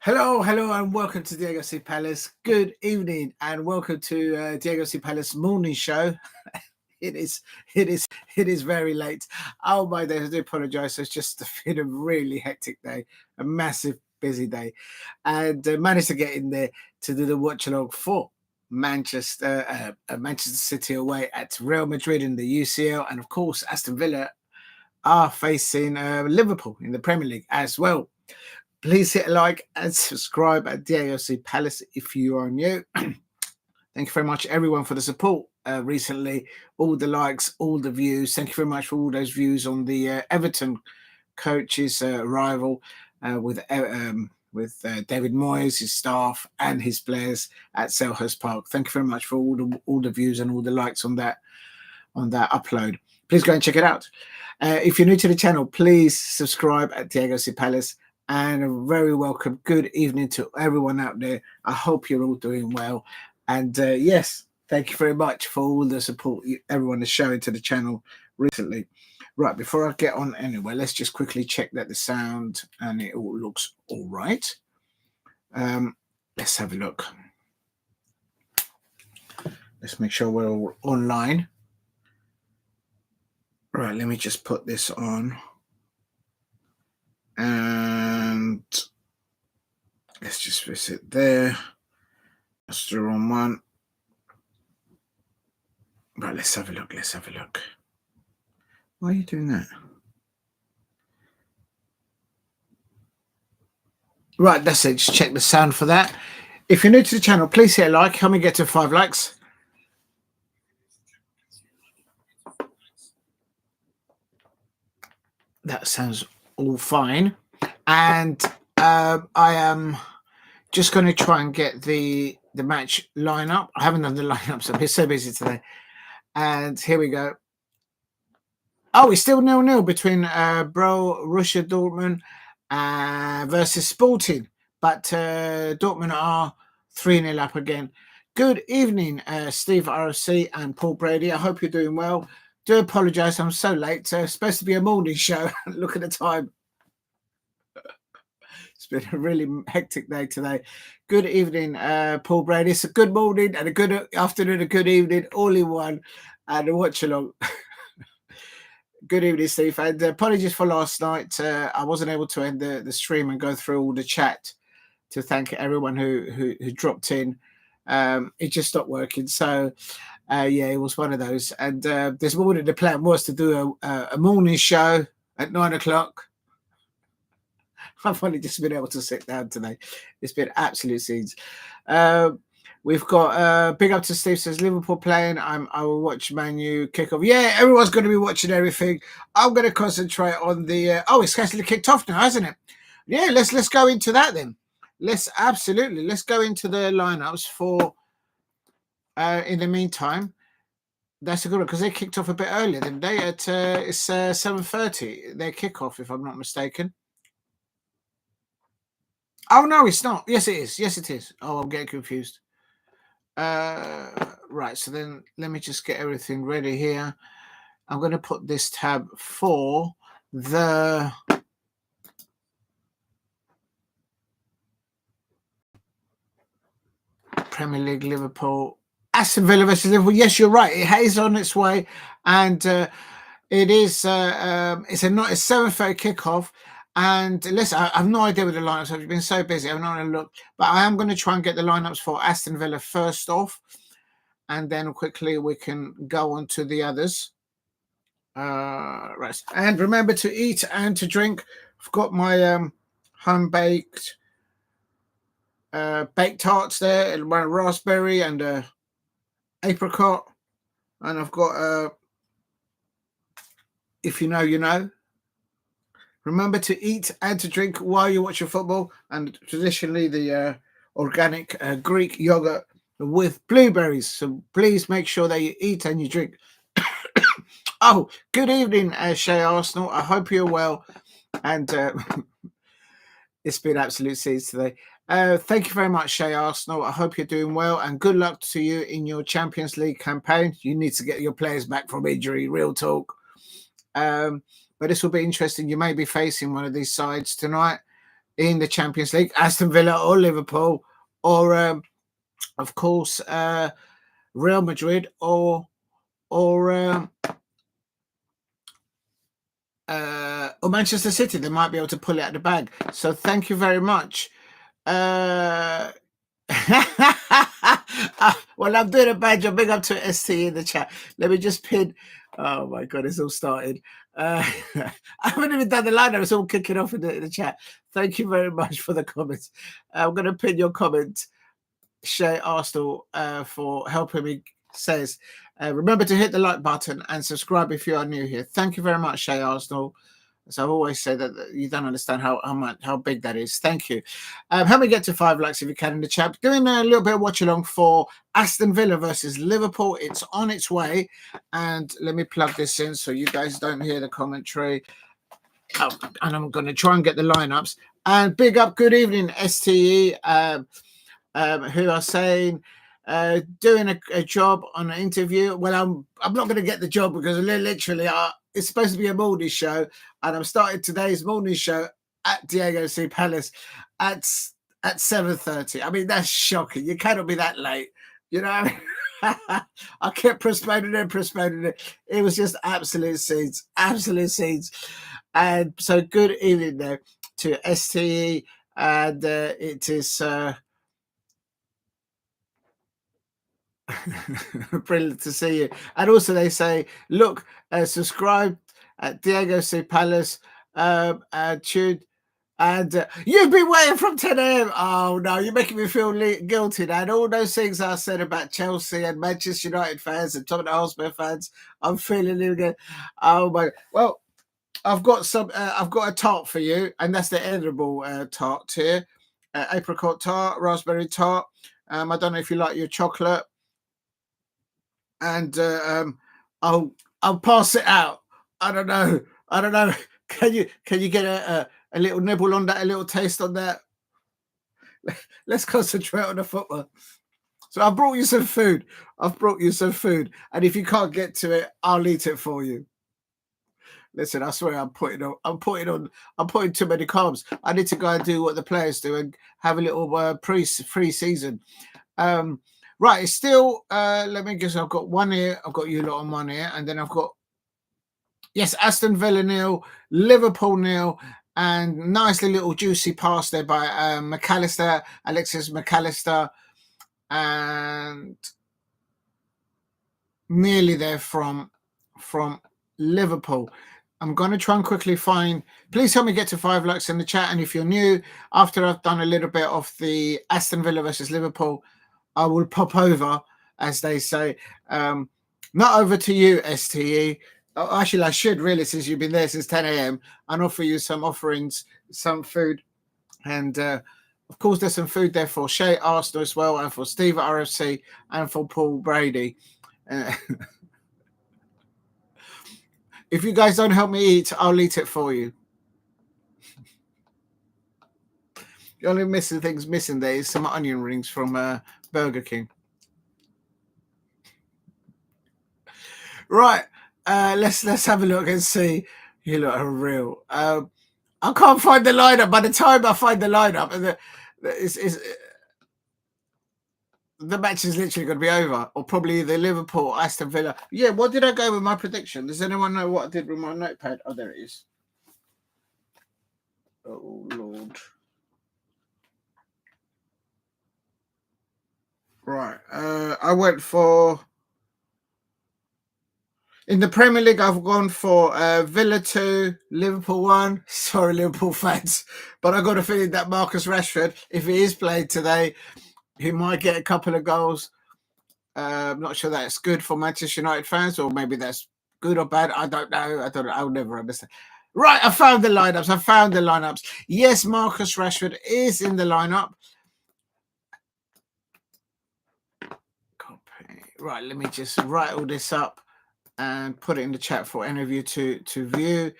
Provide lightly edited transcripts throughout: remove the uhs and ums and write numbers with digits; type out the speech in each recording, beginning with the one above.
Hello, and welcome to Diego C. Palace. Good evening, and welcome to Diego C. Palace morning show. It is very late. Oh my days, I do apologise. It's just been a really hectic day, a massive busy day, and managed to get in there to do the watch along for Manchester City away at Real Madrid in the UCL, and of course Aston Villa are facing Liverpool in the Premier League as well. Please hit a like and subscribe at DAOC Palace if you are new. Thank you very much, everyone, for the support recently. All the likes, all the views. Thank you very much for all those views on the Everton coach's arrival with David Moyes, his staff, and his players at Selhurst Park. Thank you very much for all the views and all the likes on that upload. Please go and check it out. If you're new to the channel, please subscribe at Diego C. Palace. And a very welcome good evening to everyone out there. I hope you're all doing well. And yes, thank you very much for all the support everyone is showing to the channel recently. Right, before I get on anyway, let's just quickly check that the sound and it all looks all right. Let's have a look. Let's make sure we're all online. Right, let me just put this on. And let's just visit there. That's the wrong one. Right, let's have a look. Why are you doing that? Right, that's it. Just check the sound for that. If you're new to the channel, please hit a like. Help me get to 5 likes. That sounds all fine. And I am just going to try and get the match lineup. I haven't done the lineups. I've been so busy today. And here we go. Oh, it's still 0-0 between Borussia Dortmund versus Sporting. But Dortmund are 3-0 up again. Good evening, Steve RFC and Paul Brady. I hope you're doing well. Do apologise, I'm so late. It's supposed to be a morning show. Look at the time. It's been a really hectic day today. Good evening, Paul Brady. It's a good morning and a good afternoon, a good evening, all in one, and a watch along. Good evening, Steve. And apologies for last night. I wasn't able to end the stream and go through all the chat to thank everyone who dropped in. It just stopped working. So, yeah, it was one of those. And this morning, the plan was to do a morning show at 9 o'clock. I've only just been able to sit down today. It's been absolute scenes. We've got big up to Steve says Liverpool playing. I will watch Man U kick off. Yeah, everyone's going to be watching everything. I'm going to concentrate on the. It's actually kicked off now, hasn't it? Yeah, let's go into that then. Let's go into the lineups for. In the meantime, that's a good one because they kicked off a bit earlier, didn't they? It's 7:30. Their kickoff, if I'm not mistaken. Oh no, it's not. Yes, it is. Yes, it is. Oh, I'm getting confused. Right. So then, let me just get everything ready here. I'm going to put this tab for the. Premier League, Liverpool, Aston Villa versus Liverpool. Yes, you're right. It is on its way, and it is. It's a 7:30 kickoff. And listen, I have no idea with the lineups. I've been so busy. I'm not going to look, but I am going to try and get the lineups for Aston Villa first off, and then quickly we can go on to the others. Right, and remember to eat and to drink. I've got my home baked. Baked tarts there, and one raspberry and apricot, and I've got if you know, you know. Remember to eat and to drink while you watch your football, and traditionally the organic Greek yogurt with blueberries. So please make sure that you eat and you drink. Oh, good evening, Shay Arsenal. I hope you're well, and it's been absolute scenes today. Thank you very much, Shay Arsenal. I hope you're doing well, and good luck to you in your Champions League campaign. You need to get your players back from injury, real talk. But this will be interesting. You may be facing one of these sides tonight. in the Champions League, Aston Villa or Liverpool, or of course Real Madrid or Manchester City. They might be able to pull it out of the bag. So thank you very much. Well, I'm doing a bad job. Big up to ST in the chat. Let me just pin. Oh my god, it's all started. I haven't even done the lineup. It's all kicking off in the chat. Thank you very much for the comments. I'm going to pin your comment, Shay Arsenal, for helping me. Says, remember to hit the like button and subscribe if you are new here. Thank you very much, Shay Arsenal. As I've always said, that you don't understand how big that is. Thank you. Help me get to 5 likes if you can in the chat. Doing a little bit of watch along for Aston Villa versus Liverpool. It's on its way. And let me plug this in so you guys don't hear the commentary. And I'm going to try and get the lineups. And big up, good evening, STE, who are saying, doing a job on an interview. Well, I'm not going to get the job because literally it's supposed to be a morning show, and I'm starting today's morning show at Diego C Palace at 7:30. I mean, that's shocking. You cannot be that late, you know. I kept postponing it. It was just absolute scenes. And so good evening there to STE, and it is brilliant to see you. And also they say, look, subscribe at Diego C Palace, tune, and you've been waiting from 10 a.m. Oh no, you're making me feel guilty. And all those things I said about Chelsea and Manchester United fans and Tottenham Hotspur fans, I'm feeling it again. Oh my, well, I've got a tart for you, and that's the edible tart here. Apricot tart, raspberry tart. I don't know if you like your chocolate. And I'll pass it out. I don't know. Can you get a little nibble on that, a little taste on that? Let's concentrate on the football. So I brought you some food. And if you can't get to it, I'll eat it for you. Listen, I swear I'm putting too many carbs. I need to go and do what the players do and have a little pre-season. Right, it's still, let me guess, I've got one here, I've got you lot on one here, and then I've got, yes, Aston Villa 0, Liverpool 0, and nicely little juicy pass there by McAllister, Alexis McAllister, and nearly there from Liverpool. I'm going to try and quickly find, please help me get to 5 likes in the chat, and if you're new, after I've done a little bit of the Aston Villa versus Liverpool, I will pop over, as they say. Not over to you, STE. Oh, actually, I should really, since you've been there since 10 a.m., and offer you some offerings, some food. And, of course, there's some food there for Shay Arsenal as well, and for Steve at RFC, and for Paul Brady. If you guys don't help me eat, I'll eat it for you. The only missing there is some onion rings from Burger King. Right, let's have a look and see. You lot are real. I can't find the lineup. By the time I find the lineup, the match is literally going to be over, or probably the Liverpool, Aston Villa. Yeah, what did I go with my prediction? Does anyone know what I did with my notepad? Oh, there it is. Oh Lord. Right, I went for. In the Premier League, I've gone for Villa 2, Liverpool 1. Sorry, Liverpool fans. But I got a feeling that Marcus Rashford, if he is played today, he might get a couple of goals. I'm not sure that's good for Manchester United fans, or maybe that's good or bad. I don't know. I'll never understand. Right, I found the lineups. Yes, Marcus Rashford is in the lineup. Copy. Right, let me just write all this up and put it in the chat for any of you to view.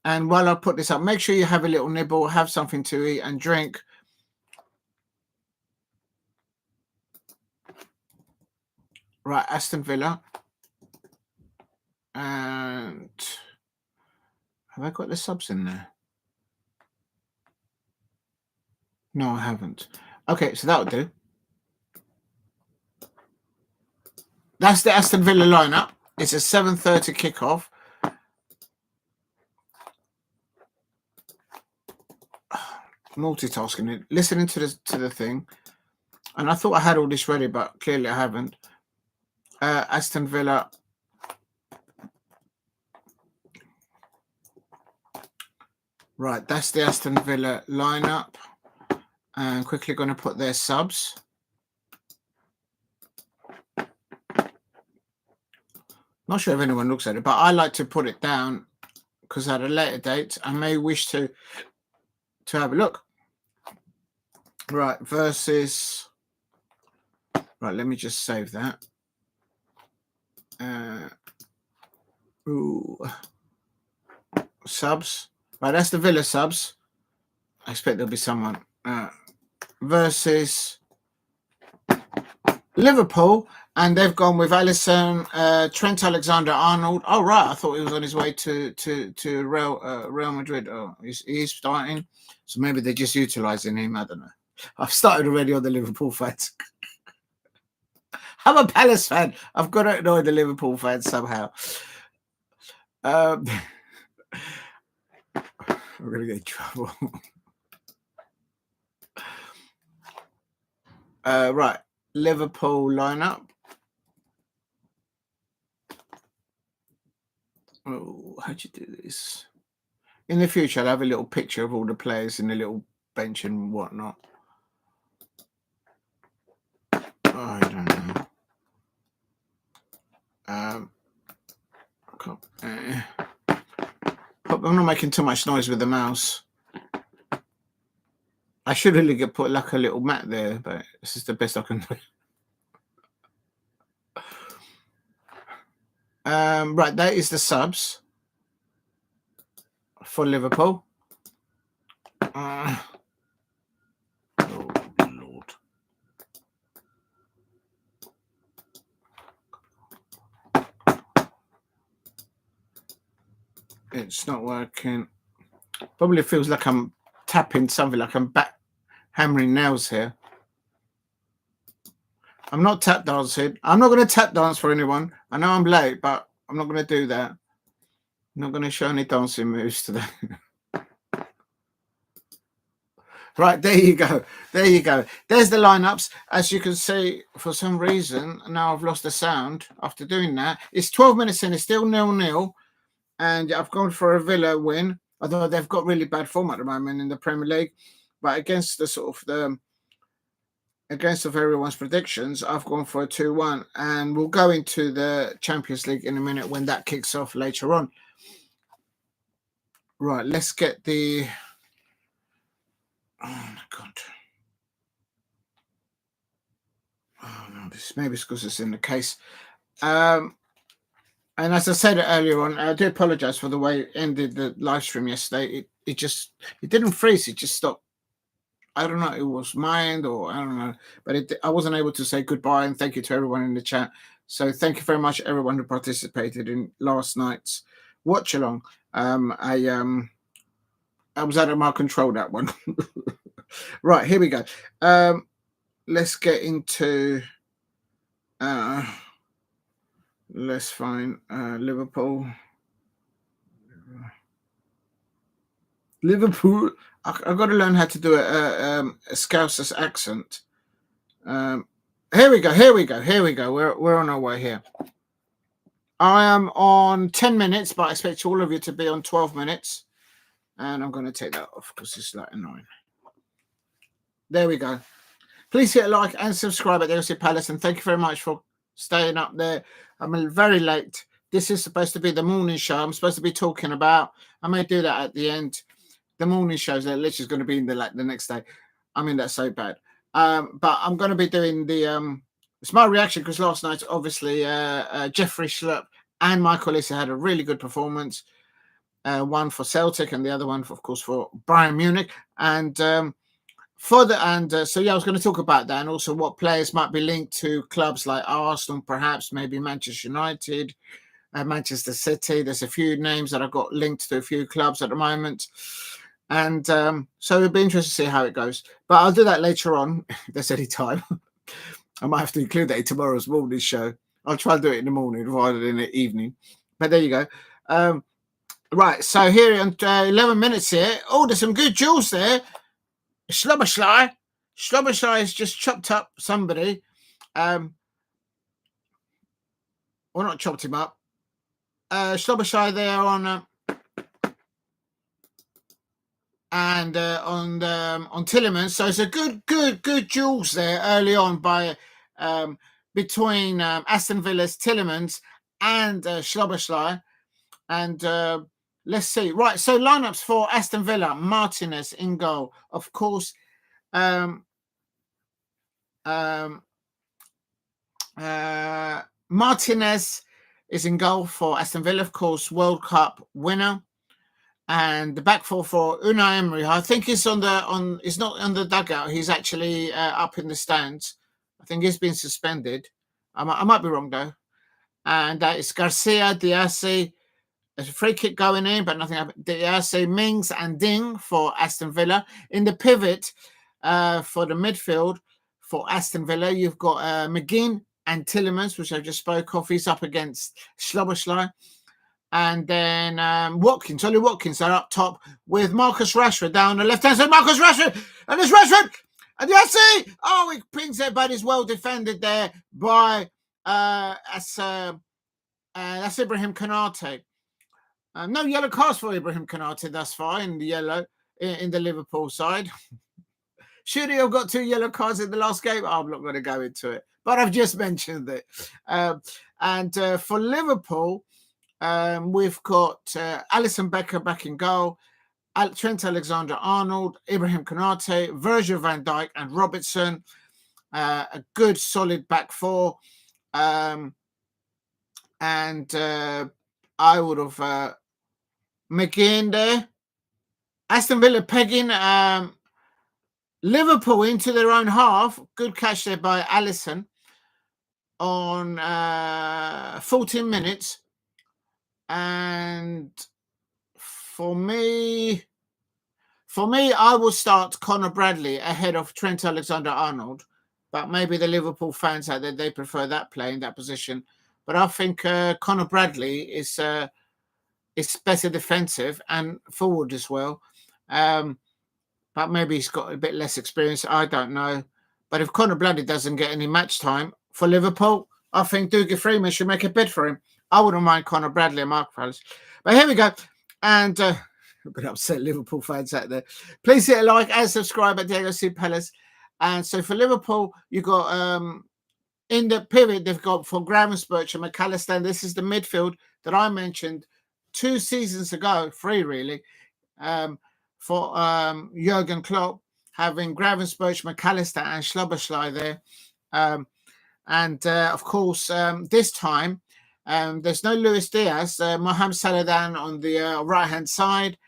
And while I put this up, make sure you have a little nibble, have something to eat and drink. Right, Aston Villa. And have I got the subs in there? No, I haven't. Okay, so that'll do. That's the Aston Villa lineup. It's a 7:30 kickoff. Multitasking it, listening to the thing, and I thought I had all this ready, but clearly I haven't. Aston Villa. Right, that's the Aston Villa lineup. And quickly going to put their subs. Not sure if anyone looks at it, but I like to put it down because at a later date I may wish to have a look. Right, versus. Right, let me just save that. Subs. Right, that's the Villa subs. I expect there'll be someone. Versus Liverpool, and they've gone with Alisson, Trent Alexander-Arnold. Oh, right, I thought he was on his way to Real Madrid. Oh, he's starting. So maybe they're just utilising him. I don't know. I've started already on the Liverpool fans. I'm a Palace fan. I've got to annoy the Liverpool fans somehow. We're going to get in trouble. Right. Liverpool lineup. Oh, how'd you do this? In the future, I'll have a little picture of all the players in the little bench and whatnot. Oh, I don't know. I'm not making too much noise with the mouse. I should really get put like a little mat there, but this is the best I can do. Right, that is the subs for Liverpool. Oh, Lord. It's not working. Probably feels like I'm tapping something, like I'm hammering nails here. I'm not tap dancing. I'm not going to tap dance for anyone. I know I'm late, but I'm not going to do that. I'm not going to show any dancing moves today. Right, there you go. There you go. There's the lineups. As you can see, for some reason, now I've lost the sound after doing that. It's 12 minutes in. It's still 0-0. And I've gone for a Villa win, although they've got really bad form at the moment in the Premier League. But against the sort of against everyone's predictions, I've gone for a 2-1. And we'll go into the Champions League in a minute when that kicks off later on. Right, let's get the... Oh, my God. Oh, no, maybe it's because it's in the case. And as I said earlier on, I do apologise for the way it ended the live stream yesterday. It didn't freeze. It just stopped. I don't know. It was mine or I don't know. But I wasn't able to say goodbye and thank you to everyone in the chat. So thank you very much, everyone who participated in last night's watch along. I was out of my control, that one. Right, here we go. Let's get into... let's find Liverpool. Liverpool. I've got to learn how to do a Scouser's accent. Here we go. We're on our way here. I am on 10 minutes, but I expect all of you to be on 12 minutes. And I'm going to take that off because it's like annoying. There we go. Please hit a like and subscribe at the OC Palace. And thank you very much for staying up there. I'm very late. This is supposed to be the morning show. I'm supposed to be talking about. I may do that at the end. The morning shows that literally going to be in the next day. I mean, that's so bad. But I'm going to be doing the. It's my reaction because last night, obviously, Jeffrey Schlupp and Michael OLISE had a really good performance. One for Celtic and the other one, of course, for Bayern Munich. And so I was going to talk about that and also what players might be linked to clubs like Arsenal, perhaps maybe Manchester United, Manchester City. There's a few names that I've got linked to a few clubs at the moment. And so it'll be interesting to see how it goes. But I'll do that later on if there's any time. I might have to include that in tomorrow's morning show. I'll try and do it in the morning rather than the evening. But there you go. Right, so here in 11 minutes here. Oh, there's some good duels there. Szobozlai has just chopped up somebody. Well, not chopped him up. Szobozlai there on and on Tielemans. So it's a good duels there early on by between Aston Villa's Tielemans and Szobozlai. And let's see. Right, so lineups for Aston Villa: Martinez in goal, of course. Martinez is in goal for Aston Villa, of course, World Cup winner. And the back four for Unai Emery. I think he's he's not on the dugout. He's actually up in the stands. I think he's been suspended. I might be wrong though. And that is Garcia, Disasi. There's a free kick going in, but nothing happened. Disasi, Mings, and Digne for Aston Villa. In the pivot for the midfield for Aston Villa, you've got McGinn and Tielemans, which I just spoke of. He's up against Szobozlai. And then Watkins are up top with Marcus Rashford down the left-hand side. Marcus Rashford! And there's Rashford! And you see! Oh, he pings it, but he's well defended there by that's Ibrahim Konate. No yellow cards for Ibrahim Konate thus far in the Liverpool side. Should he have got 2 yellow cards in the last game? Oh, I'm not going to go into it. But I've just mentioned it. And for Liverpool, we've got Alisson Becker back in goal, Trent Alexander-Arnold, Ibrahim Konate, Virgil van Dijk, and Robertson. A good solid back four. And I would have McGinn there. Aston Villa pegging Liverpool into their own half. Good catch there by Alisson on 14 minutes. And for me, I will start Conor Bradley ahead of Trent Alexander-Arnold. But maybe the Liverpool fans out there, they prefer that play in that position. But I think Conor Bradley is better defensive and forward as well. But maybe he's got a bit less experience. I don't know. But if Conor Bradley doesn't get any match time for Liverpool, I think Dougie Freeman should make a bid for him. I wouldn't mind Conor Bradley and Mark Palace. But here we go. And I'm going to upset Liverpool fans out there. Please hit a like and subscribe at Diego C. Palace. And so for Liverpool, you've got in the pivot, they've got for Gravenberch and McAllister. This is the midfield that I mentioned 2 seasons ago, 3 really, for Jurgen Klopp, having Gravenberch, McAllister, and Szobozlai there. Of course, this time, there's no Luis Diaz, Mohamed Salah on the right-hand side,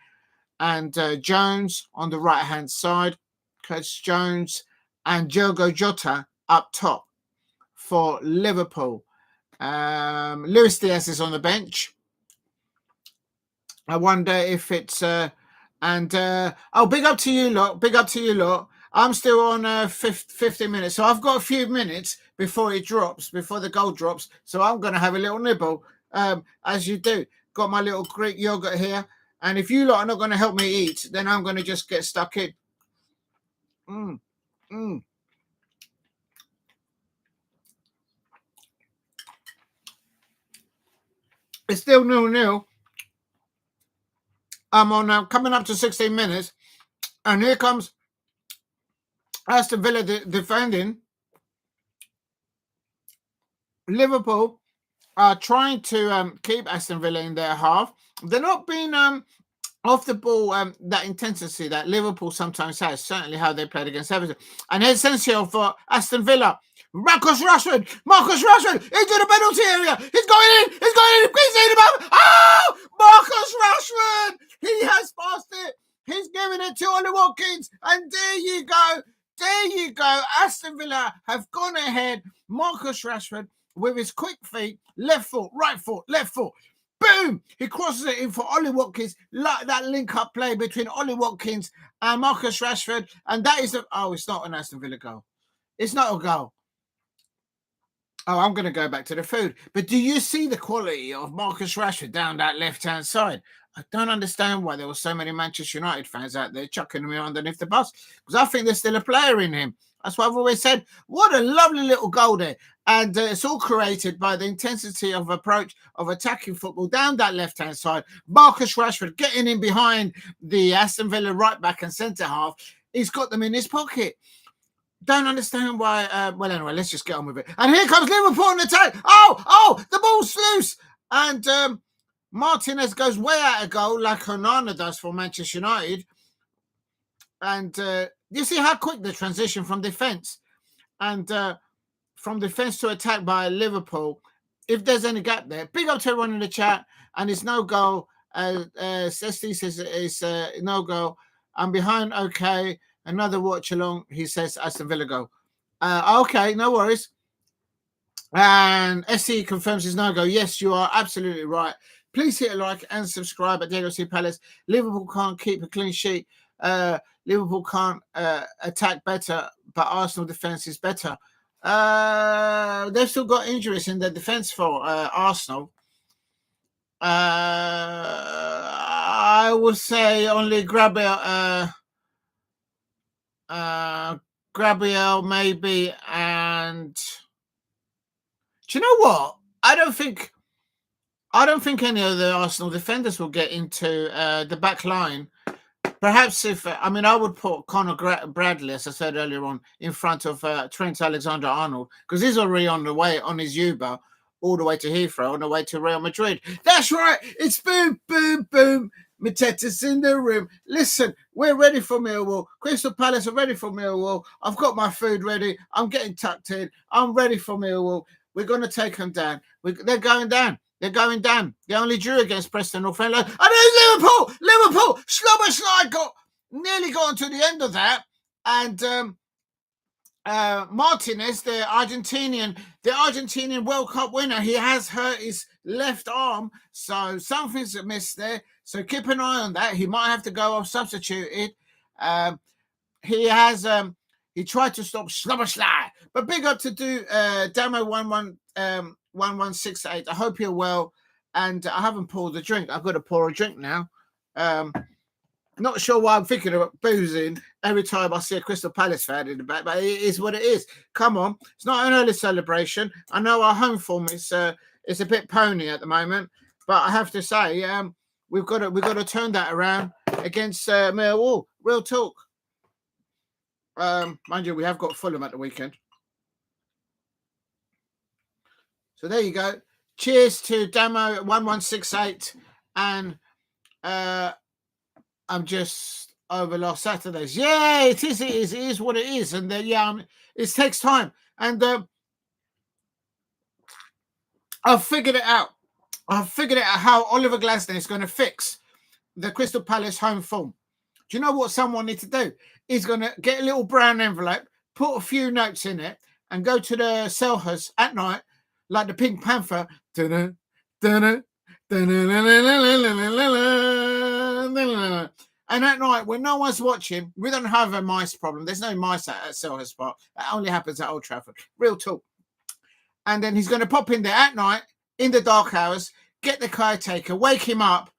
and Jones on the right-hand side, Curtis Jones, and Diogo Jota up top for Liverpool. Luis Diaz is on the bench. I wonder if it's big up to you lot. I'm still on 15 minutes, so I've got a few minutes before the goal drops. So I'm going to have a little nibble, as you do. Got my little Greek yogurt here, and if you lot are not going to help me eat, then I'm going to just get stuck in. It's still 0-0. I'm on coming up to 16 minutes, and here comes Aston Villa defending. Liverpool are trying to keep Aston Villa in their half. They're not being off the ball that intensity that Liverpool sometimes has, certainly how they played against Everton. And Asensio for Aston Villa. Marcus Rashford into the penalty area. He's going in. He's in about. Oh, Marcus Rashford. He has passed it. He's giving it to Ollie Watkins. And there you go. Aston Villa have gone ahead. Marcus Rashford with his quick feet, left foot, right foot, left foot. Boom! He crosses it in for Ollie Watkins. Like that link-up play between Ollie Watkins and Marcus Rashford. And that is it's not an Aston Villa goal. It's not a goal. Oh, I'm going to go back to the food. But do you see the quality of Marcus Rashford down that left-hand side? I don't understand why there were so many Manchester United fans out there chucking him underneath the bus. Because I think there's still a player in him. That's what I've always said. What a lovely little goal there. And it's all created by the intensity of approach of attacking football down that left-hand side. Marcus Rashford getting in behind the Aston Villa right-back and centre-half. He's got them in his pocket. Don't understand why. Well, anyway, let's just get on with it. And here comes Liverpool on attack. Oh, the ball's loose. And Martinez goes way out of goal like Konate does for Manchester United. And you see how quick the transition from defence and from defence to attack by Liverpool. If there's any gap there, big up to everyone in the chat. And it's no goal. Sesti says it's no goal. I'm behind. Okay. Another watch along, he says, Aston Villa goal. Okay, no worries. And SC confirms his no go. Yes, you are absolutely right. Please hit a like and subscribe at Diego C. Palace. Liverpool can't keep a clean sheet. Liverpool can't attack better, but Arsenal defence is better. They've still got injuries in their defence for Arsenal. I would say only Gabriel maybe, and do you know what? I don't think any of the Arsenal defenders will get into the back line. Perhaps I would put Conor Bradley, as I said earlier on, in front of Trent Alexander-Arnold, because he's already on the way on his Uber all the way to Heathrow, on the way to Real Madrid. That's right. It's boom, boom, boom. Mateta's in the room. Listen, we're ready for Millwall. Crystal Palace are ready for Millwall. I've got my food ready. I'm getting tucked in. I'm ready for Millwall. We're going to take them down. They're going down. They're going down. They only drew against Preston North End. And there's Liverpool. Szobozlai nearly got to the end of that. And Martinez, the Argentinian World Cup winner, he has hurt his left arm. So something's amiss there. So keep an eye on that. He might have to go off substituted. He tried to stop Szobozlai. But big up to Damo 1168. I hope you're well. And I haven't poured the drink. I've got to pour a drink now. Not sure why I'm thinking about boozing every time I see a Crystal Palace fan in the back, but it is what it is. Come on. It's not an early celebration. I know our home form is a bit pony at the moment, but I have to say, we've got to turn that around against Millwall. Real talk. Mind you, we have got Fulham at the weekend. So there you go. Cheers to Damo 1168, and I'm just over last Saturdays. Yeah, it is what it is, and it takes time, and I've figured it out. How Oliver Glasner is going to fix the Crystal Palace home form. Do you know what someone needs to do? He's going to get a little brown envelope, put a few notes in it, and go to the Selhurst at night, like the Pink Panther. And at night, when no one's watching, we don't have a mice problem. There's no mice at Selhurst Park. That only happens at Old Trafford. Real talk. And then he's going to pop in there at night, in the dark hours, get the caretaker, wake him up,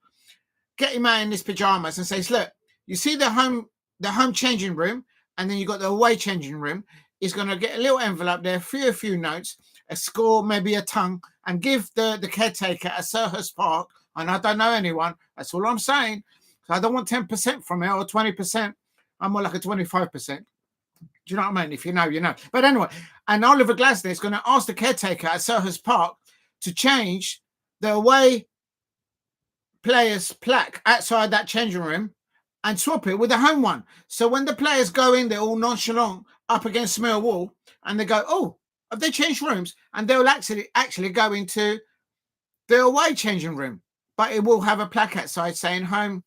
get him out in his pajamas and says, look, you see the home changing room, and then you've got the away changing room. He's going to get a little envelope there, a few notes, a score, maybe a tongue, and give the caretaker at Selhurst Park. And I don't know anyone. That's all I'm saying. So I don't want 10% from it or 20%. I'm more like a 25%. Do you know what I mean? If you know, you know. But anyway, and Oliver Glasner is going to ask the caretaker at Selhurst Park to change the away players' plaque outside that changing room and swap it with the home one. So when the players go in, they're all nonchalant up against Millwall, and they go, oh, have they changed rooms? And they'll actually go into the away changing room, but it will have a plaque outside saying home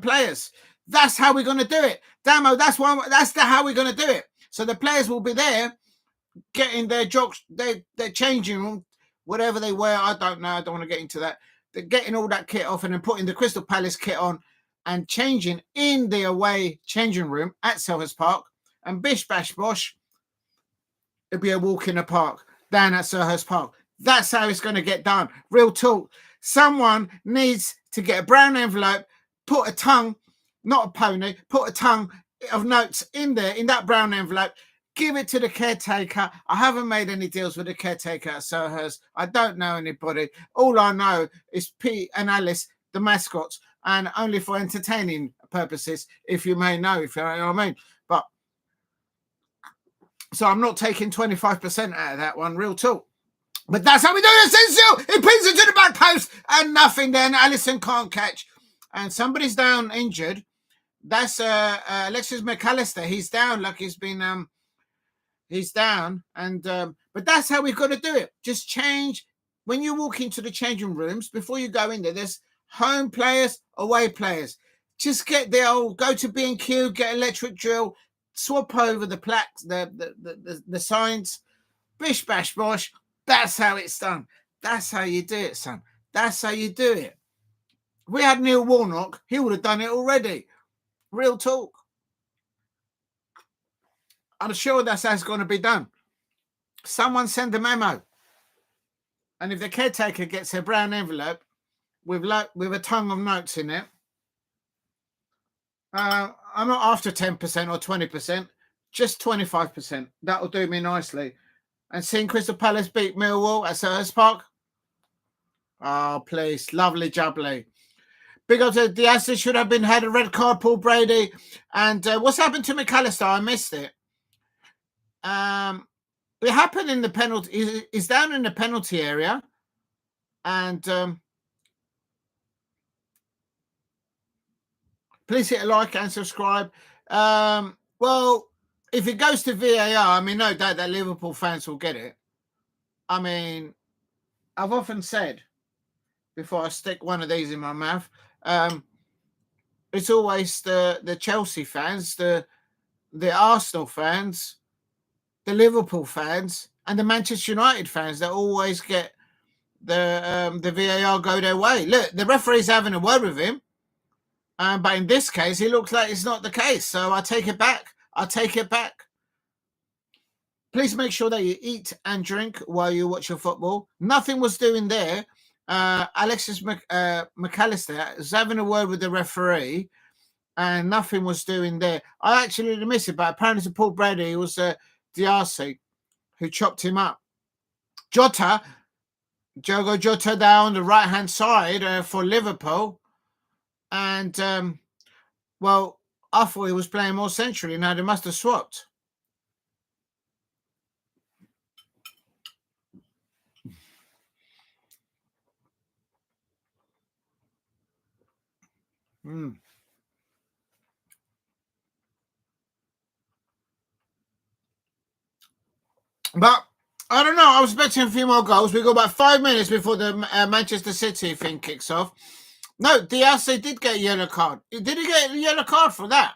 players. That's how we're going to do it. Damo, that's how we're going to do it. So the players will be there getting their jocks, their changing room, whatever they wear. I don't know. I don't want to get into that. getting all that kit off and then putting the Crystal Palace kit on and changing in the away changing room at Selhurst Park, and bish bash bosh, it'd be a walk in the park down at Selhurst Park. That's how it's going to get done. Real talk. Someone needs to get a brown envelope, put a tongue, not a pony, put a tongue of notes in there, in that brown envelope, give it to the caretaker. I haven't made any deals with the caretaker at Selhurst. I don't know anybody. All I know is Pete and Alice, the mascots, and only for entertaining purposes, if you may know, if you know what I mean. But so I'm not taking 25% out of that one, real talk. But that's how we do it. Asensio, he pins it to the back post and nothing then. Alisson can't catch. And somebody's down injured. That's Alexis McAllister. He's down like he's been he's down. And but that's how we've got to do it. Just change. When you walk into the changing rooms, before you go in there, there's home players, away players. Just get there, go to B&Q, get electric drill, swap over the plaques, the signs, bish bash bosh. That's how it's done. That's how you do it, son. That's how you do it. If we had Neil Warnock, he would have done it already. Real talk. I'm sure that's how it's going to be done. Someone send a memo. And if the caretaker gets a brown envelope with a tongue of notes in it, I'm not after 10% or 20%, just 25%. That'll do me nicely. And seeing Crystal Palace beat Millwall at Selhurst Park. Oh, please. Lovely jubbly. Big up to Disasi, should have had a red card, Paul Brady. And what's happened to McAllister? I missed it. It happened in the penalty. He's down in the penalty area. And please hit a like and subscribe. Well, if it goes to VAR, I mean, no doubt that Liverpool fans will get it. I mean, I've often said, before I stick one of these in my mouth, it's always the Chelsea fans, the Arsenal fans, the Liverpool fans, and the Manchester United fans that always get the VAR go their way. Look, the referee's having a word with him, but in this case, it looks like it's not the case. So I take it back. I'll take it back. Please make sure that you eat and drink while you watch your football. Nothing was doing there. Alexis McAllister was having a word with the referee, and nothing was doing there. I actually didn't miss it, but apparently to Paul Brady, it was Disasi who chopped him up. Diogo Jota down the right-hand side for Liverpool. And, well, I thought he was playing more centrally. Now, they must have swapped. But, I don't know. I was expecting a few more goals. We got about 5 minutes before the Manchester City thing kicks off. No, Disasi did get a yellow card. Did he get a yellow card for that?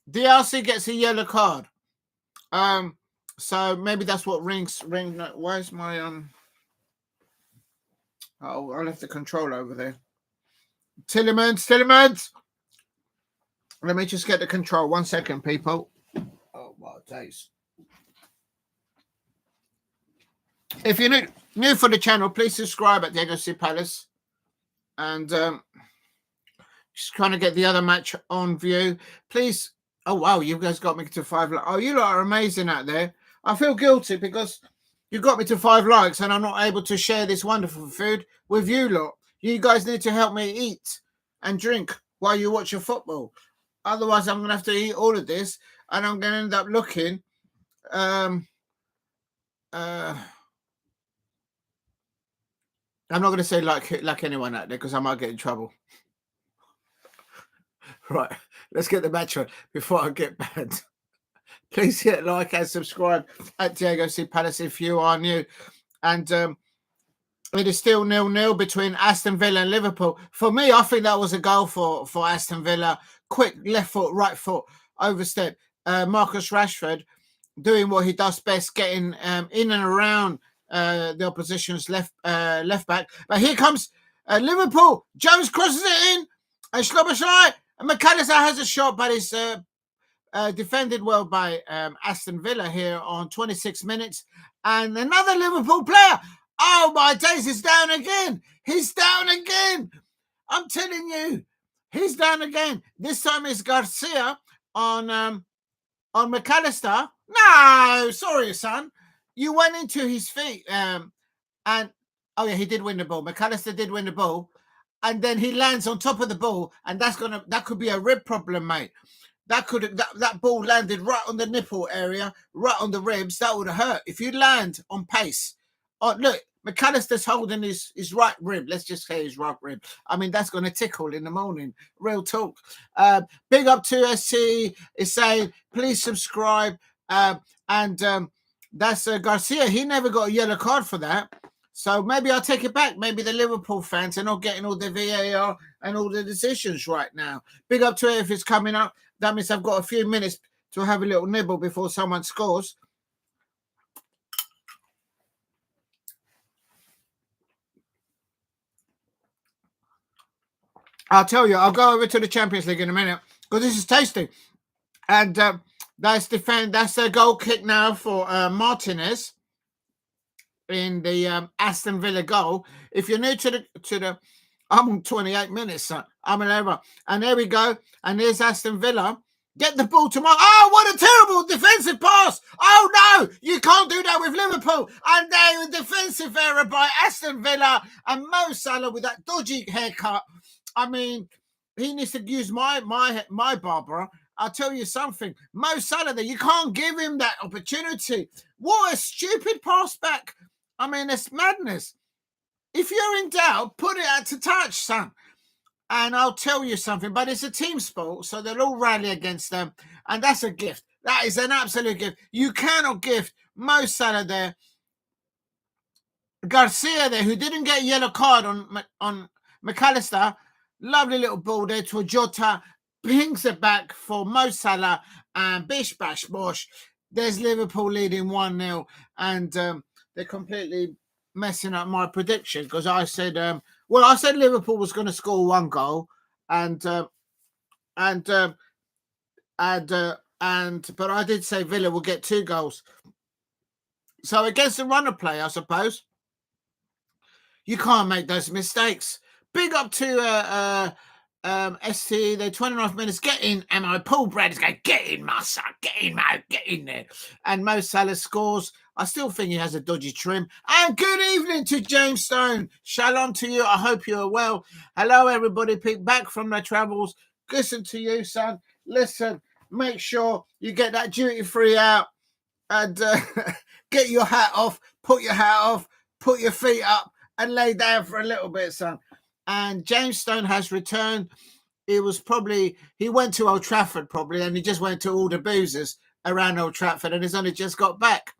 Disasi gets a yellow card. So maybe that's what rings. Where's my Oh, I left the control over there. Tielemans. Let me just get the control. 1 second, people. Oh, my days. If you're new for the channel, please subscribe at Diego Palace. And just trying to get the other match on view. Please. Oh, wow. You guys got me to 5 likes. Oh, you lot are amazing out there. I feel guilty because you got me to 5 likes and I'm not able to share this wonderful food with you lot. You guys need to help me eat and drink while you watch your football. Otherwise, I'm going to have to eat all of this and I'm going to end up looking I'm not going to say like anyone out there because I might get in trouble. Right, let's get the match on before I get banned. Please hit like and subscribe at Diego Palace if you are new. And it is still 0-0 between Aston Villa and Liverpool. For me, I think that was a goal for Aston Villa. Quick left foot, right foot, overstep. Marcus Rashford doing what he does best, getting in and around the opposition's left back. But here comes Liverpool. Jones crosses it in, and Szobozlai, and McAllister has a shot, but it's defended well by Aston Villa here on 26 minutes. And another Liverpool player. Oh my days, he's down again. He's down again. I'm telling you, he's down again. This time it's Garcia on McAllister. No, sorry, son. You went into his feet. And oh yeah, he did win the ball. McAllister did win the ball. And then he lands on top of the ball, and that could be a rib problem, mate. That ball landed right on the nipple area, right on the ribs. That would have hurt. If you land on pace. Oh, look, McAllister's holding his right rib. Let's just say his right rib. I mean, that's going to tickle in the morning. Real talk. Big up to SC is saying, please subscribe. And that's Garcia. He never got a yellow card for that. So maybe I'll take it back. Maybe the Liverpool fans are not getting all the VAR and all the decisions right now. Big up to it if it's coming up. That means I've got a few minutes to have a little nibble before someone scores. I'll tell you, I'll go over to the Champions League in a minute because this is tasty. And that's a goal kick now for Martinez in the Aston Villa goal. If you're new to the I'm on 28 minutes, son. I'm an over. And there we go. And there's Aston Villa. Get the ball to oh, what a terrible defensive pass. Oh, no, you can't do that with Liverpool. And then a defensive error by Aston Villa and Mo Salah with that dodgy haircut. I mean, he needs to use my barber. I'll tell you something. Mo Salah there, you can't give him that opportunity. What a stupid pass back. I mean, it's madness. If you're in doubt, put it out to touch, son. And I'll tell you something, but it's a team sport, so they'll all rally against them. And that's a gift. That is an absolute gift. You cannot gift Mo Salah there. Garcia there, who didn't get a yellow card on McAllister. Lovely little ball there to a Jota. Pings it back for Mo Salah. And bish, bash, bosh. There's Liverpool leading 1-0. And they're completely messing up my prediction because I said I said Liverpool was going to score one goal but I did say Villa will get 2 goals. So against the runner play, I suppose you can't make those mistakes. Big up to ST, they're 29 minutes. Get in, Ammo. Paul Brad is going, get in, my son. Get in, Mo. Get in there. And Mo Salah scores. I still think he has a dodgy trim. And good evening to James Stone. Shalom to you. I hope you are well. Hello, everybody. Back from their travels. Listen to you, son. Listen, make sure you get that duty-free out and get your hat off, put your hat off, put your feet up and lay down for a little bit, son. And James Stone has returned. He went to Old Trafford probably, and he just went to all the boozers around Old Trafford and he's only just got back.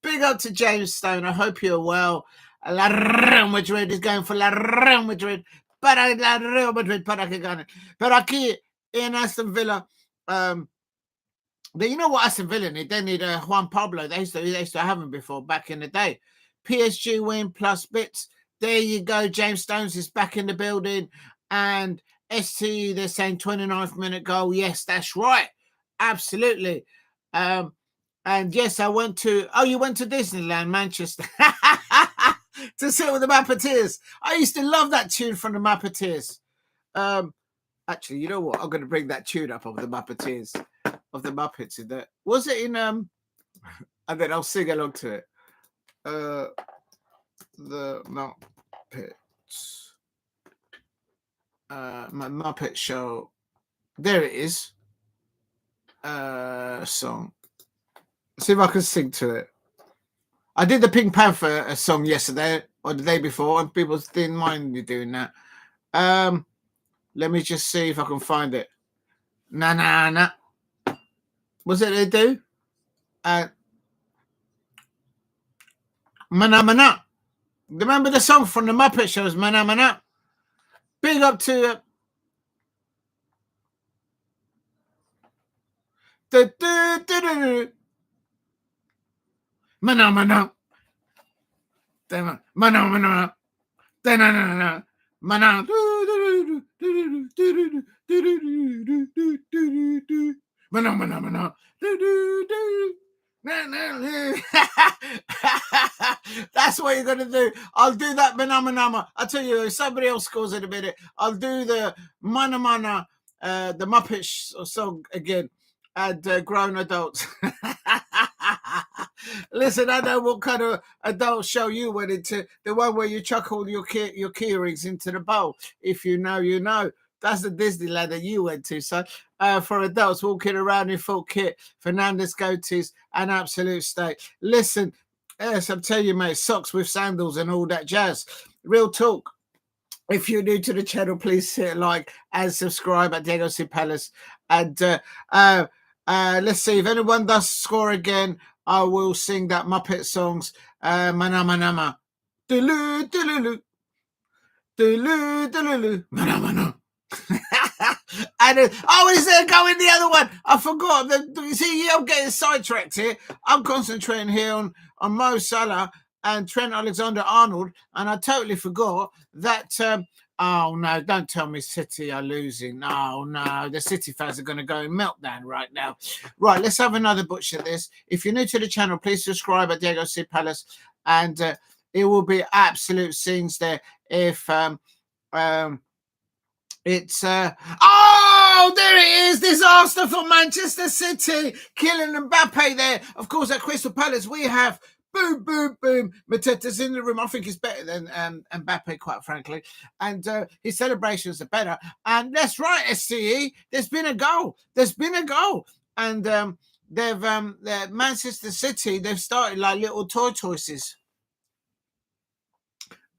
Big up to James Stone. I hope you're well. La Real Madrid is going for La Real Madrid. Para La Real Madrid, para que gane. Pero aquí in Aston Villa, you know what Aston Villa need? They need Juan Pablo. They used to have him before back in the day. PSG win plus bits. There you go. James Stones is back in the building. And ST, they're saying 29th minute goal. Yes, that's right. Absolutely. And yes, I went to... Oh, you went to Disneyland, Manchester. To sit with the Mappeteers. I used to love that tune from the Mappeteers. Actually, you know what? I'm going to bring that tune up of the Mappeteers. Of the Muppets. In there. Was it in... And then I'll sing along to it. The Muppets. My Muppet Show. There it is. Song. See if I can sing to it. I did the Pink Panther song yesterday or the day before, and people didn't mind me doing that. Let me just see if I can find it. Na na na. Was it they do? Mana Mana. Remember the song from the Muppet Shows, Mana Mana? Big up to Mana Mana. Mana. That's what you're gonna do. I'll do that manama. I tell you, if somebody else scores in a minute, I'll do the mana, the Muppet song again, and grown adults. Listen, I know what kind of adult show you went into. The one where you chuck all your key rings into the bowl. If you know, you know. That's the Disneyland that you went to. So for adults walking around in full kit, Fernandez goatees, an absolute state. Listen, yes, I'm telling you, mate, socks with sandals and all that jazz. Real talk. If you're new to the channel, please hit like and subscribe at Diego C. Palace. And let's see, if anyone does score again, I will sing that Muppet songs. Mana. Dulu, dulu, dulu, dulu, mana. And is there going the other one? I forgot. You see, I'm getting sidetracked here. I'm concentrating here on Mo Salah and Trent Alexander-Arnold, and I totally forgot that. Oh no! Don't tell me City are losing. No, the City fans are going to go in meltdown right now. Right, let's have another butcher at this. If you're new to the channel, please subscribe at Diego C. Palace, and it will be absolute scenes there. If it's there it is, disaster for Manchester City, killing Mbappe there. Of course, at Crystal Palace we have boom. Mateta's in the room. I think he's better than Mbappe, quite frankly, and his celebrations are better. And that's right, SCE. There's been a goal, and they've Manchester City. They've started like little tortoises.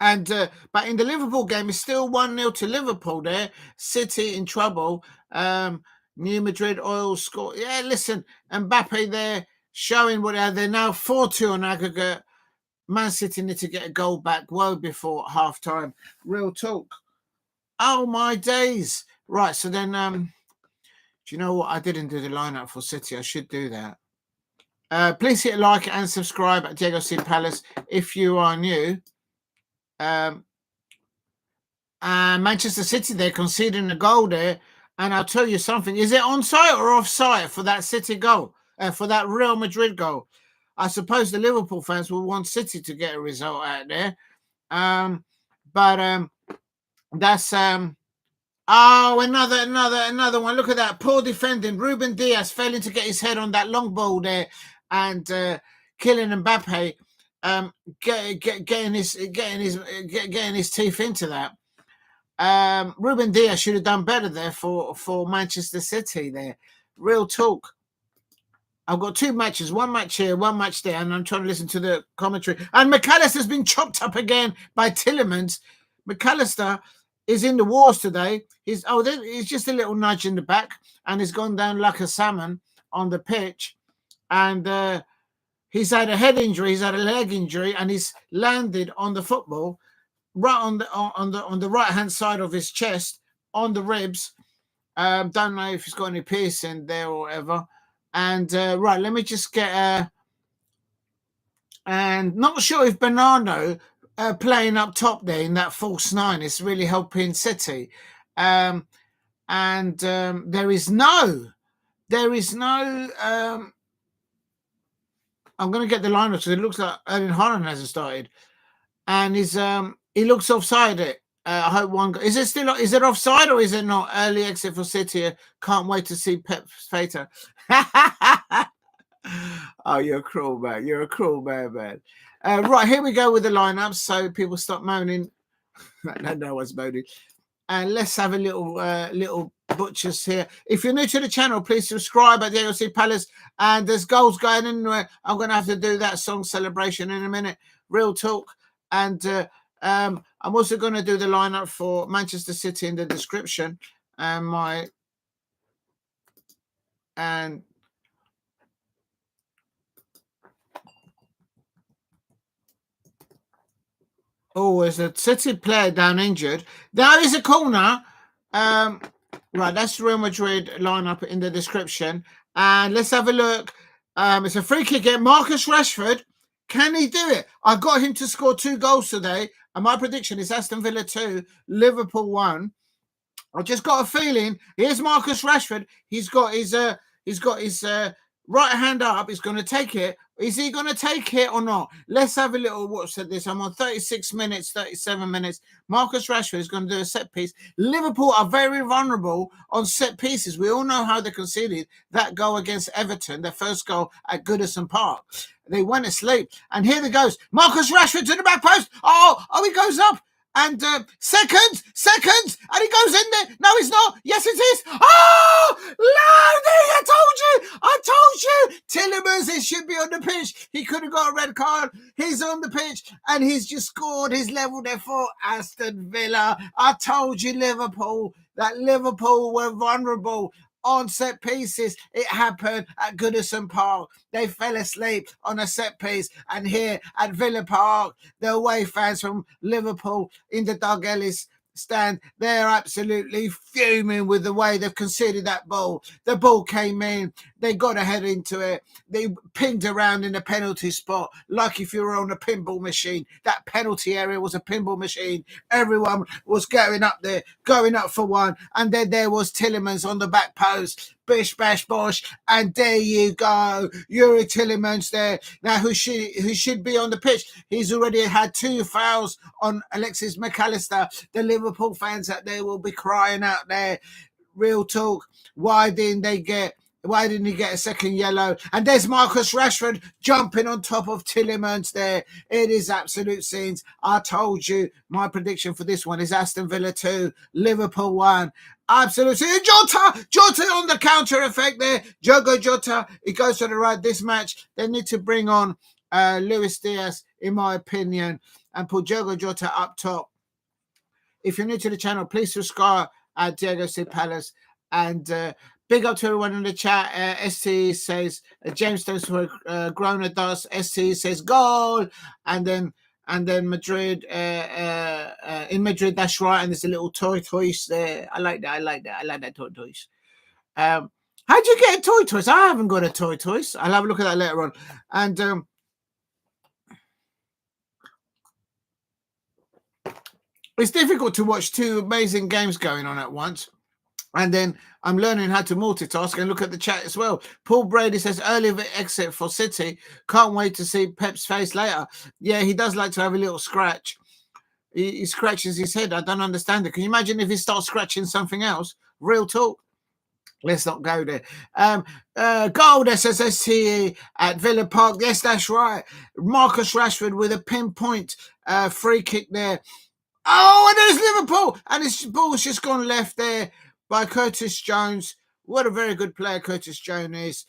And but in the Liverpool game, it's still 1-0 to Liverpool there. City in trouble. New Madrid oil score. Yeah, listen, Mbappe there showing what they're now 4-2 on aggregate. Man City need to get a goal back well before half time. Real talk. Oh my days. Right, so then do you know what? I didn't do the lineup for City. I should do that. Please hit like and subscribe at Diego C. Palace if you are new. Manchester City, they're conceding a goal there, and I'll tell you something: is it onside or offside for that City goal, for that Real Madrid goal? I suppose the Liverpool fans will want City to get a result out there, but that's another one. Look at that poor defending. Ruben Diaz failing to get his head on that long ball there, and killing Mbappe. Getting his teeth into that. Ruben Diaz should have done better there for Manchester City there. Real talk. I've got two matches, one match here, one match there, and I'm trying to listen to the commentary. And McAllister's been chopped up again by Tielemans. McAllister is in the wars today. He's just a little nudge in the back, and he's gone down like a salmon on the pitch. And he's had a head injury, he's had a leg injury, and he's landed on the football, right on the right hand side of his chest, on the ribs. Don't know if he's got any piercing there or whatever. And right, let me just get and not sure if Bernardo playing up top there in that false nine is really helping City. There is no. I'm going to get the lineup because it looks like Erling Haaland hasn't started, and he looks offside. I hope one. Is it offside or is it not? Early exit for City. Can't wait to see Pep Feta. Oh, you're a cruel man. You're a cruel man. Right, here we go with the lineups, so people stop moaning. No one's moaning. And let's have a little butchers here. If you're new to the channel, please subscribe at Diego C. Palace. And there's goals going in. I'm going to have to do that song celebration in a minute. Real talk. And I'm also going to do the lineup for Manchester City in the description. And there's a City player down injured. There is a corner. Right, that's Real Madrid lineup in the description. And let's have a look. It's a free kick here. Marcus Rashford Can he do it? I got him to score 2 goals today, and my prediction is Aston Villa 2, Liverpool 1. I just got a feeling. Here's Marcus Rashford. He's got his right hand up. He's going to take it. Is he going to take it or not? Let's have a little watch at this. I'm on 36 minutes, 37 minutes. Marcus Rashford is going to do a set piece. Liverpool are very vulnerable on set pieces. We all know how they conceded that goal against Everton, their first goal at Goodison Park. They went asleep. And here they goes. Marcus Rashford to the back post. Oh, he goes up. And seconds, and he goes in there. No, he's not. Yes, it is. Oh, Loudon, I told you. Tielemans, he should be on the pitch. He could have got a red card. He's on the pitch, and he's just scored. He's leveled there for Aston Villa. I told you, Liverpool, that Liverpool were vulnerable on set pieces. It happened at Goodison Park. They fell asleep on a set piece. And here at Villa Park, the away fans from Liverpool in the Doug Ellis stand, they're absolutely fuming with the way they've conceded that ball. The ball came in, they got a head into it, they pinged around in the penalty spot like if you were on a pinball machine. That penalty area was a pinball machine. Everyone was going up there, going up for one, and then there was Tielemans on the back post. Bish, bash, bosh, and there you go. Yuri Tielemans there. Now, who should be on the pitch? He's already had 2 fouls on Alexis McAllister. The Liverpool fans out there will be crying out there. Real talk. Why didn't he get a second yellow? And there's Marcus Rashford jumping on top of Tielemans there. It is absolute scenes. I told you my prediction for this one is Aston Villa 2, Liverpool 1. Absolutely. Jota on the counter effect there. Diogo Jota, he goes to the right this match. They need to bring on Luis Diaz, in my opinion, and put Diogo Jota up top. If you're new to the channel, please subscribe at Diego C. Palace. And big up to everyone in the chat. ST says, James Stones for Grona does. ST says goal. And then Madrid, in Madrid, that's right. And there's a little toys there. I like that toys. How'd you get a toys? I haven't got a toys. I'll have a look at that later on. And it's difficult to watch 2 amazing games going on at once. And then I'm learning how to multitask and look at the chat as well. Paul Brady says, early exit for City. Can't wait to see Pep's face later. Yeah, he does like to have a little scratch. He scratches his head. I don't understand it. Can you imagine if he starts scratching something else? Real talk. Let's not go there. Gold SSSTE at Villa Park. Yes, that's right. Marcus Rashford with a pinpoint free kick there. Oh, and there's Liverpool. And his ball's just gone left there by Curtis Jones. What a very good player Curtis Jones is.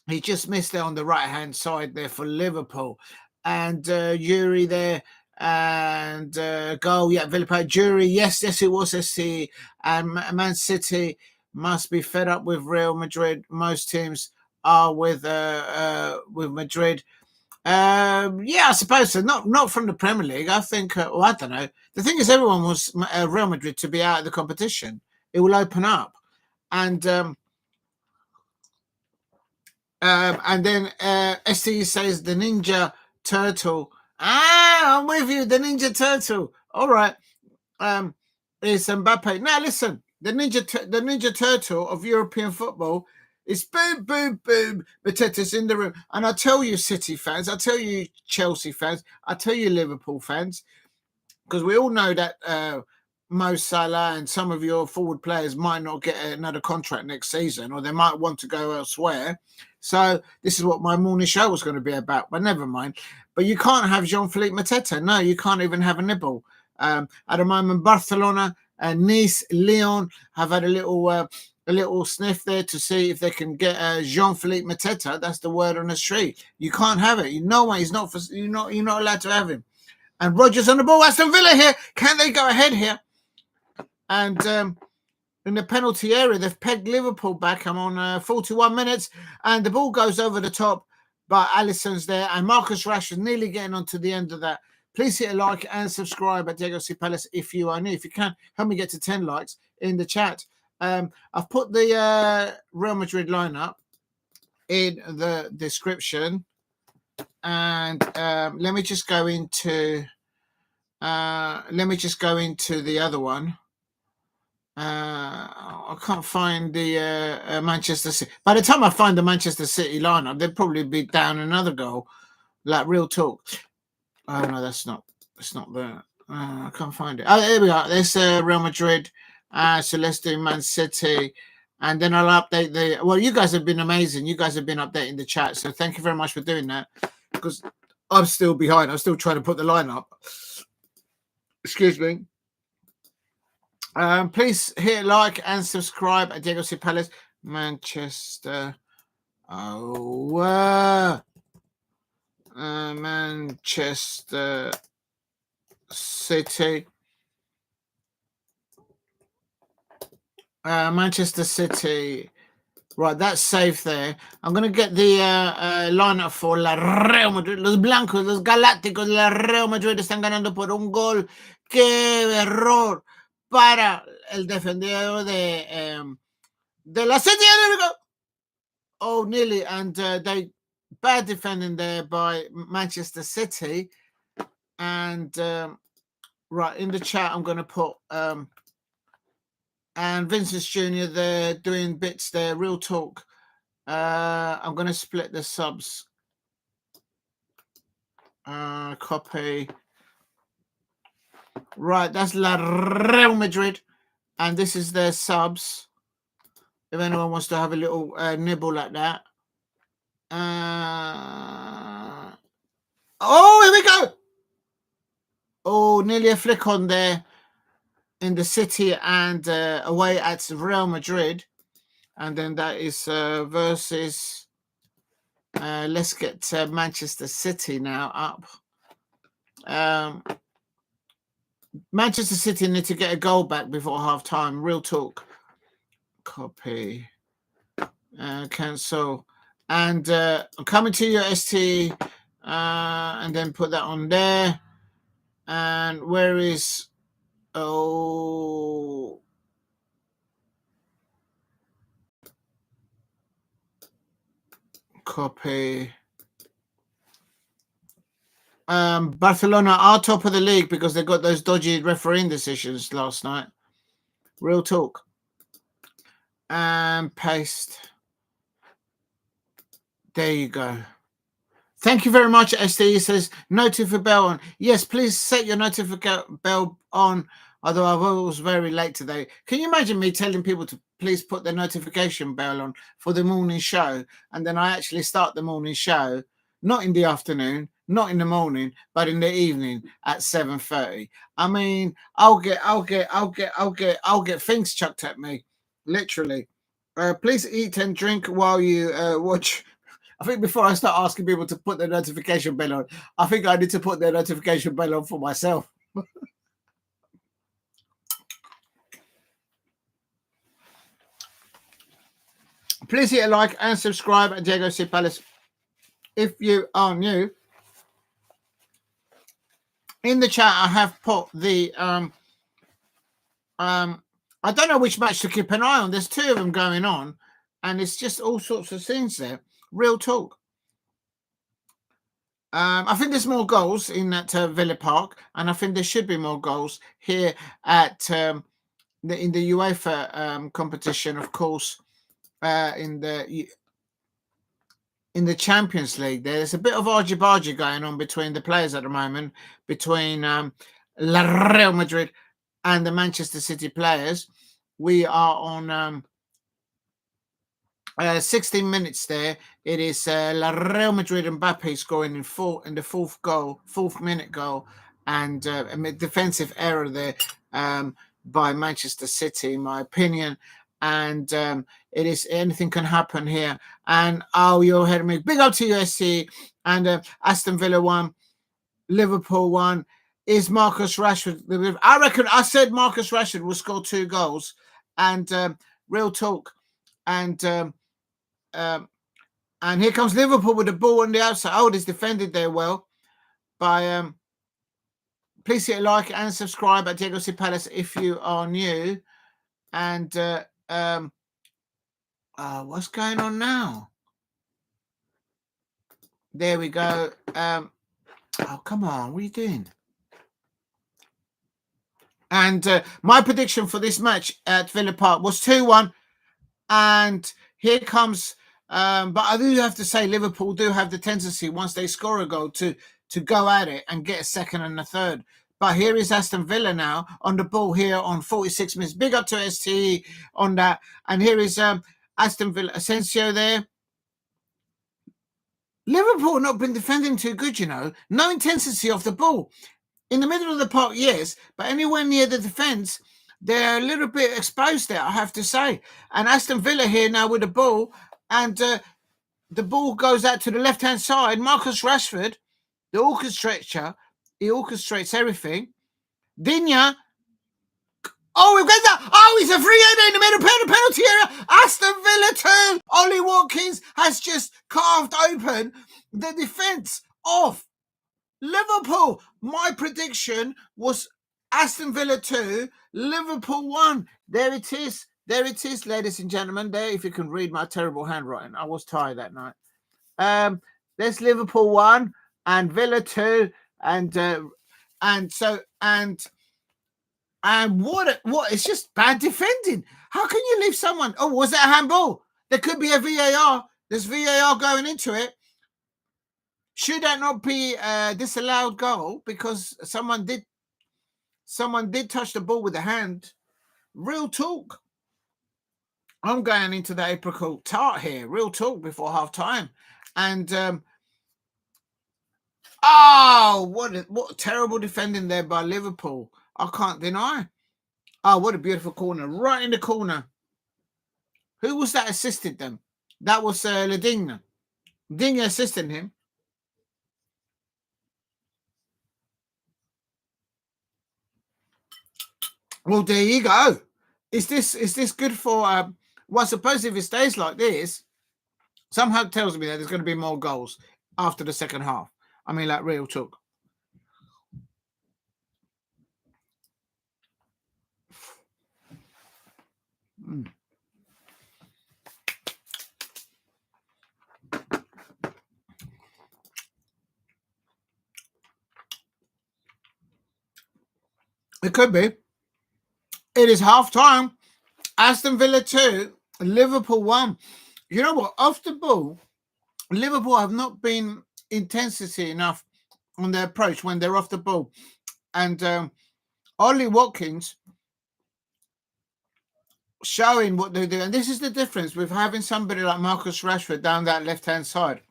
He just missed there on the right-hand side there for Liverpool. And Yuri there. And goal, yeah, Villa Park. Yuri, yes, it was SC. And Man City must be fed up with Real Madrid. Most teams are with Madrid. Yeah, I suppose so. Not from the Premier League. I think, I don't know. The thing is, everyone wants Real Madrid to be out of the competition. It will open up. And then ST says the Ninja Turtle. I'm with you, the Ninja Turtle. All right. It's Mbappe. Now, listen, the Ninja Turtle of European football. It's boom, boom, boom. Mateta's in the room. And I tell you, City fans, I tell you, Chelsea fans, I tell you, Liverpool fans, because we all know that Mo Salah and some of your forward players might not get another contract next season, or they might want to go elsewhere. So this is what my morning show was going to be about, but never mind. But you can't have Jean-Philippe Mateta. No, you can't even have a nibble. At the moment, Barcelona, Nice, Lyon have had a little sniff there to see if they can get Jean-Philippe Mateta. That's the word on the street. You can't have it. You know why? He's not. You're not allowed to have him. And Rodgers on the ball. Aston Villa here. Can they go ahead here? And in the penalty area, they've pegged Liverpool back. I'm on 41 minutes, and the ball goes over the top. But Alisson's there, and Marcus Rashford nearly getting onto the end of that. Please hit a like and subscribe at Diego C. Palace if you are new. If you can, help me get to 10 likes in the chat. I've put the Real Madrid lineup. in the description. And let me just go into the other one. I can't find the Manchester City. By the time I find the Manchester City lineup, they'd probably be down another goal. Like, real talk. Oh no, that's not there. I can't find it. Oh, here we are. There's Real Madrid. So let's do Man City, and then I'll update the. Well, you guys have been amazing. You guys have been updating the chat, so thank you very much for doing that. Because I'm still behind. I'm still trying to put the line up. Excuse me. Please hit like and subscribe at Diego C. Palace, Manchester. Manchester City. Manchester City. Right, that's safe there. I'm going to get the lineup for la Real Madrid. Los blancos, los galácticos, la Real Madrid están ganando por un gol. ¡Qué error para el defensor de la City! Oh, nearly. And they bad defending there by Manchester City. And right, in the chat, I'm going to put and Vincent Jr. They're doing bits there. Real talk. I'm going to split the subs. Copy. Right, that's La Real Madrid. And this is their subs. If anyone wants to have a little nibble like that. Oh, here we go. Oh, nearly a flick on there in the City and away at Real Madrid. And then that is versus... let's get Manchester City now up. Manchester City need to get a goal back before half-time. Real talk. Copy. Cancel. And I'm coming to your ST. And then put that on there. And where is... Oh... Copy. Barcelona are top of the league because they got those dodgy refereeing decisions last night. Real talk. And paste. There you go. Thank you very much, ST. Says notify bell on. Yes, please set your notification bell on. Although I was very late today. Can you imagine me telling people to please put their notification bell on for the morning show, and then I actually start the morning show, not in the afternoon, not in the morning, but in the evening at 7:30. I mean, I'll get things chucked at me, literally. Please eat and drink while you watch. I think before I start asking people to put their notification bell on, I think I need to put their notification bell on for myself. Please hit a like and subscribe at Diego C. Palace if you are new. In the chat, I have put the I don't know which match to keep an eye on. There's two of them going on, and it's just all sorts of things there. Real talk. I think there's more goals in that Villa Park, and I think there should be more goals here at in the UEFA competition, of course. In the Champions League, there's a bit of argy-bargy going on between the players at the moment, between La Real Madrid and the Manchester City players. We are on 16 minutes there. It is La Real Madrid and Mbappe scoring in the fourth minute goal, and a defensive error there by Manchester City, in my opinion. And it is anything can happen here. And you're heading me. Big up to USC. And Aston Villa won. Liverpool won. Is Marcus Rashford? I reckon I said Marcus Rashford will score 2 goals. And real talk. And here comes Liverpool with the ball on the outside. Oh, it's defended there well by. Please hit a like and subscribe at Diego C. Palace if you are new. And what's going on now? There we go. Oh, come on. What are you doing? And my prediction for this match at Villa Park was 2-1. And here comes, but I do have to say Liverpool do have the tendency, once they score a goal, to go at it and get a second and a third. But here is Aston Villa now on the ball here on 46 minutes. Big up to STE on that. And here is Aston Villa, Asensio there. Liverpool not been defending too good, you know. No intensity off the ball. In the middle of the park, yes, but anywhere near the defence, they're a little bit exposed there, I have to say. And Aston Villa here now with the ball, and the ball goes out to the left-hand side. Marcus Rashford, the orchestrator, he orchestrates everything. Digne. Oh, we've got that. Oh, he's a free header in the middle, penalty area. Aston Villa 2. Ollie Watkins has just carved open the defence of Liverpool. My prediction was Aston Villa 2, Liverpool 1. There it is. There it is, ladies and gentlemen. There, if you can read my terrible handwriting. I was tired that night. There's Liverpool 1 and Villa 2. And what it's just bad defending. How can you leave someone? Oh, was that a handball? There could be a VAR. There's VAR going into it. Should that not be a disallowed goal because someone did touch the ball with the hand? Real talk. I'm going into the apricot tart here. Real talk before half time. And what terrible defending there by Liverpool. I can't deny. Oh, what a beautiful corner. Right in the corner. Who was that assisted them? That was Digne. Digne assisting him. Well, there you go. Is this good for? Well, I suppose if it stays like this, somehow tells me that there's going to be more goals after the second half. I mean, like real talk. Mm. It could be. It is half time. Aston Villa 2, Liverpool 1. You know what? Off the ball, Liverpool have not been intensity enough on their approach when they're off the ball. And Ollie Watkins showing what they do. And this is the difference with having somebody like Marcus Rashford down that left-hand side.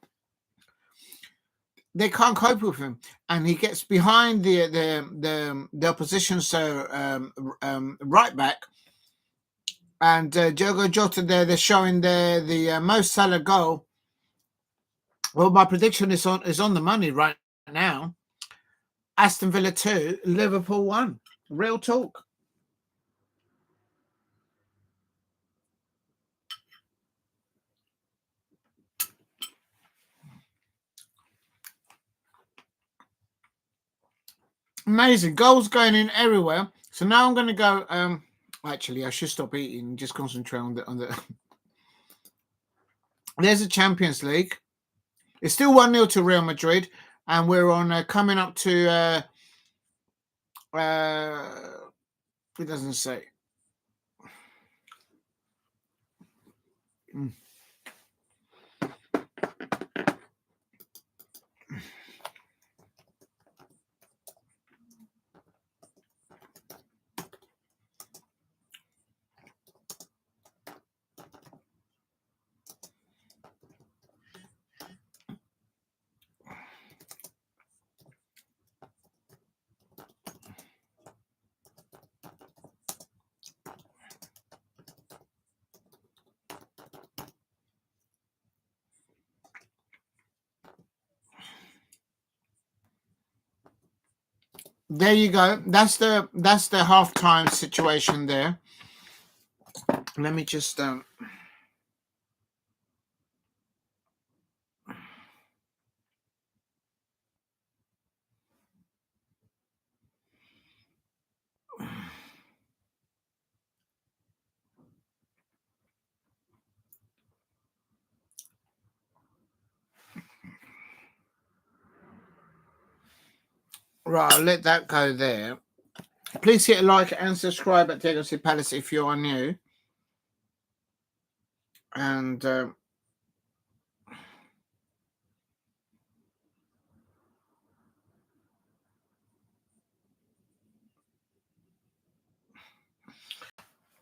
They can't cope with him, and he gets behind the opposition's right back. And Diogo Jota there, they're showing there the Mo Salah goal. Well, my prediction is on the money right now. Aston Villa 2, Liverpool 1. Real talk. Amazing. Goals going in everywhere. So now I'm going to go... actually, I should stop eating and just concentrate on the... There's a Champions League. It's still 1-0 to Real Madrid. And we're on coming up to... it doesn't say. There you go. That's the halftime situation there. Let me just Right, I'll let that go there. Please hit a like and subscribe at Diego C Palace if you are new. And the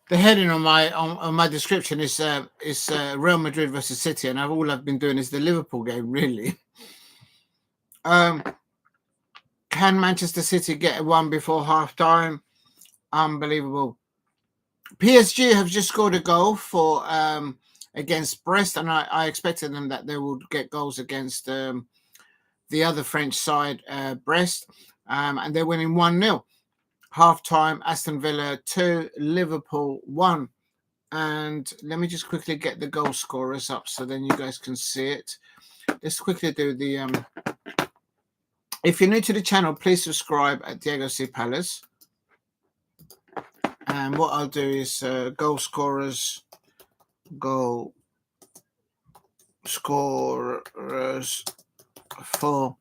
heading on my description is Real Madrid versus City, and all I've been doing is the Liverpool game, really. Can Manchester City get one before half time? Unbelievable. PSG have just scored a goal for against Brest, and I expected them that they would get goals against the other French side, Brest, and they're winning 1-0. Half time, Aston Villa 2, Liverpool 1. And let me just quickly get the goal scorers up so then you guys can see it. Let's quickly do the if you're new to the channel, please subscribe at Diego C Palace. And what I'll do is goal scorers for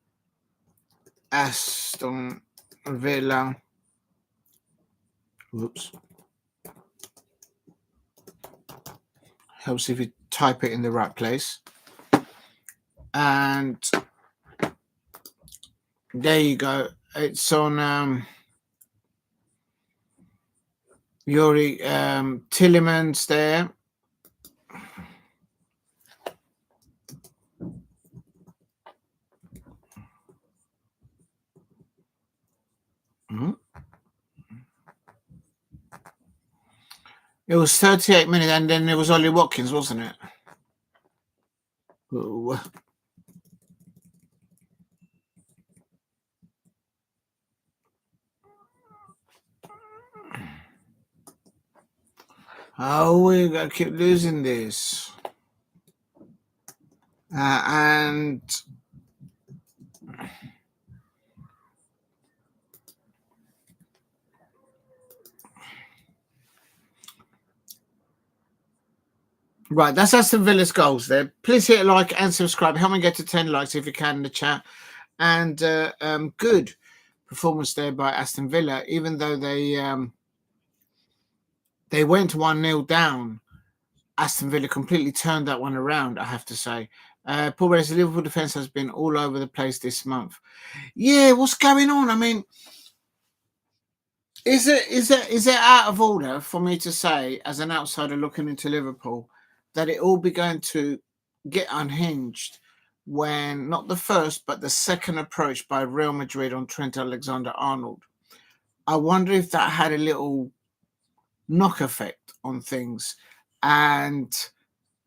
Aston Villa. Whoops. Helps if you type it in the right place. And there you go. It's on Yuri Tielemans there. It was 38 minutes, and then there was only Watkins, wasn't it? Ooh. Oh, we're going to keep losing this. And right, that's Aston Villa's goals there. Please hit a like and subscribe. Help me get to 10 likes if you can in the chat. And good performance there by Aston Villa, even though they went 1-0 down. Aston Villa completely turned that one around, I have to say. Paul Reyes, the Liverpool defence has been all over the place this month. Yeah, what's going on? I mean, is it out of order for me to say, as an outsider looking into Liverpool, that it all began to get unhinged when not the first but the second approach by Real Madrid on Trent Alexander-Arnold? I wonder if that had a little knock effect on things, and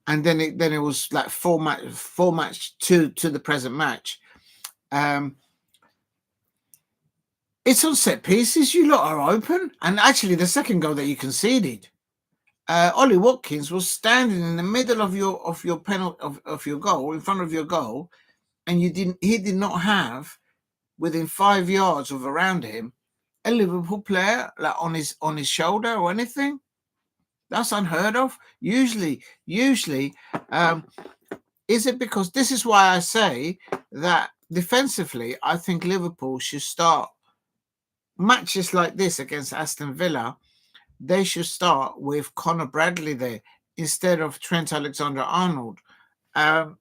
then it was like four match to the present match. It's on set pieces. You lot are open, and actually, the second goal that you conceded, Ollie Watkins was standing in the middle of your penalty of your goal, in front of your goal, and he did not have within 5 yards of around him a Liverpool player like on his shoulder or anything. That's unheard of. Usually, is it because this is why I say that defensively, I think Liverpool should start matches like this against Aston Villa. They should start with Conor Bradley there instead of Trent Alexander-Arnold. I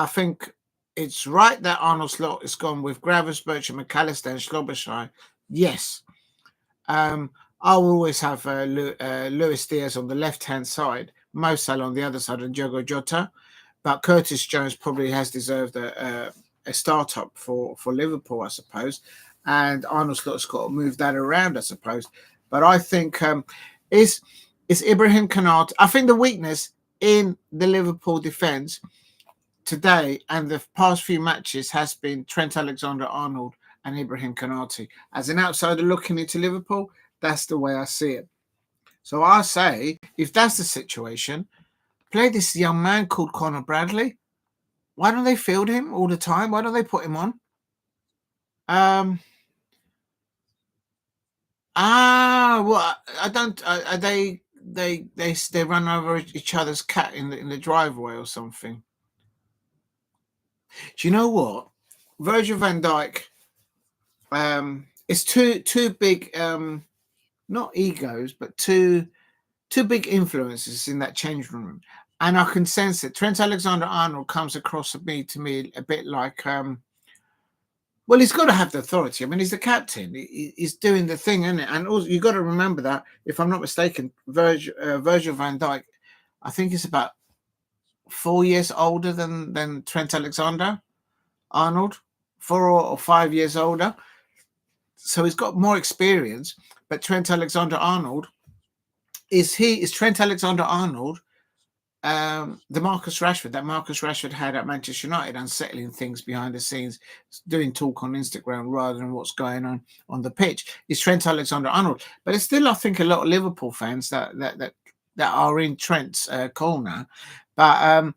think it's right that Arnold slot is gone with Gravenberch and McAllister and Szobozlai. Yes. I will always have Luis Diaz on the left-hand side, Mo Salah on the other side, and Diogo Jota. But Curtis Jones probably has deserved a start-up for Liverpool, I suppose. And Arnold Slot's got to move that around, I suppose. But I think is Ibrahim Konate. I think the weakness in the Liverpool defence today and the past few matches has been Trent Alexander-Arnold and Ibrahim Konate. As an outsider looking into Liverpool, that's the way I see it. So I say, if that's the situation, play this young man called Conor Bradley. Why don't they field him all the time? Why don't they put him on? Well, I don't. They run over each other's cat in the driveway or something. Do you know what? Virgil van Dijk it's two big not egos, but two big influences in that changing room, and I can sense it. Trent Alexander-Arnold comes across to me a bit like well, he's got to have the authority. I mean, he's the captain. He's doing the thing, isn't it? And also, you've got to remember that, if I'm not mistaken, Virgil van Dijk, I think he's about 4 years older than Trent Alexander-Arnold, 4 or 5 years older. So he's got more experience. But Trent Alexander-Arnold, is Trent Alexander-Arnold the Marcus Rashford had at Manchester United, unsettling things behind the scenes, doing talk on Instagram rather than what's going on the pitch, is Trent Alexander-Arnold. But it's still, I think, a lot of Liverpool fans that are in Trent's corner. But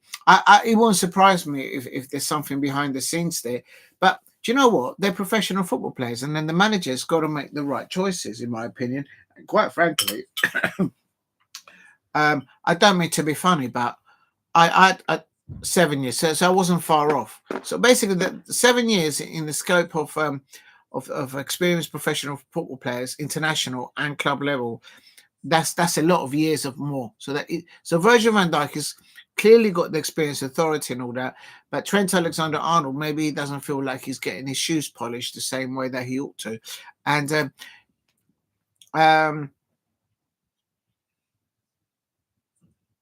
it won't surprise me if there's something behind the scenes there. But do you know what? They're professional football players, and then the manager's got to make the right choices, in my opinion. And quite frankly, I don't mean to be funny, but I 7 years, so I wasn't far off. So basically, the 7 years in the scope of experienced professional football players, international and club level, that's a lot of years of more. So Virgil van Dijk has clearly got the experience, authority, and all that. But Trent Alexander-Arnold, maybe he doesn't feel like he's getting his shoes polished the same way that he ought to, and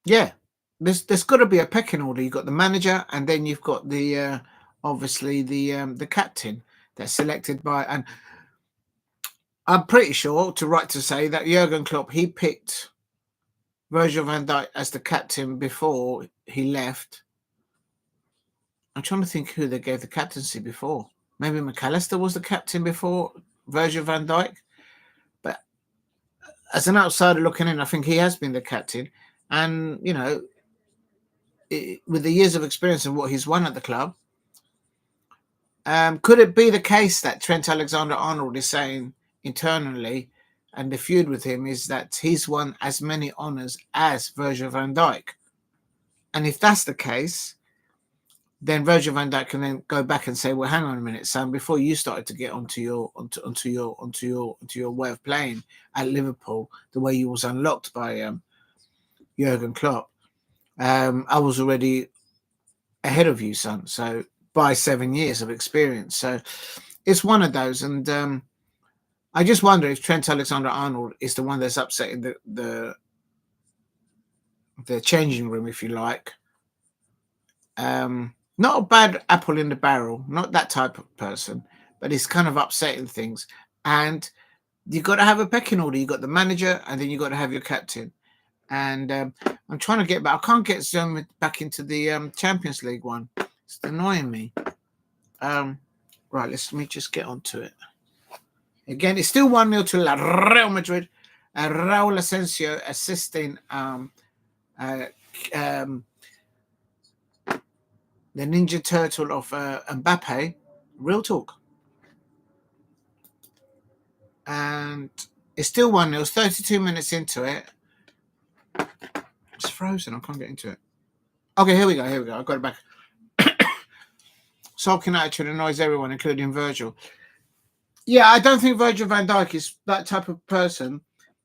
yeah, there's got to be a pecking order. You've got the manager, and then you've got the obviously the captain that's selected by. And I'm pretty sure to say that Jurgen Klopp, he picked Virgil van Dijk as the captain before he left. I'm trying to think who they gave the captaincy before. Maybe McAllister was the captain before Virgil van Dijk. But as an outsider looking in, I think he has been the captain. And, you know, with the years of experience and what he's won at the club, could it be the case that Trent Alexander-Arnold is saying internally, and the feud with him is that he's won as many honours as Virgil van Dijk? And if that's the case, then Virgil van Dijk can then go back and say, "Well, hang on a minute, son. Before you started to get onto your way of playing at Liverpool, the way you was unlocked by Jurgen Klopp, I was already ahead of you, son. So by 7 years of experience." So it's one of those, and I just wonder if Trent Alexander-Arnold is the one that's upsetting the changing room, if you like. Not a bad apple in the barrel, not that type of person, but it's kind of upsetting things. And you've got to have a pecking order. You've got the manager, and then you've got to have your captain. And I'm trying to get back. I can't get zoomed back into the Champions League one. It's annoying me. Right, let me just get onto it. Again, it's still 1-0 to Real Madrid. Raul Asensio assisting the Ninja Turtle of Mbappe. Real talk. And it's still 1-0. It's 32 minutes into it. It's frozen. I can't get into it. Okay, here we go. I got it back. Sulking attitude annoys everyone, including Virgil. Yeah, I don't think Virgil van Dijk is that type of person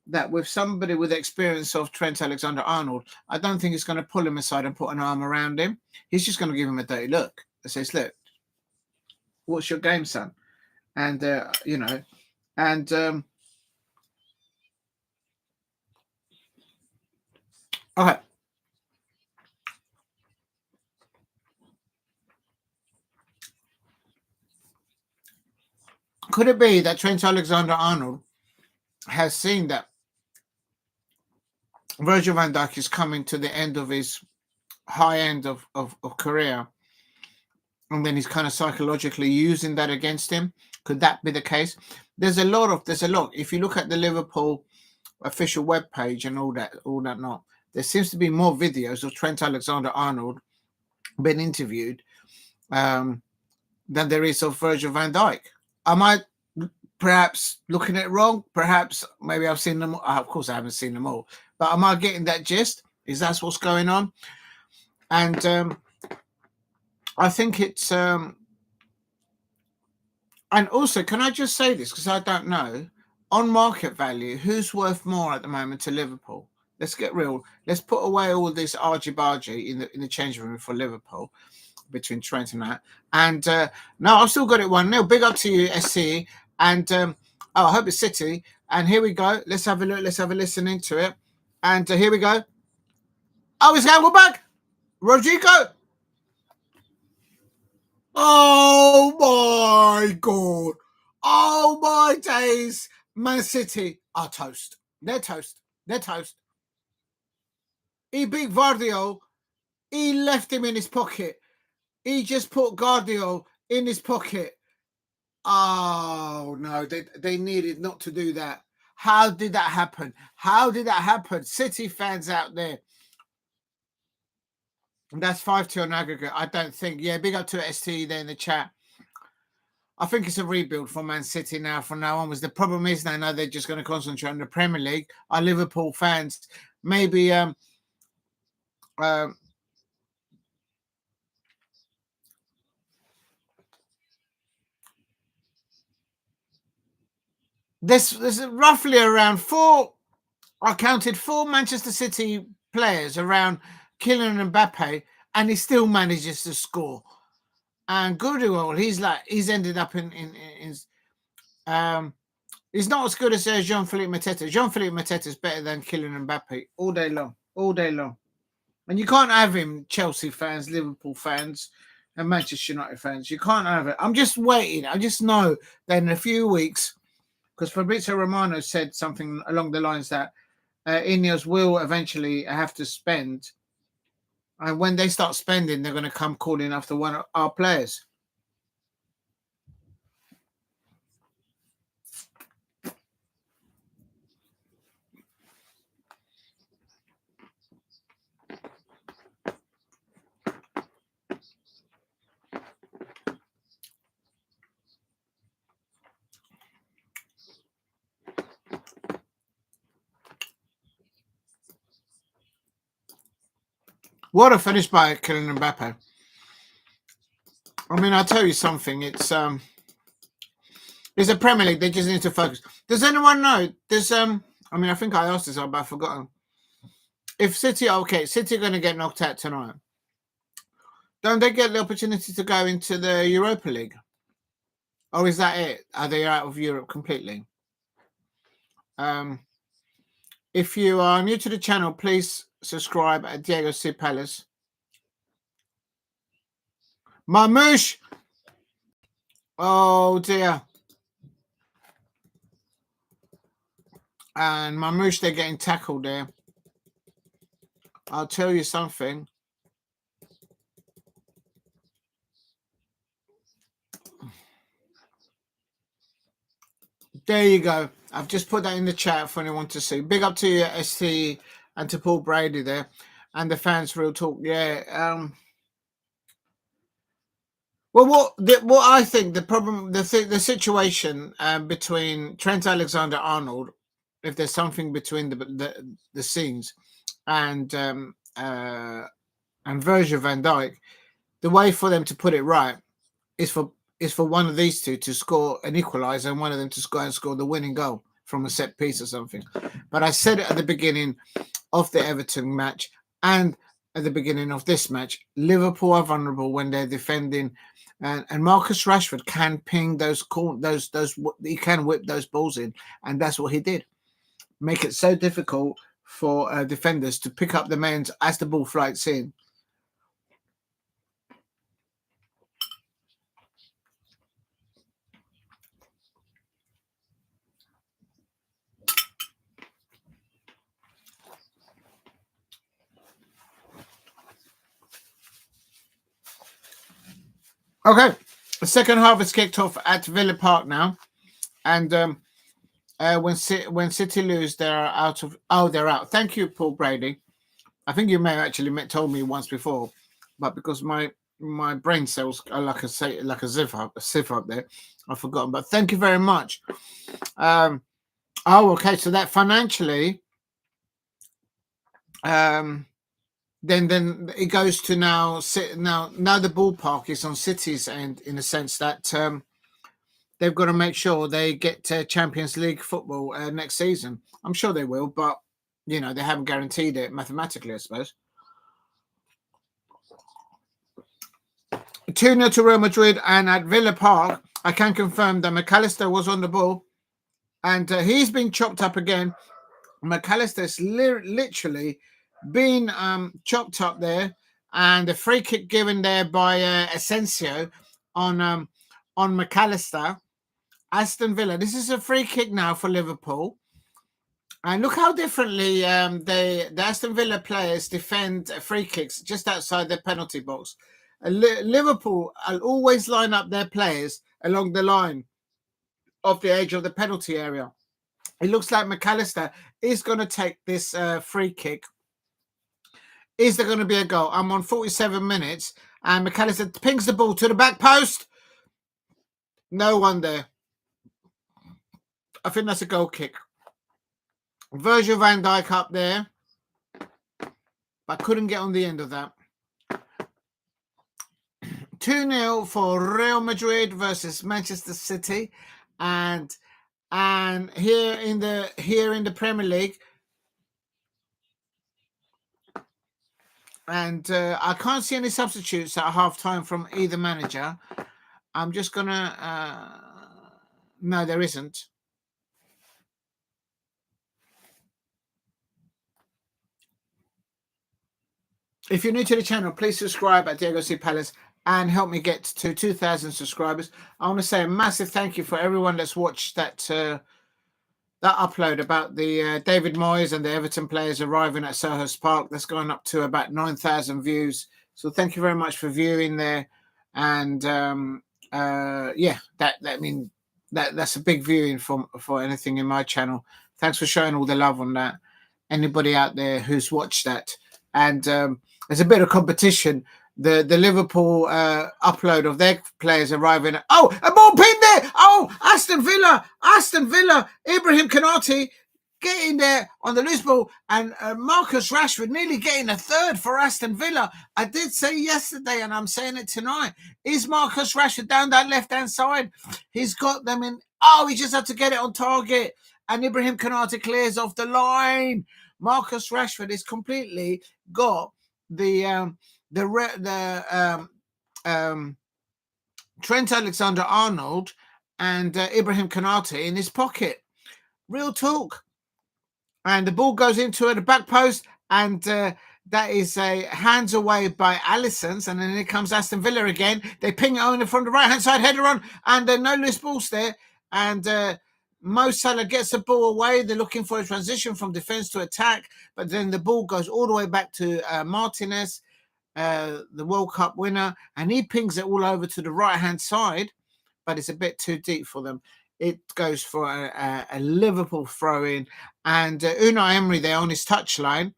that, with somebody with experience of Trent Alexander-Arnold, I don't think he's going to pull him aside and put an arm around him. He's just going to give him a dirty look and says, "Look, what's your game, son?" And, you know, and okay. Could it be that Trent Alexander-Arnold has seen that Virgil van Dijk is coming to the end of his high end of career, and then he's kind of psychologically using that against him? Could that be the case? There's a lot. If you look at the Liverpool official webpage and all that not, there seems to be more videos of Trent Alexander-Arnold being interviewed than there is of Virgil van Dijk. Am I perhaps looking at it wrong? Perhaps maybe I've seen them. Of course, I haven't seen them all. But am I getting that gist? Is that what's going on? And I think it's And also, can I just say this, because I don't know, on market value, who's worth more at the moment to Liverpool? Let's get real. Let's put away all this argy-bargy in the changing room for Liverpool between Trent and that. And no, I've still got it 1-0. Big up to you, SC. And I hope it's City. And here we go. Let's have a look. Let's have a listen into it. And here we go. Oh, it's going back. Rodrigo. Oh my God. Oh my days. Man City are toast. They're toast. They're toast. He beat Vardio. He left him in his pocket. He just put Guardiola in his pocket. Oh, no. They needed not to do that. How did that happen? How did that happen? City fans out there. That's 5-2 on aggregate. I don't think. Yeah, big up to ST there in the chat. I think it's a rebuild for Man City now from now onwards. The problem is now they're just going to concentrate on the Premier League. Our Liverpool fans, maybe there's roughly around I counted 4 Manchester City players around Kylian Mbappe, and he still manages to score. And Guardiola, he's ended up in he's not as good as Jean-Philippe Mateta. Jean-Philippe Mateta is better than Kylian Mbappe all day long. And you can't have him, Chelsea fans, Liverpool fans, and Manchester United fans. You can't have it. I'm just waiting. I just know that in a few weeks, because Fabrizio Romano said something along the lines that Ineos will eventually have to spend. And when they start spending, they're going to come calling after one of our players. What a finish by Kylian Mbappe. I mean, I'll tell you something. It's a Premier League. They just need to focus. Does anyone know? I mean, I think I asked this, but I've forgotten. If City are going to get knocked out tonight. Don't they get the opportunity to go into the Europa League? Or is that it? Are they out of Europe completely? If you are new to the channel, please subscribe at Diego C. Palace. Mamouche! Oh dear. And Mamouche, they're getting tackled there. I'll tell you something. There you go. I've just put that in the chat for anyone to see. Big up to you, ST, and to Paul Brady there. And the fans real talk. Yeah. Well, what I think the problem, the situation between Trent Alexander-Arnold, if there's something between the scenes, and Virgil van Dijk, the way for them to put it right is for one of these two to score an equaliser and one of them to score the winning goal from a set piece or something. But I said it at the beginning of the Everton match and at the beginning of this match, Liverpool are vulnerable when they're defending, and Marcus Rashford can ping those he can whip those balls in, and that's what he did. Make it so difficult for defenders to pick up the men as the ball flights in. Okay, the second half is kicked off at Villa Park now, and when City lose, they're out of. Oh, they're out. Thank you, Paul Brady. I think you may have actually told me once before, but because my brain cells are like a sieve up there, I've forgotten. But thank you very much. Oh, okay. So that financially, then it goes to now the ballpark is on City's end in the sense that they've got to make sure they get Champions League football next season. I'm sure they will, but they haven't guaranteed it mathematically, I suppose. 2-0 to Real Madrid, and at Villa Park, I can confirm that McAllister was on the ball, and he's been chopped up again. McAllister's literally been chopped up there, and the free kick given there by Asensio on McAllister. Aston Villa. This is a free kick now for Liverpool. And look how differently the Aston Villa players defend free kicks just outside their penalty box. Liverpool always line up their players along the line of the edge of the penalty area. It looks like McAllister is going to take this free kick. Is there going to be a goal? I'm on 47 minutes, and McAllister pings the ball to the back post. No one there. I think that's a goal kick. Virgil van Dijk up there, but couldn't get on the end of that. 2-0 for Real Madrid versus Manchester City, and here in the Premier League, and I can't see any substitutes at half time from either manager. I'm just gonna no, there isn't. If you're new to the channel, please subscribe at Diego C Palace and help me get to 2,000 subscribers. I want to say a massive thank you for everyone that's watched that upload about the David Moyes and the Everton players arriving at Selhurst Park. That's going up to about 9,000 views. So thank you very much for viewing there. And yeah, that's a big viewing for anything in my channel. Thanks for showing all the love on that. Anybody out there who's watched that. And there's a bit of competition. The Liverpool upload of their players arriving. Oh, a ball pin there. Oh, Aston Villa, Ibrahim Konate getting there on the loose ball, and Marcus Rashford nearly getting a third for Aston Villa. I did say yesterday, and I'm saying it tonight. Is Marcus Rashford down that left-hand side? He's got them in. Oh, he just had to get it on target, and Ibrahim Konate clears off the line. Marcus Rashford is completely got the Trent Alexander-Arnold and Ibrahim Konate in his pocket. Real talk. And the ball goes into the back post, and that is a hands away by Alisson. And then here comes Aston Villa again. They ping it on from the right-hand side, header on, and no loose balls there. And Mo Salah gets the ball away. They're looking for a transition from defense to attack, but then the ball goes all the way back to Martinez, the World Cup winner, and he pings it all over to the right-hand side, but it's a bit too deep for them. It goes for a Liverpool throw-in, and Unai Emery there on his touchline,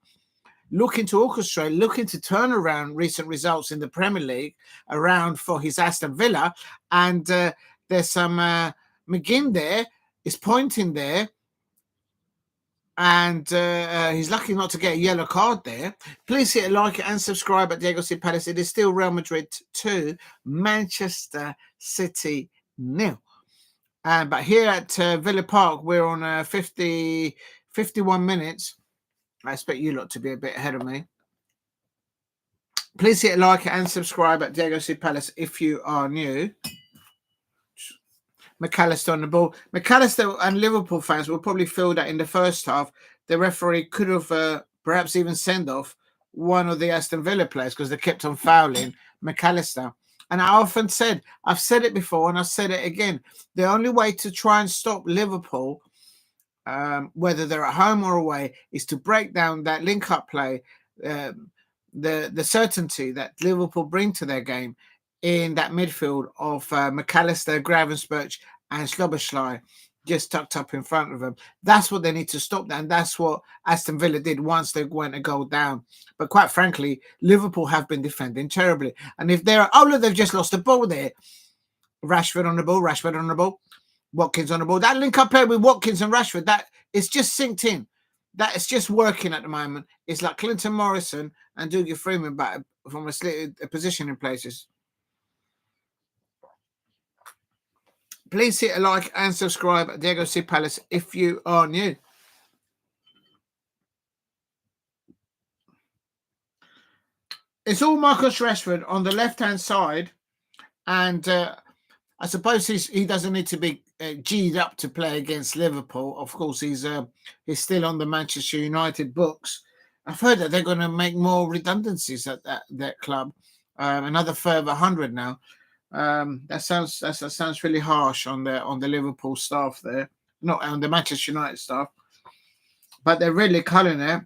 looking to orchestrate, looking to turn around recent results in the Premier League around for his Aston Villa, and there's some McGinn there, is pointing there, and he's lucky not to get a yellow card there. Please hit a like and subscribe at Diego C Palace. It is still Real Madrid 2, Manchester City 0. But here at Villa Park, we're on 51 minutes. I expect you lot to be a bit ahead of me. Please hit a like and subscribe at Diego C Palace if you are new. McAllister on the ball. McAllister and Liverpool fans will probably feel that in the first half, the referee could have perhaps even sent off one of the Aston Villa players because they kept on fouling McAllister. And I often said, I've said it before and I've said it again, the only way to try and stop Liverpool, whether they're at home or away, is to break down that link-up play, the certainty that Liverpool bring to their game in that midfield of McAllister, Gravenberch and Szobozlai just tucked up in front of them. That's what they need to stop that, and that's what Aston Villa did once they went a goal down. But quite frankly, Liverpool have been defending terribly. And if they're, oh look, they've just lost the ball there. Rashford on the ball, Watkins on the ball. That link-up play with Watkins and Rashford, that is just synced in. That is just working at the moment. It's like Clinton Morrison and Dougie Freeman, but from a position in places. Please hit a like and subscribe at Diego C Palace if you are new. It's all Marcus Rashford on the left-hand side, and I suppose he doesn't need to be G'd up to play against Liverpool. Of course, he's still on the Manchester United books. I've heard that they're going to make more redundancies at that club, another further 100 now. That sounds really harsh on the Liverpool staff there, not on the Manchester United staff, but they're really culling it,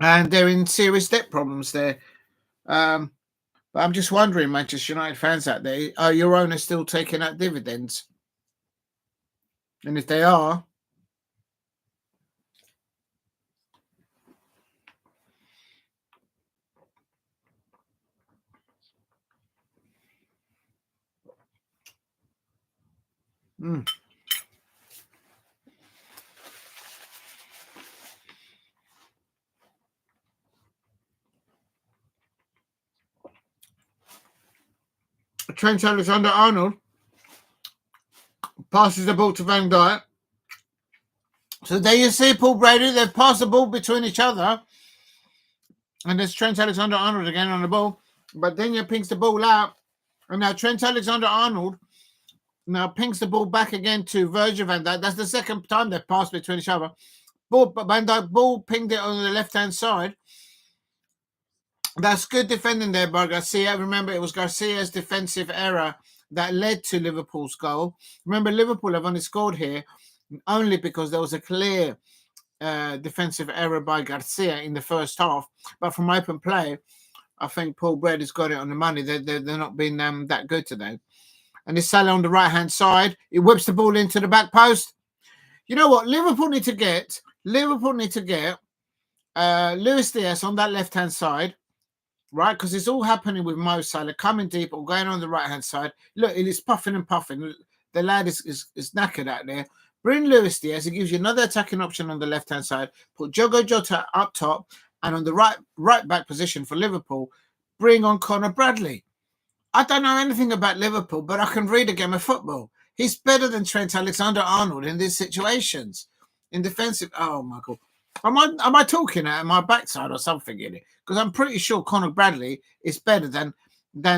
and they're in serious debt problems there. But I'm just wondering, Manchester United fans out there, are your owners still taking out dividends? And if they are, Trent Alexander-Arnold passes the ball to Van Dijk. So there you see Paul Brady. They've passed the ball between each other. And there's Trent Alexander-Arnold again on the ball. But then he pings the ball out. And now Trent Alexander-Arnold now pings the ball back again to Virgil van Dijk. That's the second time they've passed between each other. Van Dijk ball pinged it on the left-hand side. That's good defending there by Garcia. Remember, it was Garcia's defensive error that led to Liverpool's goal. Remember, Liverpool have only scored here only because there was a clear defensive error by Garcia in the first half. But from open play, I think Paul Brady's got it on the money. They're not been that good today. And it's Salah on the right-hand side. He whips the ball into the back post. You know what? Liverpool need to get Luis Diaz on that left-hand side. Right, because it's all happening with Mo Salah coming deep or going on the right-hand side. Look, it's puffing and puffing. The lad is knackered out there. Bring Luis Diaz. It gives you another attacking option on the left-hand side. Put Diogo Jota up top, and on the right back position for Liverpool, bring on Conor Bradley. I don't know anything about Liverpool, but I can read a game of football. He's better than Trent Alexander-Arnold in these situations. In defensive, oh my God. Am I talking at my backside or something in it? Because I'm pretty sure Conor Bradley is better than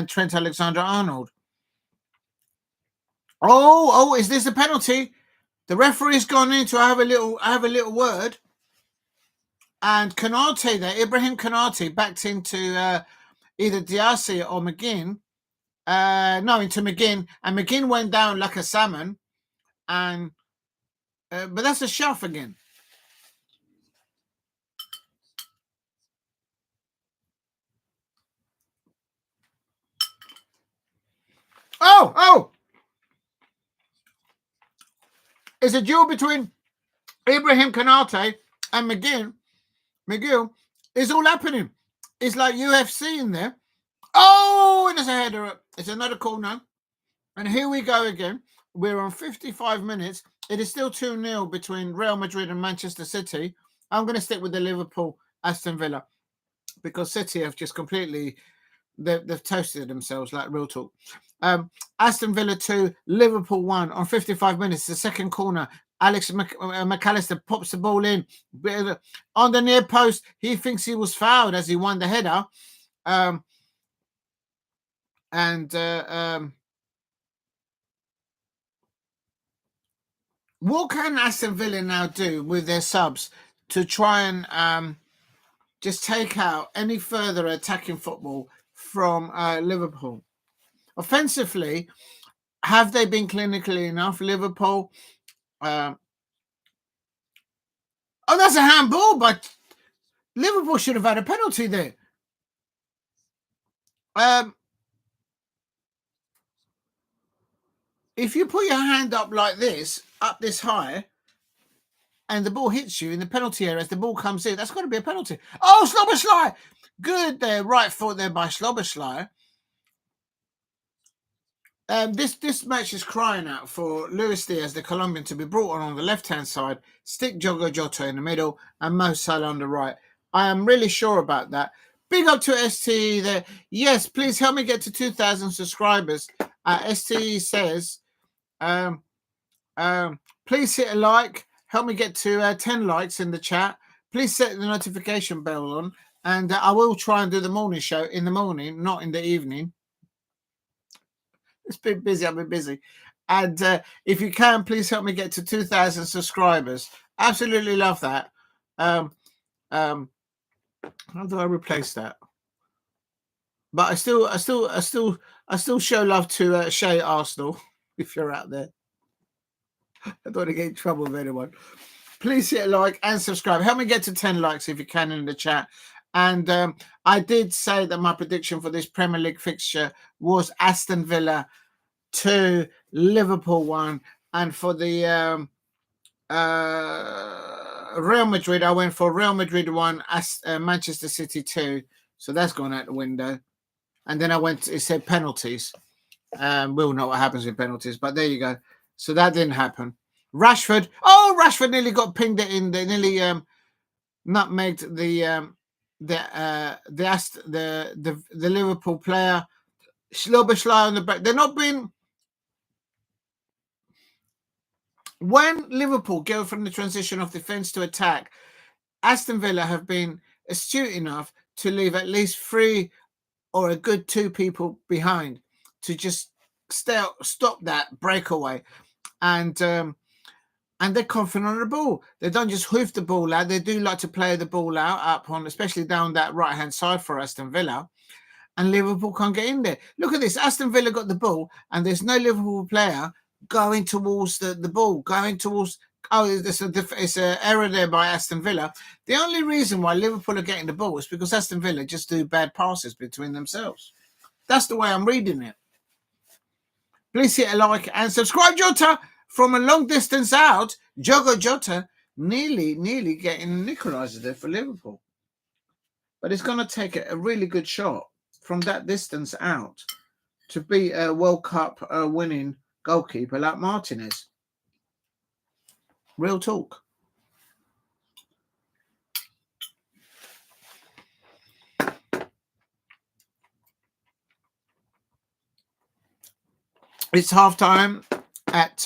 Trent Alexander-Arnold. Oh, is this a penalty? The referee's gone in to have a little word. And Konate there, Ibrahim Konate backed into either Disasi or McGinn. No, into McGinn. And McGinn went down like a salmon. And but that's a shove again. Oh! It's a duel between Ibrahim Konate and McGill. It's all happening. It's like UFC in there. Oh, and there's a header up. It's another corner. And here we go again. We're on 55 minutes. It is still 2-0 between Real Madrid and Manchester City. I'm going to stick with the Liverpool Aston Villa because City have just completely... They've toasted themselves, like real talk. Aston Villa 2, Liverpool 1 on 55 minutes. The second corner, Alex McAllister pops the ball in. On the near post, he thinks he was fouled as he won the header. What can Aston Villa now do with their subs to try and just take out any further attacking football from Liverpool? Offensively, have they been clinically enough? Liverpool. Oh, that's a handball, but Liverpool should have had a penalty there. If you put your hand up like this, up this high, and the ball hits you in the penalty area as the ball comes in, that's got to be a penalty. Oh, Szobozlai! Good there, right foot there by Szobozlai. This match is crying out for Luis Diaz, the Colombian, to be brought on the left-hand side, stick Diogo Jota in the middle, and Mo Salah on the right. I am really sure about that. Big up to STE there. Yes, please help me get to 2,000 subscribers. STE says, Please hit a like. Help me get to 10 likes in the chat. Please set the notification bell on. And I will try and do the morning show in the morning, not in the evening. It's been busy. I've been busy. And if you can, please help me get to 2,000 subscribers. Absolutely love that. How do I replace that? But I still show love to Shay Arsenal if you're out there. I don't want to get in trouble with anyone. Please hit a like and subscribe. Help me get to 10 likes if you can in the chat. And I did say that my prediction for this Premier League fixture was Aston Villa 2, Liverpool 1. And for the Real Madrid, I went for Real Madrid 1, Manchester City 2. So that's gone out the window. And then it said penalties. We'll know what happens with penalties, but there you go. So that didn't happen. Rashford nearly got pinged it in. They nearly nutmegged the Liverpool player. Szobozlai on the back. They're not been. When Liverpool go from the transition of defence to attack, Aston Villa have been astute enough to leave at least 3 or a good 2 people behind to just stop that breakaway. And they're confident on the ball. They don't just hoof the ball out. They do like to play the ball out up on, especially down that right-hand side for Aston Villa. And Liverpool can't get in there. Look at this. Aston Villa got the ball, and there's no Liverpool player going towards the ball, going towards... Oh, it's an error there by Aston Villa. The only reason why Liverpool are getting the ball is because Aston Villa just do bad passes between themselves. That's the way I'm reading it. Please hit a like and subscribe. Jota from a long distance out. Jota nearly getting an equaliser there for Liverpool. But it's going to take a really good shot from that distance out to be a World Cup winning goalkeeper like Martinez. Real talk. It's halftime at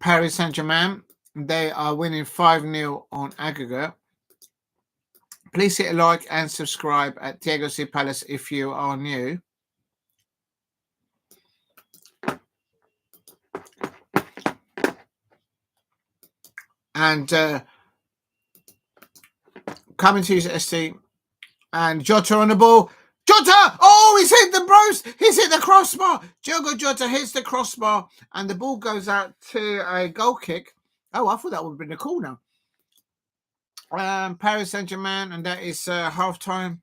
Paris Saint-Germain. They are winning 5-0 on aggregate. Please hit a like and subscribe at Diego C. Palace if you are new. And coming to you, SC. And Jota on the ball. Jota! Oh, he's hit the bros. He's hit the crossbar. Jota hits the crossbar. And the ball goes out to a goal kick. Oh, I thought that would have been a corner. Paris Saint-Germain. And that is halftime.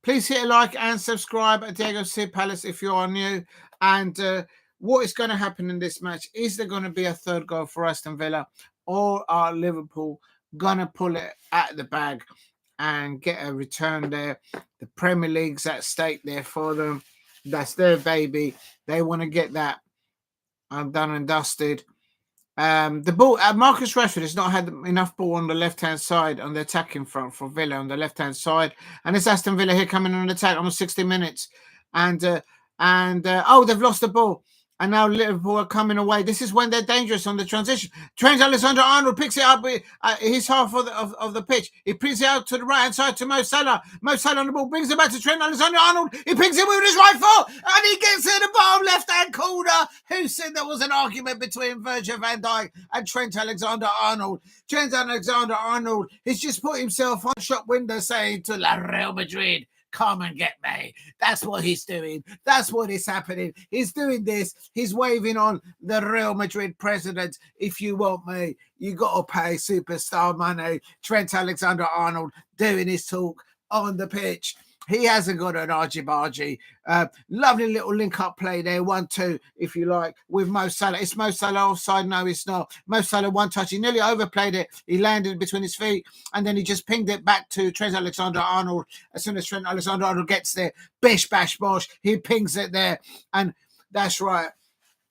Please hit a like and subscribe at Diego C. Palace if you are new. And what is going to happen in this match? Is there going to be a third goal for Aston Villa? Or are Liverpool going to pull it out of the bag and get a return there? The Premier League's at stake there for them. That's their baby. They want to get that done and dusted. The ball, Marcus Rashford has not had enough ball on the left-hand side on the attacking front for Villa on the left-hand side. And it's Aston Villa here coming on attack almost 60 minutes. And they've lost the ball. And now Liverpool are coming away. This is when they're dangerous on the transition. Trent Alexander-Arnold picks it up his half of the pitch. He brings it out to the right-hand side to Mo Salah. Mo Salah on the ball, brings it back to Trent Alexander-Arnold. He picks it with his right foot, and he gets in the bottom left-hand corner. Who said there was an argument between Virgil van Dijk and Trent Alexander-Arnold? Trent Alexander-Arnold has just put himself on shop window saying to La Real Madrid, come and get me. That's what he's doing. That's what is happening. He's doing this. He's waving on the Real Madrid president. If you want me, you got to pay superstar money. Trent Alexander-Arnold doing his talk on the pitch. He hasn't got an argy-bargy. Lovely little link-up play there, 1-2, if you like, with Mo Salah. It's Mo Salah offside? No, it's not. Mo Salah, one touch. He nearly overplayed it. He landed between his feet, and then he just pinged it back to Trent Alexander-Arnold. As soon as Trent Alexander-Arnold gets there, bish, bash, bosh, he pings it there. And that's right.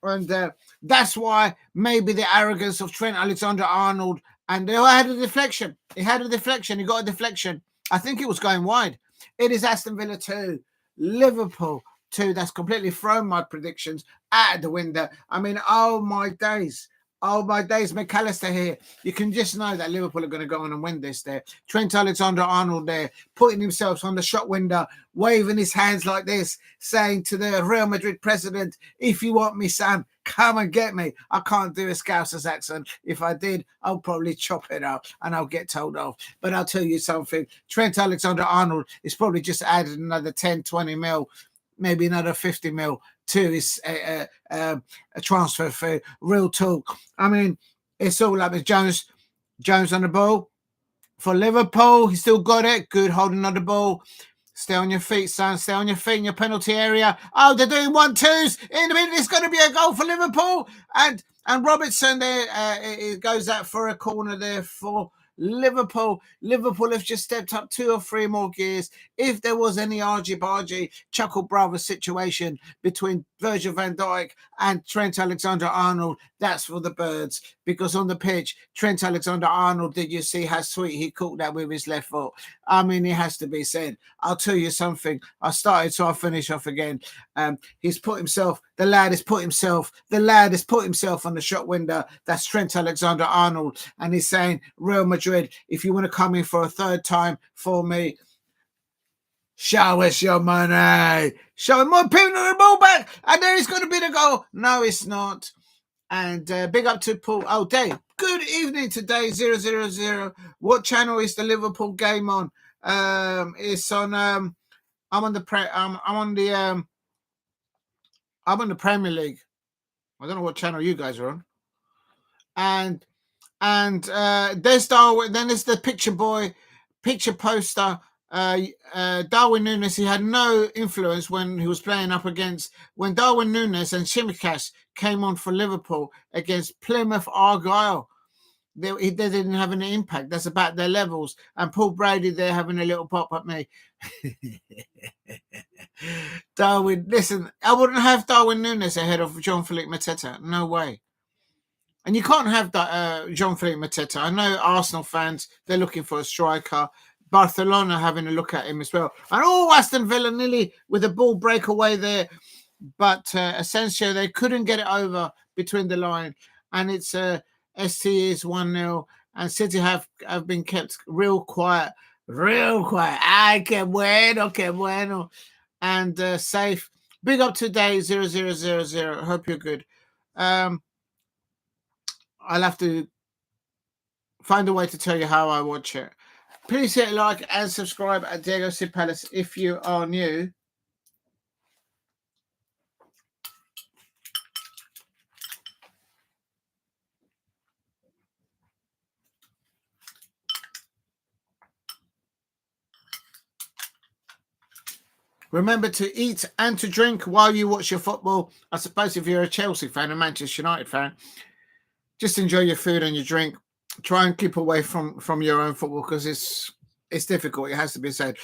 And that's why maybe the arrogance of Trent Alexander-Arnold, and they had a deflection. He got a deflection. I think it was going wide. It is Aston Villa 2, Liverpool 2. That's completely thrown my predictions out of the window. I mean, oh my days. Oh my days, McAllister here. You can just know that Liverpool are going to go on and win this there. Trent Alexander-Arnold there, putting himself on the shop window, waving his hands like this, saying to the Real Madrid president, if you want me, Sam, come and get me. I can't do a Scouser's accent. If I did, I'll probably chop it up and I'll get told off. But I'll tell you something. Trent Alexander-Arnold is probably just added another 10, 20 mil, maybe another 50 mil to his a transfer fee. Real talk. I mean, it's all up with Jones on the ball for Liverpool. He still got it. Good holding on the ball. Stay on your feet, son. Stay on your feet in your penalty area. Oh, they're doing 1-2s. In a minute, it's going to be a goal for Liverpool. And Robertson there, it goes out for a corner there for Liverpool. Liverpool have just stepped up 2 or 3 more gears. If there was any argy-bargy, Chuckle Brothers situation between Virgil van Dijk and Trent Alexander-Arnold, that's for the birds. Because on the pitch, Trent Alexander-Arnold, did you see how sweet he caught that with his left foot? I mean, it has to be said. I'll tell you something. I started, so I'll finish off again. He's put himself, the lad has put himself on the shot window. That's Trent Alexander-Arnold. And he's saying, Real Madrid, if you want to come in for a 3rd time for me, show us your money. Show him more people on the ball back. And there is going to be the goal. No, it's not. And big up to Paul. Oh, Dave. Good evening today, 000. What channel is the Liverpool game on? It's on. I'm on the Premier League. I don't know what channel you guys are on. And there's Darwin. Then there's the picture poster. Darwin Núñez, he had no influence when he was playing up against when Darwin Núñez and Tsimikas came on for Liverpool against Plymouth Argyle. They didn't have any impact. That's about their levels. And Paul Brady there having a little pop at me. Darwin, listen, I wouldn't have Darwin Núñez ahead of Jean-Philippe Mateta. No way. And you can't have Jean-Philippe Mateta. I know Arsenal fans, they're looking for a striker. Barcelona having a look at him as well. And Aston Villa nearly with a ball breakaway there. But Asensio, they couldn't get it over between the line. And it's ST is 1-0. And City have been kept real quiet. Ay, que bueno. And safe. Big up today, 0000. Hope you're good. I'll have to find a way to tell you how I watch it. Please hit like and subscribe at Diego C. Palace if you are new. Remember to eat and to drink while you watch your football. I suppose if you're a Chelsea fan, a Manchester United fan, just enjoy your food and your drink. Try and keep away from your own football because it's difficult. It has to be said.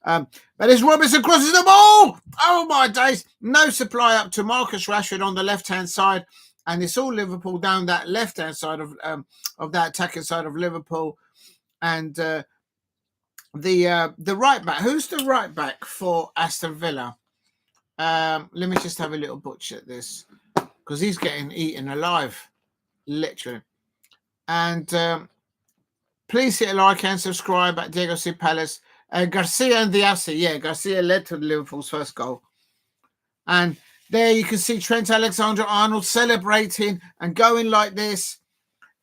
But as Robertson crosses the ball, oh my days! No supply up to Marcus Rashford on the left-hand side, and it's all Liverpool down that left-hand side of that attacking side of Liverpool, and the right back. Who's the right back for Aston Villa? Let me just have a little butch at this because he's getting eaten alive, literally. And please hit a like and subscribe at Diego C. Palace. Garcia and Disasi. Yeah, Garcia led to Liverpool's first goal. And there you can see Trent Alexander-Arnold celebrating and going like this.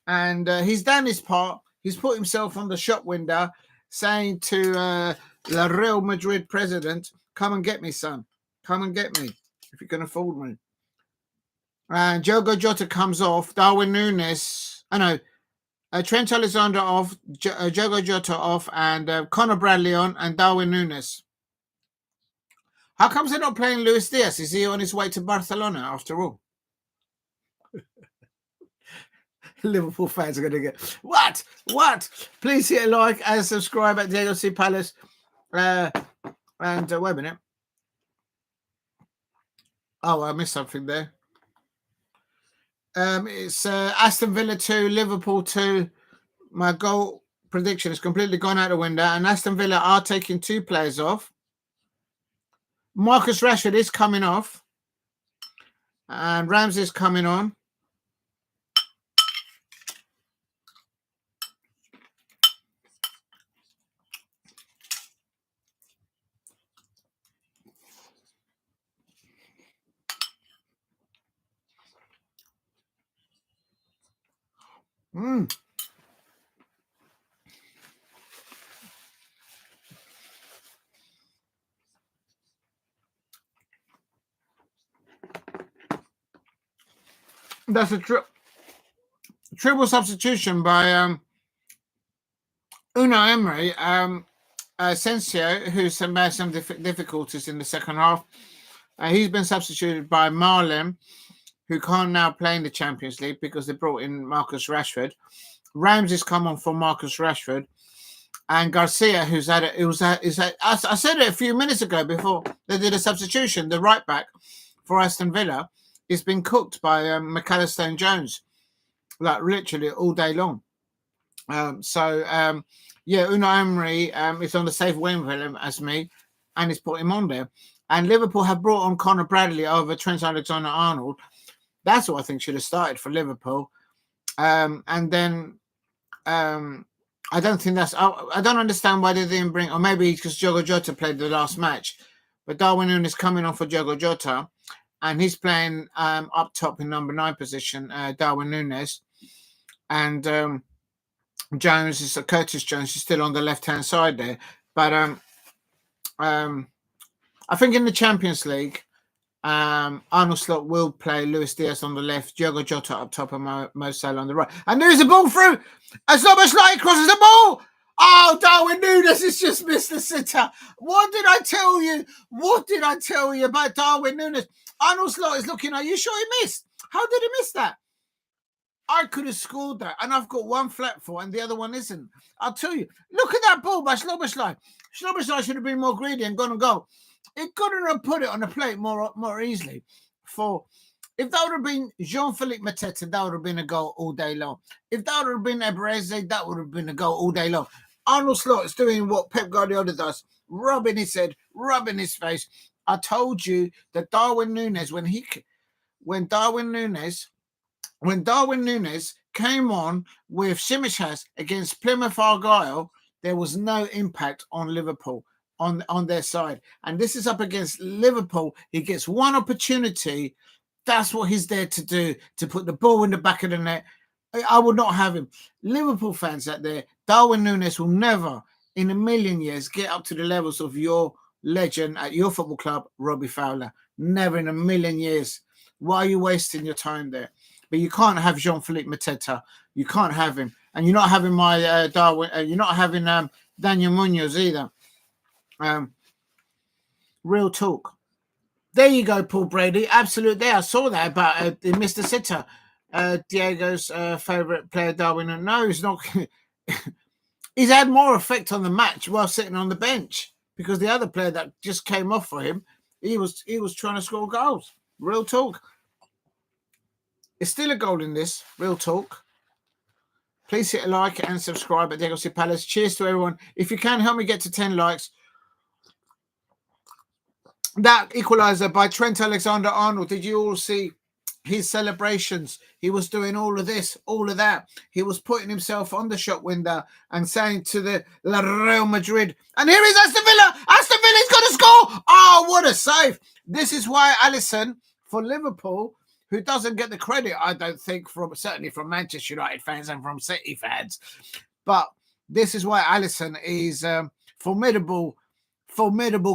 And he's done his part. He's put himself on the shop window saying to the Real Madrid president, come and get me, son. Come and get me if you can afford me. And Diogo Jota comes off. Darwin Núñez. Trent Alexander off, Diogo Jota off, and Conor Bradley on, and Darwin Núñez. How comes they're not playing Luis Diaz? Is he on his way to Barcelona after all? Liverpool fans are going to get, what? Please hit a like and subscribe at Diego C. Palace. And wait a minute. Oh, I missed something there. It's Aston Villa 2, Liverpool 2. My goal prediction has completely gone out the window, and Aston Villa are taking 2 players off. Marcus Rashford is coming off. And Ramsey's coming on. That's a triple substitution by Unai Emery. Asensio, who's had some difficulties in the second half. He's been substituted by Malen, who can't now play in the Champions League because they brought in Marcus Rashford. Ramsey's come on for Marcus Rashford. And Garcia, who's had it, I said it a few minutes ago before they did a substitution, the right back for Aston Villa is been cooked by McAllister and Jones, like literally all day long. Yeah, Unai Emery is on the same wavelength as me, and he's put him on there. And Liverpool have brought on Conor Bradley over Trent Alexander-Arnold. That's what I think should have started for Liverpool. And then I don't think that's. I don't understand why they didn't bring, or maybe because Diogo Jota played the last match, but Darwin Núñez coming on for Diogo Jota, and he's playing up top in number 9 position. Darwin Núñez, and Jones is Curtis Jones is still on the left hand side there, but I think in the Champions League, Arnold Slot will play Luis Diaz on the left, Diogo Jota up top, and Mo Salah on the right. And there's a ball through. As Szobozlai crosses the ball. Oh, Darwin Núñez has just missed the sitter. What did I tell you? What did I tell you about Darwin Núñez? Arnold Slot is looking. Are you sure he missed? How did he miss that? I could have scored that, and I've got one flat foot and the other one isn't. I'll tell you. Look at that ball by Szobozlai. Szobozlai should have been more greedy and gone and go. It couldn't have put it on the plate more easily. If that would have been Jean-Philippe Mateta, that would have been a goal all day long. If that would have been Ebreze, that would have been a goal all day long. Arnold Slot is doing what Pep Guardiola does, rubbing his head, rubbing his face. I told you that Darwin Núñez, when Darwin Núñez came on with Tsimikas against Plymouth Argyle, there was no impact on Liverpool. On their side, and this is up against Liverpool. He gets one opportunity. That's what he's there to do, to put the ball in the back of the net. I would not have him. Liverpool fans out there, Darwin Núñez will never in a million years get up to the levels of your legend at your football club, Robbie Fowler. Never in a million years. Why are you wasting your time there? But you can't have Jean-Philippe Mateta. You can't have him, and you're not having my Darwin. You're not having Daniel Munoz either. Real talk. There you go, Paul Brady. Absolute there. I saw that about Mr. Sitter, Diego's favourite player, Darwin. No, he's not. He's had more effect on the match while sitting on the bench because the other player that just came off for him, he was trying to score goals. Real talk. It's still a goal in this. Real talk. Please hit a like and subscribe at Diego C. Palace. Cheers to everyone. If you can, help me get to 10 likes. That equaliser by Trent Alexander-Arnold. Did you all see his celebrations? He was doing all of this, all of that. He was putting himself on the shop window and saying to the Real Madrid, and here is Aston Villa. Aston Villa's got to score. Oh, what a save. This is why Alisson for Liverpool, who doesn't get the credit, I don't think, certainly from Manchester United fans and from City fans. But this is why Alisson is formidable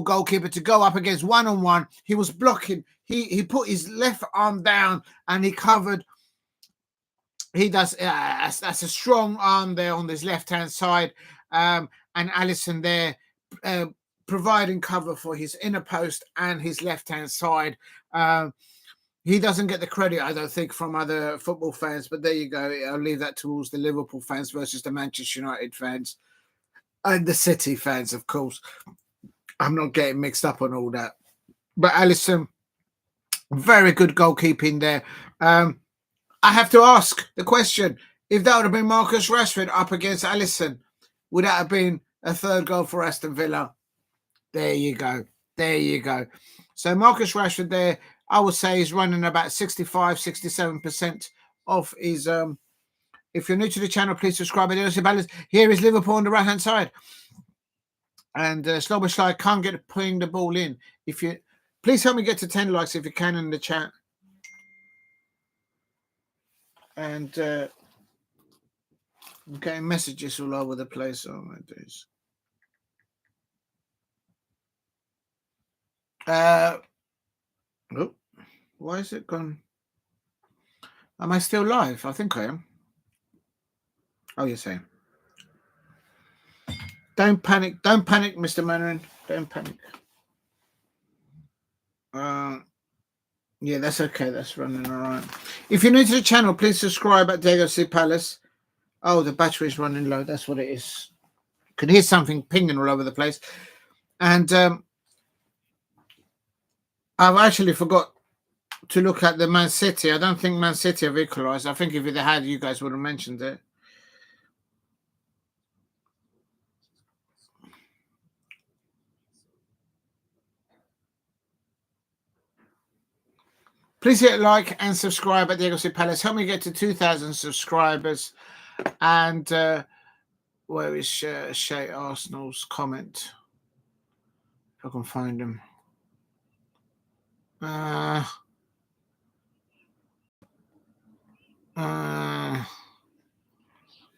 goalkeeper to go up against one-on-one. He was blocking. He put his left arm down and he covered. He does. That's a strong arm there on his left-hand side. And Alisson there providing cover for his inner post and his left-hand side. He doesn't get the credit, I don't think, from other football fans. But there you go. I'll leave that towards the Liverpool fans versus the Manchester United fans and the City fans, of course. I'm not getting mixed up on all that. But Alisson, very good goalkeeping there. I have to ask the question, if that would have been Marcus Rashford up against Alisson, would that have been a third goal for Aston Villa? There you go. There you go. So Marcus Rashford there, I would say, is running about 65, 67% of his. If you're new to the channel, please subscribe. Here is Liverpool on the right-hand side. And Szobozlai can't get putting the ball in. If you please help me get to 10 likes if you can in the chat. And I'm getting messages all over the place. Oh my days. Oh, why is it gone? Am I still live? I think I am. Oh, you're saying. Don't panic. Don't panic, Mr. Mandarin. Don't panic. Yeah, that's okay. That's running all right. If you're new to the channel, please subscribe at Diego Palace. Oh, the battery is running low. That's what it is. Can hear something pinging all over the place. And I've actually forgot to look at the Man City. I don't think Man City have equalised. I think if they had, you guys would have mentioned it. Please hit like and subscribe at Diego Palace. Help me get to 2,000 subscribers. And where is Shay Arsenal's comment? If I can find him.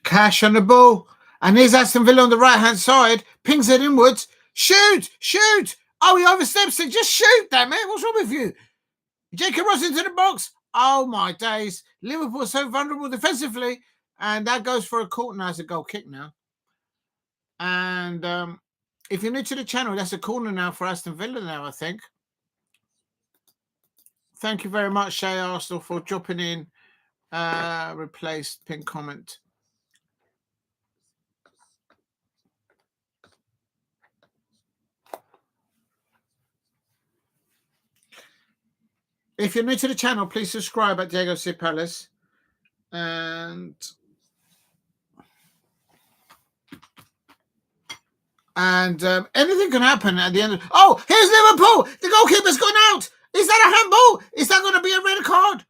Cash on the ball. And here's Aston Villa on the right-hand side. Pings it inwards. Shoot! Shoot! Oh, he oversteps it. Just shoot, damn it. What's wrong with you? Jacob Ross into the box. Oh, my days. Liverpool are so vulnerable defensively. And that goes for a corner. Now it's a goal kick now. And if you're new to the channel, that's a corner now for Aston Villa now, I think. Thank you very much, Shay Arsenal, for dropping in. Replaced pin comment. If you're new to the channel, please subscribe at Diego Palace. And anything can happen at the end. Oh, here's Liverpool. The goalkeeper's gone out. Is that a handball? Is that going to be a red card?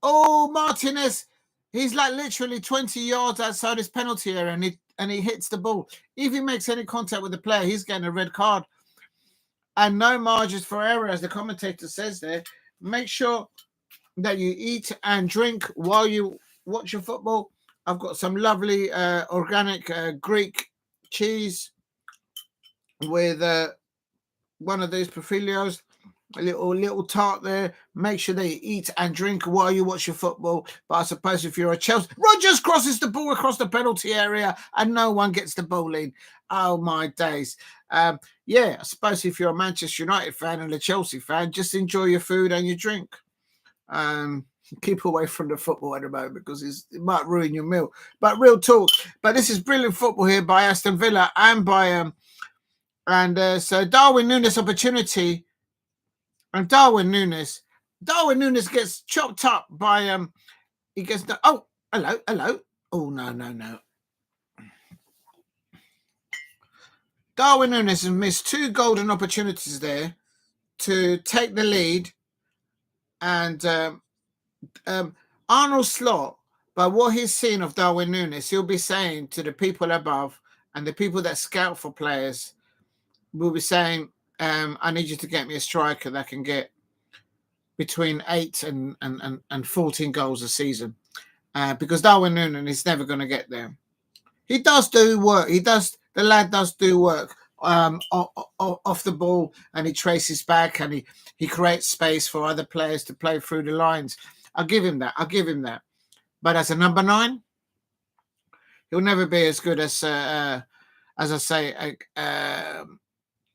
Oh, Martinez. He's like literally 20 yards outside his penalty area and he hits the ball. If he makes any contact with the player, he's getting a red card. And no margins for error, as the commentator says there. Make sure that you eat and drink while you watch your football. I've got some lovely organic Greek cheese with one of these Profilios, a little tart there. Make sure that you eat and drink while you watch your football. But I suppose if you're a Chelsea, Rodgers crosses the ball across the penalty area and no one gets the ball in. Oh my days. Yeah, I suppose if you're a Manchester United fan and a Chelsea fan, just enjoy your food and your drink. Keep away from the football at the moment because it might ruin your meal. But real talk. But this is brilliant football here by Aston Villa and by so Darwin Núñez opportunity. And Darwin Núñez gets chopped up by he gets the hello. Oh no. Darwin Núñez has missed two golden opportunities there to take the lead, and Arnold Slot, by what he's seen of Darwin Núñez, he'll be saying to the people above and the people that scout for players, will be saying, I need you to get me a striker that can get between 8 and 14 goals a season. Because Darwin Núñez is never going to get there. He does do work. The lad does do work off the ball, and he traces back and he creates space for other players to play through the lines. I'll give him that. But as a number 9, he'll never be as good as I say,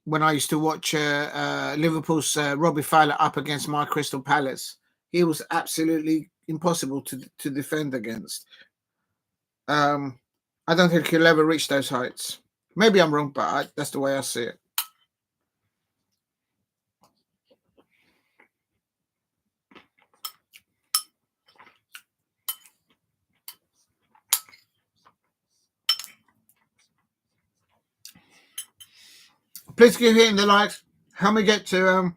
when I used to watch Liverpool's Robbie Fowler up against my Crystal Palace. He was absolutely impossible to defend against. I don't think he'll ever reach those heights. Maybe I'm wrong, but that's the way I see it. Please keep hitting the likes. Can we get to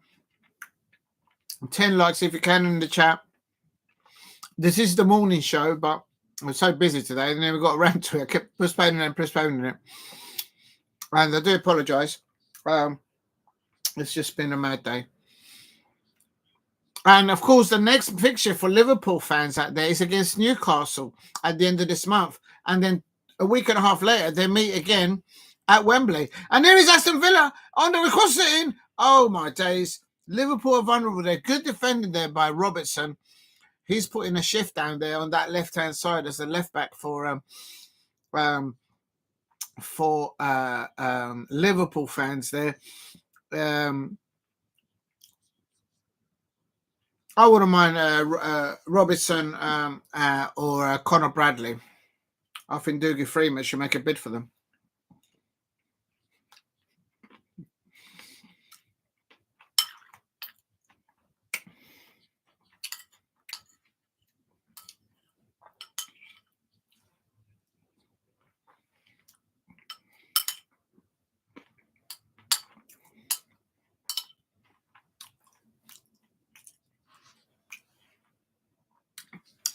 10 likes if you can in the chat? This is the morning show, but I'm so busy today, and then we got around to it. I kept postponing it. And I do apologise. It's just been a mad day. And of course, the next fixture for Liverpool fans out there is against Newcastle at the end of this month. And then a week and a half later, they meet again at Wembley. And there is Aston Villa on the cross in. Oh, my days. Liverpool are vulnerable. They're good defending there by Robertson. He's putting a shift down there on that left-hand side as a left-back for Liverpool fans there. I wouldn't mind Robertson or Conor Bradley. I think Dougie Freeman should make a bid for them.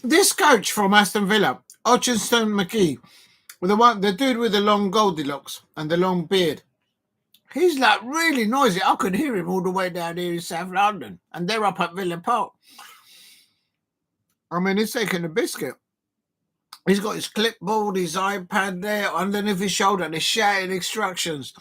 This coach from Aston Villa, Hutchinson McGee, the dude with the long Goldilocks and the long beard, he's like really noisy. I could hear him all the way down here in South London, and they're up at Villa Park. I mean, he's taking a biscuit. He's got his clipboard, his iPad there underneath his shoulder, and he's shouting instructions.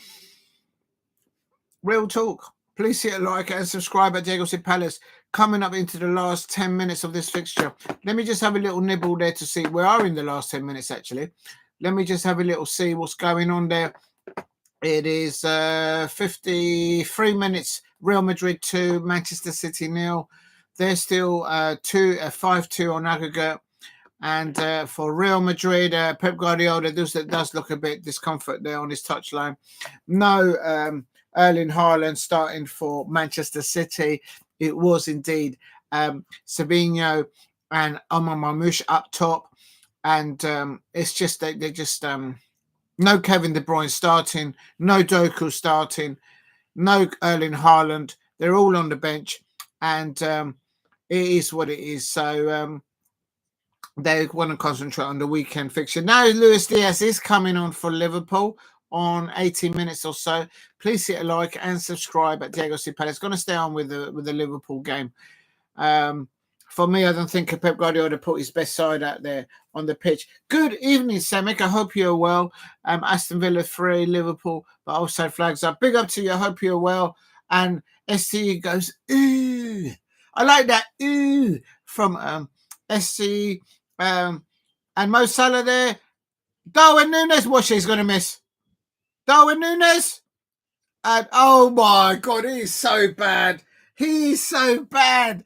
Real talk. Please hit a like and subscribe at Diego Palace. Coming up into the last 10 minutes of this fixture. Let me just have a little nibble there to see. We are in the last 10 minutes, actually. Let me just have a little see what's going on there. It is 53 minutes. Real Madrid 2, Manchester City 0. They're still 5-2 on aggregate. And for Real Madrid, Pep Guardiola does look a bit discomfort there on his touchline. No Erling Haaland starting for Manchester City. It was indeed Sabinho and Omar Marmoush up top. And it's just they're just no Kevin De Bruyne starting, no Doku starting, no Erling Haaland. They're all on the bench. And it is what it is. So they want to concentrate on the weekend fixture. Now Luis Diaz is coming on for Liverpool on 18 minutes or so. Please hit a like and subscribe at Diego Palace. Going to stay on with the Liverpool game. For me, I don't think Pep Guardiola put his best side out there on the pitch. Good evening, Semic. I hope you're well. Aston Villa 3, Liverpool, but also flags up. Big up to you. I hope you're well. And STE goes, ooh. I like that, ooh, from STE. And Mo Salah there. Darwin Núñez, what she's going to miss. Darwin Núñez. And oh my God, he's so bad. He's so bad.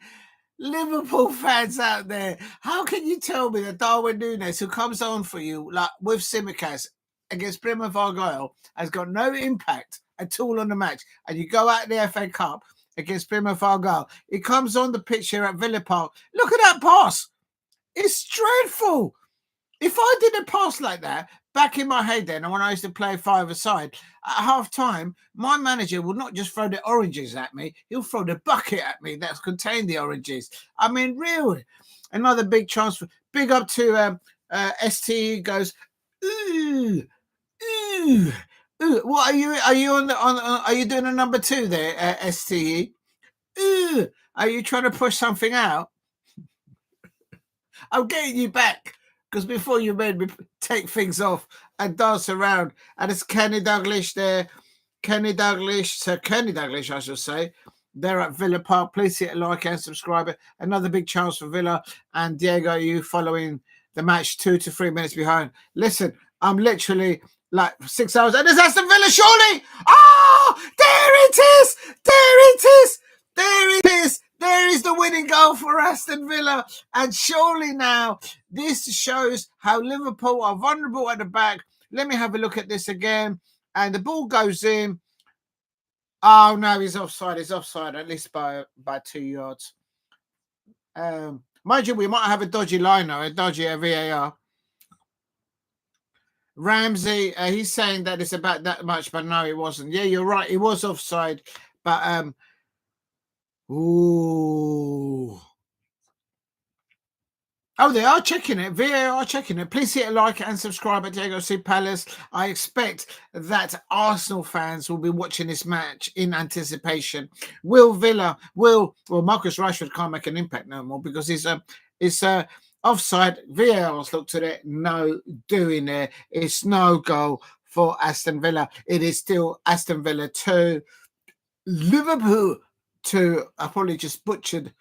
Liverpool fans out there, how can you tell me that Darwin Núñez, who comes on for you like with Simicast against Prem and Argyle, has got no impact at all on the match, and you go out in the FA Cup against Prem and Argyle, he comes on the pitch here at Villa Park. Look at that pass. It's dreadful. If I did a pass like that back in my heyday, and when I used to play 5-a-side, at half time, my manager would not just throw the oranges at me, he'll throw the bucket at me that's contained the oranges. I mean, really. Another big chance for big up to STE goes, ooh, ooh, ooh. What are you on are you doing a number 2 there, STE? Ooh, are you trying to push something out? I'm getting you back. Because before you made me take things off and dance around. And it's Kenny Dalglish there. Sir Kenny Dalglish, I should say. They're at Villa Park. Please hit a like and subscribe. Another big chance for Villa. And Diego, you following the match 2 to 3 minutes behind. Listen, I'm literally like 6 hours. And there's Aston Villa, surely. Oh, there it is. There it is. There it is. There is the winning goal for Aston Villa. And surely now, this shows how Liverpool are vulnerable at the back. Let me have a look at this again. And the ball goes in. Oh, no, he's offside. He's offside, at least by 2 yards. Mind you, we might have a dodgy line now, a dodgy VAR. Ramsey, he's saying that it's about that much, but no, it wasn't. Yeah, you're right. It was offside. But ooh. Oh, they are checking it. VAR are checking it. Please hit a like and subscribe at Diego C Palace. I expect that Arsenal fans will be watching this match in anticipation. Will Marcus Rashford can't make an impact no more because he's offside. VAR's looked at it. No doing there. It's no goal for Aston Villa. It is still Aston Villa 2, Liverpool 2. I probably just butchered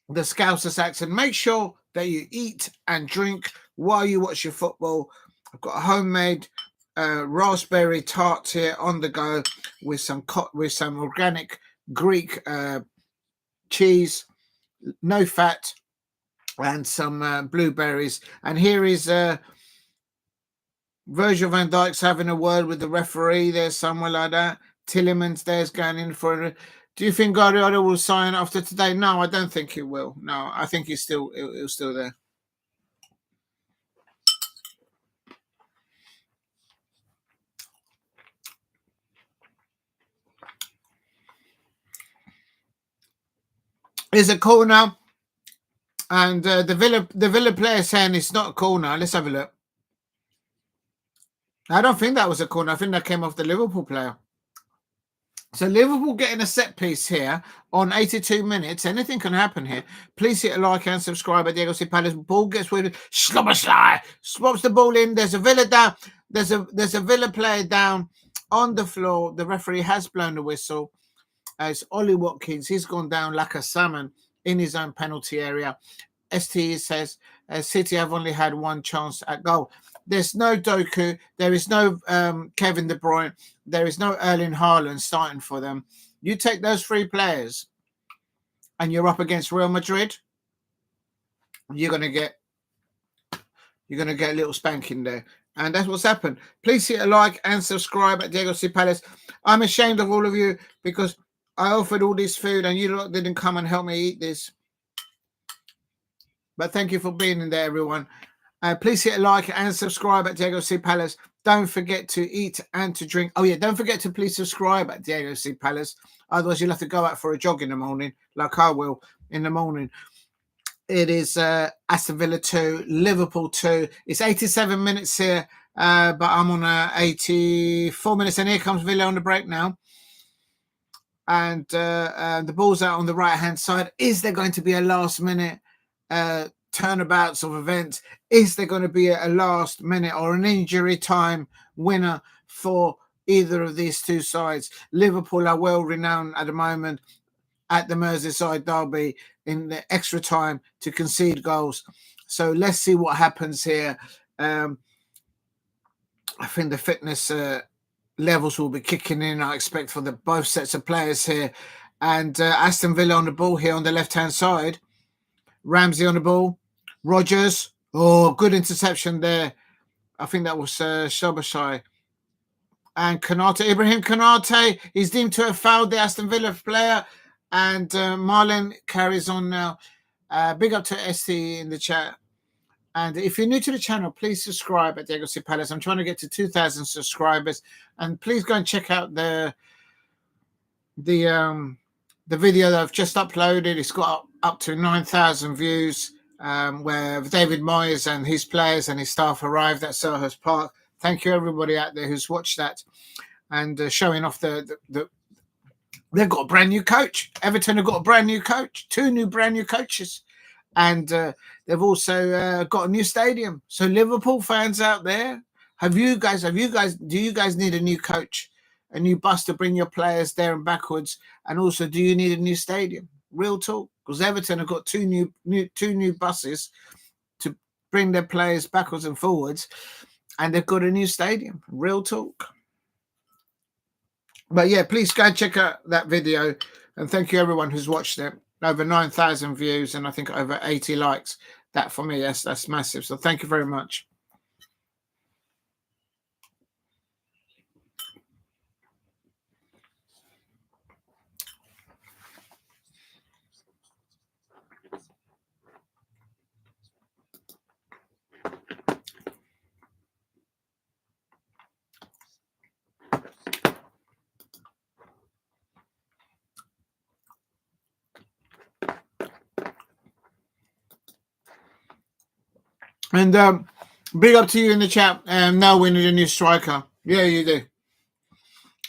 the Scousers accent. Make sure that you eat and drink while you watch your football. I've got a homemade raspberry tart here on the go with some organic Greek cheese, no fat, and some blueberries. And here is Virgil van Dijk's having a word with the referee there, somewhere like that. Tielemans there's going in for a. Do you think Guardiola will sign after today? No, I don't think he will. No, I think he's still there. It's a corner, and the Villa player saying it's not a corner. Let's have a look. I don't think that was a corner. I think that came off the Liverpool player. So Liverpool getting a set piece here on 82 minutes. Anything can happen here. Please hit a like and subscribe at Diego C Palace. Ball gets with Szobozlai, swaps the ball in. There's a Villa down. There's a Villa player down on the floor. The referee has blown the whistle. It's Ollie Watkins. He's gone down like a salmon in his own penalty area. STE says City have only had one chance at goal. There's no Doku. There is no Kevin De Bruyne. There is no Erling Haaland starting for them. You take those three players and you're up against Real Madrid, you're gonna get a little spanking there. And that's what's happened. Please hit a like and subscribe at Diego C Palace. I'm ashamed of all of you because I offered all this food and you lot didn't come and help me eat this. But thank you for being in there, everyone. Please hit a like and subscribe at Diego C Palace. Don't forget to eat and to drink. Oh, yeah, don't forget to please subscribe at Diego C Palace. Otherwise, you'll have to go out for a jog in the morning, like I will in the morning. It is Aston Villa 2, Liverpool 2. It's 87 minutes here, but I'm on 84 minutes. And here comes Villa on the break now. And the ball's out on the right-hand side. Is there going to be a last-minute turnabouts of events? Is there going to be a last minute or an injury time winner for either of these two sides? Liverpool are well renowned at the moment at the Merseyside derby in the extra time to concede goals. So let's see what happens here. I think the fitness levels will be kicking in, I expect, for both sets of players here. And Aston Villa on the ball here on the left-hand side. Ramsey on the ball. Rodgers. Oh, good interception there. I think that was Szobozlai. And Konate, Ibrahim Konate, he's deemed to have fouled the Aston Villa player. And Malen carries on now. Big up to ST in the chat. And if you're new to the channel, please subscribe at Diego C Palace. I'm trying to get to 2,000 subscribers. And please go and check out the video that I've just uploaded. It's got up to 9,000 views, where David Moyes and his players and his staff arrived at Selhurst Park. Thank you, everybody out there who's watched that and showing off they've got a brand new coach. Everton have got a brand new coach, two brand new coaches. And they've also got a new stadium. So Liverpool fans out there, do you guys need a new coach, a new bus to bring your players there and backwards? And also, do you need a new stadium? Real talk, because Everton have got two new buses to bring their players backwards and forwards, and they've got a new stadium. Real talk. But yeah, please go and check out that video, and thank you everyone who's watched it. Over 9,000 views and I think over 80 likes. That for me, yes, that's massive. So thank you very much. And big up to you in the chat. Now we need a new striker. Yeah, you do.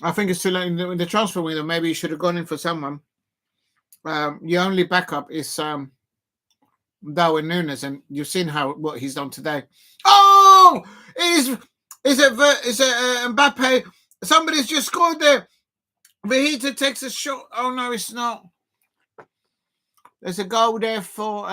I think it's too late in the transfer window. Maybe you should have gone in for someone. Your only backup is Darwin Núñez, and you've seen what he's done today. Oh, is it Mbappe? Somebody's just scored there. Vahita takes a shot. Oh no, it's not. There's a goal there for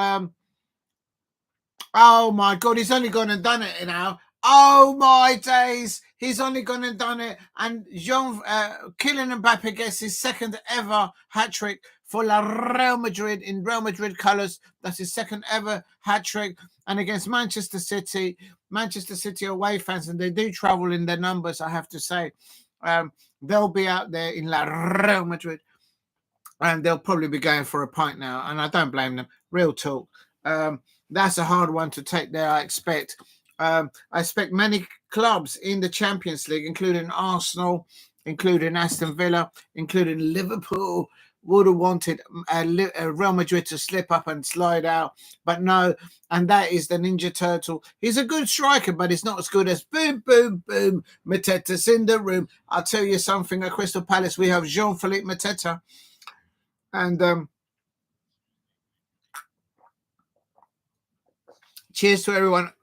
oh my God, he's only gone and done it now. Oh my days, he's only gone and done it. And Kylian Mbappe gets his second ever hat-trick for Real Madrid in Real Madrid colours. That's his second ever hat-trick. And against Manchester City away fans, and they do travel in their numbers, I have to say. They'll be out there in Real Madrid, and they'll probably be going for a pint now. And I don't blame them. Real talk. That's a hard one to take there, I expect. I expect many clubs in the Champions League, including Arsenal, including Aston Villa, including Liverpool, would have wanted Real Madrid to slip up and slide out. But no, and that is the Ninja Turtle. He's a good striker, but he's not as good as boom, boom, boom. Mateta's in the room. I'll tell you something, at Crystal Palace, we have Jean-Philippe Mateta. And cheers to everyone.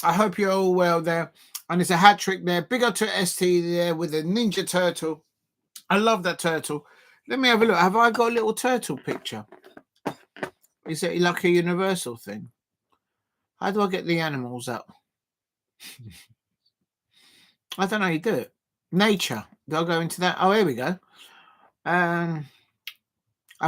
I hope you're all well there. And it's a hat trick there. Big up to ST there with the Ninja Turtle. I love that turtle. Let me have a look. Have I got a little turtle picture? Is it like a universal thing? How do I get the animals up? I don't know how you do it. Nature. Do I go into that? Oh, here we go. I've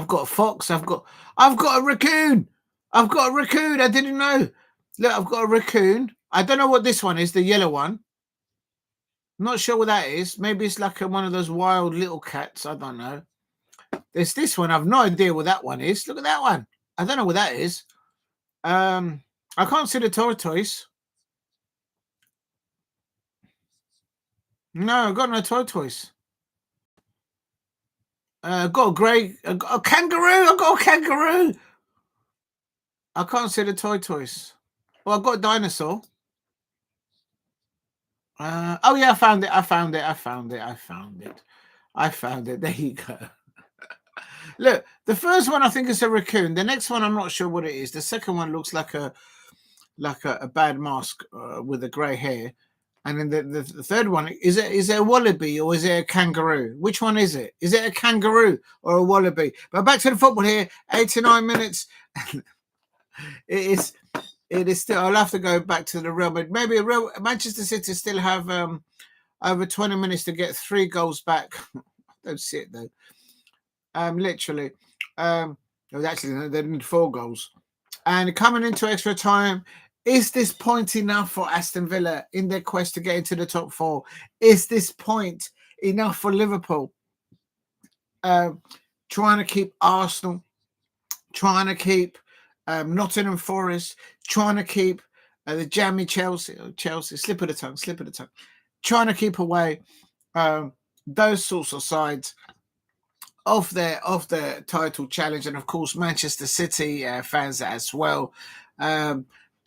got a fox. I've got a raccoon. I've got a raccoon. I didn't know. Look, I've got a raccoon. I don't know what this one is, the yellow one. I'm not sure what that is. Maybe it's like one of those wild little cats. I don't know. There's this one. I've no idea what that one is. Look at that one. I don't know what that is. I can't see the tortoise. No, I've got no tortoise. I've got a kangaroo. I've got a kangaroo. I can't see the tortoise. Well, I've got a dinosaur. Oh yeah, I found it. There you go. Look, the first one I think is a raccoon. The next one I'm not sure what it is. The second one looks like a bad mask with a grey hair. And then the third one, is it a wallaby or is it a kangaroo? Which one is it? Is it a kangaroo or a wallaby? But back to the football here, 89 minutes. It is still. I'll have to go back to the Real Madrid. Maybe Manchester City still have over 20 minutes to get 3 goals back. I don't see it though. Literally. Actually, they need 4 goals. And coming into extra time, is this point enough for Aston Villa in their quest to get into the top 4? Is this point enough for Liverpool? Trying to keep Arsenal, trying to keep Nottingham Forest, trying to keep the jammy Chelsea, slip of the tongue, trying to keep away those sorts of sides of their title challenge, and of course Manchester City fans as well.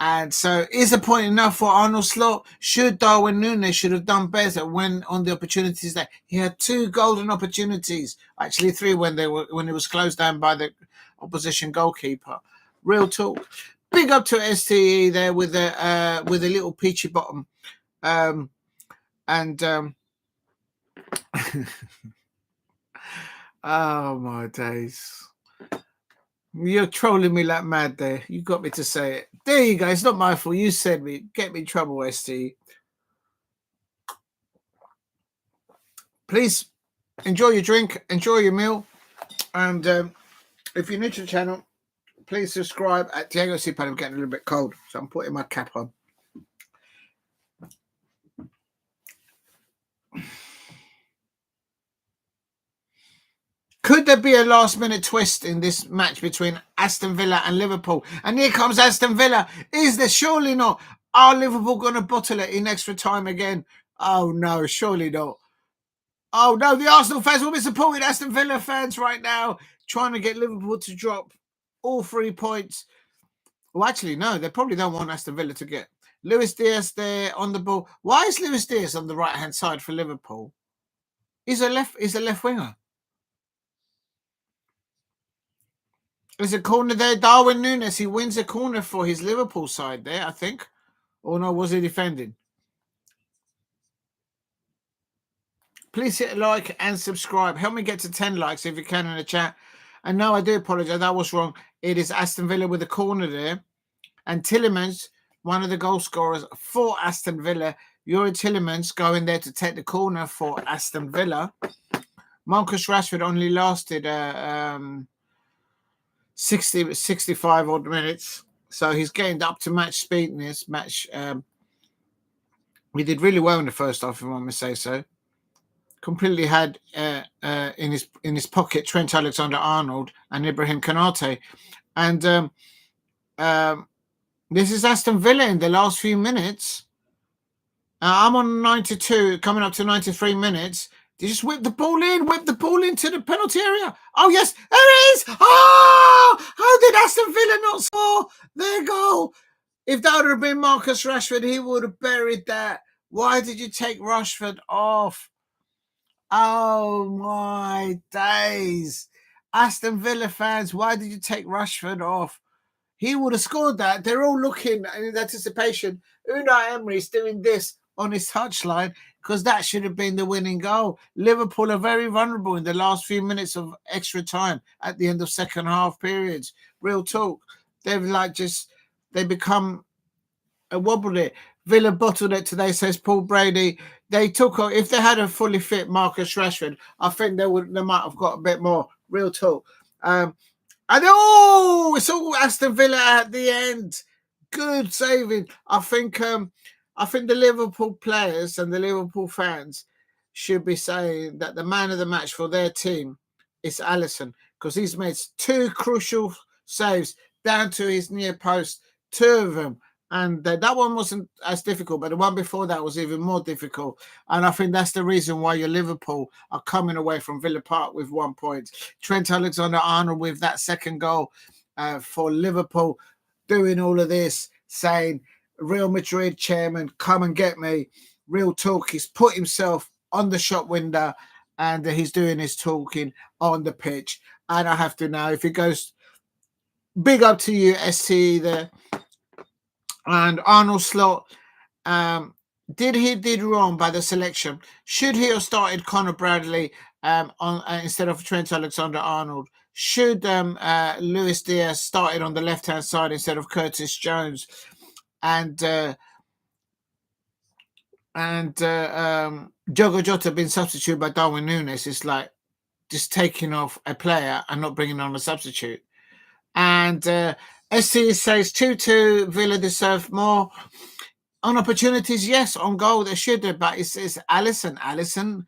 And so, is a point enough for Arne Slot? Should Darwin Núñez should have done better when on the opportunities that he had 2 golden opportunities, actually 3 when it was closed down by the opposition goalkeeper. Real talk. Big up to STE there with a little peachy bottom, oh my days. You're trolling me like mad there. You got me to say it. There you go. It's not my fault. You said me. Get me in trouble, ST. Please enjoy your drink. Enjoy your meal. And if you're new to the channel, please subscribe at Diego C. I'm getting a little bit cold, so I'm putting my cap on. Could there be a last-minute twist in this match between Aston Villa and Liverpool? And here comes Aston Villa. Is there? Surely not. Are Liverpool going to bottle it in extra time again? Oh, no, surely not. Oh, no, the Arsenal fans will be supporting Aston Villa fans right now, trying to get Liverpool to drop all 3 points. Well, actually, no, they probably don't want Aston Villa to get Luis Diaz there on the ball. Why is Luis Diaz on the right-hand side for Liverpool? He's a left winger. There's a corner there. Darwin Núñez, he wins a corner for his Liverpool side there, I think. Or no, was he defending? Please hit a like and subscribe. Help me get to 10 likes if you can in the chat. And no, I do apologize. That was wrong. It is Aston Villa with a corner there. And Tielemans, one of the goal scorers for Aston Villa. Yuri Tielemans going there to take the corner for Aston Villa. Marcus Rashford only lasted 65 odd minutes. So he's gained up to match speed in this match. He did really well in the first half, if I may say so. Completely had in his pocket Trent Alexander-Arnold and Ibrahim Konate. And this is Aston Villa in the last few minutes. I'm on 92, coming up to 93 minutes. They just whip the ball into the penalty area. Oh, yes, there it is. Oh, how did Aston Villa not score their goal? If that would have been Marcus Rashford, he would have buried that. Why did you take Rashford off? Oh, my days. Aston Villa fans, why did you take Rashford off? He would have scored that. They're all looking in anticipation. Unai Emery's doing this on his touchline because that should have been the winning goal. Liverpool are very vulnerable in the last few minutes of extra time at the end of second half periods. Real talk. They become a wobbled it. Villa bottled it today, says Paul Brady. They took, if they had a fully fit Marcus Rashford, I think they might have got a bit more. Real talk. And it's all Aston Villa at the end. Good saving. I think the Liverpool players and the Liverpool fans should be saying that the man of the match for their team is Alisson, because he's made 2 crucial saves down to his near post, 2 of them. And that one wasn't as difficult, but the one before that was even more difficult. And I think that's the reason why your Liverpool are coming away from Villa Park with 1 point. Trent Alexander-Arnold with that second goal for Liverpool, doing all of this, saying, Real Madrid chairman, come and get me. Real talk. He's put himself on the shop window and he's doing his talking on the pitch. And I have to know, if he goes, big up to you, STE there. And Arnold Slot, did wrong by the selection. Should he have started Conor Bradley instead of Trent Alexander-Arnold? Should Luis Diaz started on the left-hand side instead of Curtis Jones? And Diogo Jota been substituted by Darwin Núñez? It's like just taking off a player and not bringing on a substitute. And SC says 2-2, Villa deserve more. On opportunities, yes. On goal, they should have, but it's Alisson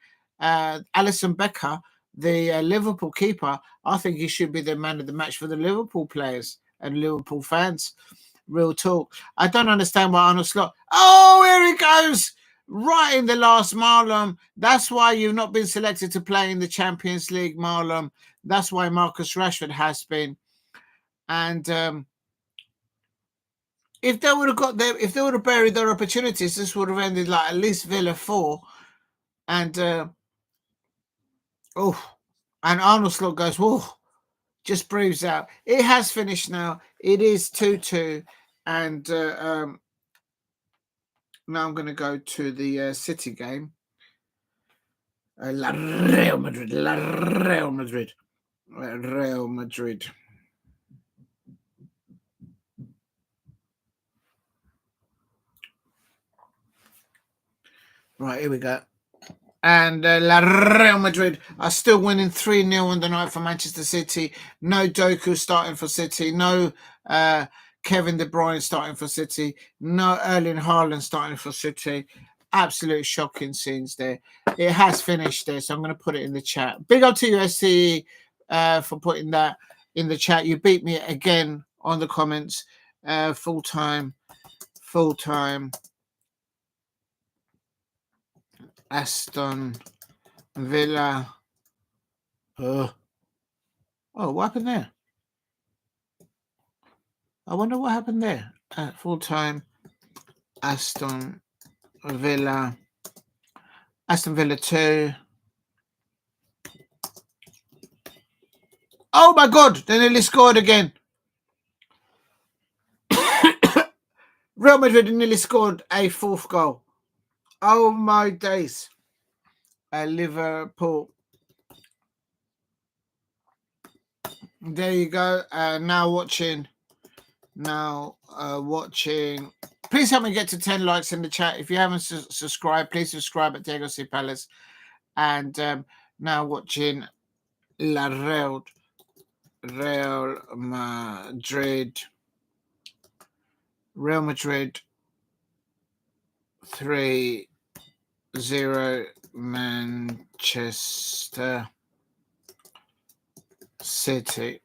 Becker, the Liverpool keeper. I think he should be the man of the match for the Liverpool players and Liverpool fans. Real talk. I don't understand why Arnold Slot. Oh, here he goes. Right in the last, Marlon. That's why you've not been selected to play in the Champions League, Marlon. That's why Marcus Rashford has been. And if they would have buried their opportunities, this would have ended like at least Villa 4. And and Arnold Slot goes, whoa, just breathes out. It has finished now. It is 2-2. And now I'm going to go to the City game. Real Madrid. Right, here we go. And Real Madrid are still winning 3-0 on the night for Manchester City. No Doku starting for City. No Kevin De Bruyne starting for City. No Erling Haaland starting for City. Absolute shocking scenes there. It has finished there, so I'm going to put it in the chat. Big up to you, SCE, for putting that in the chat. You beat me again on the comments. Full time. Aston Villa. Oh, what happened there? I wonder what happened there. Full time Aston Villa 2. Oh my God, they nearly scored again. Real Madrid nearly scored a 4th goal. Oh my days. Liverpool. There you go. Now watching. Please help me get to 10 likes in the chat. If you haven't subscribed, please subscribe at Diego Palace. And now watching Real Madrid 3-0 Manchester City.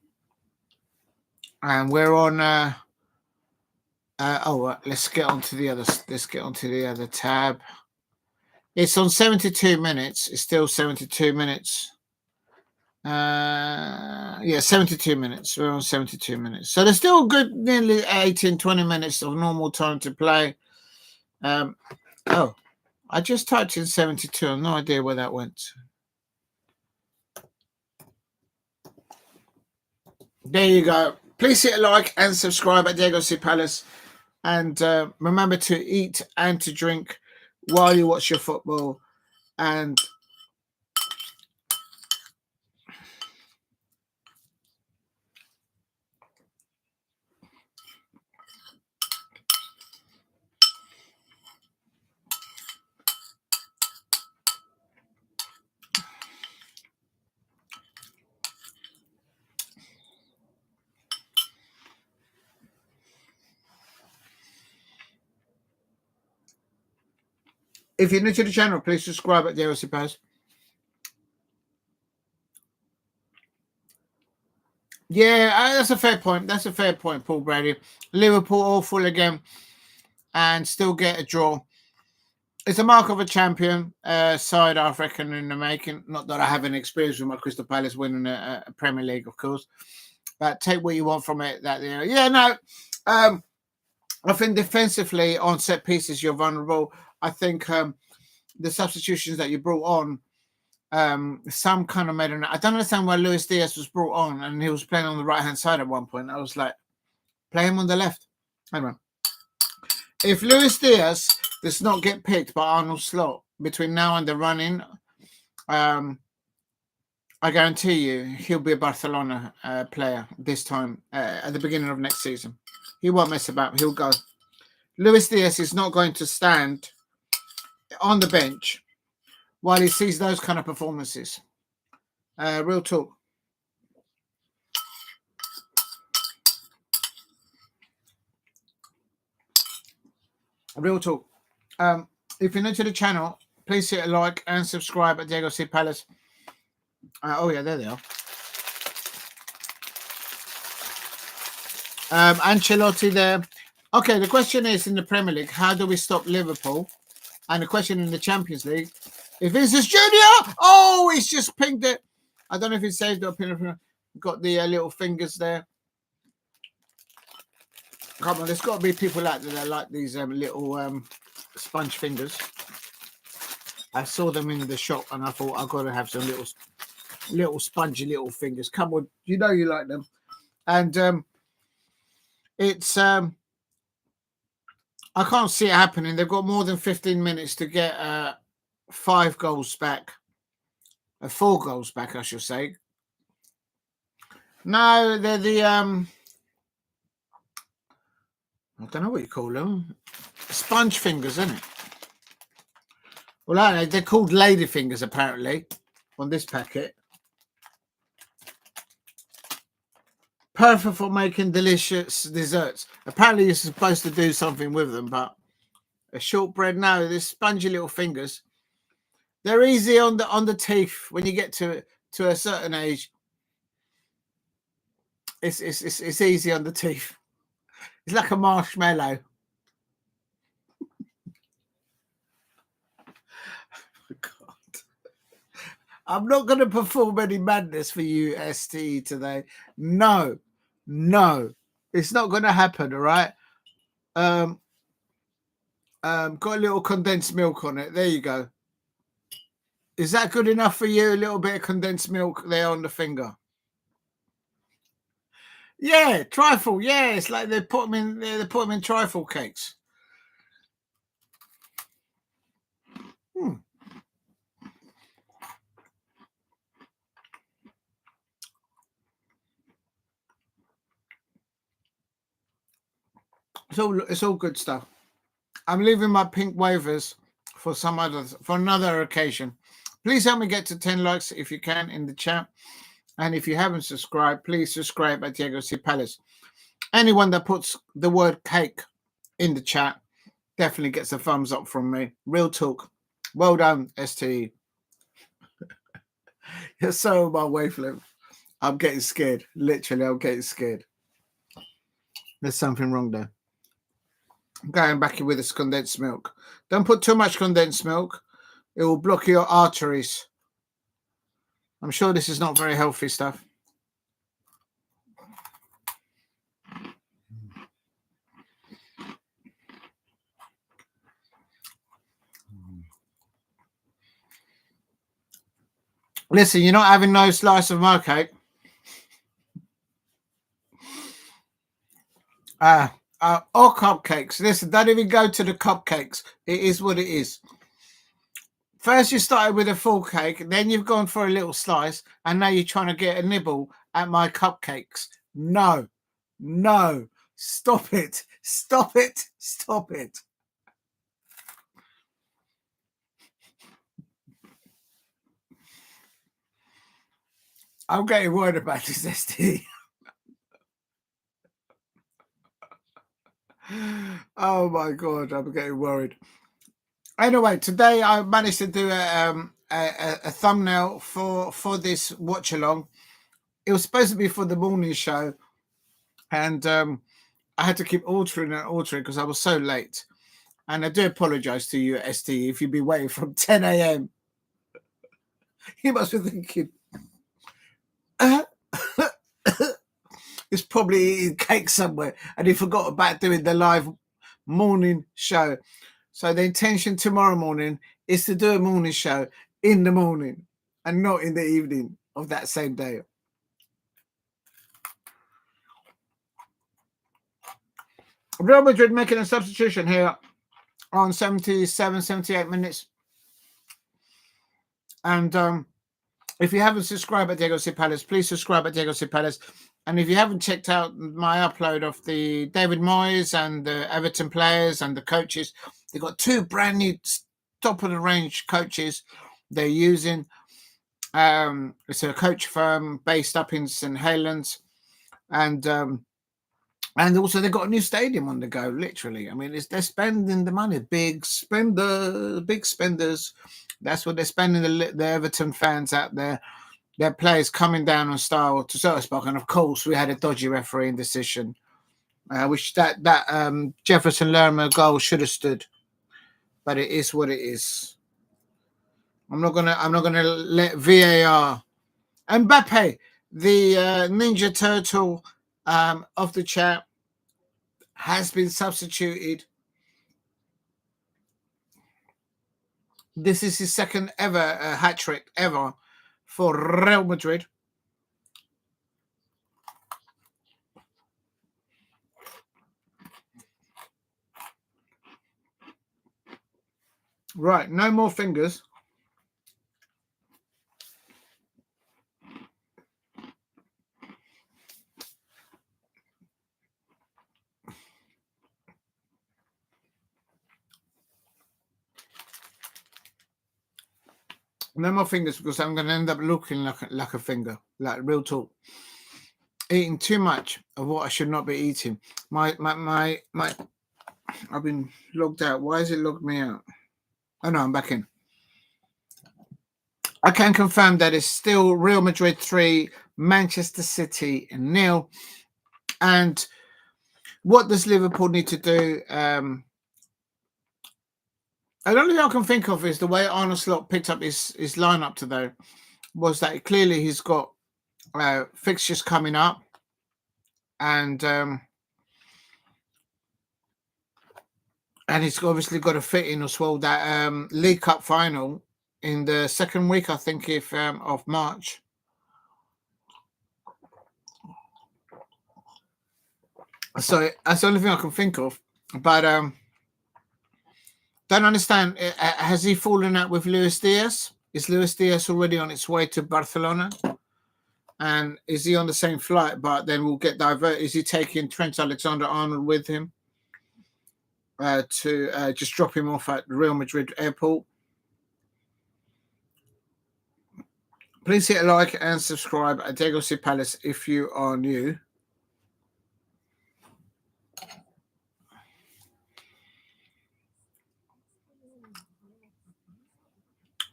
And we're on let's get onto the other tab. It's on 72 minutes. It's still 72 minutes. 72 minutes. We're on 72 minutes. So there's still good nearly 18-20 minutes of normal time to play. I just typed in 72. I have no idea where that went. There you go. Please hit a like and subscribe at Diego Palace. And remember to eat and to drink while you watch your football. And if you're new to the channel, please subscribe at Diego Palace. Yeah, that's a fair point. Paul Brady. Liverpool awful again and still get a draw. It's a mark of a champion side, I reckon, in the making. Not that I have any experience with my Crystal Palace winning a Premier League, of course. But take what you want from it. I think defensively on set pieces, you're vulnerable. I think the substitutions that you brought on, some kind of made I don't understand why Luis Diaz was brought on and he was playing on the right-hand side at one point. I was like, play him on the left. Anyway, if Luis Diaz does not get picked by Arnold slot between now and the run-in, I guarantee you he'll be a Barcelona player this time at the beginning of next season. He won't mess about. He'll go. Luis Diaz is not going to stand on the bench while he sees those kind of performances. Real talk. Real talk. If you're new to the channel, please hit a like and subscribe at Diego Palace. There they are. Ancelotti there. Okay, the question is in the Premier League, how do we stop Liverpool? And the question in the Champions League, if Vinicius Junior, he's just pinged it. I don't know if he saved it or pinged it. Got the little fingers there. Come on, there's got to be people out there that like these little sponge fingers. I saw them in the shop and I thought I've got to have some little spongy little fingers. Come on, you know you like them. And it's I can't see it happening. They've got more than 15 minutes to get 5 goals back. 4 goals back, I should say. No, they're the I don't know what you call them. Sponge fingers, isn't it? Well, they're called lady fingers, apparently, on this packet. Perfect for making delicious desserts. Apparently, you're supposed to do something with them, but a shortbread, no, they're spongy little fingers. They're easy on the teeth when you get to a certain age. It's easy on the teeth. It's like a marshmallow. God. I'm not going to perform any madness for you, ST, today. No. It's not going to happen, all right? Got a little condensed milk on it. There you go. Is that good enough for you? A little bit of condensed milk there on the finger. Yeah, trifle. Yeah, it's like they put them in. They put them in trifle cakes. It's all good stuff. I'm leaving my pink waivers for another occasion. Please help me get to 10 likes if you can in the chat. And if you haven't subscribed, please subscribe at Diego C. Palace. Anyone that puts the word cake in the chat definitely gets a thumbs up from me. Real talk. Well done, STE. You're so on my wavelength. I'm getting scared. Literally, I'm getting scared. There's something wrong there. I'm going back in with this condensed milk. Don't put too much condensed milk. It will block your arteries. I'm sure this is not very healthy stuff. Listen, you're not having no slice of my cake. Or cupcakes. Listen, don't even go to the cupcakes. It is what it is. First you started with a full cake, then you've gone for a little slice, and now you're trying to get a nibble at my cupcakes. No. Stop it. Stop it. Stop it. I'm getting worried about this, ST. Oh my God, I'm getting worried. Anyway, today I managed to do a thumbnail for this watch along. It was supposed to be for the morning show, and I had to keep altering because I was so late. And I do apologize to you, ST, if you've been waiting from 10 a.m. You must be thinking, it's probably eating cake somewhere, and he forgot about doing the live morning show. So the intention tomorrow morning is to do a morning show in the morning and not in the evening of that same day. Real Madrid making a substitution here on 77, 78 minutes. And if you haven't subscribed at Diego C. Palace, please subscribe at Diego C. Palace. And if you haven't checked out my upload of the David Moyes and the Everton players and the coaches, they've got two brand new top-of-the-range coaches they're using. It's a coach firm based up in St. Helens. And also they've got a new stadium on the go, literally. I mean, they're spending the money. Big spenders. That's what they're spending, the Everton fans out there. Their players coming down on style to Soderbergh, and of course we had a dodgy refereeing decision, which that Jefferson Lerma goal should have stood, but it is what it is. I'm not gonna let VAR. Mbappe, the Ninja Turtle of the chat, has been substituted. This is his second ever hat trick ever for Real Madrid. Right, no more fingers. No more fingers, because I'm going to end up looking like a finger, like real talk. Eating too much of what I should not be eating. My I've been logged out. Why has it logged me out? Oh no, I'm back in. I can confirm that it's still Real Madrid 3, Manchester City 0. And what does Liverpool need to do? The only thing I can think of is the way Arne Slot picked up his lineup today was that clearly he's got fixtures coming up, and And he's obviously got a fit in as well that League Cup final in the second week, I think, of March. So that's the only thing I can think of. But don't understand. Has he fallen out with Luis Diaz? Is Luis Diaz already on its way to Barcelona? And is he on the same flight, but then will get diverted? Is he taking Trent Alexander-Arnold with him to just drop him off at Real Madrid airport? Please hit a like and subscribe at Diego C. Palace if you are new.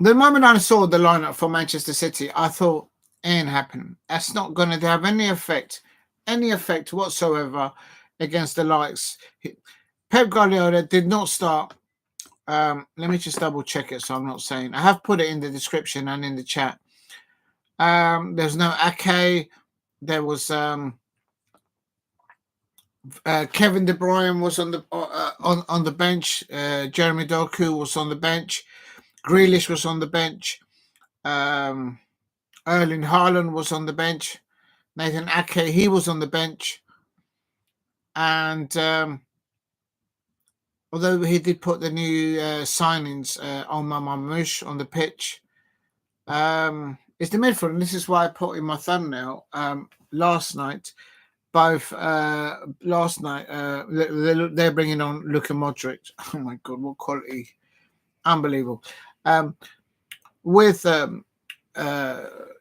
The moment I saw the lineup for Manchester City, I thought, ain't happening. That's not going to have any effect whatsoever against the likes. Pep Guardiola did not start. Let me just double check it so I'm not saying. I have put it in the description and in the chat. There's no Ake. There was Kevin De Bruyne was on the bench. Jeremy Doku was on the bench. Grealish was on the bench. Erling Haaland was on the bench. Nathan Ake, he was on the bench. And although he did put the new signings on Mamouche on the pitch, it's the midfield. And this is why I put in my thumbnail last night. Both last night, they're bringing on Luka Modric. Oh my God, what quality. Unbelievable. With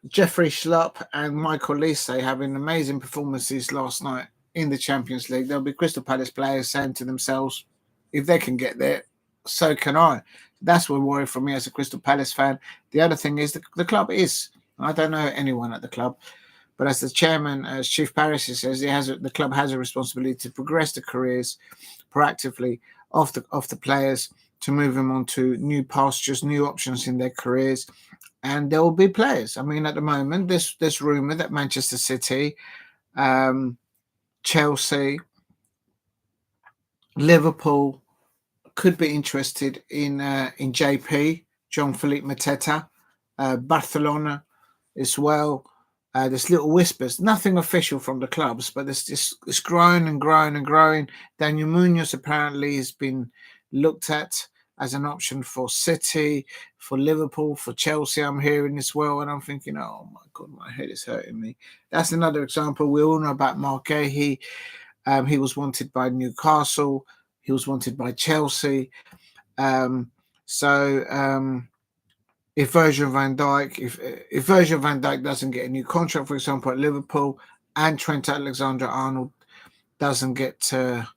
Jeffrey Schlupp and Michael Olise having amazing performances last night in the Champions League, there'll be Crystal Palace players saying to themselves, if they can get there, so can I. That's what worry for me as a Crystal Palace fan. The other thing is the club is, I don't know anyone at the club, but as the chairman, as Chief Parisi says, the club has a responsibility to progress the careers proactively of the players, to move them on to new pastures, new options in their careers, and there will be players. I mean, at the moment, there's rumour that Manchester City, Chelsea, Liverpool could be interested in JP, Jean-Philippe Mateta, Barcelona as well. There's little whispers, nothing official from the clubs, but it's growing and growing and growing. Daniel Munoz apparently has been looked at as an option for City, for Liverpool, for Chelsea. I'm hearing as well, and I'm thinking, oh my God, my head is hurting me. That's another example. We all know about Mark Gahey. He was wanted by Newcastle. He was wanted by Chelsea. If Virgil van Dijk, if Virgil van Dijk doesn't get a new contract, for example, at Liverpool, and Trent Alexander-Arnold doesn't get a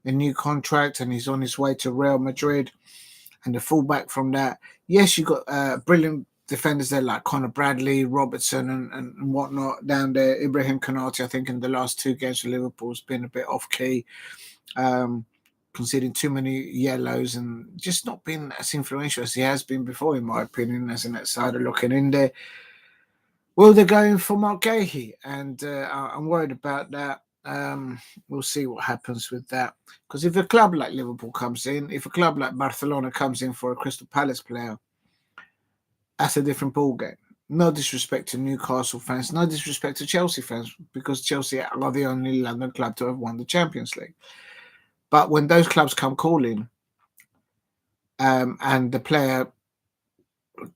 new contract and he's on his way to Real Madrid, and the fullback from that, yes, you've got brilliant defenders there like Conor Bradley, Robertson, and whatnot down there. Ibrahim Konate, I think, in the last two games for Liverpool has been a bit off key, conceding too many yellows and just not being as influential as he has been before, in my opinion, as an outsider looking in there. Well, they're going for Mark Gahey, and I'm worried about that. We'll see what happens with that, because if a club like Liverpool comes in, if a club like Barcelona comes in for a Crystal Palace player, that's a different ballgame. No disrespect to Newcastle fans, no disrespect to Chelsea fans, because Chelsea are the only London club to have won the Champions League. But when those clubs come calling, and the player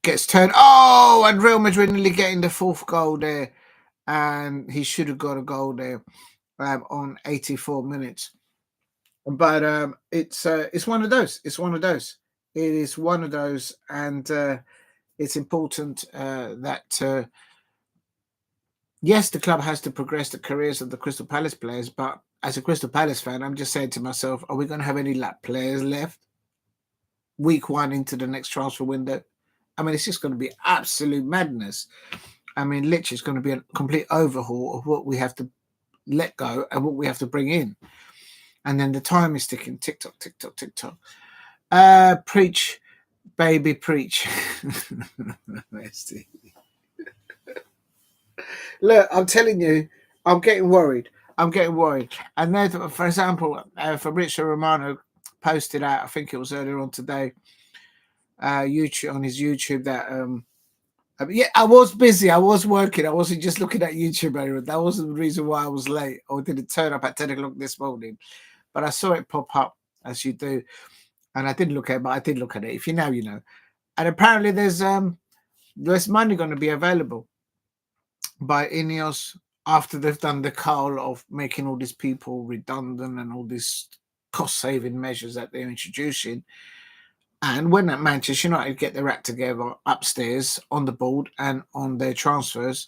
gets turned, and Real Madrid nearly getting the fourth goal there, and he should have got a goal there on 84 minutes. But it's one of those. It's one of those. It is one of those, and it's important that yes, the club has to progress the careers of the Crystal Palace players, but as a Crystal Palace fan, I'm just saying to myself, are we going to have any players left week one into the next transfer window? I mean, it's just going to be absolute madness. I mean, literally, it's going to be a complete overhaul of what we have to let go and what we have to bring in. And then the time is ticking. Tick-tock, tick-tock, tick-tock. Preach, baby, preach. Look, I'm telling you, I'm getting worried. And then, for example, Fabrizio Romano posted out, I think it was earlier on today, YouTube on his YouTube that yeah, I was busy. I was working. I wasn't just looking at YouTube anymore. That wasn't the reason why I was late or didn't turn up at 10 o'clock this morning. But I saw it pop up as you do. And I didn't look at it, but I did look at it. If you know, you know. And apparently there's money going to be available by Ineos after they've done the call of making all these people redundant and all these cost-saving measures that they're introducing. And when that Manchester United get their act together upstairs on the board and on their transfers,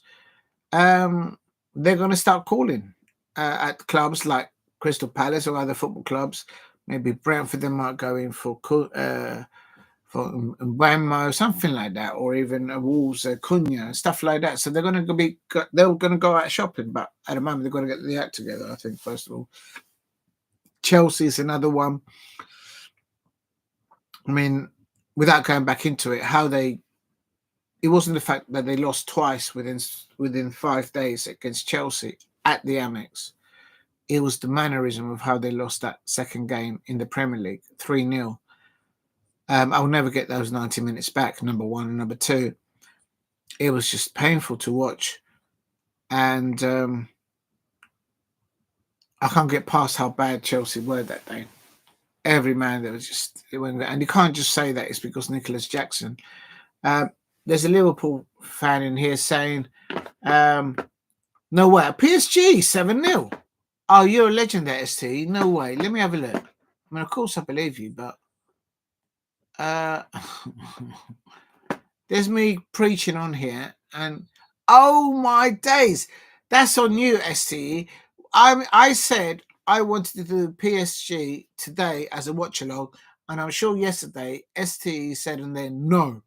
they're going to start calling at clubs like Crystal Palace or other football clubs. Maybe Brentford, they might go in for Mbamo, something like that, or even Wolves, Cunha, stuff like that. So they're going to go out shopping, but at the moment they're going to get the act together. I think first of all, Chelsea is another one. I mean, without going back into it, it wasn't the fact that they lost twice within 5 days against Chelsea at the Amex. It was the mannerism of how they lost that second game in the Premier League, 3-0. I'll never get those 90 minutes back, number one. And number two, it was just painful to watch. And I can't get past how bad Chelsea were that day. Every man that was just, and you can't just say that it's because Nicholas Jackson. There's a Liverpool fan in here saying, no way, PSG 7-0. Oh, you're a legend at ST. No way. Let me have a look. I mean, of course I believe you, but there's me preaching on here, and oh my days, that's on you, STE. I said I wanted to do PSG today as a watch along, and I'm sure yesterday STE said, and then no,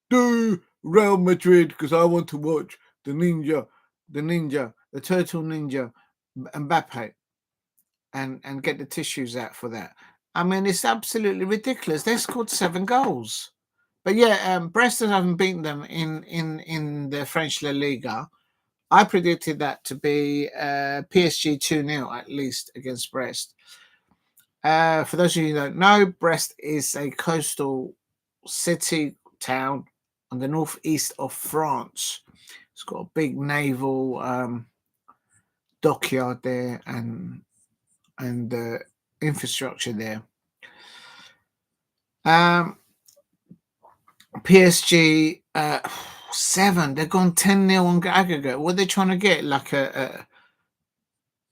do Real Madrid because I want to watch the turtle ninja, Mbappe, and get the tissues out for that. I mean, it's absolutely ridiculous. They scored 7 goals. But yeah, Brest haven't beaten them in the French La Liga. I predicted that to be PSG 2-0 at least against Brest. For those of you who don't know, Brest is a coastal city town on the northeast of France. It's got a big naval dockyard there and infrastructure there. PSG 7. They've gone 10-0 on aggregate. What are they trying to get? Like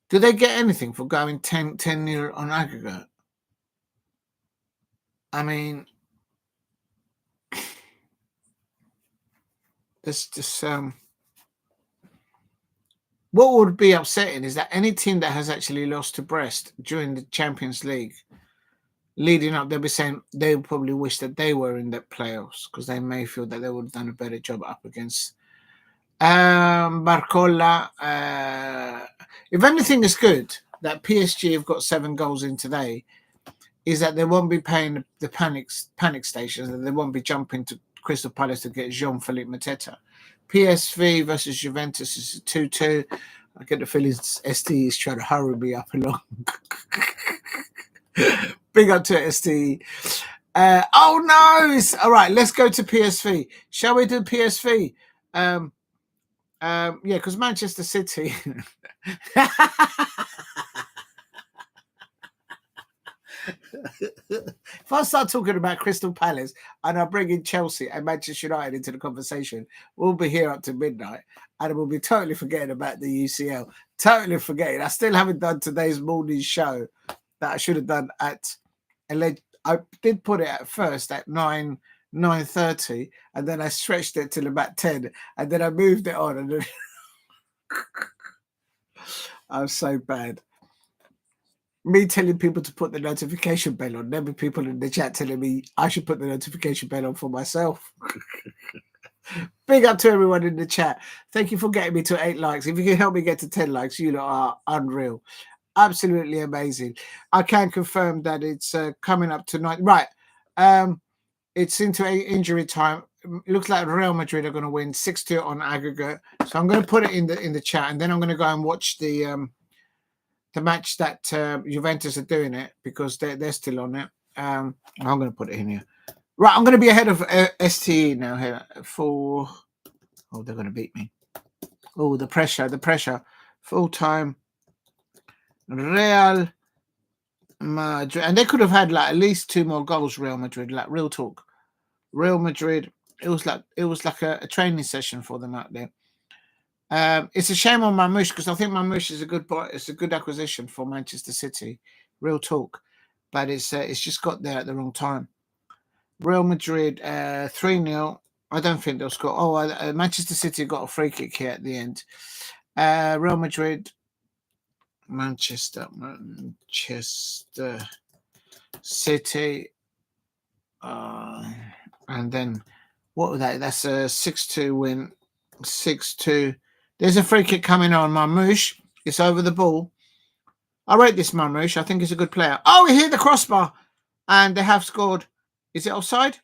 do they get anything for going 10-0 on aggregate? I mean, it's just what would be upsetting is that any team that has actually lost to Brest during the Champions League leading up, they'll be saying they probably wish that they were in the playoffs because they may feel that they would have done a better job up against Barcola. If anything is good that PSG have got 7 goals in today, is that they won't be paying the panic stations and they won't be jumping to Crystal Palace to get Jean-Philippe Mateta. PSV versus Juventus is 2-2. I get the feeling ST is trying to hurry me up along. Big up to ST. Oh no! All right, let's go to PSV. Shall we do PSV? Yeah, because Manchester City. If I start talking about Crystal Palace and I bring in Chelsea and Manchester United into the conversation, we'll be here up to midnight and we'll be totally forgetting about the UCL. Totally forgetting. I still haven't done today's morning show that I should have done at. I did put it at first at 9:30, and then I stretched it till about 10, and then I moved it on. And then I'm so bad. Me telling people to put the notification bell on, then people in the chat telling me I should put the notification bell on for myself. Big up to everyone in the chat. Thank you for getting me to 8 likes. If you can help me get to 10 likes, you lot are unreal. Absolutely amazing. I can confirm that it's coming up tonight. Right. It's into injury time. It looks like Real Madrid are going to win 6-2 on aggregate. So I'm going to put it in the chat, and then I'm going to go and watch the the match that Juventus are doing it because they're still on it. I'm going to put it in here. Right, I'm going to be ahead of STE now here for. Oh, they're going to beat me. Oh, the pressure. Full time. Real Madrid, and they could have had like at least 2 more goals. Real Madrid, like real talk. Real Madrid. It was like a training session for them out there. It's a shame on Marmoush because I think Marmoush is a good boy. It's a good acquisition for Manchester City. Real talk, but it's just got there at the wrong time. Real Madrid 3-0. I don't think they'll score. Oh, Manchester City got a free kick here at the end. Real Madrid, Manchester City, and then what was that? That's a 6-2 win. 6-2. There's a free kick coming on. Marmoush. It's over the ball. I rate this Marmoush. I think he's a good player. Oh, he hit the crossbar, and they have scored. Is it offside?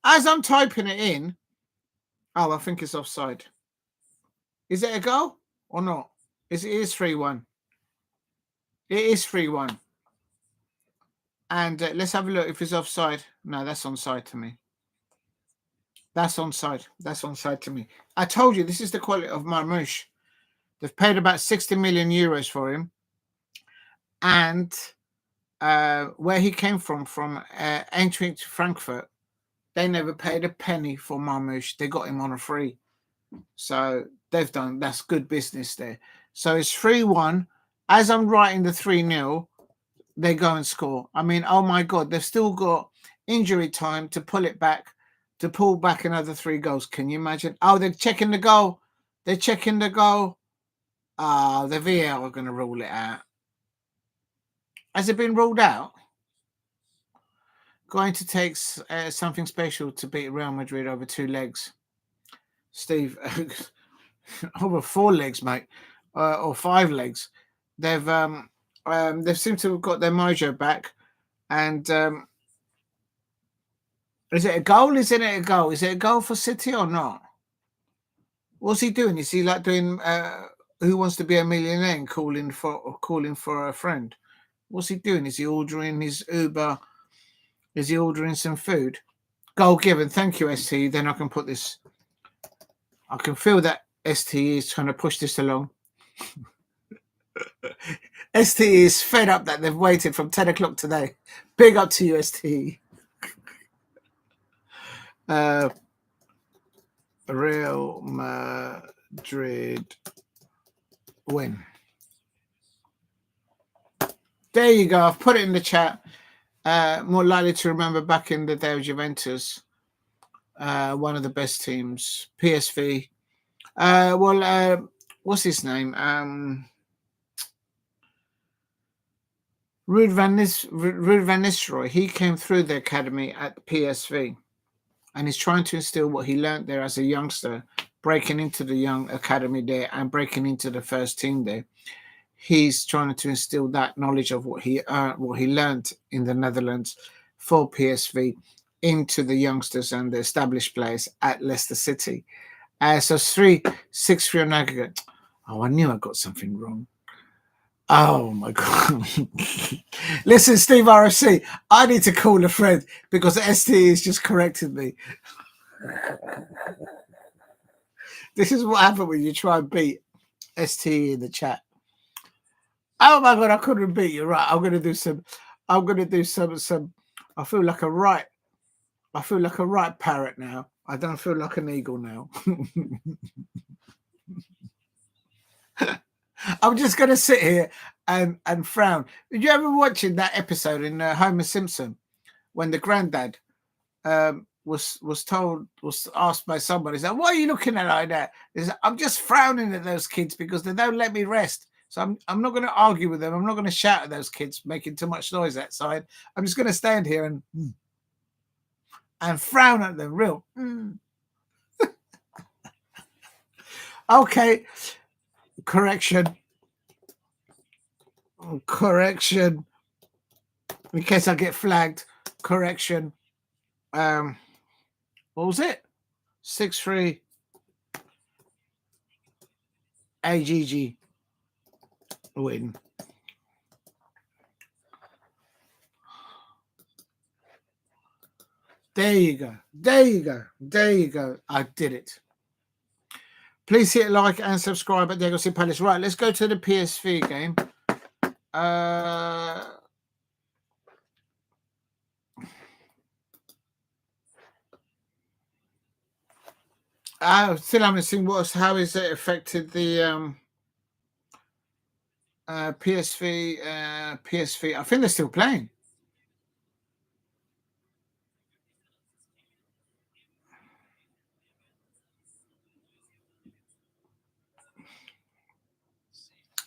As I'm typing it in, oh, I think it's offside. Is it a goal or not? It is 3-1. It is 3-1. And let's have a look if it's offside. No, that's onside to me. That's onside. That's onside to me. I told you, this is the quality of Marmoush. They've paid about 60 million euros for him. And where he came from entering to Frankfurt, they never paid a penny for Marmoush. They got him on a free. So that's good business there. So it's 3-1. As I'm writing the 3-0, they go and score. I mean, oh my God, they've still got injury time to pull back another 3 goals. Can you imagine? Oh, they're checking the goal. The VAR are going to rule it out. Has it been ruled out? Going to take something special to beat Real Madrid over 2 legs. Steve, over 4 legs, mate, or 5 legs. They've seemed to have got their mojo back. And is it a goal? Isn't it a goal? Is it a goal for City or not? What's he doing? Is he like doing Who Wants to Be a Millionaire and calling for a friend? What's he doing? Is he ordering his Uber? Is he ordering some food? Goal given. Thank you, ST. Then I can put this. I can feel that ST is trying to push this along. ST is fed up that they've waited from 10 o'clock today. Big up to you, ST. Real Madrid win. There you go. I've put it in the chat. More likely to remember back in the day of Juventus. One of the best teams. PSV. What's his name? Ruud van Nistelrooy. He came through the academy at PSV. And he's trying to instill what he learned there as a youngster, breaking into the young academy there and breaking into the first team there. He's trying to instill that knowledge of what he learned in the Netherlands for PSV into the youngsters and the established players at Leicester City. So 6-3 on aggregate. Oh, I knew I got something wrong. Oh my God. Listen, Steve RFC, I need to call a friend because ST has just corrected me. This is what happened when you try and beat ST in the chat. Oh my God, I couldn't beat you. Right. I'm gonna do some I feel like a right parrot now. I don't feel like an eagle now. I'm just going to sit here and frown. Did you ever watching that episode in Homer Simpson when the granddad was asked by somebody, he's like, "Why are you looking at it like that?" I'm just frowning at those kids because they don't let me rest. So I'm not going to argue with them. I'm not going to shout at those kids making too much noise outside. I'm just going to stand here and frown at them. Real. Okay. Correction. In case I get flagged. Correction. What was it? 6-3 AGG win. There you go. There you go. There you go. I did it. Please hit like and subscribe at Diego Palace. Right, let's go to the PSV game. I still haven't seen how is it affected the PSV. PSV. I think they're still playing.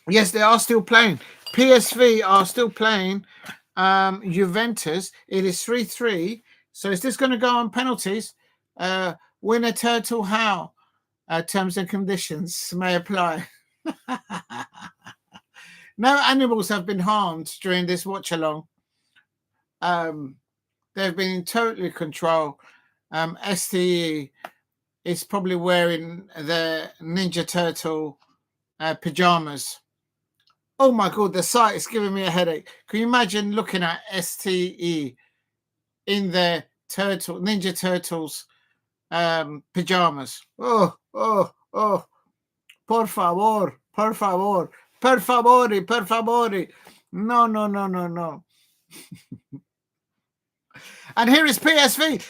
Yes, they are still playing. PSV are still playing. Juventus. It is 3-3. So is this going to go on penalties? Winner turtle how? Terms and conditions may apply. No animals have been harmed during this watch along. They've been in total control. STE is probably wearing their Ninja Turtle pajamas. Oh my God, the sight is giving me a headache. Can you imagine looking at STE in their Ninja Turtles pajamas? Oh. Por favor, por favor, per favore, per favore. No. And here is PSV.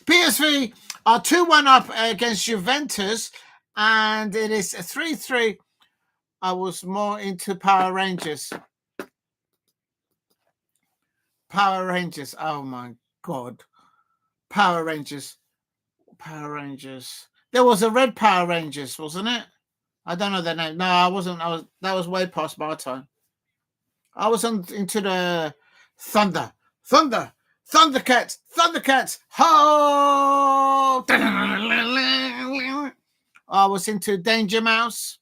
PSV are 2-1 up against Juventus, and it is 3-3. I was more into Power Rangers. Power Rangers. Oh my God. Power Rangers. There was a red Power Rangers, wasn't it? I don't know their name. No, I wasn't. That was way past my time. I was into the Thundercats. Ho! I was into Danger Mouse.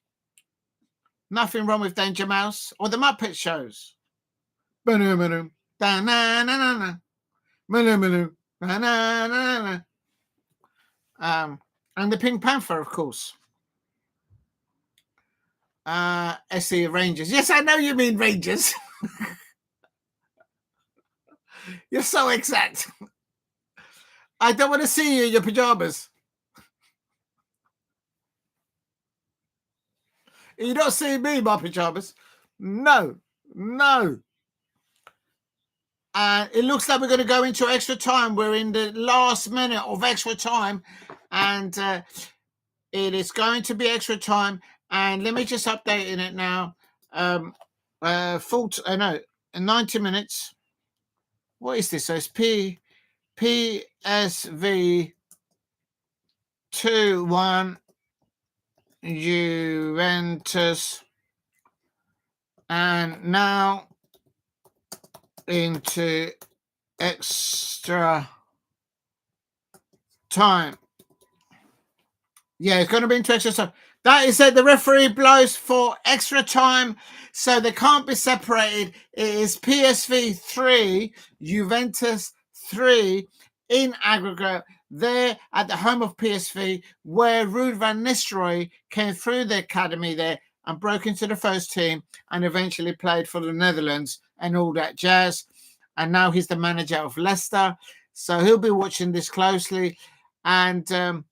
Nothing wrong with Danger Mouse or the Muppet shows. And the Pink Panther, of course. SE Rangers. Yes, I know you mean Rangers. You're so exact. I don't want to see you in your pajamas. You don't see me in my pajamas. No. It looks like we're going to go into extra time. We're in the last minute of extra time, and it is going to be extra time. And let me just update it now. 90 minutes. What is this? So it's PSV 2-1 Juventus, and now into extra time. Yeah, it's going to be into extra time. That is it. The referee blows for extra time, so they can't be separated. It is PSV 3, Juventus 3 in aggregate. There at the home of PSV, where Ruud van Nistelrooy came through the academy there and broke into the first team and eventually played for the Netherlands and all that jazz. And now he's the manager of Leicester. So he'll be watching this closely. And Timo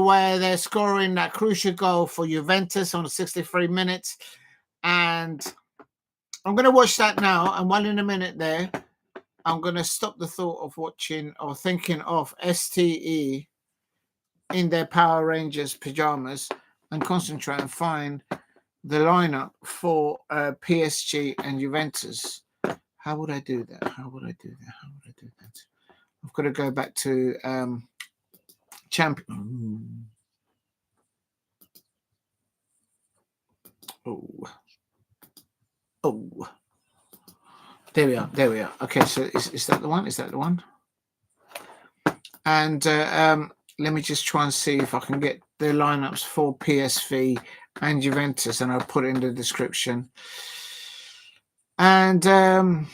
Weah, they're scoring that crucial goal for Juventus on 63 minutes. And I'm going to watch that now. And while in a minute there, I'm going to stop the thought of watching or thinking of STE in their Power Rangers pajamas and concentrate and find the lineup for PSG and Juventus. How would I do that? I've got to go back to champion. Oh. There we are. Okay, so is that the one? And let me just try and see if I can get the lineups for PSV and Juventus, and I'll put it in the description. And a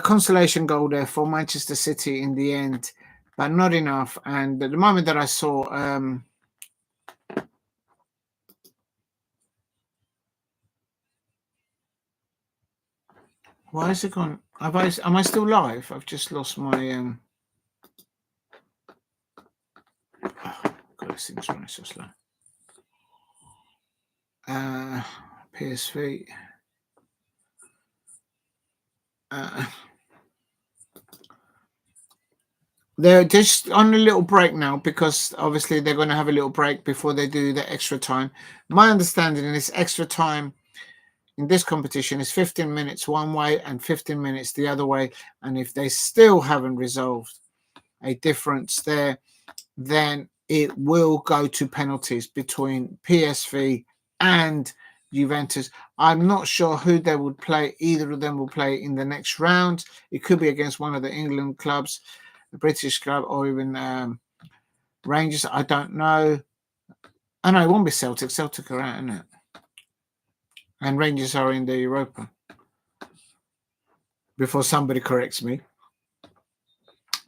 consolation goal there for Manchester City in the end, but not enough. And at the moment that I saw, why is it gone? Am I still live? I've just lost my God, this thing's running so slow. PSV. They're just on a little break now because obviously they're going to have a little break before they do the extra time. My understanding is extra time in this competition is 15 minutes one way and 15 minutes the other way. And if they still haven't resolved a difference there, then it will go to penalties between PSV and Juventus. I'm not sure who they would play. Either of them will play in the next round. It could be against one of the England clubs, the British club, or even Rangers. I don't know. I know it won't be Celtic. Celtic are out, isn't it? And Rangers are in the Europa. Before somebody corrects me.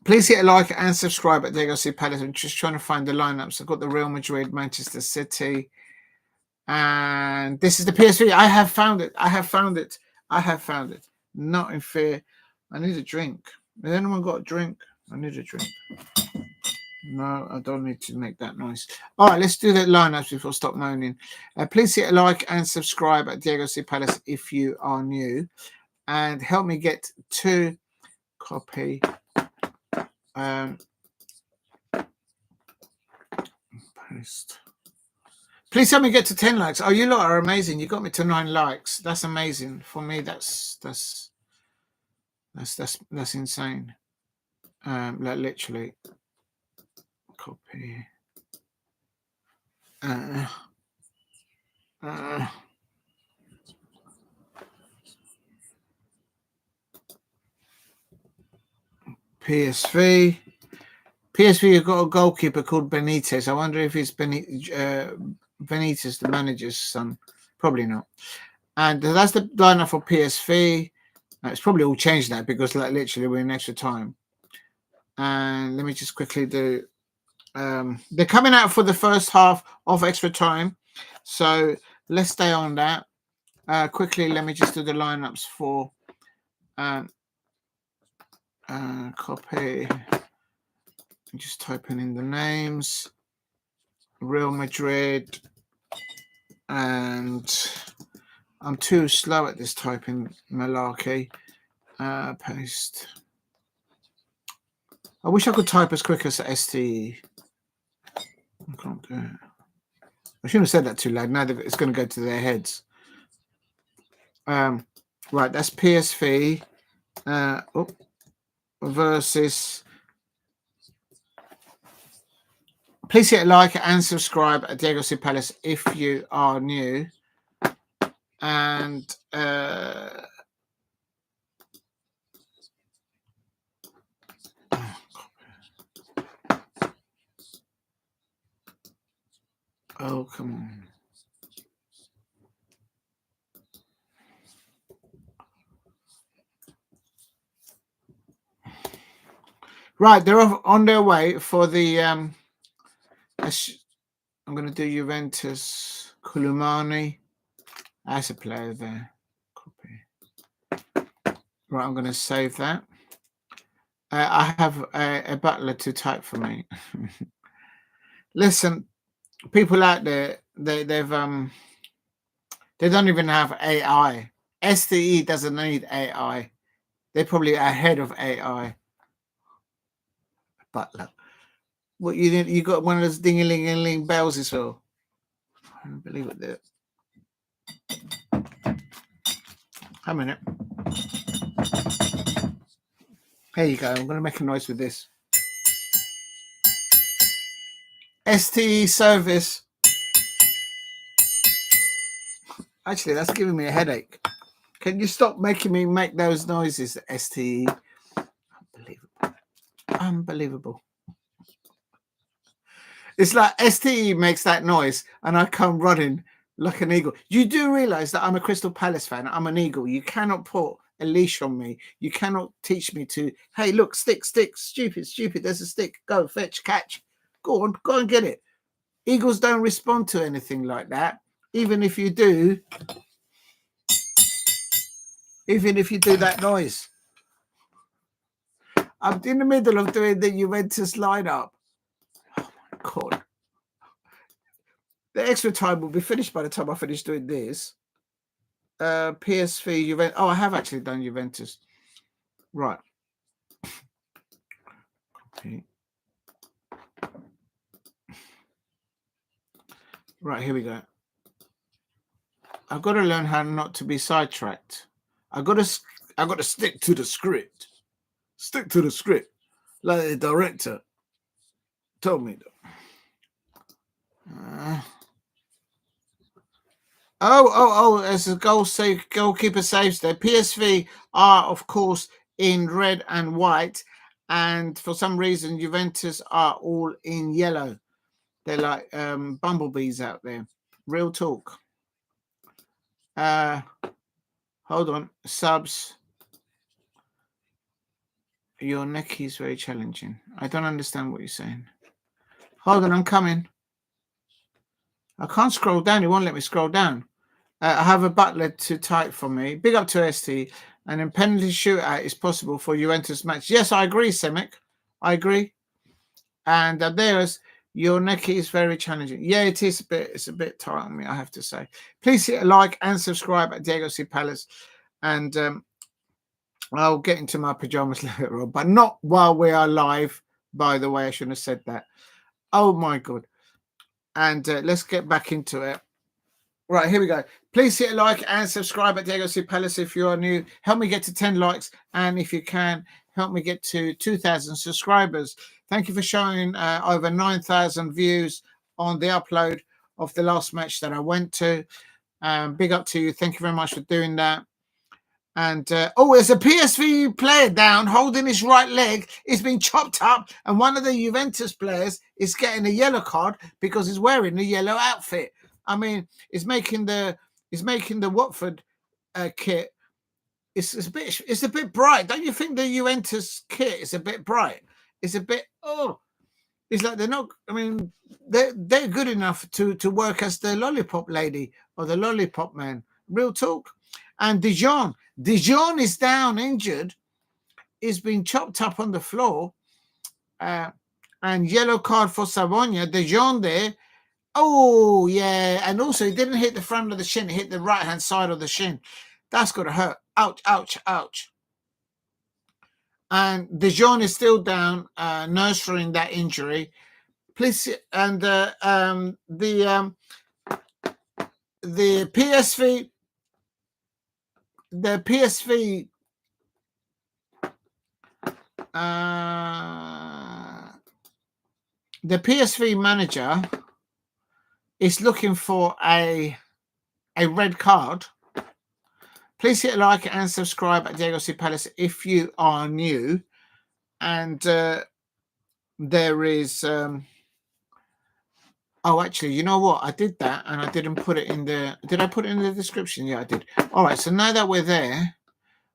Please hit a like and subscribe at Diego C. Palace. I'm just trying to find the lineups. I've got the Real Madrid, Manchester City. And this is the PSV. I have found it. I have found it. Not in fear. I need a drink. Has anyone got a drink? I need a drink. No, I don't need to make that noise. All right, let's do the lineups before I stop moaning. Please hit a like and subscribe at Diego C. Palace if you are new. And help me get to copy. Post. Please help me get to 10 likes. Oh, you lot are amazing. You got me to 9 likes. That's amazing. For me, that's insane. Like literally copy. PSV have got a goalkeeper called Benitez. I wonder if it's Benitez, the manager's son. Probably not. And that's the lineup for PSV. It's probably all changed now because like literally we're in extra time. And let me just quickly do. They're coming out for the first half of extra time. So let's stay on that. Quickly, let me just do the lineups for copy. I'm just typing in the names. Real Madrid. And I'm too slow at this typing malarkey. Paste. I wish I could type as quick as STE. I can't do it. I shouldn't have said that too loud. Now it's going to go to their heads. Right, that's PSV versus. Please hit a like and subscribe at Diego C. Palace if you are new. And oh, come on. Right, they're on their way for the I'm going to do Juventus. Kulumani. That's a player there. Copy. Right, I'm going to save that. I have a butler to type for me. Listen, people out there, they don't even have AI. STE doesn't need AI. They're probably ahead of AI. Butler. What you got one of those ding-a-ling-a-ling bells as well. I don't believe it there. A minute. Here you go. I'm going to make a noise with this. STE service. Actually, that's giving me a headache. Can you stop making me make those noises, STE? Unbelievable. It's like STE makes that noise and I come running like an eagle. You do realize that I'm a Crystal Palace fan. I'm an eagle. You cannot put a leash on me. You cannot teach me to, hey, look, stick, stupid. There's a stick. Go, fetch, catch. Go and get it. Eagles don't respond to anything like that. Even if you do that noise. I'm in the middle of doing the Juventus lineup. Oh my God. The extra time will be finished by the time I finish doing this. PSV, Juventus. Oh, I have actually done Juventus. Right. Okay. Right, here we go. I've got to learn how not to be sidetracked. I've got to stick to the script. Stick to the script, like the director told me. As a goalkeeper saves there. PSV are, of course, in red and white, and for some reason, Juventus are all in yellow. They're like bumblebees out there. Real talk. Hold on. Subs. Your neck is very challenging. I don't understand what you're saying. Hold on, I'm coming. I can't scroll down. It won't let me scroll down. I have a butler to type for me. Big up to ST. And then penalty shootout is possible for Juventus match. Yes, I agree, Semic. I agree. And there's your neck is very challenging. Yeah, it is a bit. It's a bit tight on me, I have to say. Please hit a like and subscribe at Diego C. Palace. And I'll get into my pajamas later on, but not while we are live. By the way, I shouldn't have said that. Oh my God. And let's get back into it. Right, here we go. Please hit a like and subscribe at Diego C. Palace if you are new. Help me get to 10 likes. And if you can, help me get to 2,000 subscribers. Thank you for showing over 9,000 views on the upload of the last match that I went to. Big up to you. Thank you very much for doing that. And there's a PSV player down holding his right leg. It's been chopped up, and one of the Juventus players is getting a yellow card because he's wearing a yellow outfit. I mean, it's making the Watford kit. It's a bit bright. Don't you think the Juventus kit is a bit bright? It's a bit it's like they're not. I mean, they're good enough to work as the lollipop lady or the lollipop man. Real talk. And Dijon is down injured. He's been chopped up on the floor. And yellow card for Savonia. Dijon there. Oh, yeah. And also, he didn't hit the front of the shin. He hit the right-hand side of the shin. That's going to hurt. Ouch, ouch, ouch. And Dijon is still down, nurturing that injury. Please, and the PSV... The PSV manager is looking for a red card. Please hit like and subscribe at Diego C. Palace if you are new. And there is actually, you know what? I did that and I didn't put it in the... Did I put it in the description? Yeah, I did. All right, so now that we're there,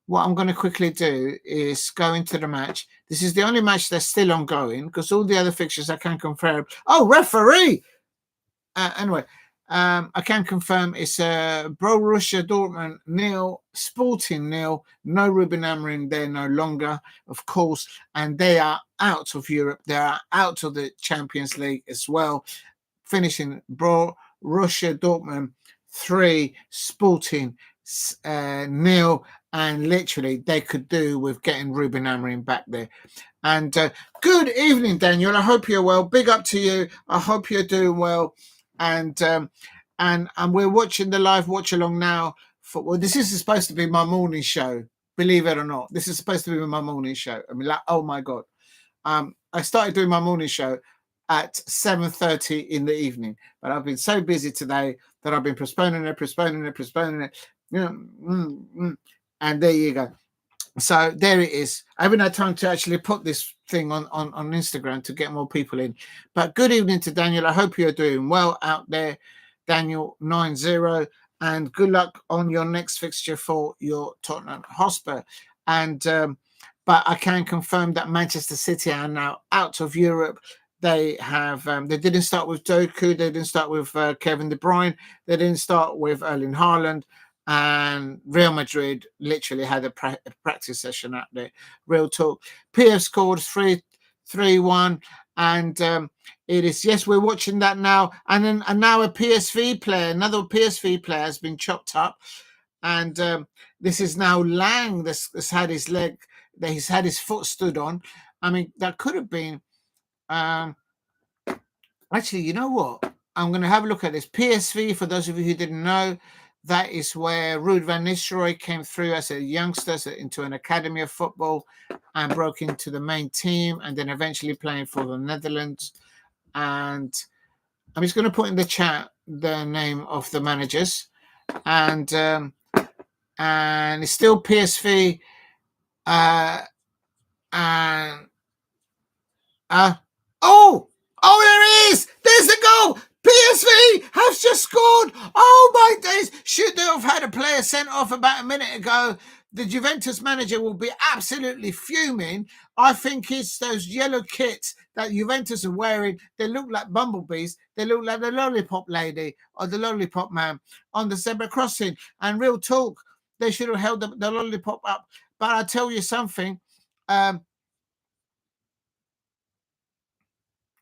what I'm going to quickly do is go into the match. This is the only match that's still ongoing because all the other fixtures I can confirm. Oh, referee! Anyway, I can confirm it's Borussia Dortmund 0, Sporting 0. No Ruben Amorim there no longer, of course. And they are out of Europe. They are out of the Champions League as well. Finishing Borussia Dortmund 3, Sporting 0, and literally they could do with getting Ruben Amorim back there. And good evening, Daniel. I hope you're well. Big up to you. I hope you're doing well. And we're watching the live watch along now. This is supposed to be my morning show, believe it or not. This is supposed to be my morning show. I mean, like, oh my God. I started doing my morning show at 7:30 in the evening, but I've been so busy today that I've been postponing it. And there you go. So there it is. I haven't had time to actually put this thing on Instagram to get more people in. But good evening to Daniel. I hope you're doing well out there, Daniel 90, and good luck on your next fixture for your Tottenham Hotspur. And but I can confirm that Manchester City are now out of Europe. They have. They didn't start with Doku. They didn't start with Kevin De Bruyne. They didn't start with Erling Haaland. and Real Madrid literally had a practice session out there. Real talk. PF scored 3-1, and it is, yes, we're watching that now. And now a PSV player, another PSV player has been chopped up, and this is now Lang that's had his leg, that he's had his foot stood on. I mean, that could have been. Actually, you know what? I'm going to have a look at this. PSV, for those of you who didn't know, that is where Ruud van Nistelrooy came through as a youngster into an academy of football and broke into the main team, and then eventually playing for the Netherlands. And I'm just going to put in the chat the name of the managers, and it's still PSV. There it is! There's the goal! PSV has just scored! Oh my days! Should they have had a player sent off about a minute ago? The Juventus manager will be absolutely fuming. I think it's those yellow kits that Juventus are wearing. They look like bumblebees. They look like the lollipop lady or the lollipop man on the zebra crossing. And real talk, they should have held the lollipop up. But I'll tell you something.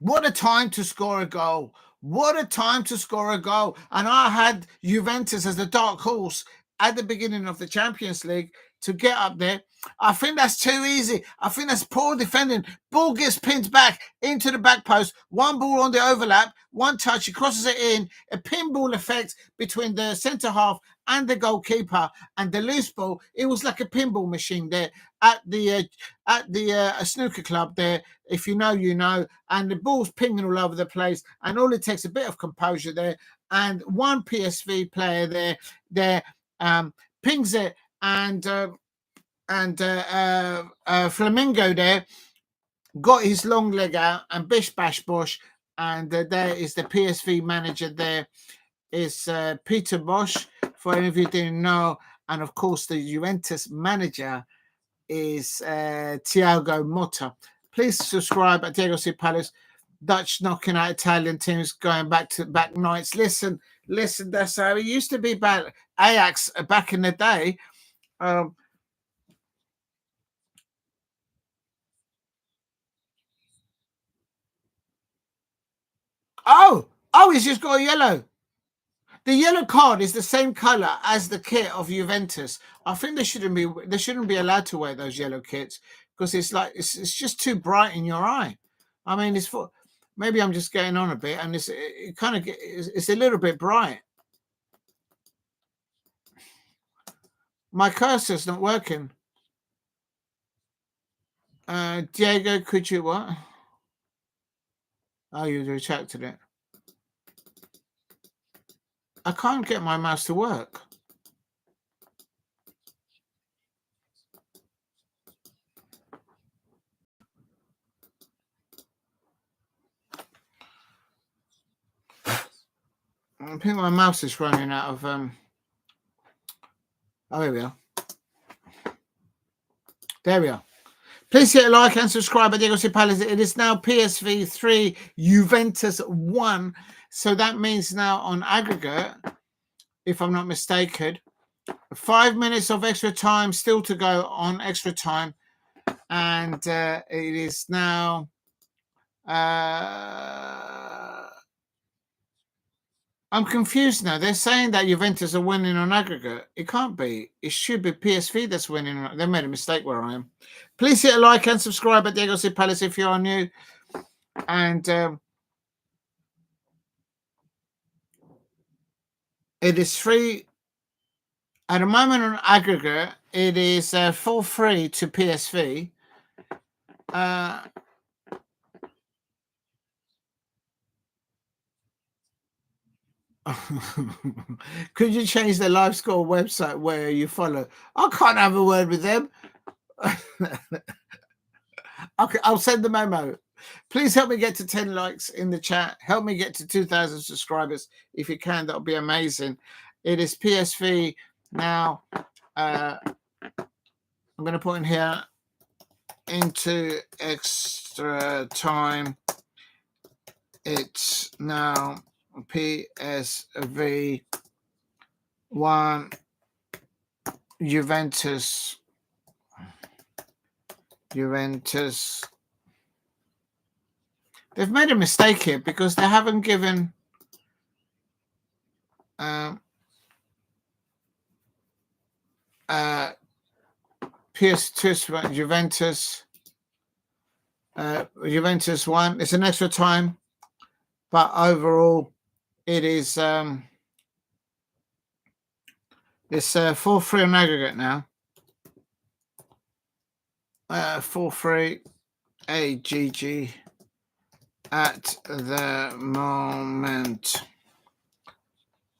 What a time to score a goal. What a time to score a goal. And I had Juventus as the dark horse at the beginning of the Champions League to get up there. I think that's too easy. I think that's poor defending. Ball gets pinned back into the back post. One ball on the overlap, one touch, he crosses it in. A pinball effect between the centre half and the goalkeeper, and the loose ball. It was like a pinball machine there at the snooker club there. If you know, you know. And the ball's pinging all over the place, and all it takes a bit of composure there. And one PSV player there pings it, and Flamingo there got his long leg out, and bish bash bosh, and there is the PSV manager. There is Peter Bosch, for any of you who didn't know, and of course the Juventus manager is Thiago Motta. Please subscribe at Diego C. Palace. Dutch knocking out Italian teams, going back to back nights. Listen, that's how it used to be back. Ajax back in the day. He's just got a yellow. The yellow card is the same color as the kit of Juventus. I think they shouldn't be allowed to wear those yellow kits, because it's just too bright in your eye. I mean, maybe I'm just getting on a bit, and it's a little bit bright. My cursor's not working. Diego, could you what? Oh, you retracted it. I can't get my mouse to work. I think my mouse is running out of oh, here we are. There we are. Please hit a like and subscribe at Diego C. Palace. It is now PSV 3, Juventus 1. So that means now on aggregate, if I'm not mistaken, 5 minutes of extra time still to go on extra time. And it is now... I'm confused now. They're saying that Juventus are winning on aggregate. It can't be. It should be PSV that's winning. They made a mistake where I am. Please hit a like and subscribe at Diego C. Palace if you are new. And it is free. At the moment on aggregate, it is 4-3 to PSV. Could you change the live score website where you follow? I can't have a word with them. Okay, I'll send the memo. Please help me get to 10 likes in the chat. Help me get to 2,000 subscribers if you can. That'll be amazing. It is PSV now. I'm going to put in here into extra time. It's now PSV 1, Juventus. They've made a mistake here because they haven't given PS2 Juventus. Juventus won. It's an extra time, but overall, it is it's 4-3 on aggregate now. 4-3 AGG at the moment.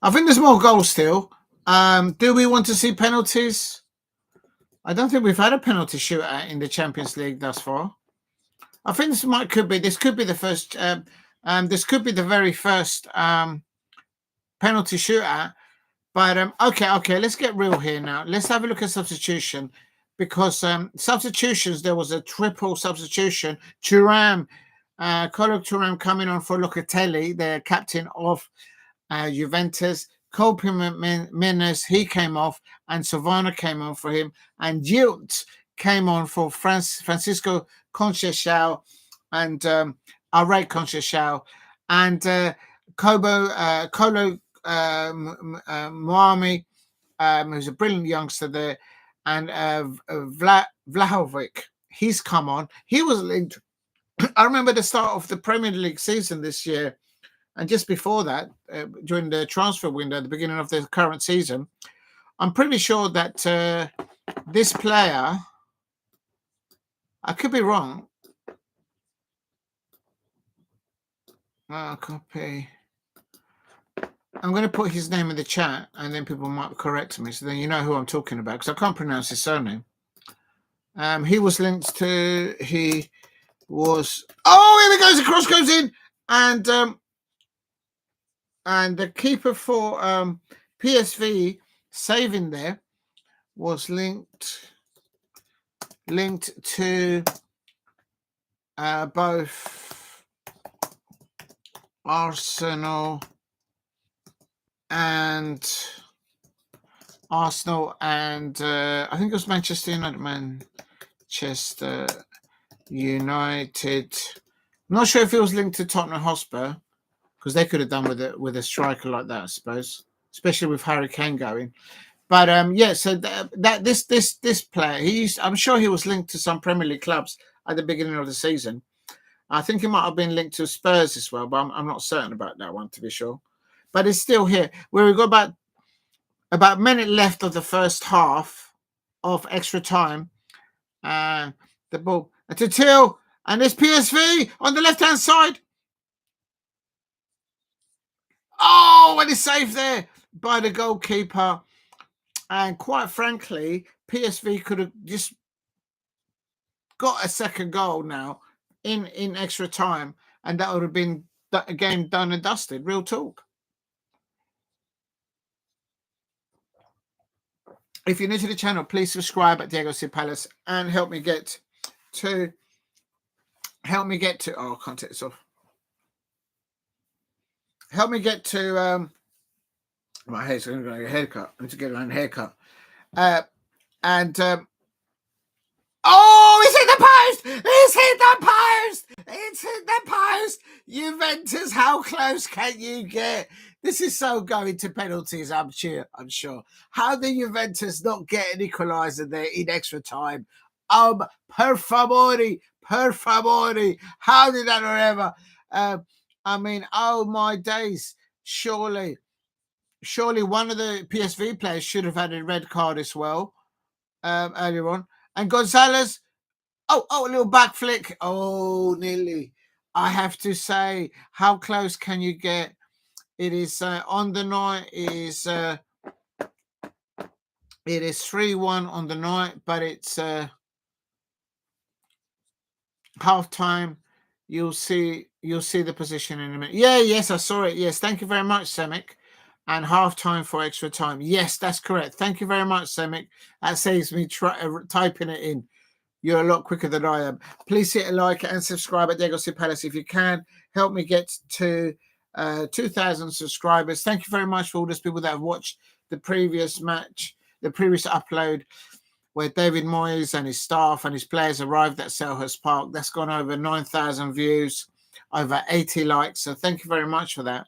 I think there's more goals still. Do we want to see penalties? I don't think we've had a penalty shootout in the Champions League thus far. I think this could be the first. This could be the very first penalty shootout. But okay. Let's get real here now. Let's have a look at substitution, because substitutions, there was a triple substitution. Thuram, Thuram coming on for Locatelli, the captain of Juventus. Menez, he came off, and Savannah came on for him, and Yilt came on for Francisco Conceição and Array Conceição, and Kolo Moami, who's a brilliant youngster there, and Vlahovic, he's come on. He was linked. I remember the start of the Premier League season this year, and just before that, during the transfer window at the beginning of the current season, I'm pretty sure that this player, I could be wrong. Copy. I'm going to put his name in the chat, and then people might correct me, so then you know who I'm talking about, because I can't pronounce his surname. He was linked to. He was. Oh, here he goes! The cross goes in, and the keeper for PSV saving there was linked to both Arsenal and I think it was Manchester United. I'm not sure if it was linked to Tottenham Hotspur, because they could have done with a striker like that, I suppose, especially with Harry Kane going. But so this player, I'm sure he was linked to some Premier League clubs at the beginning of the season. I think he might have been linked to Spurs as well, but I'm not certain about that one, to be sure. But it's still here. Where we got about a minute left of the first half of extra time. The ball to Till, and there's PSV on the left-hand side. Oh, and it's saved there by the goalkeeper. And quite frankly, PSV could have just got a second goal now in extra time, and that would have been a game done and dusted. Real talk. If you're new to the channel, please subscribe at Diego C Palace and help me get to. Oh, I can't take this off. Help me get to my hair's going to get a haircut. I need to get my own haircut. Oh, it's hit the post! It's hit the post! It's hit the post! Juventus, how close can you get? This is so going to penalties, I'm sure. How did Juventus not get an equaliser there in extra time? Per favore. How did that ever? I mean, oh my days! Surely one of the PSV players should have had a red card as well earlier on. And Gonzalez, a little back flick. Oh, nearly. I have to say, how close can you get? It is on the night. It is 3-1 on the night, but it's half time. You'll see the position in a minute. Yes, I saw it. Yes, thank you very much, Semic. And half time for extra time. Yes, that's correct. Thank you very much, Semic. That saves me typing it in. You're a lot quicker than I am. Please hit a like and subscribe at Diego C Palace if you can. Help me get to 2,000 subscribers. Thank you very much for all those people that have watched the previous match, the previous upload where David Moyes and his staff and his players arrived at Selhurst Park. That's gone over 9,000 views, over 80 likes. So thank you very much for that.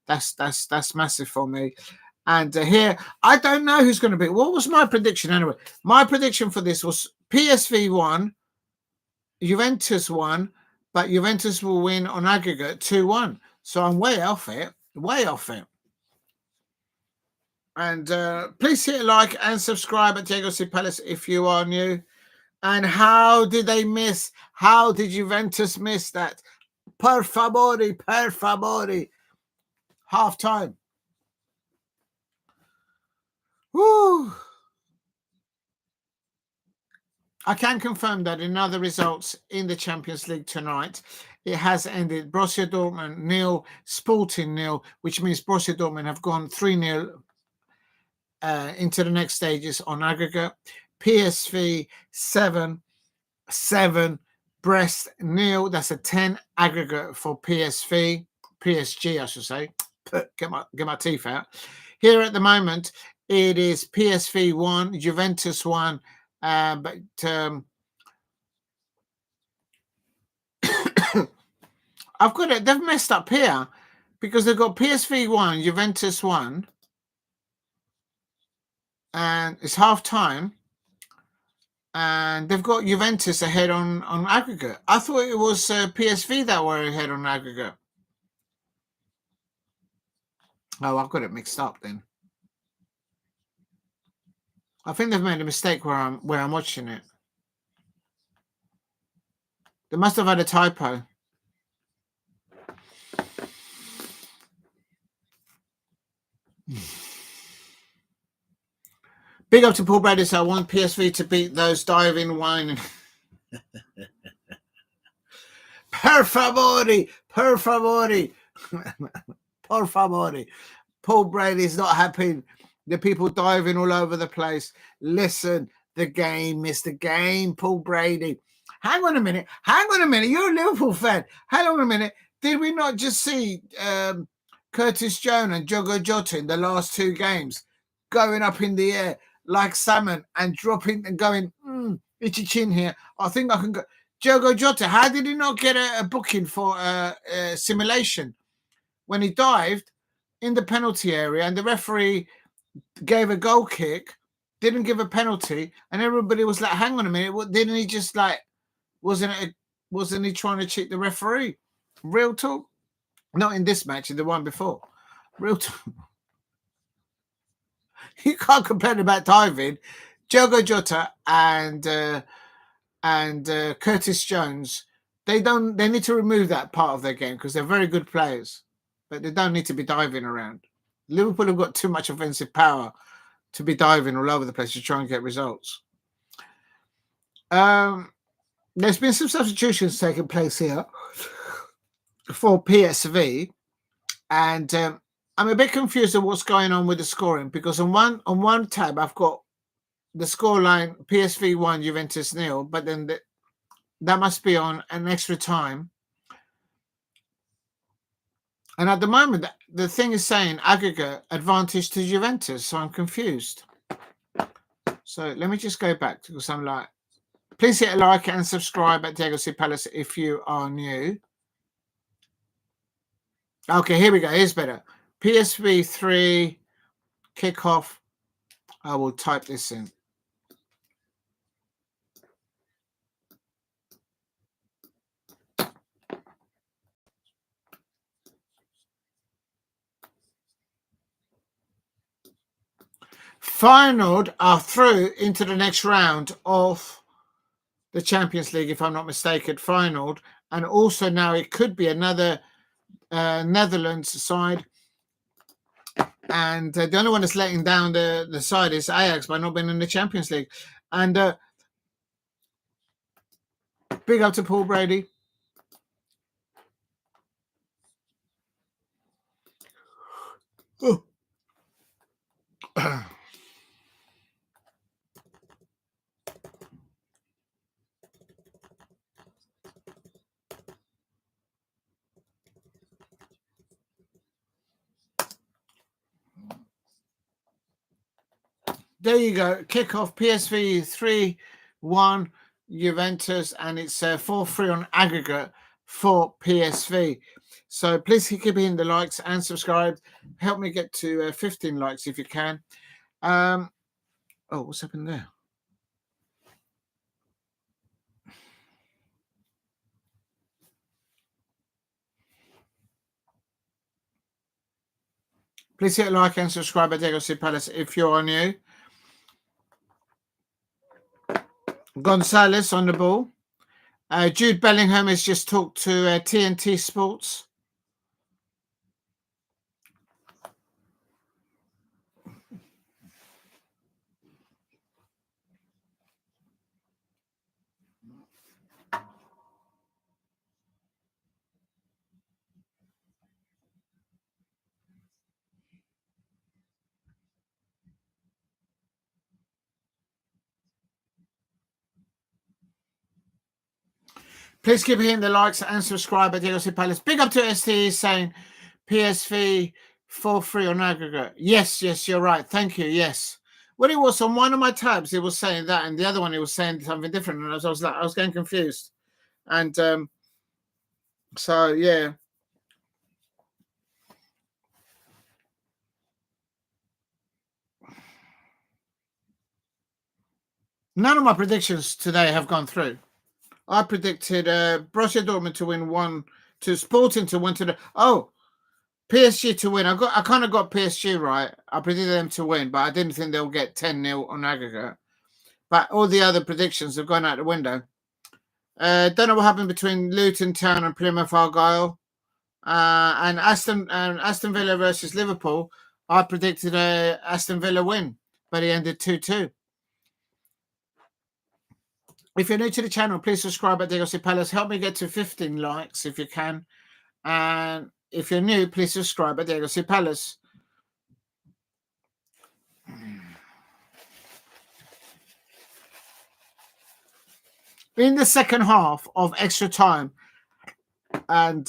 That's massive for me. And here, I don't know who's going to be. What was my prediction anyway? My prediction for this was PSV 1, Juventus 1, but Juventus will win on aggregate 2-1. So I'm way off it. Way off it. And please hit like and subscribe at Diego C. Palace if you are new. And how did they miss? How did Juventus miss that? Per favore, per favore. Half time. Woo! I can confirm that in other results in the Champions League tonight, it has ended Borussia Dortmund 0, Sporting 0, which means Borussia Dortmund have gone 3-0 into the next stages on aggregate. PSV 7, Brest 0. That's a 10 aggregate for PSG, I should say. Get my teeth out. Here at the moment, it is PSV 1, Juventus 1, but I've got it. They've messed up here because they've got PSV 1, Juventus 1, and it's half time. And they've got Juventus ahead on aggregate. I thought it was PSV that were ahead on aggregate. Oh, I've got it mixed up then. I think they've made a mistake where I'm watching it. They must have had a typo. Big up to Paul Brady. So I want PSV to beat those diving wine. Per favore, per favore, per favore. Paul Brady's not happy. The people diving all over the place. Listen, the game is the game, Paul Brady. Hang on a minute. You're a Liverpool fan. Hang on a minute. Did we not just see Curtis Jones and Diogo Jota in the last two games going up in the air like salmon and dropping and going, itchy chin here. I think I can go. Diogo Jota, how did he not get a booking for simulation when he dived in the penalty area and the referee gave a goal kick, didn't give a penalty, and everybody was like, hang on a minute, didn't he just like, wasn't he trying to cheat the referee? Real talk. Not in this match, in the one before. Real talk. You can't complain about diving. Diogo Jota and Curtis Jones, they need to remove that part of their game because they're very good players, but they don't need to be diving around. Liverpool have got too much offensive power to be diving all over the place to try and get results. There's been some substitutions taking place here for PSV, and I'm a bit confused of what's going on with the scoring because on one tab I've got the scoreline PSV 1, Juventus 0, but then that must be on an extra time. And at the moment, the thing is saying aggregate advantage to Juventus, so I'm confused. So let me just go back because I'm like, please hit a like and subscribe at Diego C. Palace if you are new. Okay, here we go. Here's better. PSV 3, kickoff. I will type this in. Feyenoord are through into the next round of the Champions League, if I'm not mistaken, Feyenoord. And also now it could be another Netherlands side. And the only one that's letting down the side is Ajax by not being in the Champions League. And big up to Paul Brady. Oh. there you go. Kickoff PSV 3-1 Juventus, and it's 4-3 on aggregate for PSV. So please keep hitting the likes and subscribe. Help me get to 15 likes if you can. Oh, what's happened there? Please hit like and subscribe at Diego Palace if you're new. Gonzalez on the ball. Jude Bellingham has just talked to TNT Sports. Please keep hitting the likes and subscribe at Diego Palace. Big up to ST saying PSV 4-3 on aggregate. Yes, you're right. Thank you. Yes. When it was on one of my tabs, it was saying that, and the other one it was saying something different, and I was getting confused. And so yeah. None of my predictions today have gone through. I predicted Borussia Dortmund to win 1-2, Sporting to win PSG to win. I kind of got PSG right. I predicted them to win, but I didn't think they'll get 10-0 on aggregate. But all the other predictions have gone out the window. Don't know what happened between Luton Town and Plymouth Argyle. And Aston Villa versus Liverpool. I predicted a Aston Villa win, but it ended 2-2. If you're new to the channel, please subscribe at Diego Palace. Help me get to 15 likes if you can. And if you're new, please subscribe at Diego Palace. In the second half of extra time, and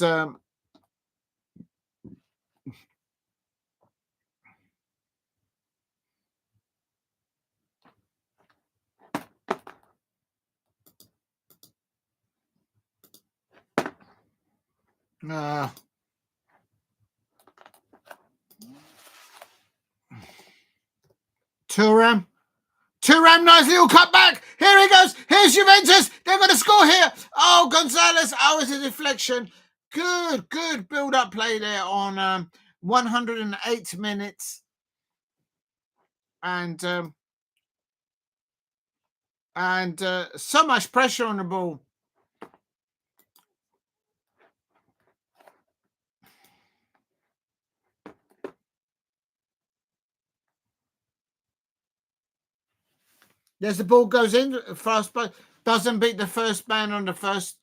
Thuram, nice little cutback. Here he goes. Here's Juventus. They're going to score here. Oh, Gonzalez. Oh, it's a deflection. Good build-up play there on 108 minutes. And so much pressure on the ball. Yes, the ball goes in fast, but doesn't beat the first man on the post,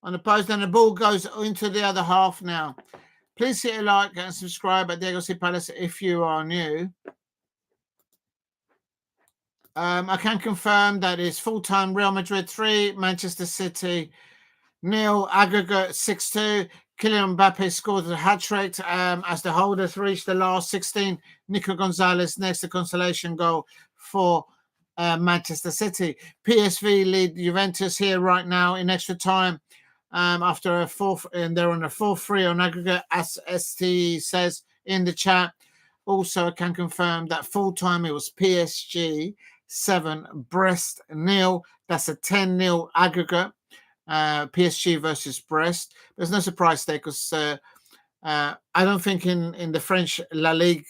and the ball goes into the other half now. Please hit a like and subscribe at Diego Palace if you are new. I can confirm that it's full-time Real Madrid 3, Manchester City 0, aggregate 6-2. Kylian Mbappe scored a hat-trick as the holders reached the last 16. Nico Gonzalez next, the consolation goal for Manchester City. PSV lead Juventus here right now in extra time after a 4, and they're on a 4-3 on aggregate, as ST says in the chat. Also, I can confirm that full time it was PSG 7, Brest 0. That's a 10-0 aggregate. PSG versus Brest. There's no surprise there because I don't think in the French La Ligue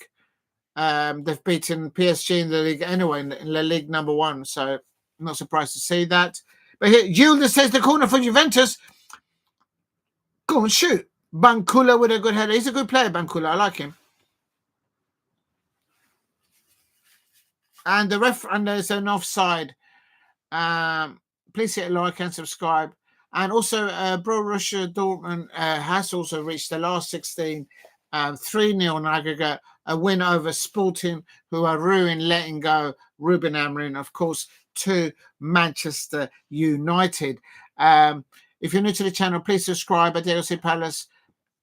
they've beaten PSG in the league anyway, in La Ligue number 1. So I'm not surprised to see that. But here, Gilda says the corner for Juventus. Go and shoot. Bankula with a good header. He's a good player, Bankula. I like him. And there's an offside. Please hit a like and subscribe. And also, Borussia Dortmund has also reached the last 16, 3-0 on aggregate, a win over Sporting, who are ruined, letting go Ruben Amorim, of course, to Manchester United. If you're new to the channel, please subscribe at Diego Palace.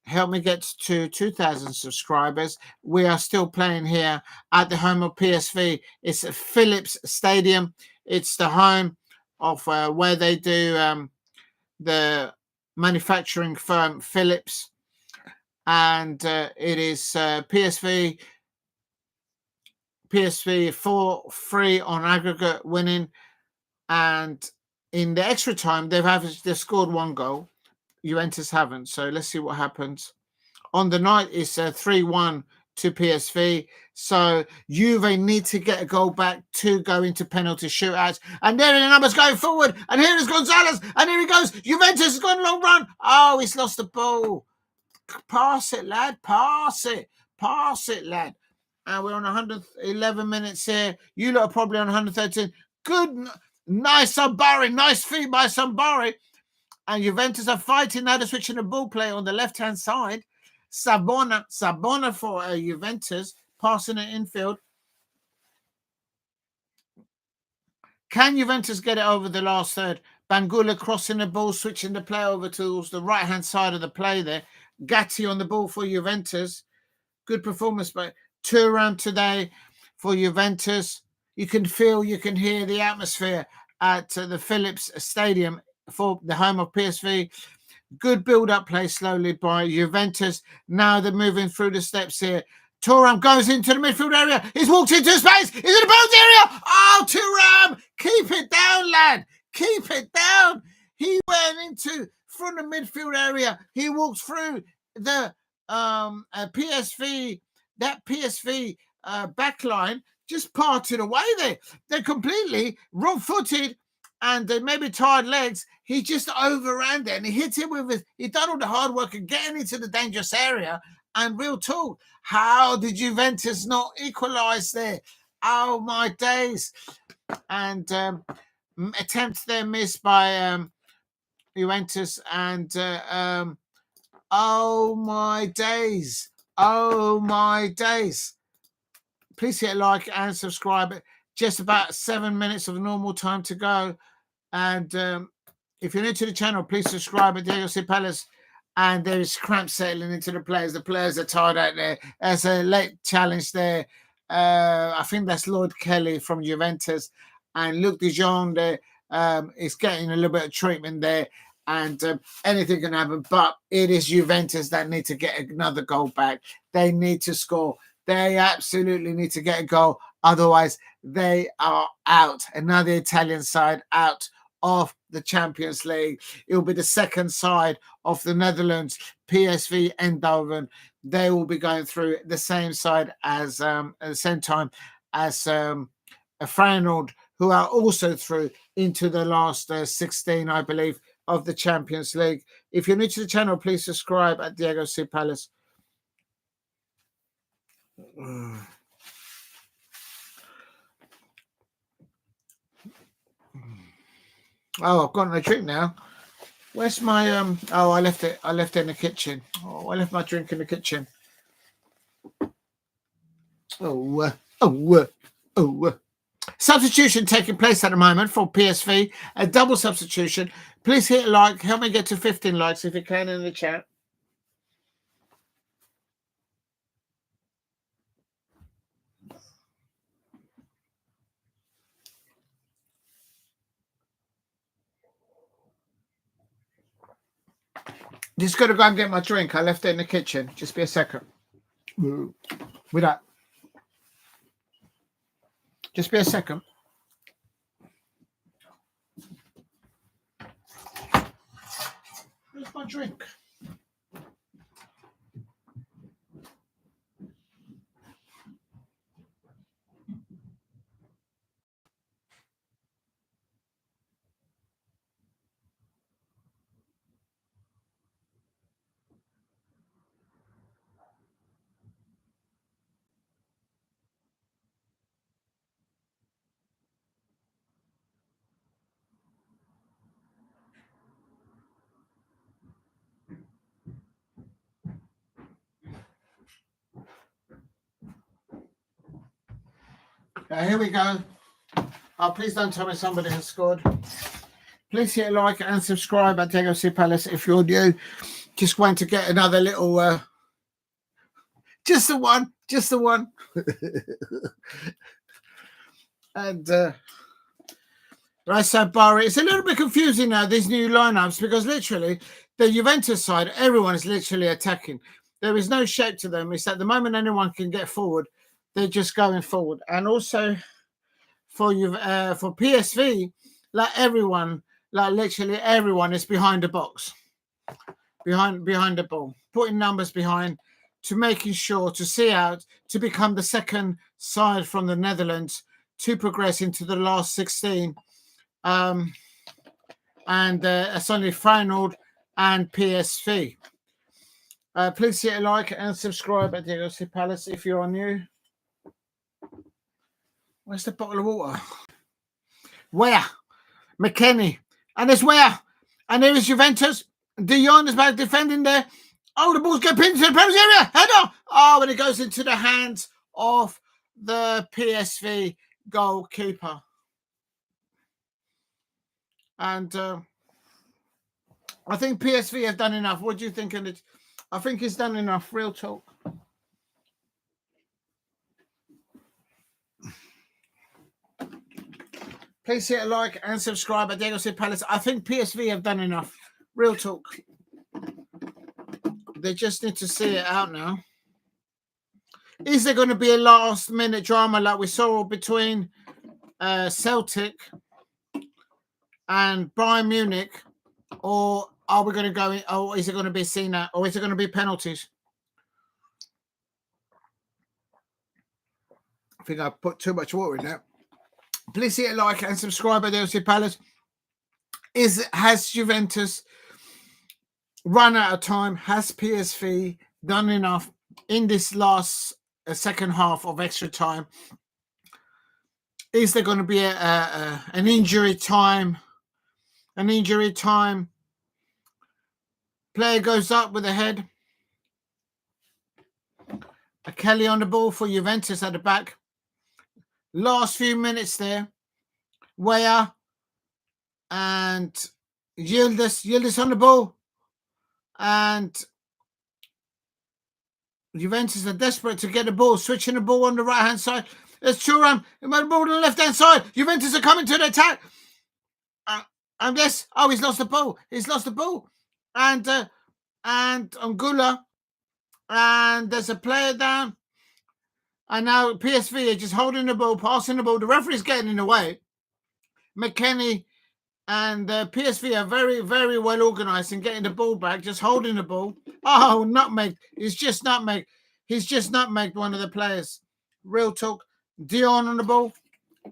help me get to 2,000 subscribers. We are still playing here at the home of PSV. It's at Philips Stadium. It's the home of where they do the manufacturing firm Philips, and it is PSV 4-3 on aggregate winning, and in the extra time they've scored 1 goal. Juventus haven't, so let's see what happens. On the night it's 3-1 to PSV, so Juve need to get a goal back to go into penalty shootouts. And there are the numbers going forward, and here is Gonzalez, and here he goes. Juventus has gone a long run. Oh, he's lost the ball. Pass it, lad. Pass it, lad. And we're on 111 minutes here. You lot are probably on 113. Good, nice Sabari, nice feed by Sabari. And Juventus are fighting now. They're switching the ball play on the left-hand side. Sabona for Juventus, passing it infield. Can Juventus get it over the last third? Bangula crossing the ball, switching the play over towards the right-hand side of the play there. Gatti on the ball for Juventus. Good performance by Thuram today for Juventus. You can feel, you can hear the atmosphere at the Philips Stadium for the home of PSV. Good build-up play slowly by Juventus. Now they're moving through the steps here. Thuram goes into the midfield area. He's walked into space. He's in the bounce area. Oh, Thuram, keep it down, lad. Keep it down. He went into from the midfield area. He walked through the PSV, that PSV backline, just parted away there. They're completely wrong-footed and they maybe tired legs. He just overran there and he hit it with his, he done all the hard work of getting into the dangerous area. And real talk, how did Juventus not equalise there? Oh, my days. And attempts there missed by Juventus. And oh, my days. Oh, my days. Please hit like and subscribe. Just about 7 minutes of normal time to go. And if you're new to the channel, please subscribe at Diego C. Palace. And there is cramp settling into the players. The players are tired out there. There's a late challenge there. I think that's Lloyd Kelly from Juventus. And Luc de Jong there is getting a little bit of treatment there. And anything can happen. But it is Juventus that need to get another goal back. They need to score. They absolutely need to get a goal. Otherwise, they are out. Another Italian side out of the Champions League. It will be the second side of the Netherlands, PSV Eindhoven. They will be going through the same side as at the same time as Feyenoord, who are also through into the last 16, I believe, of the Champions League. If you're new to the channel, please subscribe at Diego C. Palace. Oh, I've gotten a drink now. Where's my oh, I left it in the kitchen. Oh, I left my drink in the kitchen. Substitution taking place at the moment for PSV. A double substitution. Please hit a like. Help me get to 15 likes if you can in the chat. Just got to go and get my drink. I left it in the kitchen. Just be a second. With that. Just be a second. Where's my drink? Here we go. Oh, please don't tell me somebody has scored. Please hit like and subscribe at Diego C. Palace if you're new. Just want to get another little, just the one. And right, so Barry, it's a little bit confusing now, these new lineups, because literally the Juventus side, everyone is literally attacking. There is no shape to them. It's at the moment anyone can get forward, they're just going forward. And also for PSV, like everyone, like literally everyone is behind the box, behind the ball, putting numbers behind, to making sure to see out to become the second side from the Netherlands to progress into the last 16. And it's only Feyenoord and PSV. Please hit a like and subscribe at Diego C. Palace if you are new. Where's the bottle of water? Where? McKennie. And it's where? And there is Juventus. De Jong is back defending there. Oh, the ball's going into the penalty area. Header. Oh, and it goes into the hands of the PSV goalkeeper. And I think PSV have done enough. What do you think? I think he's done enough. Real talk. Please hit a like and subscribe at Diego C. Palace. I think PSV have done enough. Real talk. They just need to see it out now. Is there going to be a last-minute drama like we saw between Celtic and Bayern Munich, or are we going to go in? Or is it going to be seen out, or is it going to be penalties? I think I put too much water in there. Please hit a like and subscribe at Diego C. Palace. Has Juventus run out of time? Has PSV done enough in this last second half of extra time? Is there going to be an injury time? An injury time. Player goes up with the head. A Kelly on the ball for Juventus at the back. Last few minutes there. Weah and Yildiz on the ball. And Juventus are desperate to get the ball, switching the ball on the right-hand side. There's Thuram, the ball on the left-hand side. Juventus are coming to the attack. And yes, he's lost the ball. He's lost the ball. And Anguilla. And there's a player down. And now PSV are just holding the ball, passing the ball. The referee's getting in the way. McKennie and PSV are very, very well organised in getting the ball back, just holding the ball. Oh, nutmeg. He's just nutmeg. He's just nutmegged one of the players. Real talk. Dion on the ball.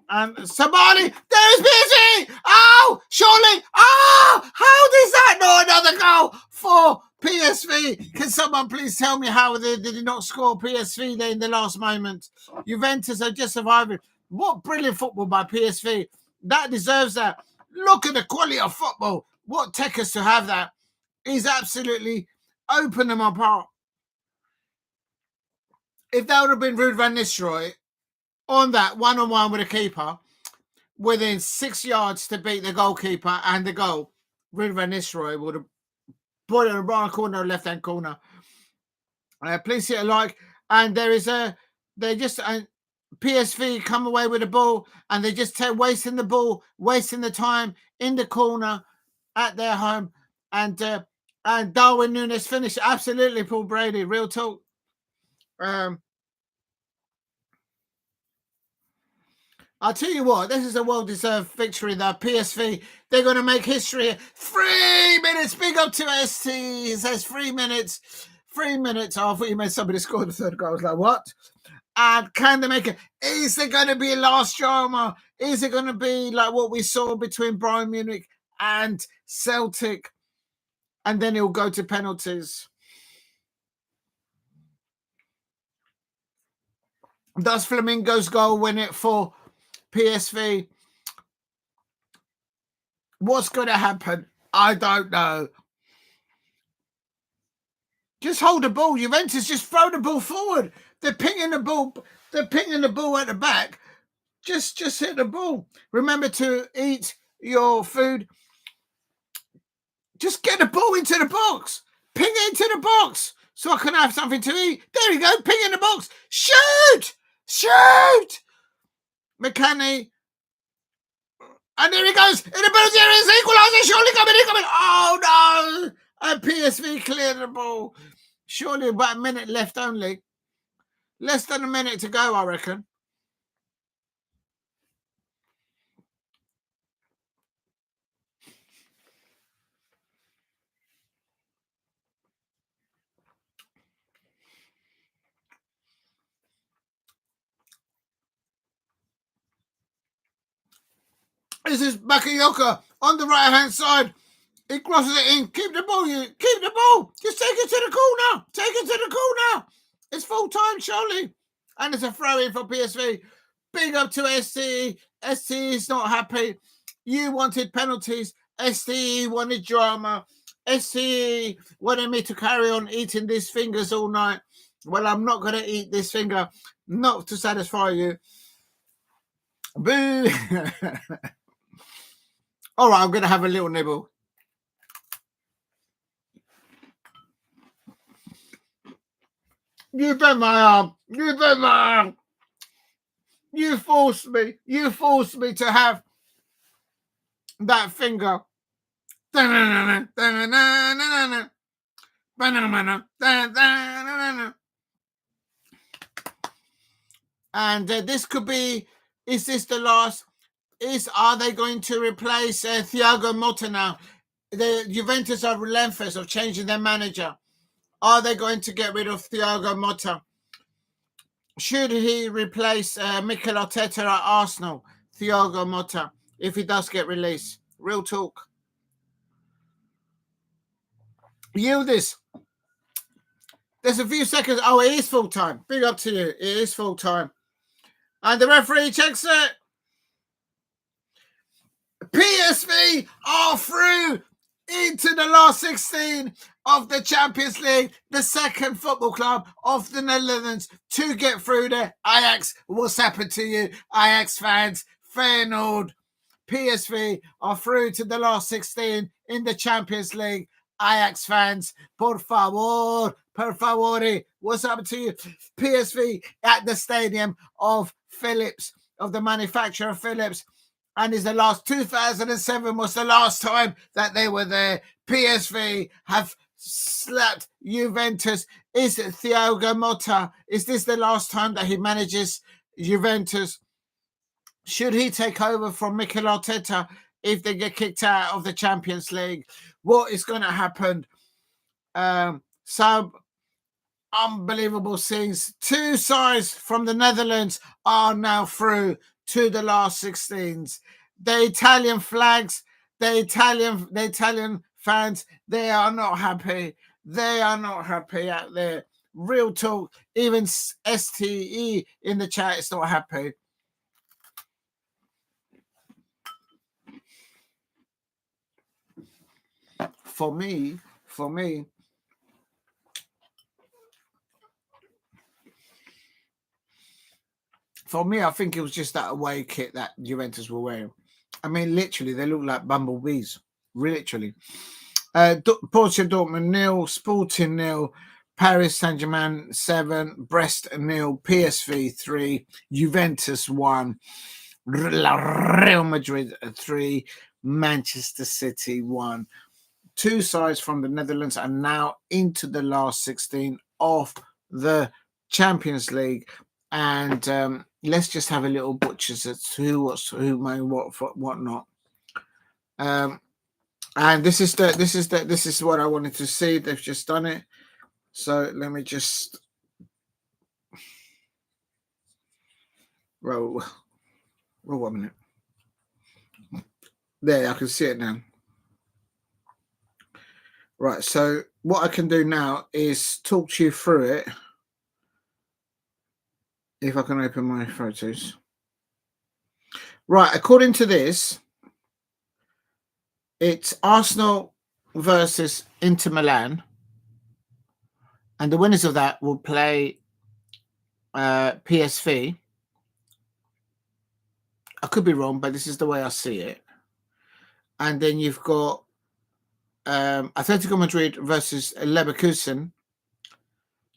And Sabali, there's PSV. Oh, surely. Oh, how does that not another goal for PSV? Can someone please tell me how they did not score PSV there in the last moment? Juventus are just surviving. What brilliant football by PSV. That deserves that. Look at the quality of football. What take us to have that is absolutely open them apart. If that would have been Ruud van Nistelrooy on that one-on-one with a keeper, within 6 yards to beat the goalkeeper and the goal, Ruud van Nistelrooy would have put it in the right corner or left-hand corner. Please hit a like. And PSV come away with the ball and they just wasting the ball, wasting the time in the corner at their home. And Darwin Núñez finished. Absolutely, Paul Brady. Real talk. I'll tell you what, this is a well-deserved victory, though. PSV, they're going to make history. 3 minutes. Big up to ST. He says 3 minutes. 3 minutes. Oh, I thought you meant somebody scored the third goal. I was like, what? And can they make it? Is there going to be a last drama? Is it going to be like what we saw between Bayern Munich and Celtic? And then it'll go to penalties. Does Flamingo's goal win it for PSV? What's going to happen? I don't know. Just hold the ball. Juventus just throw the ball forward. They're pinging the ball. They're pinging the ball at the back. Just hit the ball. Remember to eat your food. Just get the ball into the box. Ping it into the box so I can have something to eat. There we go. Ping in the box. Shoot! Shoot! McKennie. And there he goes. In the penalty area, it's equaliser. Surely coming. Oh, no. And PSV cleared the ball. Surely about a minute left only. Less than a minute to go, I reckon. This is Bakayoko on the right-hand side. He crosses it in. Keep the ball, you. Keep the ball. Just take it to the corner. Take it to the corner. It's full time, surely. And it's a throw in for PSV. Big up to STE. STE is not happy. You wanted penalties. STE wanted drama. STE wanted me to carry on eating these fingers all night. Well, I'm not going to eat this finger. Not to satisfy you. Boo. All right, I'm going to have a little nibble. You bent my arm. You bent my arm. You forced me. You forced me to have that finger. And this could be, is this the last? Are they going to replace Thiago Motta now? The Juventus are relentless of changing their manager. Are they going to get rid of Thiago Motta? Should he replace Mikel Arteta at Arsenal, Thiago Motta, if he does get released? Real talk. Yield this. There's a few seconds. Oh, it is full time. Big up to you. It is full time. And the referee checks it. PSV are through into the last 16 of the Champions League, the second football club of the Netherlands to get through there. Ajax, what's happened to you? Ajax fans, Feyenoord, PSV are through to the last 16 in the Champions League. Ajax fans, por favor, what's happened to you? PSV at the stadium of Philips, of the manufacturer Philips. And is the last 2007 was the last time that they were there. PSV have slapped Juventus. Is it Thiago Motta? Is this the last time that he manages Juventus? Should he take over from Mikel Arteta if they get kicked out of the Champions League? What is going to happen? Some unbelievable scenes. Two sides from the Netherlands are now through to the last 16s. The Italian flags, the Italian fans, they are not happy. They are not happy out there. Real talk. Even STE in the chat is not happy. For me, I think it was just that away kit that Juventus were wearing. I mean, literally, they look like bumblebees. Literally. Borussia Dortmund 0, Sporting 0, Paris Saint-Germain 7, Brest 0, PSV 3, Juventus 1, Real Madrid 3, Manchester City 1. Two sides from the Netherlands are now into the last 16 of the Champions League. And let's just have a little butchers at who may what not. And this is what I wanted to see. They've just done it. So let me just roll 1 minute. There, I can see it now. Right, so what I can do now is talk to you through it. If I can open my photos. Right, according to this, it's Arsenal versus Inter Milan. And the winners of that will play PSV. I could be wrong, but this is the way I see it. And then you've got Atletico Madrid versus Leverkusen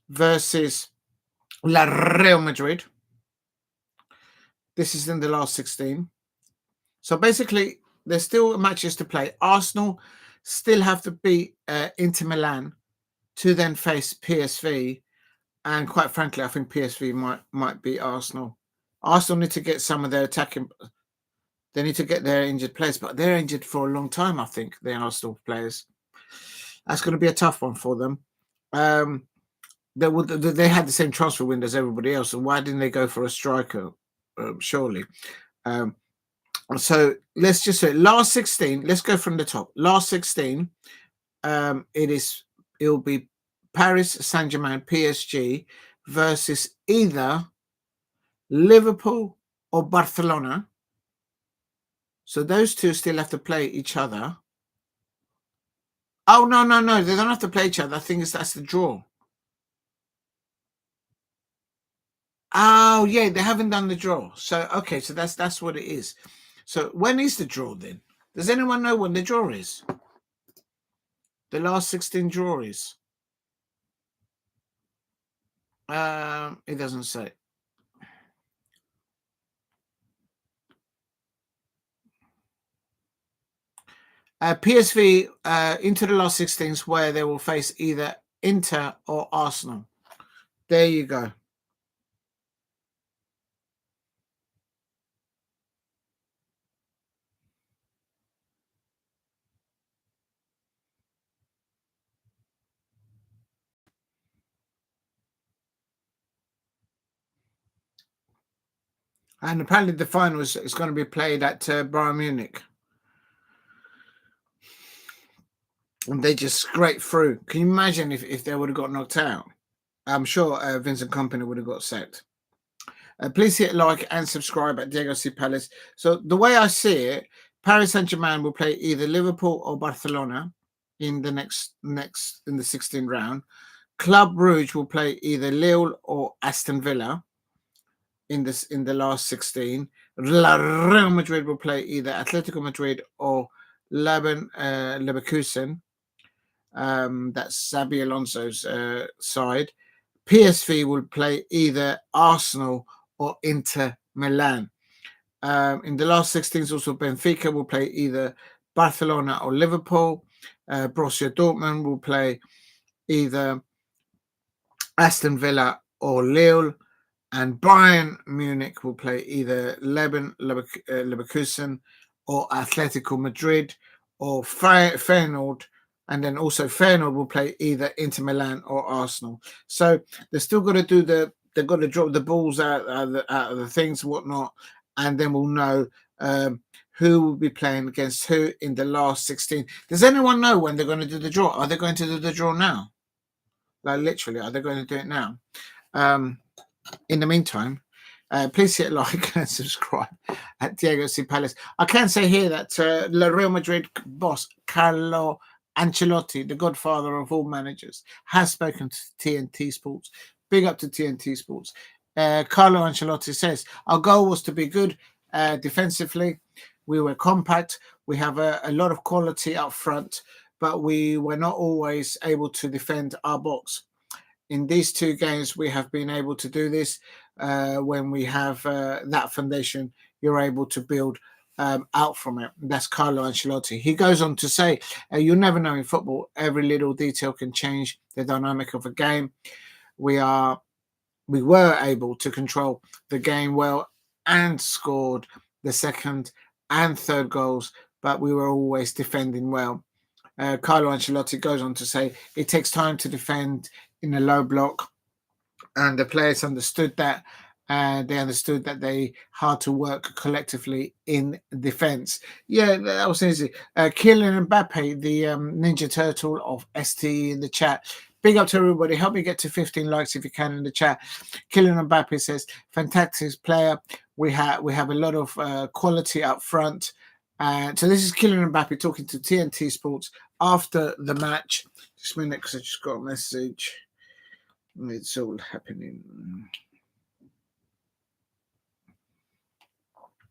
versus La Real Madrid. This is in the last 16. So basically, there's still matches to play. Arsenal still have to beat Inter Milan to then face PSV. And quite frankly, I think PSV might beat Arsenal. Arsenal need to get some of their attacking. They need to get their injured players, but they're injured for a long time, I think, the Arsenal players. That's going to be a tough one for them. They had the same transfer window as everybody else, so why didn't they go for a striker? Surely. So let's just say last 16. Let's go from the top. Last 16. It'll be Paris Saint-Germain PSG versus either Liverpool or Barcelona. So those two still have to play each other. Oh no, they don't have to play each other. I think that's the draw. Oh yeah, they haven't done the draw. So okay, so that's what it is. So when is the draw then? Does anyone know when the draw is? The last 16 draw is. It doesn't say. PSV into the last 16s where they will face either Inter or Arsenal. There you go. And apparently the final is going to be played at Bayern Munich. And they just scraped through. Can you imagine if they would have got knocked out? I'm sure Vincent Kompany would have got sacked. Please hit like and subscribe at Diego C. Palace. So the way I see it, Paris Saint-Germain will play either Liverpool or Barcelona in the next in the 16th round. Club Rouge will play either Lille or Aston Villa in the last 16. Real Madrid will play either Atletico Madrid or Leverkusen. That's Xabi Alonso's side. PSV will play either Arsenal or Inter Milan. In the last 16s, also Benfica will play either Barcelona or Liverpool. Borussia Dortmund will play either Aston Villa or Lille. And Bayern Munich will play either Leverkusen or Atletico Madrid or Feyenoord. And then also Feyenoord will play either Inter Milan or Arsenal. So they're still got to do they've got to drop the balls out of the things and whatnot. And then we'll know who will be playing against who in the last 16. Does anyone know when they're going to do the draw? Are they going to do the draw now? Like literally, are they going to do it now? In the meantime, please hit like and subscribe at Diego C. Palace. I can say here that Real Madrid boss Carlo Ancelotti, the godfather of all managers, has spoken to TNT Sports. Big up to TNT Sports. Carlo Ancelotti says, our goal was to be good defensively. We were compact. We have a lot of quality up front, but we were not always able to defend our box. In these two games, we have been able to do this. When we have that foundation, you're able to build out from it. That's Carlo Ancelotti. He goes on to say, you'll never know in football, every little detail can change the dynamic of a game. We were able to control the game well and scored the second and third goals, but we were always defending well. Carlo Ancelotti goes on to say, it takes time to defend in a low block, and the players understood that. They understood that they had to work collectively in defense. Yeah, that was easy. Kylian Mbappe, the Ninja Turtle of STE in the chat. Big up to everybody. Help me get to 15 likes if you can in the chat. Kylian Mbappe says, fantastic player. We have a lot of quality up front. So this is Kylian Mbappe talking to TNT Sports after the match. Just a minute, because I just got a message. It's all happening.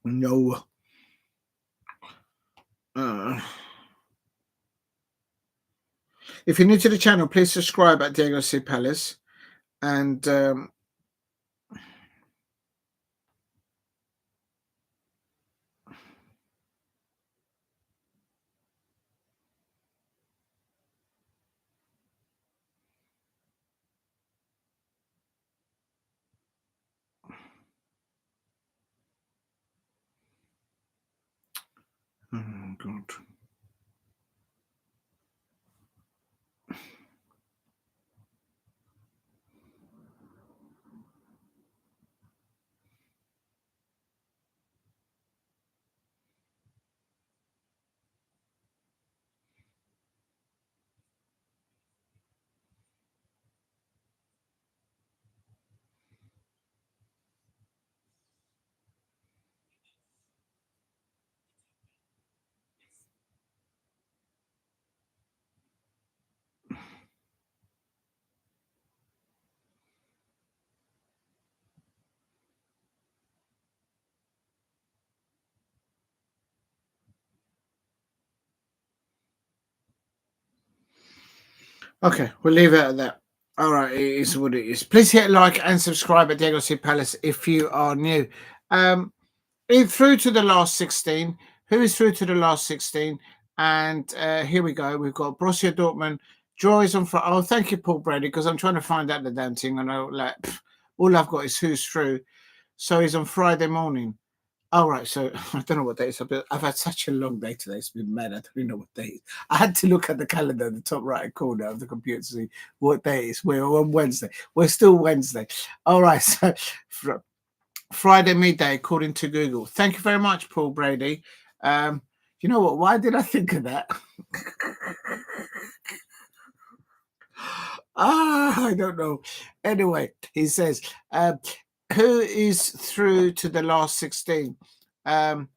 No. If you're new to the channel, please subscribe at Diego C Palace. And oh God. Okay, we'll leave it at that. All right, it is what it is. Please hit like and subscribe at Diego C Palace if you are new. Through to the last 16. Who is through to the last 16? And here we go. We've got Borussia Dortmund. Draw is on for. Oh, thank you, Paul Brady, because I'm trying to find out the damn thing. I know, all I've got is who's through. So he's on Friday morning. All right, so I don't know what day it's. I've had such a long day today. It's been mad. I don't even know what day it is. I had to look at the calendar in the top right corner of the computer to see what day it is. We're on Wednesday. We're still Wednesday. All right, so Friday midday, according to Google. Thank you very much, Paul Brady. You know what? Why did I think of that? I don't know. Anyway, he says, who is through to the last 16? The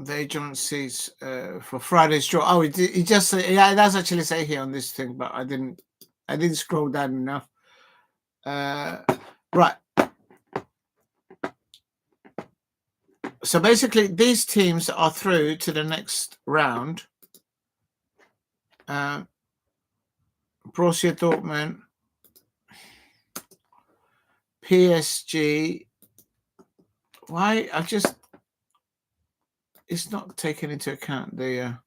agencies for Friday's draw. Oh, he just it does actually say here on this thing, but I didn't scroll down enough. Right. So basically, these teams are through to the next round. Borussia Dortmund, PSG. Why? It's not taken into account the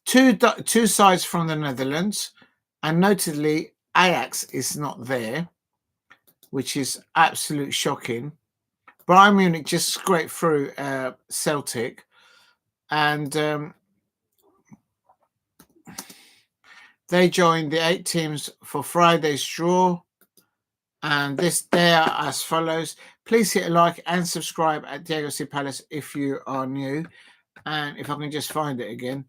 two sides from the Netherlands, and notably Ajax is not there, which is absolute shocking. Bayern Munich just scraped through Celtic, and they joined the 8 teams for Friday's draw. And they are as follows. Please hit a like and subscribe at Diego C Palace if you are new. And if I can just find it again.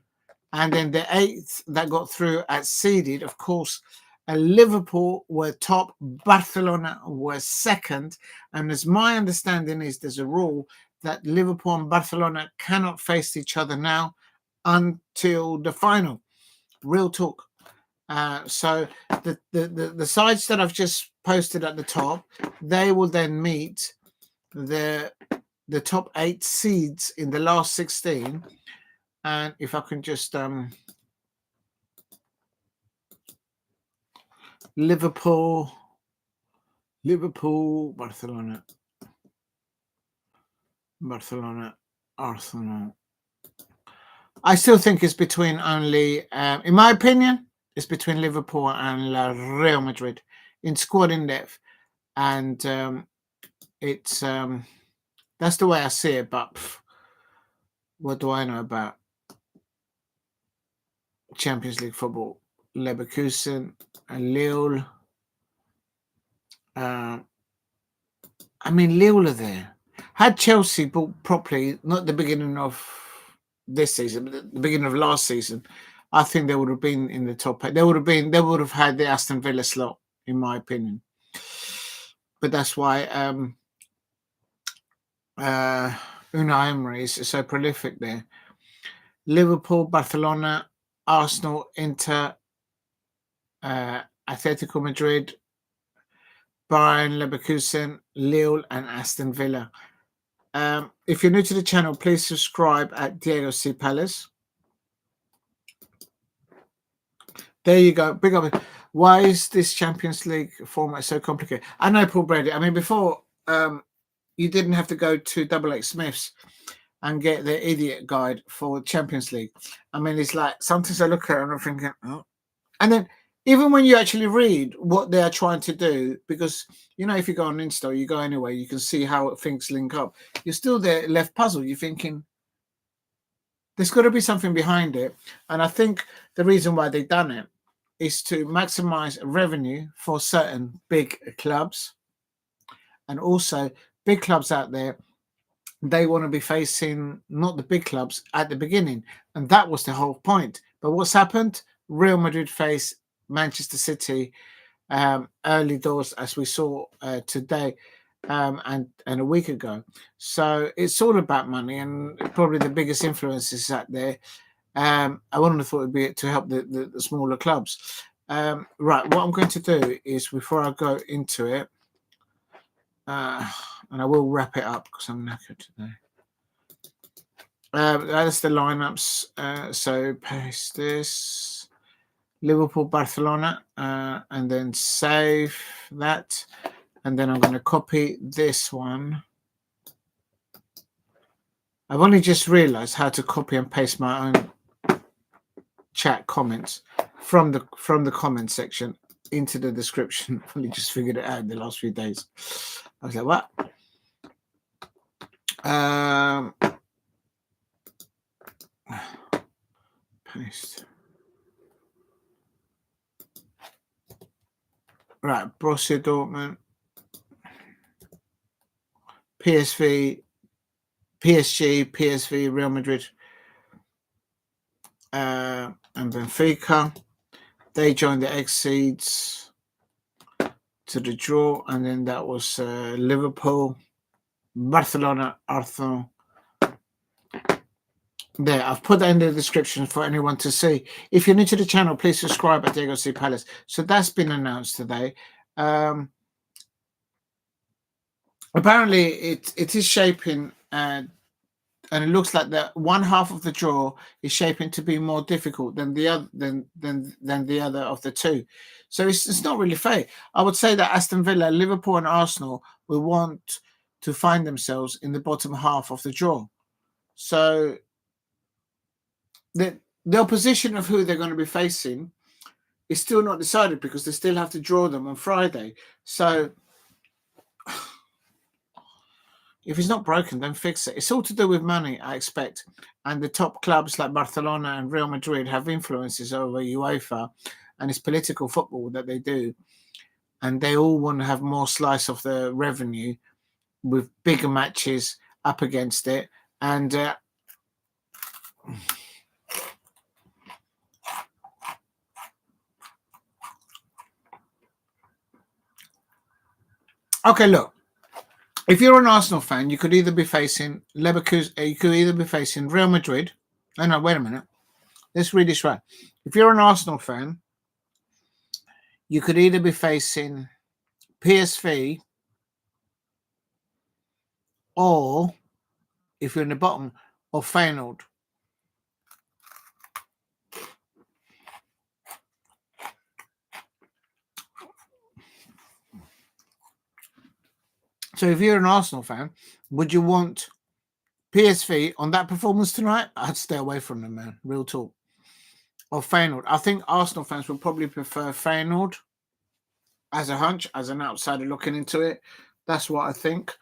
And then the 8th that got through at seeded, of course, Liverpool were top, Barcelona were second. And as my understanding is, there's a rule that Liverpool and Barcelona cannot face each other now until the final. Real talk. So the sides that I've just posted at the top, they will then meet the top 8 seeds in the last 16. And if I can just Liverpool, Barcelona, Arsenal. I still think it's between only, in my opinion, it's between Liverpool and Real Madrid in squad in depth, and it's that's the way I see it. But what do I know about Champions League football? Leverkusen and Lille. I mean, Lille are there. Had Chelsea bought properly, not the beginning of this season, but the beginning of last season, I think they would have been in the top 8. They would have had the Aston Villa slot, in my opinion. But that's why Unai Emery is so prolific there. Liverpool, Barcelona, Arsenal, Inter, Atletico Madrid, Bayern, Leverkusen, Lille, and Aston Villa. If you're new to the channel, please subscribe at Diego C. Palace. There you go. Big up. Why is this Champions League format so complicated? I know, Paul Brady. I mean, before you didn't have to go to Double X Smiths and get the idiot guide for Champions League. I mean, it's like sometimes I look at it and I'm thinking, oh. And then even when you actually read what they are trying to do, because, you know, if you go on Insta, you go anywhere, you can see how things link up. You're still there left puzzled. You're thinking, there's got to be something behind it. And I think the reason why they've done it is to maximize revenue for certain big clubs. And also big clubs out there, they want to be facing not the big clubs at the beginning. And that was the whole point. But what's happened? Real Madrid face Manchester City early doors, as we saw today and a week ago. So it's all about money, and probably the biggest influence is out there. I wouldn't have thought it'd be to help the smaller clubs. Right, what I'm going to do is, before I go into it, and I will wrap it up because I'm knackered today. That's the lineups. So paste this. Liverpool, Barcelona, and then save that. And then I'm going to copy this one. I've only just realized how to copy and paste my own chat comments from the comment section into the description. I've only just figured it out in the last few days. I was like, what? Paste. Right, Borussia Dortmund, PSG, Real Madrid, and Benfica. They joined the Exceeds to the draw, and then that was Liverpool, Barcelona, Arsenal. There, I've put that in the description for anyone to see. If you're new to the channel, please subscribe at Diego C. Palace. So that's been announced today. Apparently, it is shaping, and it looks like that one half of the draw is shaping to be more difficult than the other than the other of the two. So it's not really fair. I would say that Aston Villa, Liverpool, and Arsenal will want to find themselves in the bottom half of the draw. So the opposition of who they're going to be facing is still not decided, because they still have to draw them on Friday. So if it's not broken, then fix it. It's all to do with money, I expect. And the top clubs like Barcelona and Real Madrid have influences over UEFA, and it's political football that they do. And they all want to have more slice of the revenue with bigger matches up against it. And okay, look. If you're an Arsenal fan, you could either be facing Leverkusen, you could either be facing Real Madrid. No, wait a minute. Let's read this right. If you're an Arsenal fan, you could either be facing PSV, or if you're in the bottom, or Feyenoord. So if you're an Arsenal fan, would you want PSV on that performance tonight? I'd stay away from them, man. Real talk. Or Feyenoord. I think Arsenal fans would probably prefer Feyenoord as a hunch, as an outsider looking into it. That's what I think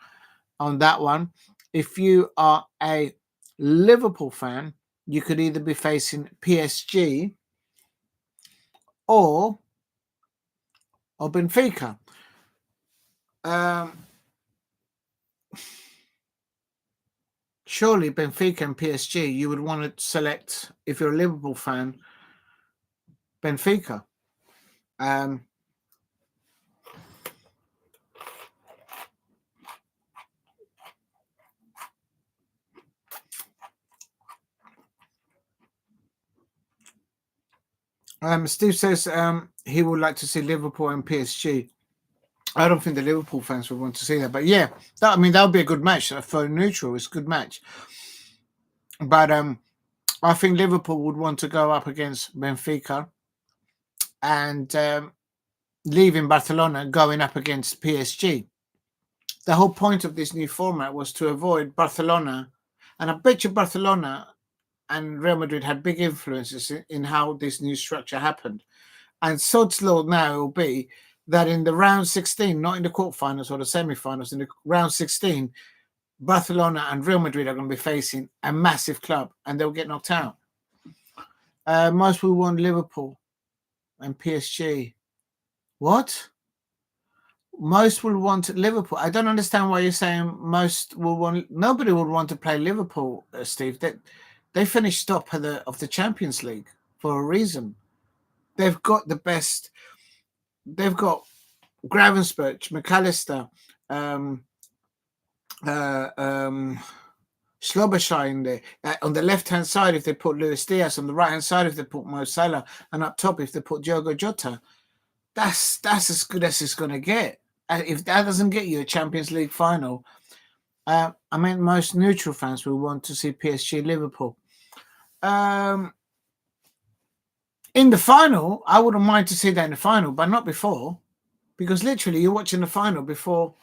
on that one. If you are a Liverpool fan, you could either be facing PSG or Benfica. Surely Benfica and PSG, you would want to select, if you're a Liverpool fan, Benfica. Steve says he would like to see Liverpool and PSG. I don't think the Liverpool fans would want to see that. But yeah, that would be a good match for neutral. It's a good match. But I think Liverpool would want to go up against Benfica and leaving Barcelona going up against PSG. The whole point of this new format was to avoid Barcelona, and I bet you Barcelona and Real Madrid had big influences in how this new structure happened. And Sod's law now will be that in the round 16, not in the quarterfinals or the semi-finals, in the round 16, Barcelona and Real Madrid are going to be facing a massive club and they'll get knocked out. Most will want Liverpool and PSG. What? Most will want Liverpool. I don't understand why you're saying most will want. Nobody would want to play Liverpool, Steve. They finished top of the Champions League for a reason. They've got the best. They've got Gravenberch, McAllister, Szobozlai in there. On the left-hand side, if they put Luis Diaz, on the right-hand side, if they put Mo Salah, and up top, if they put Diogo Jota, that's as good as it's going to get. If that doesn't get you a Champions League final, I mean, most neutral fans will want to see PSG Liverpool. In the final, I wouldn't mind to see that in the final, but not before, because literally you're watching the final before.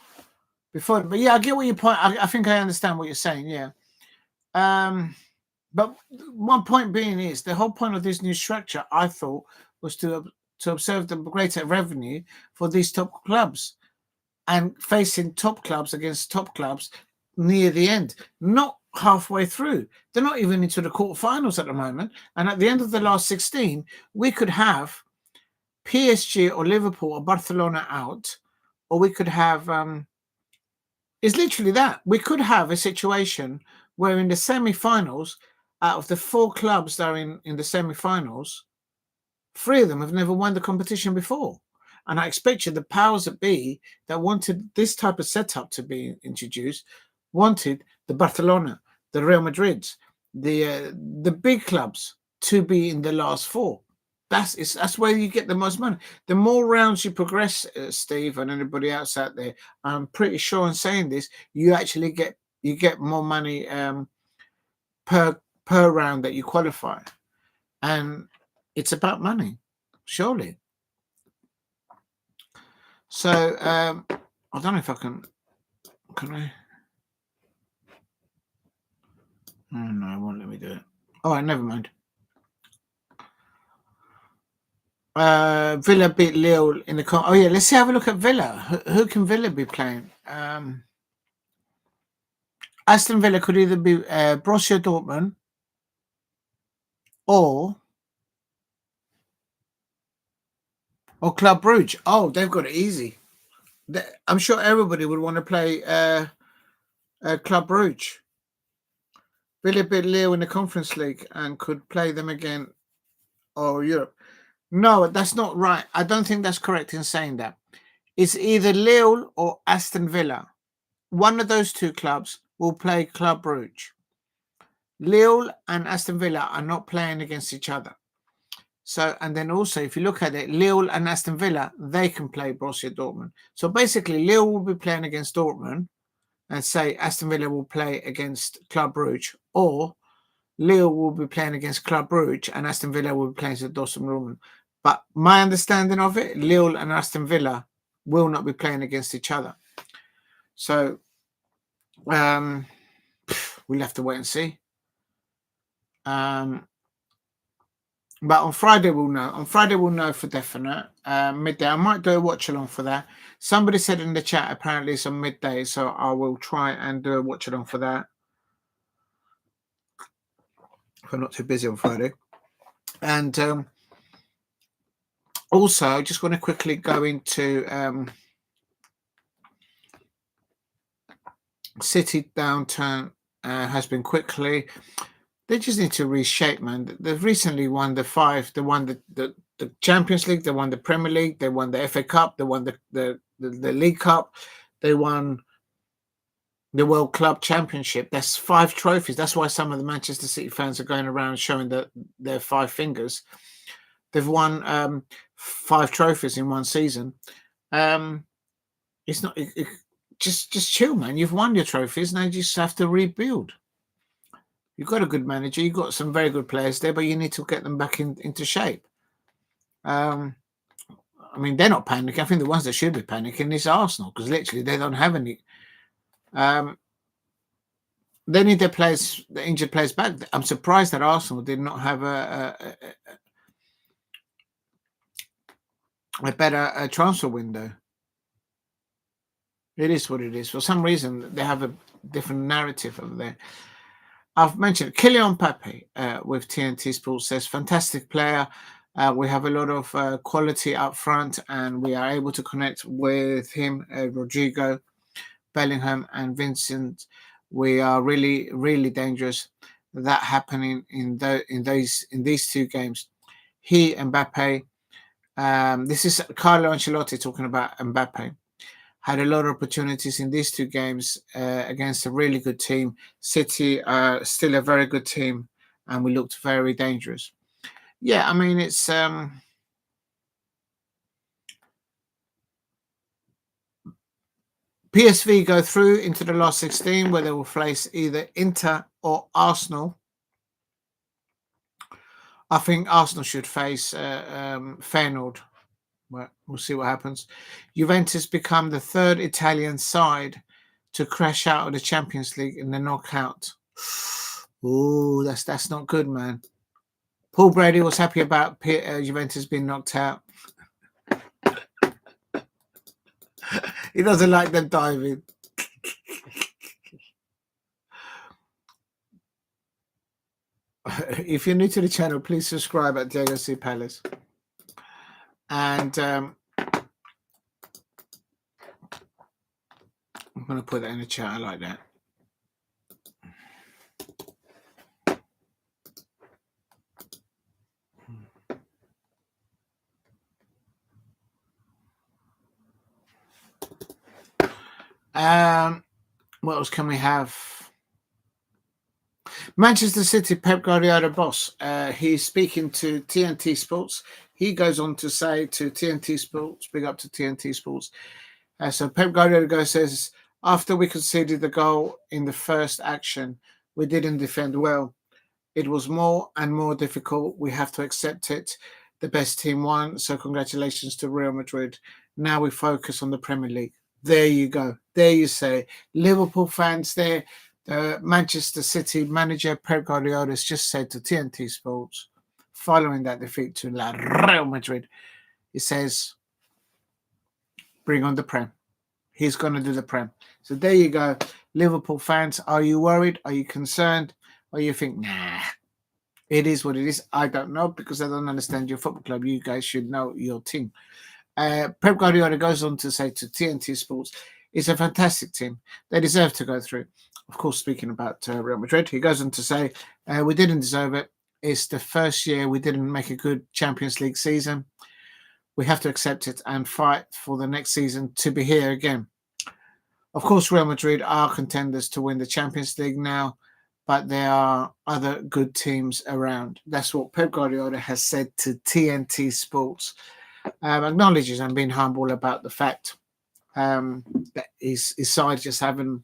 But yeah, I get what your point. I think I understand what you're saying. Yeah. But one point being is the whole point of this new structure, I thought, was to observe the greater revenue for these top clubs and facing top clubs against top clubs near the end, not halfway through. They're not even into the quarterfinals at the moment. And at the end of the last 16, we could have PSG or Liverpool or Barcelona out, or we could have, it's literally that. We could have a situation where in the semi-finals, out of the 4 clubs that are in the semi-finals, 3 of them have never won the competition before. And I expect you the powers that be that wanted this type of setup to be introduced, wanted the Barcelona, the Real Madrids, the big clubs to be in the last 4. That's where you get the most money. The more rounds you progress, Steve, and anybody else out there, I'm pretty sure in saying this, you actually get more money per round that you qualify, and it's about money, surely. So I don't know if I can I? Oh, no, it won't let me do it. All right, never mind. Villa beat Lille in the oh yeah, let's have a look at Villa. Who can Villa be playing? Aston Villa could either be Borussia Dortmund or Club Brugge. Oh, they've got it easy. I'm sure everybody would want to play Club Brugge. Villa beat Lille in the Conference League and could play them again or Europe. No, that's not right. I don't think that's correct in saying that. It's either Lille or Aston Villa. One of those 2 clubs will play Club Brugge. Lille and Aston Villa are not playing against each other. So, and then also, if you look at it, Lille and Aston Villa, they can play Borussia Dortmund. So basically, Lille will be playing against Dortmund, and say Aston Villa will play against Club Brugge, or Lille will be playing against Club Brugge and Aston Villa will be playing against Dortmund. But my understanding of it, Lille and Aston Villa will not be playing against each other. So we'll have to wait and see. But on Friday we'll know. On Friday we'll know for definite. Midday. I might do a watch along for that. Somebody said in the chat apparently it's on midday, so I will try and do a watch along for that. If I'm not too busy on Friday. And also, I just want to quickly go into City downturn has been quickly. They just need to reshape, man. They've recently won the 5. They won the Champions League. They won the Premier League. They won the FA Cup. They won the League Cup. They won the World Club Championship. That's 5 trophies. That's why some of the Manchester City fans are going around showing their 5 fingers. They've won 5 trophies in one season. It's not. Just chill, man. You've won your trophies. Now you just have to rebuild. You've got a good manager. You've got some very good players there, but you need to get them back into shape. I mean, they're not panicking. I think the ones that should be panicking is Arsenal, because literally they don't have any. They need their players, the injured players back. I'm surprised that Arsenal did not have a better transfer window. It is what it is. For some reason, they have a different narrative over there. I've mentioned Kylian Mbappe with TNT Sports says, fantastic player. We have a lot of quality up front, and we are able to connect with him, Rodrigo, Bellingham, and Vincent. We are really, really dangerous. That happening in these two games. He, Mbappe. This is Carlo Ancelotti talking about Mbappe. Had a lot of opportunities in these two games against a really good team. City are still a very good team, and we looked very dangerous. Yeah, I mean, it's PSV go through into the last 16, where they will face either Inter or Arsenal. I think Arsenal should face Feyenoord. Well, we'll see what happens. Juventus become the third Italian side to crash out of the Champions League in the knockout. Ooh, that's not good, man. Paul Brady was happy about Juventus being knocked out. He doesn't like them diving. If you're new to the channel, please subscribe at Diego C. Palace. And I'm going to put that in the chat. I like that. What else can we have? Manchester City Pep Guardiola boss. He's speaking to TNT Sports. He goes on to say to TNT Sports, big up to TNT Sports. So Pep Guardiola says, after we conceded the goal in the first action, we didn't defend well. It was more and more difficult. We have to accept it. The best team won, so congratulations to Real Madrid. Now we focus on the Premier League. There you go. There you say. Liverpool fans there. The Manchester City manager Pep Guardiola has just said to TNT Sports, following that defeat to Real Madrid, he says, bring on the Prem. He's going to do the Prem. So there you go. Liverpool fans, are you worried? Are you concerned? Or you think, nah, it is what it is? I don't know, because I don't understand your football club. You guys should know your team. Pep Guardiola goes on to say to TNT Sports, it's a fantastic team. They deserve to go through. Of course, speaking about Real Madrid, he goes on to say, we didn't deserve it. It's the first year we didn't make a good Champions League season. We have to accept it and fight for the next season to be here again. Of course, Real Madrid are contenders to win the Champions League now, but there are other good teams around. That's what Pep Guardiola has said to TNT Sports. Acknowledges and being humble about the fact that his side just haven't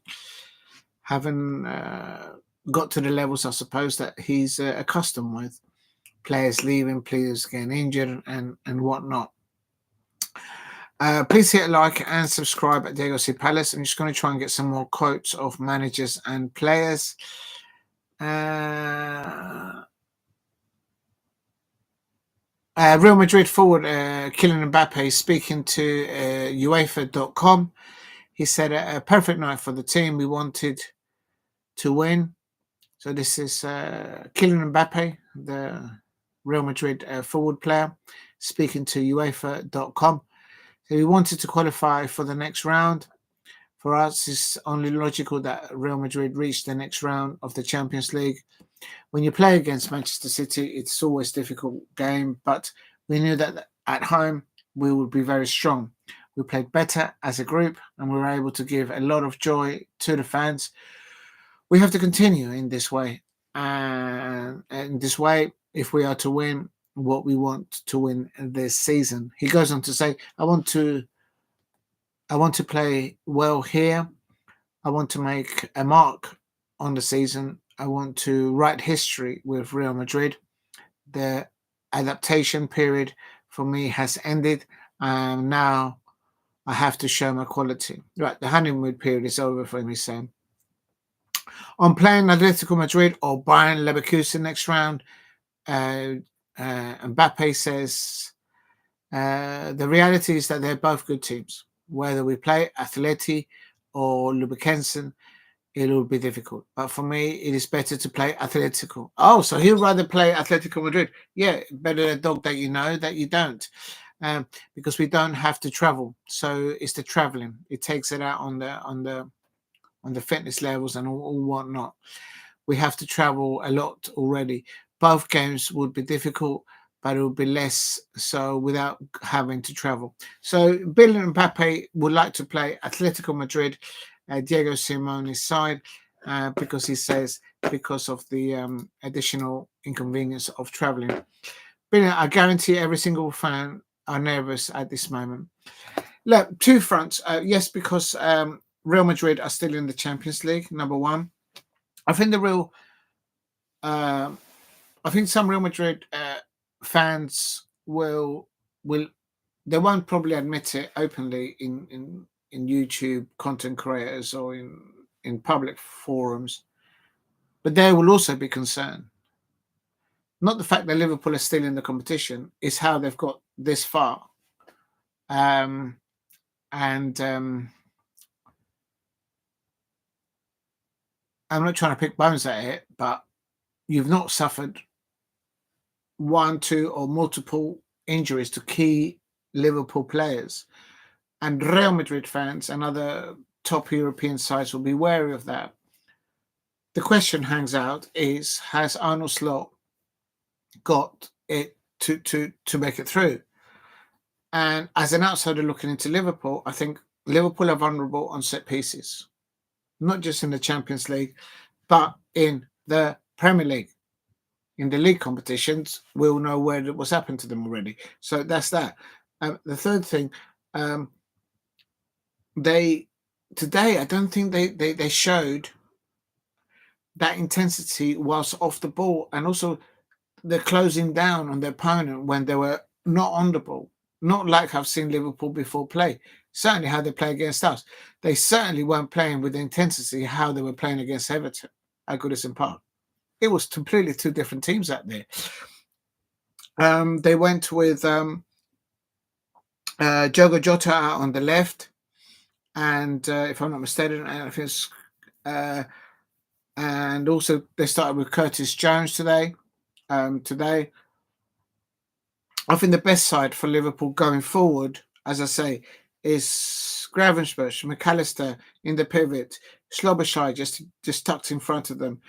got to the levels, I suppose, that he's accustomed with. Players leaving, players getting injured, and whatnot. Please hit like and subscribe at Diego C. Palace. I'm just going to try and get some more quotes of managers and players. Real Madrid forward Kylian Mbappe speaking to UEFA.com. He said a perfect night for the team. We wanted to win. So this is Kylian Mbappe, the Real Madrid forward player, speaking to UEFA.com. So we wanted to qualify for the next round. For us, it's only logical that Real Madrid reach the next round of the Champions League. When you play against Manchester City, it's always a difficult game, but we knew that at home we would be very strong. We played better as a group, and we were able to give a lot of joy to the fans. We have to continue in this way. And in this way, if we are to win what we want to win this season. He goes on to say, I want to I want to play well here. I want to make a mark on the season. I want to write history with Real Madrid. The adaptation period for me has ended. Now I have to show my quality. Right, the honeymoon period is over for me, Sam. I'm playing Atletico Madrid or Bayern Leverkusen next round. Mbappe says the reality is that they're both good teams. Whether we play Atleti or Leverkusen, it will be difficult. But for me, it is better to play Atletico. Oh, so he'll rather play Atletico Madrid. Yeah, better a dog that you know that you don't. Because we don't have to travel. So it's the traveling. It takes it out on the fitness levels and all whatnot. We have to travel a lot already. Both games would be difficult, but it would be less so without having to travel. So Bill and Mbappe would like to play Atletico Madrid, Diego Simeone's side, because he says because of the additional inconvenience of traveling. Brilliant. I guarantee every single fan are nervous at this moment. Look, two fronts. Yes, because Real Madrid are still in the Champions League, number one. I think I think some Real Madrid fans will they won't probably admit it openly in YouTube content creators or in public forums, but they will also be concerned. Not the fact that Liverpool is still in the competition, is how they've got this far. And I'm not trying to pick bones at it, but you've not suffered one, two, or multiple injuries to key Liverpool players. And Real Madrid fans and other top European sides will be wary of that. The question hangs out is, has Arne Slot got it to make it through? And as an outsider looking into Liverpool, I think Liverpool are vulnerable on set pieces, not just in the Champions League, but in the Premier League. In the league competitions, we'll know what's happened to them already. So that's that. The third thing, today I don't think they showed that intensity whilst off the ball, and also the closing down on the opponent when they were not on the ball. Not like I've seen Liverpool before play. Certainly how they play against us. They certainly weren't playing with the intensity how they were playing against Everton at Goodison Park. It was completely two different teams out there. They went with Diogo Jota out on the left, and if I'm not mistaken, I think and also they started with Curtis Jones today. I think the best side for Liverpool going forward, as I say, is Gravenberch, McAllister in the pivot, Szobozlai just tucked in front of them,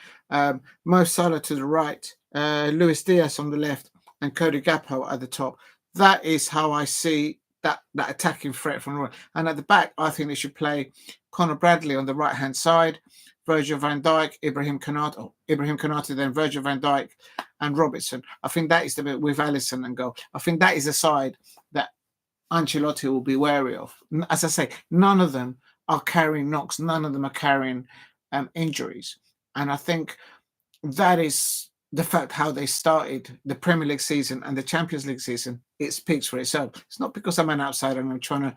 Mo Salah to the right, Luis Diaz on the left, and Cody Gakpo at the top. That is how I see that attacking threat from Roy. And at the back, I think they should play Conor Bradley on the right-hand side, Virgil van Dijk, Ibrahim Konate, then Virgil van Dijk and Robertson. I think that is the bit with Alisson and goal. I think that is a side that Ancelotti will be wary of. As I say, none of them are carrying knocks. None of them are carrying injuries. And I think that is the fact how they started the Premier League season and the Champions League season. It speaks for itself. It's not because I'm an outsider and I'm trying to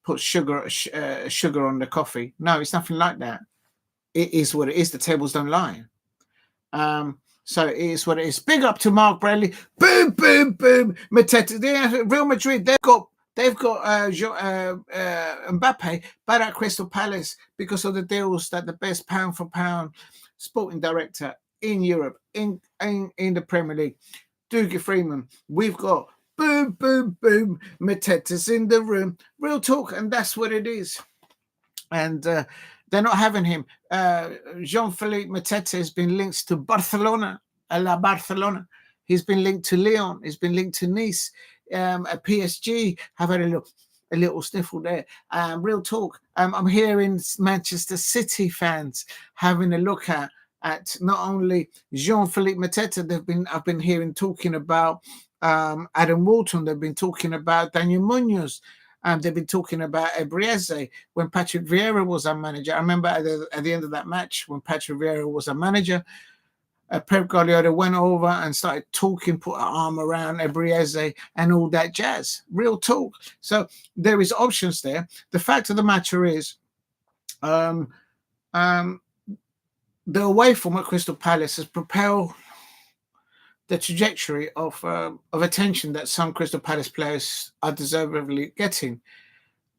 put sugar on the coffee. No, it's nothing like that. It is what it is. The tables don't lie. So it is what it is. Big up to Mark Bradley. Boom, boom, boom. Mateta. Real Madrid. They've got Mbappe back at Crystal Palace because of the deals that the best pound for pound sporting director in Europe, in the Premier League, Dougie Freeman. We've got boom, boom, boom. Mateta's in the room. Real talk, and that's what it is. And they're not having him. Jean-Philippe Mateta has been linked to Barcelona. He's been linked to Lyon. He's been linked to Nice. At PSG, have had a little sniffle there. Real talk. I'm hearing Manchester City fans having a look at not only Jean-Philippe Mateta. I've been hearing talking about Adam Walton. They've been talking about Daniel Munoz. They've been talking about Ebrieze when Patrick Vieira was our manager. I remember at the end of that match when Patrick Vieira was our manager, Pep Guardiola went over and started talking, put an arm around Ebrieze and all that jazz. Real talk. So there is options there. The fact of the matter is, the away form at Crystal Palace has propelled the trajectory of attention that some Crystal Palace players are deservedly getting.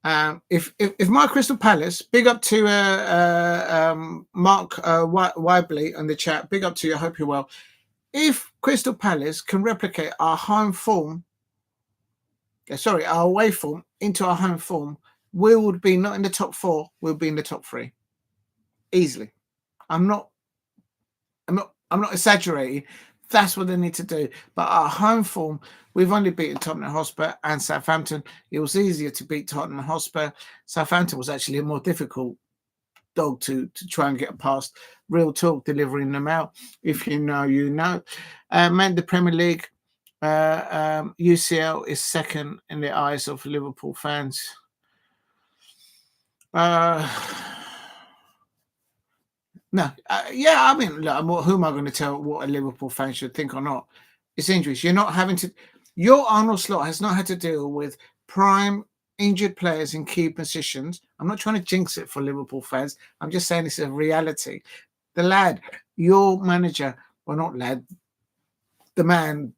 If my Crystal Palace, big up to Mark Wibley on the chat, big up to you, I hope you're well. If Crystal Palace can replicate our home form, our away form into our home form, we would be not in the top 4, we'll be in the top 3. Easily. I'm not exaggerating. That's what they need to do. But our home form, we've only beaten Tottenham Hotspur and Southampton. It was easier to beat Tottenham Hotspur. Southampton was actually a more difficult dog to try and get past. Real talk, delivering them out. If you know, you know. Man, the Premier League, UCL is second in the eyes of Liverpool fans. No, I mean, look, who am I going to tell what a Liverpool fan should think or not? It's injuries. You're not having to. Your Arnold Slot has not had to deal with prime injured players in key positions. I'm not trying to jinx it for Liverpool fans. I'm just saying it's a reality. The lad, your manager, well, not lad, the man,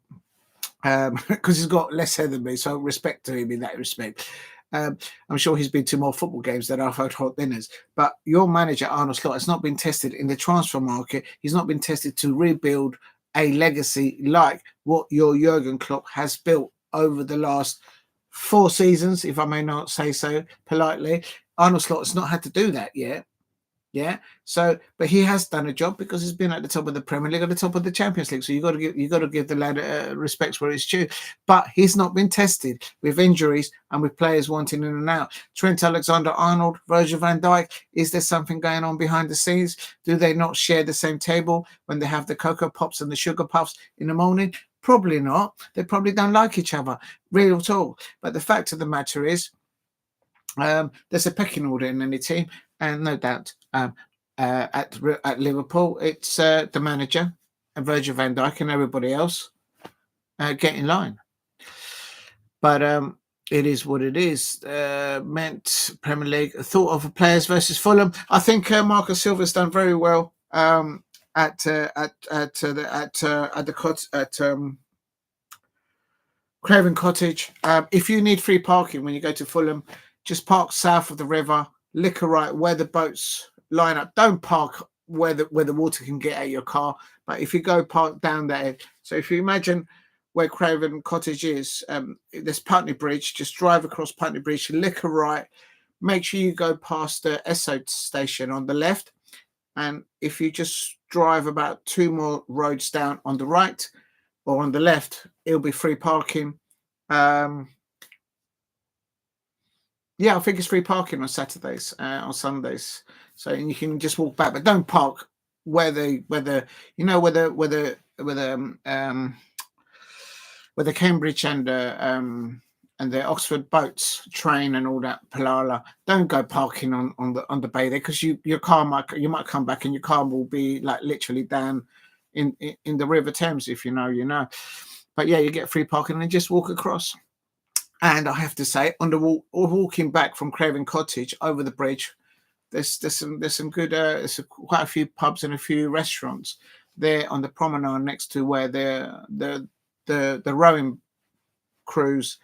because he's got less hair than me, so respect to him in that respect. I'm sure he's been to more football games than I've had hot dinners. But your manager, Arnold Slot, has not been tested in the transfer market. He's not been tested to rebuild a legacy like what your Jurgen Klopp has built over the last 4 seasons, if I may not say so politely. Arnold Slot has not had to do that yet. Yeah. So, but he has done a job because he's been at the top of the Premier League, at the top of the Champions League. So you got to give the lad respects where it's due. But he's not been tested with injuries and with players wanting in and out. Trent Alexander-Arnold, Virgil van Dijk. Is there something going on behind the scenes? Do they not share the same table when they have the Cocoa Pops and the Sugar Puffs in the morning? Probably not. They probably don't like each other. Real talk. But the fact of the matter is, there's a pecking order in any team, and no doubt at Liverpool, it's the manager and Virgil van Dijk and everybody else get in line. But it is what it is. Meant Premier League thought of players versus Fulham. I think Marcus Silva's done very well at Craven Cottage. If you need free parking when you go to Fulham, just park south of the river, liquor right where the boats line up. Don't park where the water can get at your car. But if you go park down there, so if you imagine where Craven Cottage is, there's Putney Bridge. Just drive across Putney Bridge, liquor right. Make sure you go past the Esso station on the left, and if you just drive about 2 more roads down on the right or on the left, it'll be free parking. Yeah, I think it's free parking on Saturdays, on Sundays. So you can just walk back, but don't park where the Cambridge and the Oxford boats train and all that palala. Don't go parking on the bay there, because you might come back and your car will be like literally down in the River Thames. If you know, you know. But yeah, you get free parking and just walk across. And I have to say, on the walking back from Craven Cottage over the bridge, there's some good there's quite a few pubs and a few restaurants there on the promenade next to where the rowing cruise.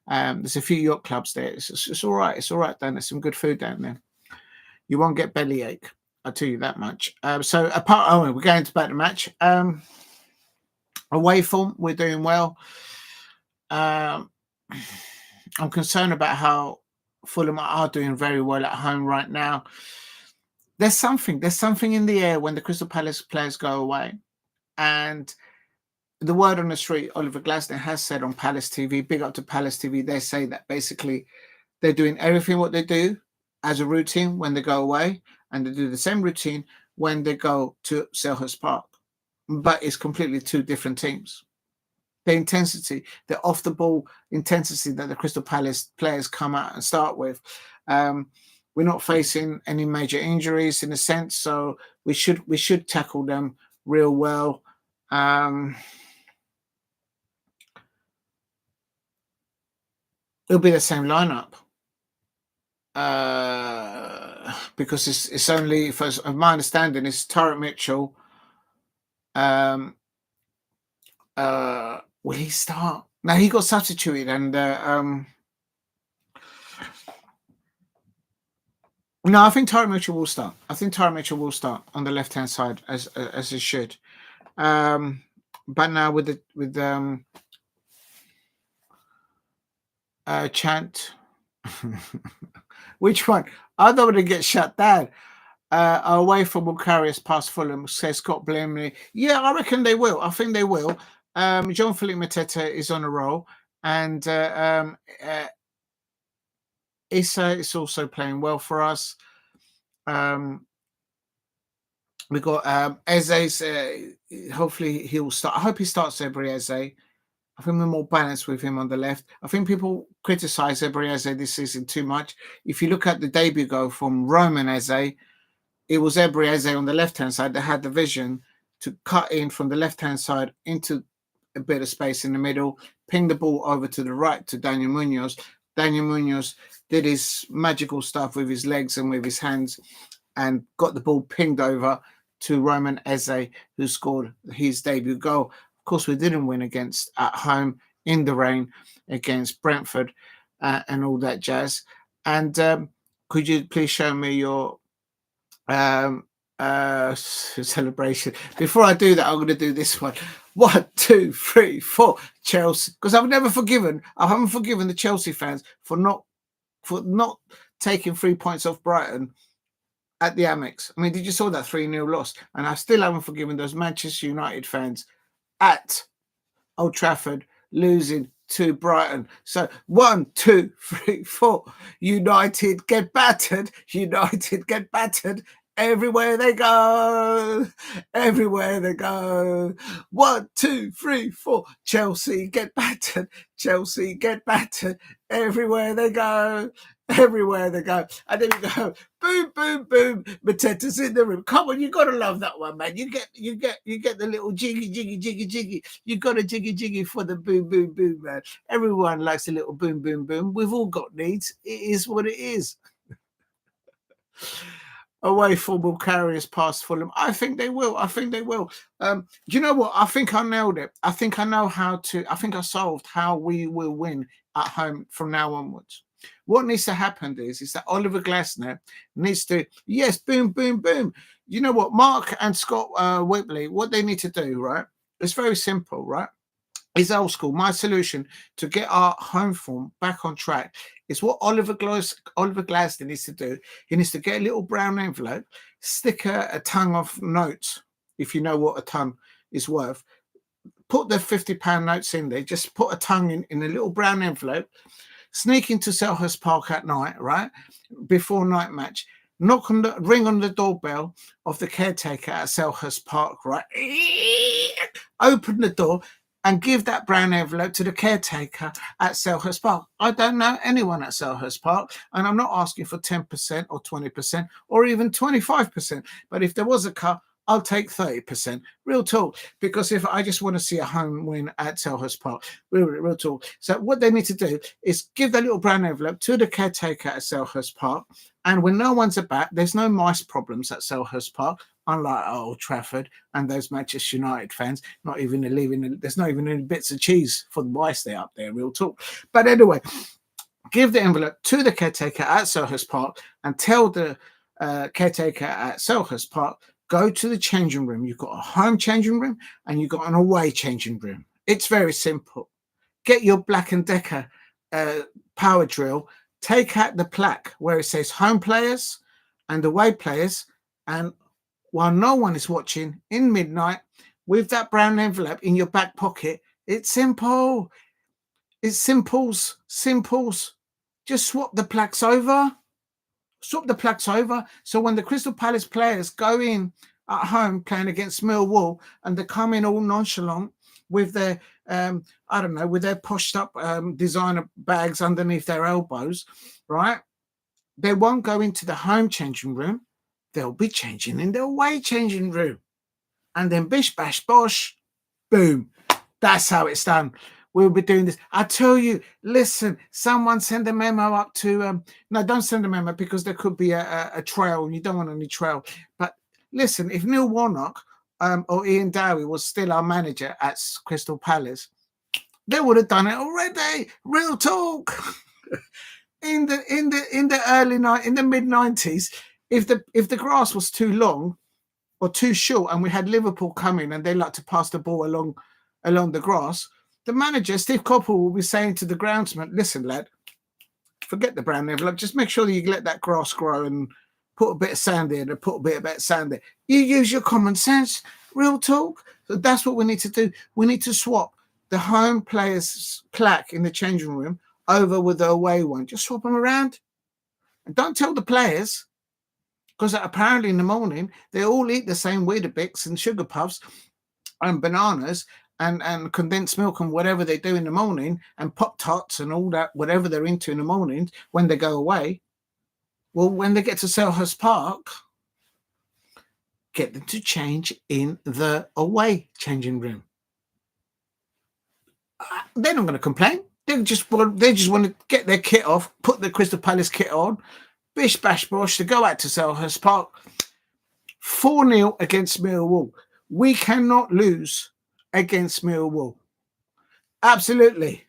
There's a few yacht clubs there. It's all right. It's all right down there. Some good food down there. You won't get bellyache, I'll tell you that much. So we're going to back the match. Away form, we're doing well. I'm concerned about how Fulham are doing very well at home right now. There's something in the air when the Crystal Palace players go away. And the word on the street, Oliver Glasner has said on Palace TV, big up to Palace TV, they say that basically they're doing everything what they do as a routine when they go away, and they do the same routine when they go to Selhurst Park. But it's completely 2 different teams. the intensity, the off the ball intensity that the Crystal Palace players come out and start with. We're not facing any major injuries in a sense, so we should tackle them real well. It'll be the same lineup. Because it's only, for my understanding, it's Tyreek Mitchell. Will he start? No, he got substituted, and no, I think Tyreek Mitchell will start. I think Tyreek Mitchell will start on the left hand side as he should. But now with Chant. Which one? I don't want to get shut down. Away from Bucharest past Fulham, says Scott Blamley. Yeah, I reckon they will. I think they will. Jean-Philippe Mateta is on a roll, and Issa is also playing well for us. We got Eze. Hopefully he will start. I hope he starts Ebery Eze. I think we're more balanced with him on the left. I think people criticise Ebery Eze this season too much. If you look at the debut goal from Roman Eze, it was Ebery Eze on the left-hand side that had the vision to cut in from the left-hand side into a bit of space in the middle, ping the ball over to the right to Daniel Munoz. Daniel Munoz did his magical stuff with his legs and with his hands and got the ball pinged over to Roman Eze, who scored his debut goal. Of course, we didn't win at home in the rain against Brentford and all that jazz. And could you please show me your celebration? Before I do that, I'm going to do this one. 1, 2, 3, 4. Chelsea, because I haven't forgiven the Chelsea fans for not taking 3 points off Brighton at the Amex. I mean, did you saw that 3-0 loss? And I still haven't forgiven those Manchester United fans at Old Trafford losing to Brighton. So 1, 2, 3, 4. United get battered. United get battered. Everywhere they go. Everywhere they go. 1, 2, 3, 4. Chelsea get battered. Chelsea get battered. Everywhere they go. Everywhere they go. And then you go, boom, boom, boom. Mateta's in the room. Come on, you gotta love that one, man. You get the little jiggy, jiggy, jiggy, jiggy. You got a jiggy, jiggy for the boom, boom, boom, man. Everyone likes a little boom, boom, boom. We've all got needs. It is what it is. Away from Bucharest past Fulham. I think they will. Do you know what? I think I nailed it. I think I solved how we will win at home from now onwards. What needs to happen is that Oliver Glasner needs to, yes, boom, boom, boom. You know what? Mark and Scott Whitley, what they need to do, right? It's very simple, right? It's old school. My solution to get our home form back on track is what Oliver Glasner needs to do. He needs to get a little brown envelope, stick a ton of notes, if you know what a ton is worth. Put the £50 notes in there. Just put a ton in a little brown envelope. Sneak into Selhurst Park at night, right? Before night match. Ring on the doorbell of the caretaker at Selhurst Park, right? Open the door and give that brown envelope to the caretaker at Selhurst Park. I don't know anyone at Selhurst Park, and I'm not asking for 10% or 20% or even 25%. But if there was a cut, I'll take 30%. Real talk. Because if I just want to see a home win at Selhurst Park, real talk. So what they need to do is give that little brown envelope to the caretaker at Selhurst Park. And when no one's about, there's no mice problems at Selhurst Park, unlike Old Trafford and those Manchester United fans, there's not even any bits of cheese for the mice there up there, real talk. But anyway, give the envelope to the caretaker at Selhurst Park and tell the caretaker at Selhurst Park, go to the changing room. You've got a home changing room and you've got an away changing room. It's very simple. Get your Black & Decker power drill, take out the plaque where it says home players and away players, and while no one is watching in midnight with that brown envelope in your back pocket, it's simple. It's simples. Just swap the plaques over. So when the Crystal Palace players go in at home playing against Millwall and they come in all nonchalant with their I don't know, with their pushed up designer bags underneath their elbows, right? They won't go into the home changing room. They'll be changing in the away changing room. And then bish, bash, bosh, boom. That's how it's done. We'll be doing this. I tell you, listen, someone send a memo up to, no, don't send a memo because there could be a trail. You don't want any trail. But listen, if Neil Warnock or Ian Dowie was still our manager at Crystal Palace, they would have done it already. Real talk. in the mid-90s, if the grass was too long or too short and we had Liverpool coming and they like to pass the ball along the grass, the manager, Steve Coppell, will be saying to the groundsman, listen, lad, forget the brown envelope, just make sure that you let that grass grow and put a bit of sand in and put a bit of sand there. You use your common sense, real talk. So that's what we need to do. We need to swap the home players' plaque in the changing room over with the away one. Just swap them around. And don't tell the players, because apparently in the morning, they all eat the same Weetabix and sugar puffs and bananas and condensed milk and whatever they do in the morning and Pop-Tarts and all that, whatever they're into in the morning when they go away. Well, when they get to Selhurst Park, get them to change in the away changing room. They're not going to complain. They just want to get their kit off, put the Crystal Palace kit on, bish bash bosh to go out to Selhurst Park. 4-0 against Millwall. We cannot lose against Millwall. Absolutely.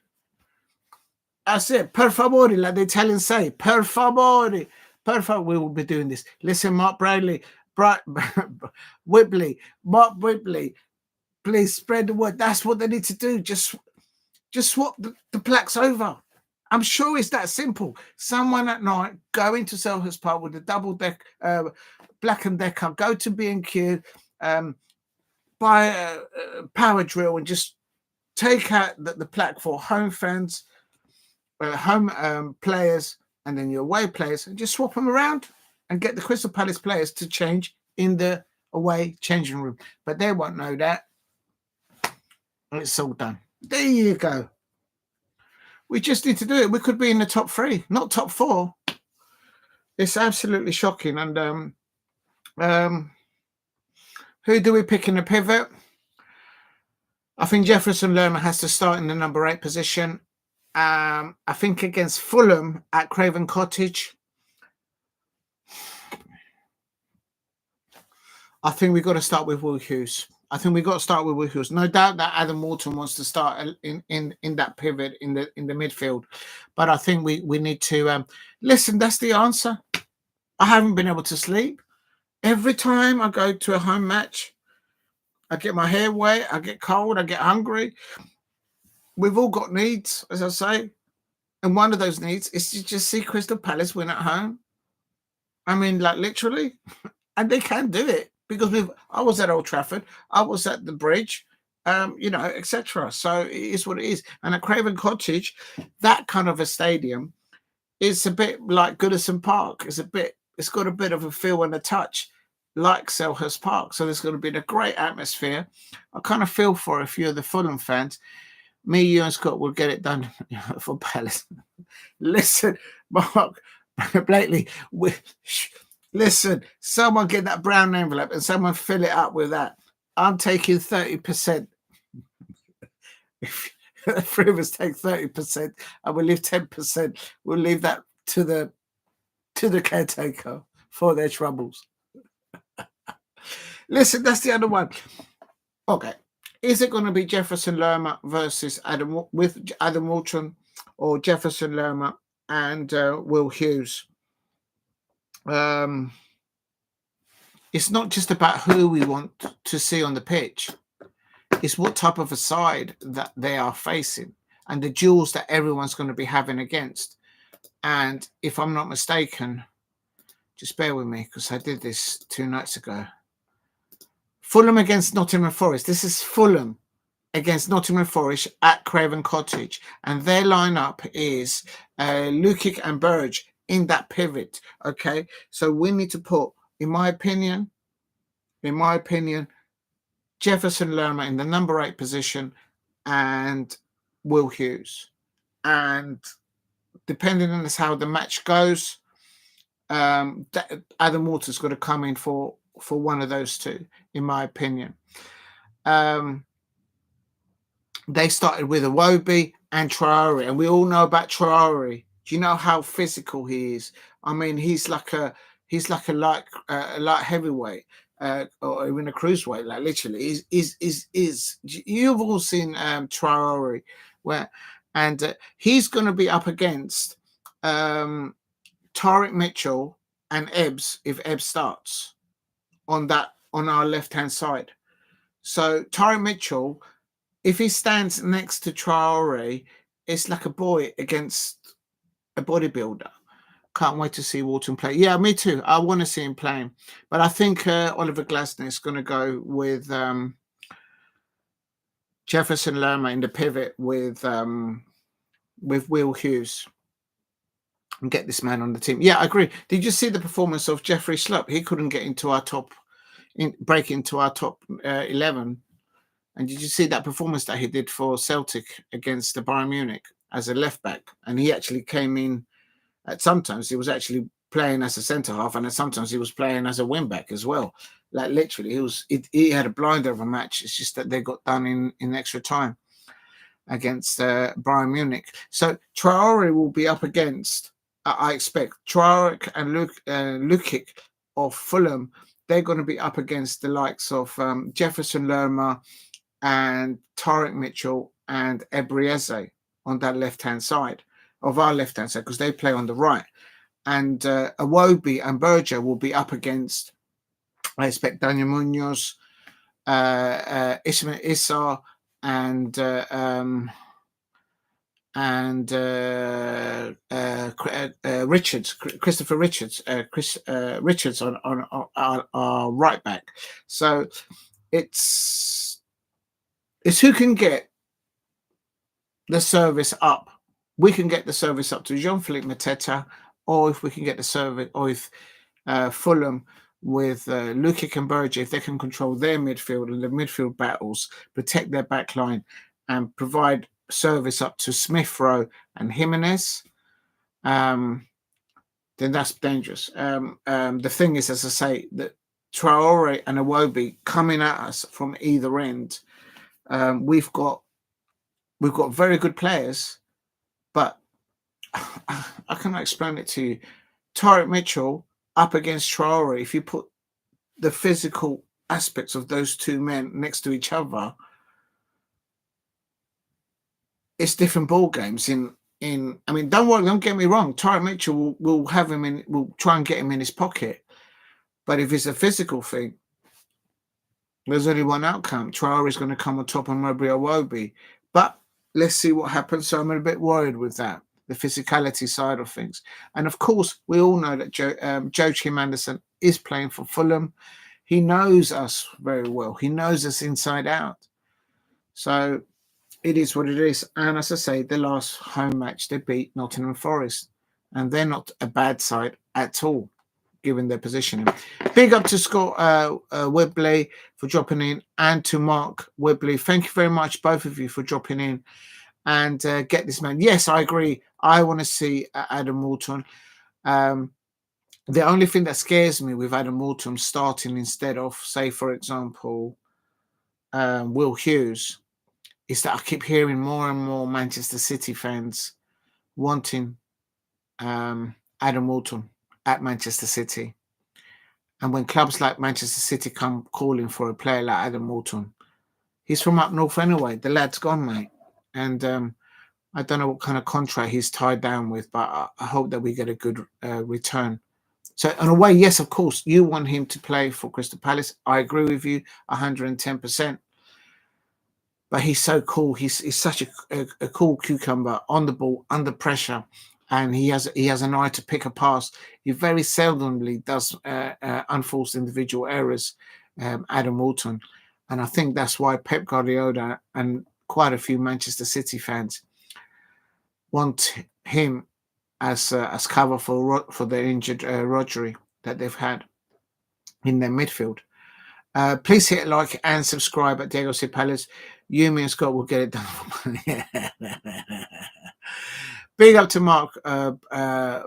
That's it. Per favore, like the Italians say. Per favore. Per favore. We will be doing this. Listen, Mark Bradley, Mark Whibley, please spread the word. That's what they need to do. Just swap the plaques over. I'm sure it's that simple. Someone at night go into Selhurst Park with a double deck, Black and Decker, go to B&Q, buy a power drill and just take out the plaque for home fans, home players, and then your away players, and just swap them around and get the Crystal Palace players to change in the away changing room. But they won't know that. And it's all done. There you go. We just need to do it. We could be in the top 3, not top 4. It's absolutely shocking. And who do we pick in the pivot? I think Jefferson Lerma has to start in the number 8 position. I think against Fulham at Craven Cottage, I think we've got to start with Will Hughes. No doubt that Adam Walton wants to start in that pivot in the midfield, but I think we need to listen. That's the answer. I haven't been able to sleep. Every time I go to a home match, I get my hair wet, I get cold, I get hungry. We've all got needs, as I say, and one of those needs is to just see Crystal Palace win at home. I mean, like literally, and they can do it. Because I was at Old Trafford, I was at the Bridge, etc. So it is what it is. And at Craven Cottage, that kind of a stadium is a bit like Goodison Park. It's got a bit of a feel and a touch like Selhurst Park. So there's going to be a great atmosphere. I kind of feel for a few of the Fulham fans. Me, you, and Scott will get it done for Palace. Listen, Mark Blakely, listen, someone get that brown envelope and someone fill it up with that. I'm taking 30%. If the 3 of us take 30% and we leave 10%, we'll leave that to the caretaker for their troubles. Listen, that's the other one. Okay. Is it going to be Jefferson Lerma versus Adam Walton, or Jefferson Lerma and Will Hughes? It's not just about who we want to see on the pitch. It's what type of a side that they are facing and the duels that everyone's going to be having against. And if I'm not mistaken, just bear with me because I did this 2 nights ago. Fulham against Nottingham Forest. This is Fulham against Nottingham Forest at Craven Cottage. And their lineup is Lukic and Burge in that pivot. Okay. So we need to put, in my opinion, Jefferson Lerma in the number 8 position and Will Hughes. And depending on how the match goes, Adam Walter's got to come in for one of those two, in my opinion. They started with Iwobi and Traore, and we all know about Traore. Do you know how physical he is? I mean, he's like a light heavyweight, or even a cruiserweight. Like literally, is you've all seen Traore, and he's going to be up against Tariq Mitchell and Ebbs if Ebbs starts on our left hand side. So Tariq Mitchell, if he stands next to Traore, it's like a boy against a bodybuilder. Can't wait to see Walton play. Yeah, me too. I want to see him playing. But I think Oliver Glasner is going to go with Jefferson Lerma in the pivot with Will Hughes and get this man on the team. Yeah, I agree. Did you see the performance of Jeffrey Schlupp? He couldn't get into our break into our top 11. And did you see that performance that he did for Celtic against the Bayern Munich as a left back? And he actually came in sometimes he was actually playing as a centre half, and sometimes he was playing as a wing back as well. Like literally, he had a blinder of a match. It's just that they got done in extra time against Bayern Munich. So Traore will be up against, I expect, Traore and Lukic of Fulham. They're going to be up against the likes of Jefferson Lerma and Tariq Mitchell and Ebrieze on that left-hand side of our left-hand side, because they play on the right. And Iwobi and Berger will be up against, I expect, Daniel Munoz, Ismail Issa, and Richards, Christopher Richards, Richards on our right back. So it's who can get the service up. We can get the service up to Jean-Philippe Mateta, or if we can get the service, or if Fulham with Lukic and Berger, if they can control their midfield and the midfield battles, protect their back line, and provide service up to Smith Rowe and Jimenez, then that's dangerous. The thing is, as I say, that Traore and Iwobi coming at us from either end, we've got very good players, but I cannot explain it to you. Tariq Mitchell up against Traore, if you put the physical aspects of those two men next to each other, it's different ball games. I mean, don't get me wrong. Tariq Mitchell will have him in. Will try and get him in his pocket, but if it's a physical thing, there's only one outcome. Traore is going to come on top on Iwobi, but let's see what happens. So I'm a bit worried with that, the physicality side of things. And of course, we all know that Joachim Andersen is playing for Fulham. He knows us very well. He knows us inside out. So it is what it is. And as I say, the last home match, they beat Nottingham Forest. And they're not a bad side at all, given their positioning. Big up to Scott Webley for dropping in, and to Mark Webley. Thank you very much, both of you, for dropping in. And get this man. Yes, I agree. I want to see Adam Walton. The only thing that scares me with Adam Walton starting instead of, say, for example, Will Hughes, is that I keep hearing more and more Manchester City fans wanting Adam Walton at Manchester City. And when clubs like Manchester City come calling for a player like Adam Walton, he's from up north anyway. The lad's gone, mate. And I don't know what kind of contract he's tied down with, but I hope that we get a good return. So in a way, yes, of course, you want him to play for Crystal Palace. I agree with you 110%. But he's so cool. He's such a cool cucumber on the ball, under pressure. And he has an eye to pick a pass. He very seldomly does unforced individual errors, Adam Walton. And I think that's why Pep Guardiola and quite a few Manchester City fans want him as cover for the injured Rodri that they've had in their midfield. Please hit like and subscribe at Diego C. Palace. Yumi and Scott will get it done. Big up to Mark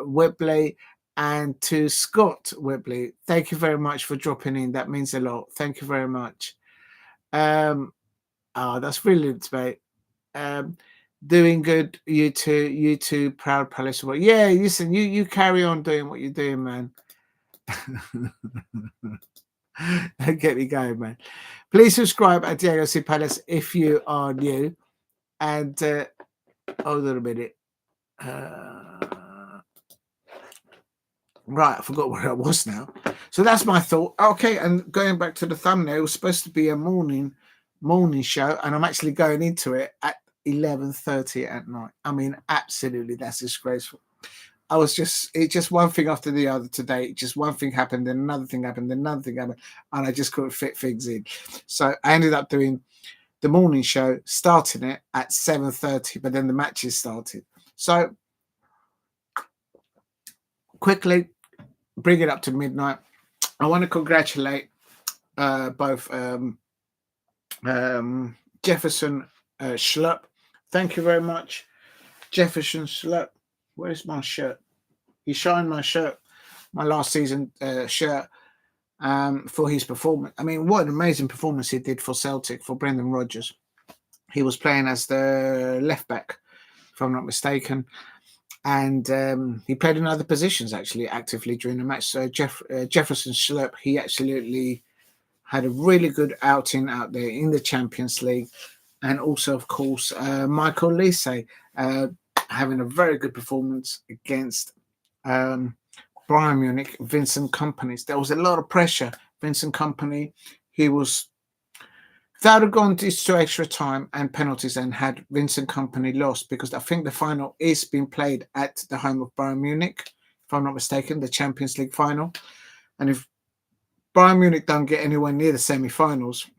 Whibley and to Scott Whibley. Thank you very much for dropping in. That means a lot. Thank you very much. That's brilliant, mate. Doing good, you two, proud Palace. Yeah, listen, you carry on doing what you're doing, man. Don't get me going, man. Please subscribe at Diego C Palace if you are new. And hold on a minute. Right, I forgot where I was now. So that's my thought. Okay, and going back to the thumbnail, it was supposed to be a morning show, and I'm actually going into it at 11:30 at night. I mean, absolutely, that's disgraceful. It's just one thing after the other today. Just one thing happened, then another thing happened, then another thing happened, and I just couldn't fit things in. So I ended up doing the morning show, starting it at 7:30, but then the matches started. So quickly bring it up to midnight. I want to congratulate both Jefferson Schlupp. Thank you very much, Jefferson Schlupp. Where's my shirt? He shined my shirt, my last season shirt, for his performance. I mean, what an amazing performance he did for Celtic, for Brendan Rodgers. He was playing as the left back, if I'm not mistaken. And he played in other positions, actually, actively during the match. So Jefferson Schlupp, he absolutely had a really good outing out there in the Champions League. And also, of course, Michael Olise having a very good performance against Bayern Munich, Vincent Kompany. There was a lot of pressure. Vincent Kompany, he was... That had gone to extra time and penalties and had Vincent Kompany lost, because I think the final is being played at the home of Bayern Munich, if I'm not mistaken, the Champions League final. And if Bayern Munich don't get anywhere near the semi-finals,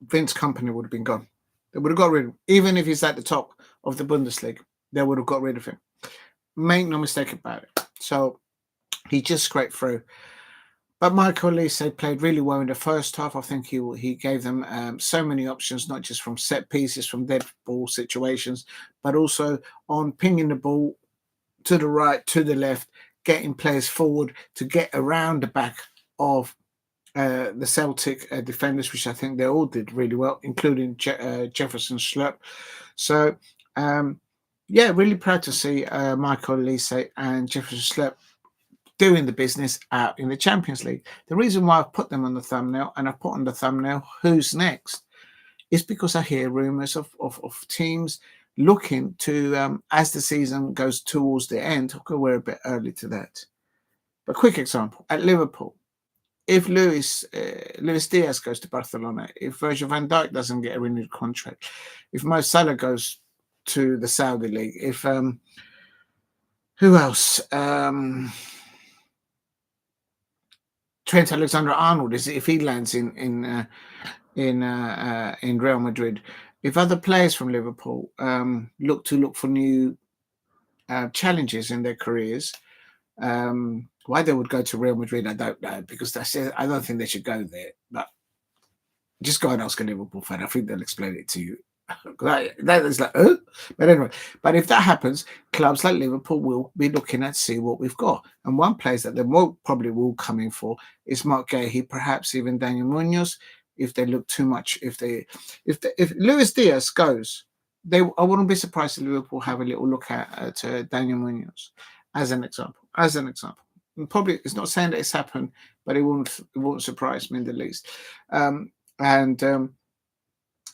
Vince Kompany would have been gone. They would have got rid of him. Even if he's at the top of the Bundesliga, they would have got rid of him. Make no mistake about it. So he just scraped through. But Michael Olise played really well in the first half. I think he gave them so many options, not just from set pieces, from dead ball situations, but also on pinging the ball to the right, to the left, getting players forward to get around the back of the Celtic defenders, which I think they all did really well, including Jefferson Schlupp. So, really proud to see Michael Olise and Jefferson Schlupp doing the business out in the Champions League. The reason why I've put them on the thumbnail, and I put on the thumbnail who's next, is because I hear rumours of teams looking to, as the season goes towards the end, we're a bit early to that. But quick example, at Liverpool, if Luis Diaz goes to Barcelona, if Virgil van Dijk doesn't get a renewed contract, if Mo Salah goes to the Saudi League, if who else? Trent Alexander-Arnold, if he lands in Real Madrid, if other players from Liverpool look for new challenges in their careers, why they would go to Real Madrid, I don't know, because I don't think they should go there. But just go and ask a Liverpool fan. I think they'll explain it to you. That is like, oh, but anyway. But if that happens, clubs like Liverpool will be looking at see what we've got. And one place that they probably will come in for is Mark Gahey, perhaps even Daniel Munoz. If they look too much, if Luis Diaz goes, I wouldn't be surprised if Liverpool have a little look at Daniel Munoz as an example. And probably it's not saying that it's happened, but it won't surprise me in the least.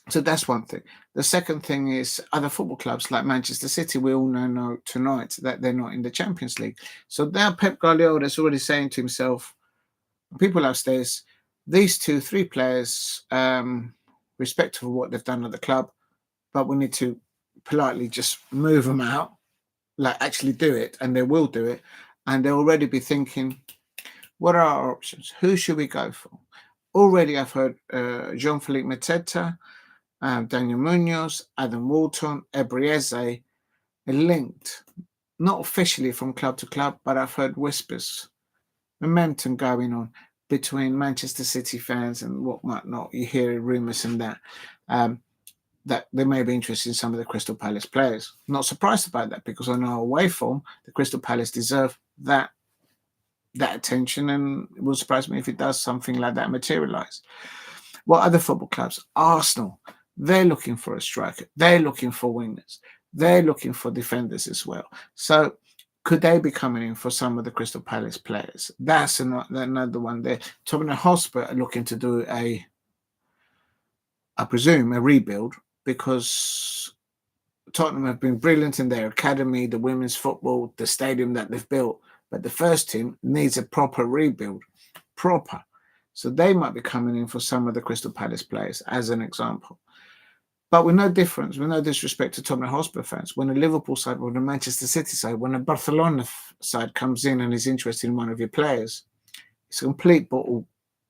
So that's one thing. The second thing is other football clubs like Manchester City. We all know tonight that they're not in the Champions League. So now Pep Guardiola is already saying to himself, people upstairs, these 2-3 players, respectful of what they've done at the club, but we need to politely just move them out, like actually do it, and they will do it. And they'll already be thinking, what are our options? Who should we go for? Already I've heard Jean-Philippe Mateta, Daniel Munoz, Adam Walton, Ebrieze are linked, not officially from club to club, but I've heard whispers, momentum going on between Manchester City fans and what might not. You hear rumours and that. that they may be interested in some of the Crystal Palace players. Not surprised about that, because on our away form, the Crystal Palace deserve that attention, and it will surprise me if it does something like that materialise. What other football clubs? Arsenal, they're looking for a striker. They're looking for wingers. They're looking for defenders as well. So could they be coming in for some of the Crystal Palace players? That's another one there. Tottenham Hotspur are looking to do I presume, a rebuild, because Tottenham have been brilliant in their academy, the women's football, the stadium that they've built. But the first team needs a proper rebuild. Proper. So they might be coming in for some of the Crystal Palace players, as an example. But with no difference, with no disrespect to Tottenham Hotspur fans, when a Liverpool side, when a Manchester City side, when a Barcelona side comes in and is interested in one of your players, it's a complete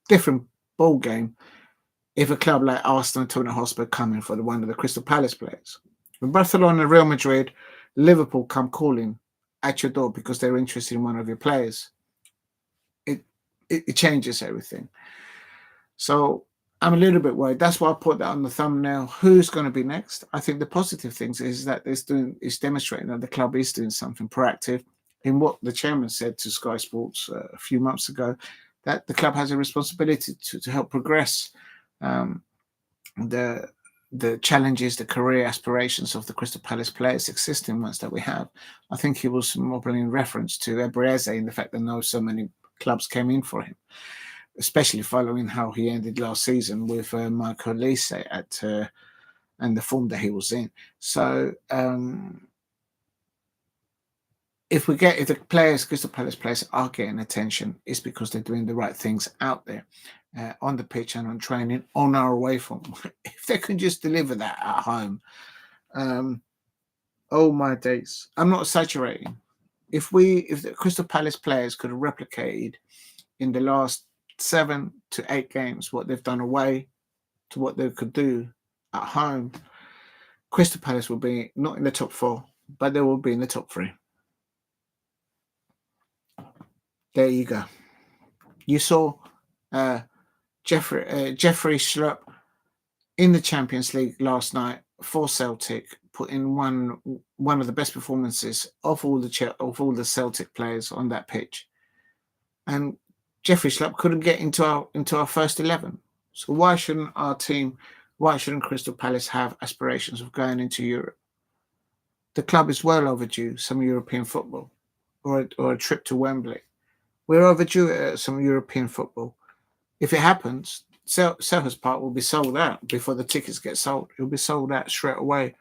different ball game if a club like Arsenal and Tottenham Hotspur come in for one of the Crystal Palace players. When Barcelona, Real Madrid, Liverpool come calling at your door because they're interested in one of your players, it changes everything. So I'm a little bit worried. That's why I put that on the thumbnail. Who's going to be next? I think the positive things is that it's demonstrating that the club is doing something proactive in what the chairman said to Sky Sports a few months ago, that the club has a responsibility to help progress the challenges, the career aspirations of the Crystal Palace players, existing ones that we have. I think he was more in reference to Ebreze in the fact that so many clubs came in for him, especially following how he ended last season with Michael OLISE and the form that he was in. So if the players, Crystal Palace players, are getting attention, it's because they're doing the right things out there on the pitch and on training, on our away form. If they can just deliver that at home, oh my days! I'm not exaggerating. If the Crystal Palace players could have replicated in the last 7 to 8 games what they've done away to what they could do at home, Crystal Palace will be not in the top 4, but they will be in the top 3. There you go. You saw Jeffrey Schlupp in the Champions League last night for Celtic, put in one of the best performances of all the Celtic players on that pitch, and Jeffrey Schlupp couldn't get into our first 11. So why shouldn't our team? Why shouldn't Crystal Palace have aspirations of going into Europe? The club is well overdue some European football, or a trip to Wembley. We're overdue some European football. If it happens, Selhurst Park will be sold out before the tickets get sold. It'll be sold out straight away.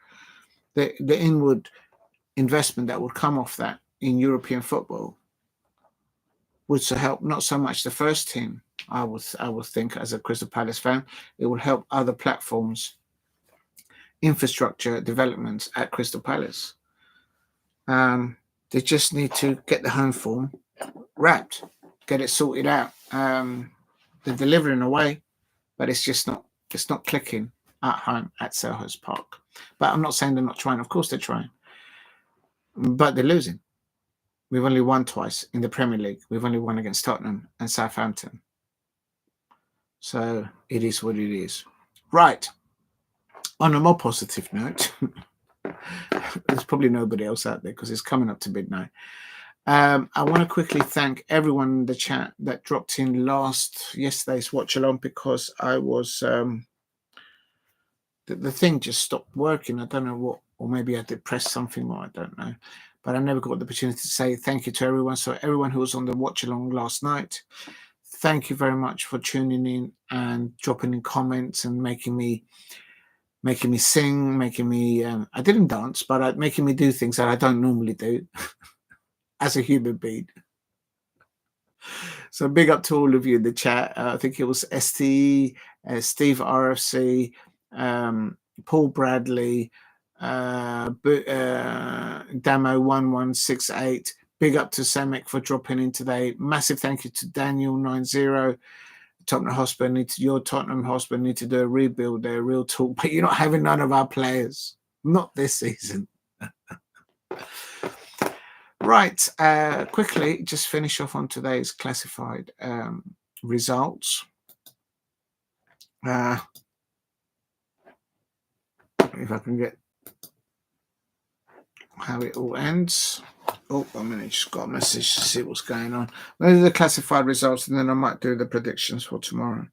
The inward investment that would come off that in European football would help not so much the first team. I would think, as a Crystal Palace fan, it will help other platforms, infrastructure developments at Crystal Palace. They just need to get the home form wrapped, get it sorted out. They're delivering away, but it's not clicking at home at Selhurst Park. But I'm not saying they're not trying. Of course they're trying, but they're losing. We've only won twice in the Premier League. We've only won against Tottenham and Southampton. So it is what it is. Right. On a more positive note, there's probably nobody else out there because it's coming up to midnight. I want to quickly thank everyone in the chat that dropped in yesterday's watch along, because I was the thing just stopped working. I don't know what, or maybe I did press something more. I don't know, but I never got the opportunity to say thank you to everyone. So everyone who was on the watch along last night, thank you very much for tuning in and dropping in comments and making me sing, making me I didn't dance, but making me do things that I don't normally do as a human being. So big up to all of you in the chat. I think it was ST, Steve RFC, Paul Bradley, Damo1168. Big up to Samek for dropping in today. Massive thank you to Daniel90. Tottenham Hotspur your Tottenham Hotspur need to do a rebuild there, real talk. But you're not having none of our players. Not this season. Right, quickly, just finish off on today's classified results. if I can get how it all ends. Oh, I mean, I just got a message to see what's going on. Those are the classified results, and then I might do the predictions for tomorrow.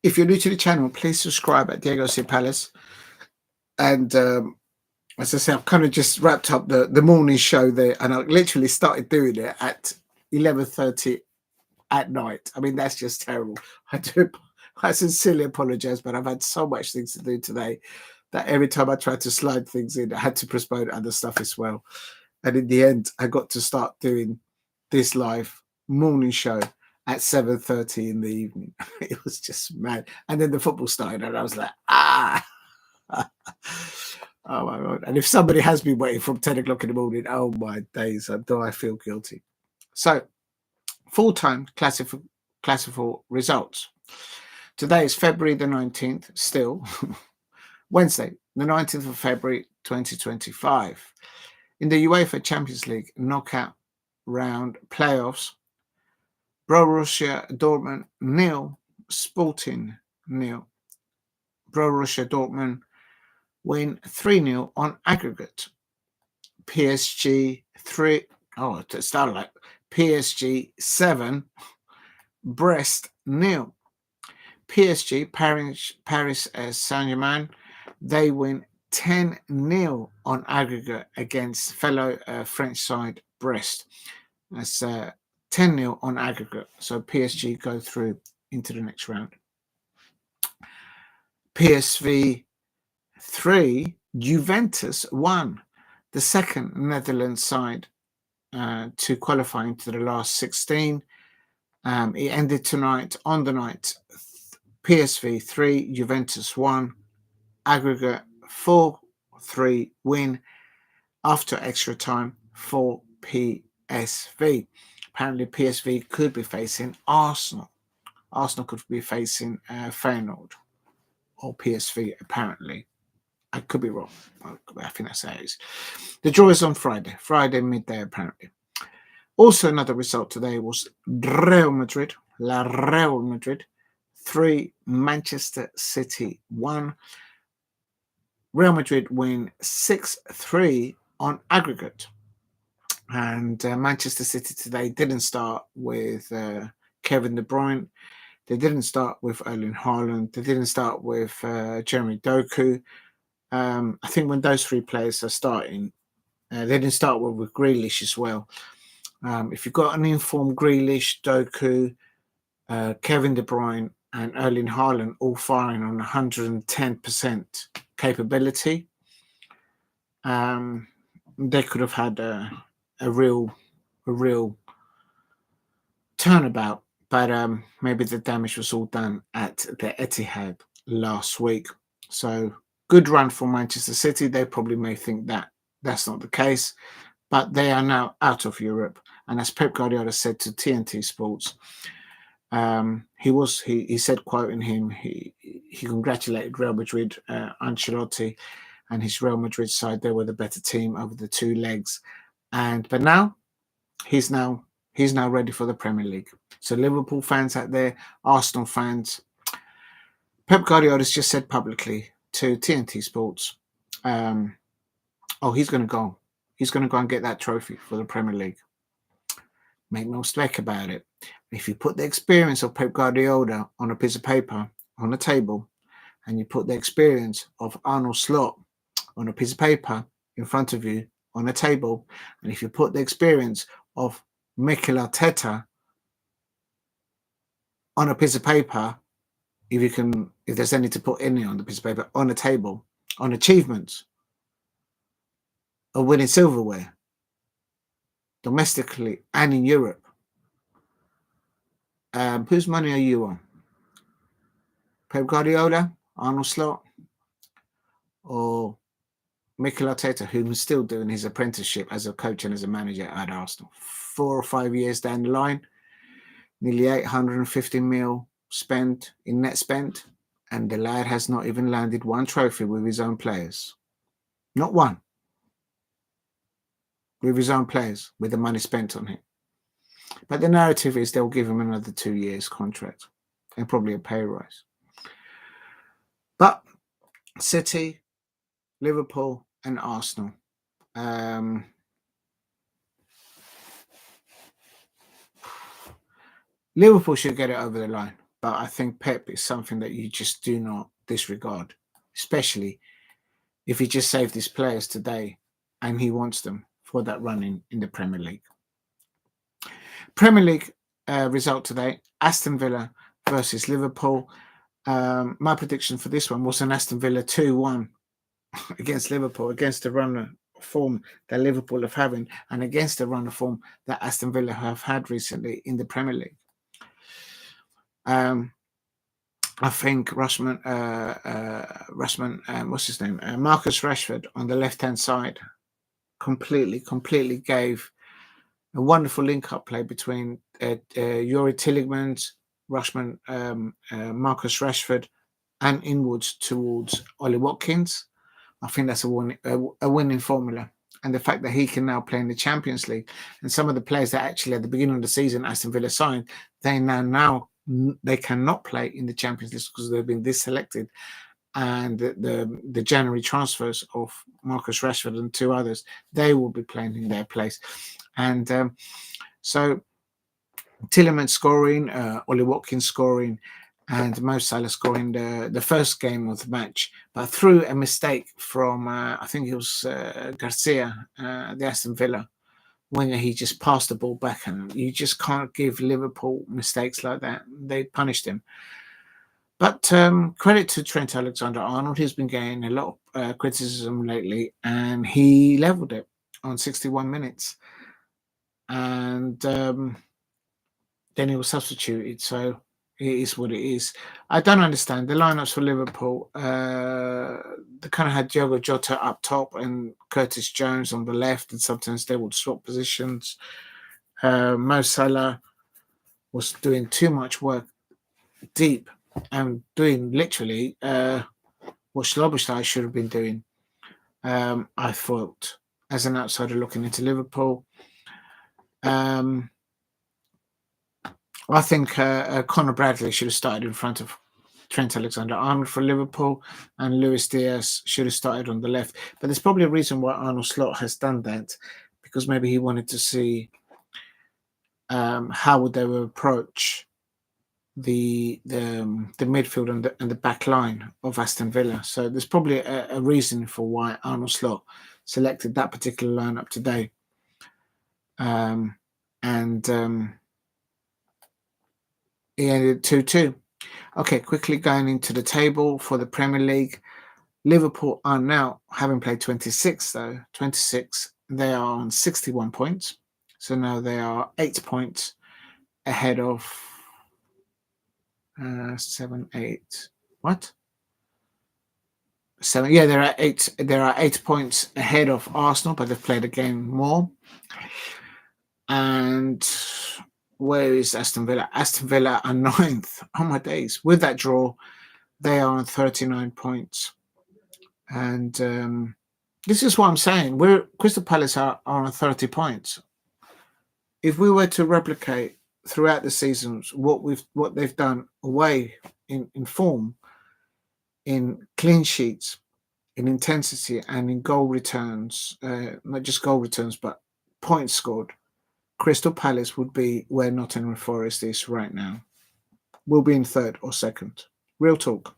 If you're new to the channel, please subscribe at Diego C Palace. And as I say, I've kind of just wrapped up the morning show there, and I literally started doing it at 11:30 at night. I mean, that's just terrible. I sincerely apologize, but I've had so much things to do today that every time I tried to slide things in, I had to postpone other stuff as well. And in the end, I got to start doing this live morning show at 7:30 in the evening. It was just mad. And then the football started, and I was like, ah. Oh my God. And if somebody has been waiting from 10 o'clock in the morning, oh my days, do I feel guilty. So, full-time classical results. Today is February the 19th, still. Wednesday, the 19th of February, 2025. In the UEFA Champions League knockout round playoffs, Borussia Dortmund 0, Sporting 0. Borussia Dortmund win 3-0 on aggregate. PSG 3. Oh, it started like PSG 7, Brest 0. PSG, Paris Saint-Germain, they win 10-0 on aggregate against fellow French side Brest. That's 10-0 on aggregate. So PSG go through into the next round. PSV 3, Juventus 1, the second Netherlands side to qualify into the last 16. It ended tonight on the night. PSV 3, Juventus 1, aggregate 4-3 win after extra time for PSV. Apparently, PSV could be facing Arsenal. Arsenal could be facing Feyenoord or PSV, apparently. I could be wrong. I think that's how it is. The draw is on Friday midday, apparently. Also, another result today was Real Madrid, Real Madrid 3, Manchester City 1. Real Madrid win 6-3 on aggregate. And Manchester City today didn't start with Kevin De Bruyne. They didn't start with Erling Haaland. They didn't start with Jeremy Doku. I think when those three players are starting, they didn't start with Grealish as well. If you've got an informed Grealish, Doku, Kevin De Bruyne, and Erling Haaland all firing on 110% capability, they could have had a real turnabout. But maybe the damage was all done at the Etihad last week. So good run for Manchester City. They probably may think that that's not the case, but they are now out of Europe. And as Pep Guardiola said to TNT Sports, he said, quoting him, he congratulated Real Madrid, Ancelotti, and his Real Madrid side. They were the better team over the two legs, but now he's now ready for the Premier League. So Liverpool fans out there, Arsenal fans, Pep Guardiola has just said publicly to TNT Sports, he's going to go. He's going to go and get that trophy for the Premier League. Make no mistake about it. If you put the experience of Pep Guardiola on a piece of paper on a table, and you put the experience of Arne Slot on a piece of paper in front of you on a table, and if you put the experience of Mikel Arteta on a piece of paper, if there's any to put in there on the piece of paper, on a table, on achievements of winning silverware, domestically and in Europe, whose money are you on? Pep Guardiola, Arne Slot, or Mikel Arteta, who's still doing his apprenticeship as a coach and as a manager at Arsenal? 4 or 5 years down the line, nearly 850 mil spend in net spend, and the lad has not even landed one trophy with his own players. Not one. With his own players, with the money spent on him. But the narrative is they'll give him another 2 years contract and probably a pay rise. But City, Liverpool, and Arsenal. Liverpool should get it over the line, but I think Pep is something that you just do not disregard, especially if he just saved his players today and he wants them for that run in the Premier League. Premier League result today, Aston Villa versus Liverpool. My prediction for this one was an Aston Villa 2-1 against Liverpool, against the run of form that Liverpool have having and against the run of form that Aston Villa have had recently in the Premier League. I think what's his name? Marcus Rashford on the left-hand side completely gave a wonderful link-up play between Youri Tielemans, Marcus Rashford, and inwards towards Ollie Watkins. I think that's a winning formula. And the fact that he can now play in the Champions League, and some of the players that actually at the beginning of the season Aston Villa signed, they cannot play in the Champions League because they've been deselected. And the January transfers of Marcus Rashford and 2 others, they will be playing in their place. And so Tielemans scoring, Ollie Watkins scoring, and Mo Salah scoring the first game of the match, but through a mistake from, I think it was Garcia, the Aston Villa winger. He just passed the ball back, and you just can't give Liverpool mistakes like that. They punished him. But credit to Trent Alexander-Arnold. He's been getting a lot of criticism lately, and he levelled it on 61 minutes. And then he was substituted, so it is what it is. I don't understand the lineups for Liverpool. They kind of had Diogo Jota up top and Curtis Jones on the left, and sometimes they would swap positions. Mo Salah was doing too much work deep and doing literally what Szobozlai should have been doing. I thought, as an outsider looking into Liverpool. I think Conor Bradley should have started in front of Trent Alexander-Arnold for Liverpool, and Luis Diaz should have started on the left. But there's probably a reason why Arne Slot has done that, because maybe he wanted to see how would they will approach the midfield and the back line of Aston Villa. So there's probably a reason for why Arne Slot selected that particular lineup today. He ended 2-2. Okay, quickly going into the table for the Premier League. Liverpool are now, having played 26, they are on 61 points. So now they are 8 points ahead of 7, 8. What? 7. Yeah, there are 8 points ahead of Arsenal, but they've played a game more. And where is Aston Villa? Aston Villa are 9th. Oh my days. With that draw, they are on 39 points. And this is what I'm saying. Crystal Palace are on 30 points. If we were to replicate throughout the seasons what they've done away in form, in clean sheets, in intensity, and in goal returns, not just goal returns, but points scored, Crystal Palace would be where Nottingham Forest is right now. We'll be in 3rd or 2nd. Real talk.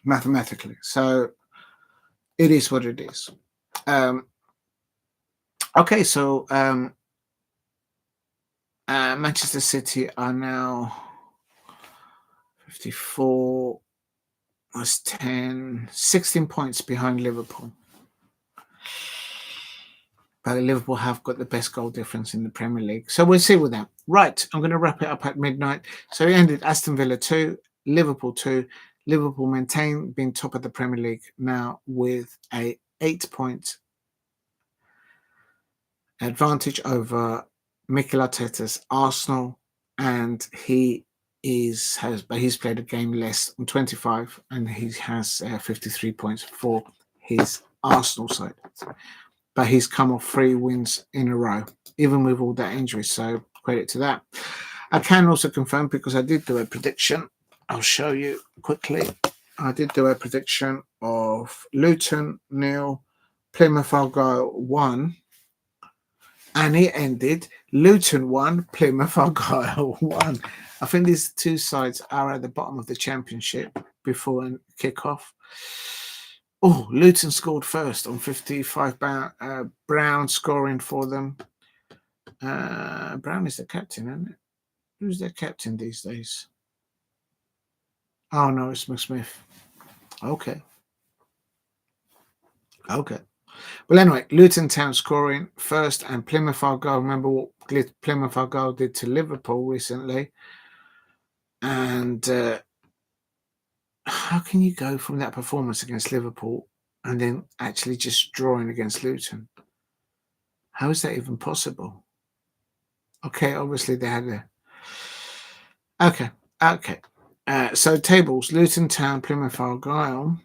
Mathematically. So it is what it is. Okay, so Manchester City are now 54 plus 10, 16 points behind Liverpool. But Liverpool have got the best goal difference in the Premier League. So we'll see with that. Right, I'm going to wrap it up at midnight. So it ended Aston Villa 2, Liverpool 2. Liverpool maintain being top of the Premier League now with a 8-point advantage over Mikel Arteta's Arsenal. And he but he's played a game less than 25, and he has 53 points for his Arsenal side. But he's come off 3 wins in a row, even with all that injury. So credit to that. I can also confirm, because I did do a prediction. I'll show you quickly. I did do a prediction of Luton 0, Plymouth Argyle 1, and it ended Luton 1, Plymouth Argyle 1. I think these two sides are at the bottom of the championship before kick-off. Oh, Luton scored first on 55. Brown scoring for them. Brown is the captain, isn't it? Who's their captain these days? Oh, no, it's McSmith. Okay. Well, anyway, Luton Town scoring first, and Plymouth Argyle. Remember what Plymouth Argyle did to Liverpool recently? And how can you go from that performance against Liverpool and then actually just drawing against Luton? How is that even possible? Okay, obviously they had Okay. So tables: Luton Town, Plymouth Argyle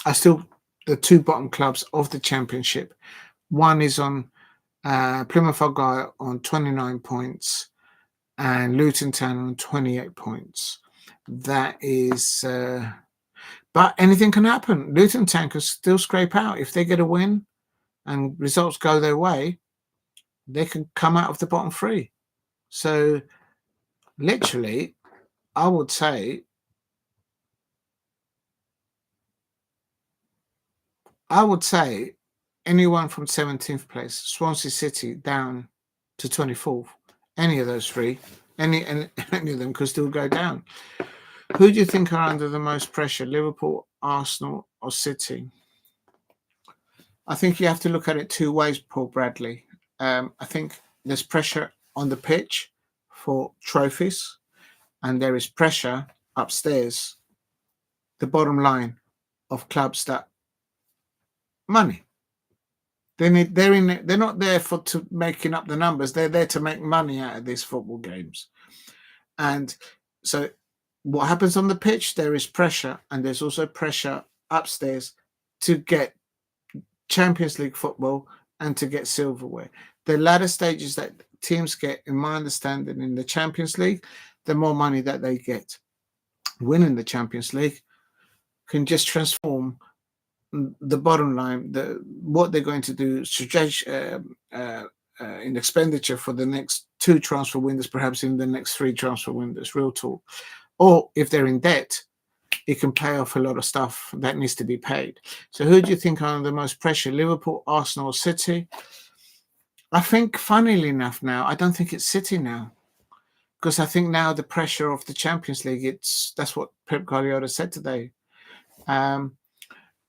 are still the two bottom clubs of the championship. One is on Plymouth Argyle on 29 points and Luton Town on 28 points. That is, but anything can happen. Luton Town can still scrape out. If they get a win and results go their way, they can come out of the bottom 3. So literally, I would say anyone from 17th place, Swansea City, down to 24th, any of those 3, any of them could still go down. Who do you think are under the most pressure, Liverpool, Arsenal, or City? I think you have to look at it 2 ways, Paul Bradley. I think there's pressure on the pitch for trophies, and there is pressure upstairs, the bottom line of clubs that money. They're not there to making up the numbers. They're there to make money out of these football games. And so what happens on the pitch, there is pressure, and there's also pressure upstairs to get Champions League football and to get silverware. The latter stages that teams get, in my understanding, in the Champions League, the more money that they get. Winning the Champions League can just transform the bottom line, what they're going to do in expenditure for the next 2 transfer windows, perhaps in the next 3 transfer windows, real talk. Or if they're in debt, it can pay off a lot of stuff that needs to be paid. So who do you think are under the most pressure, Liverpool, Arsenal, or City? I think, funnily enough now, I don't think it's City now. Because I think now the pressure of the Champions League, that's what Pep Guardiola said today.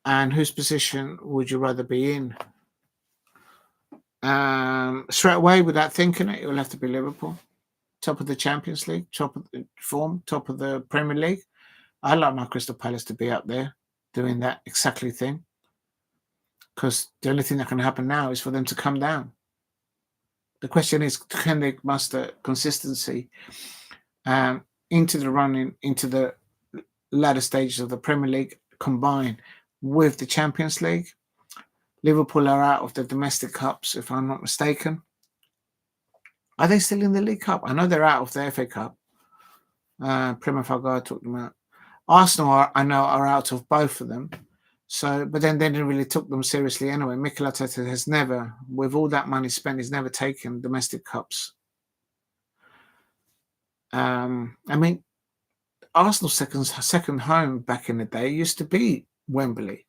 And whose position would you rather be in? Straight away, without thinking it will have to be Liverpool. Top of the Champions League, top of the form, top of the Premier League. I like my Crystal Palace to be up there doing that exactly thing. Because the only thing that can happen now is for them to come down. The question is, can they muster consistency into the running, into the latter stages of the Premier League, combined with the Champions League? Liverpool are out of the domestic cups, if I'm not mistaken. Are they still in the League Cup? I know they're out of the FA Cup. Prem took them out. Arsenal, I know, are out of both of them. So, but then they didn't really took them seriously anyway. Mikel Arteta has never, with all that money spent, he's never taken domestic cups. I mean, Arsenal's second home back in the day used to be Wembley.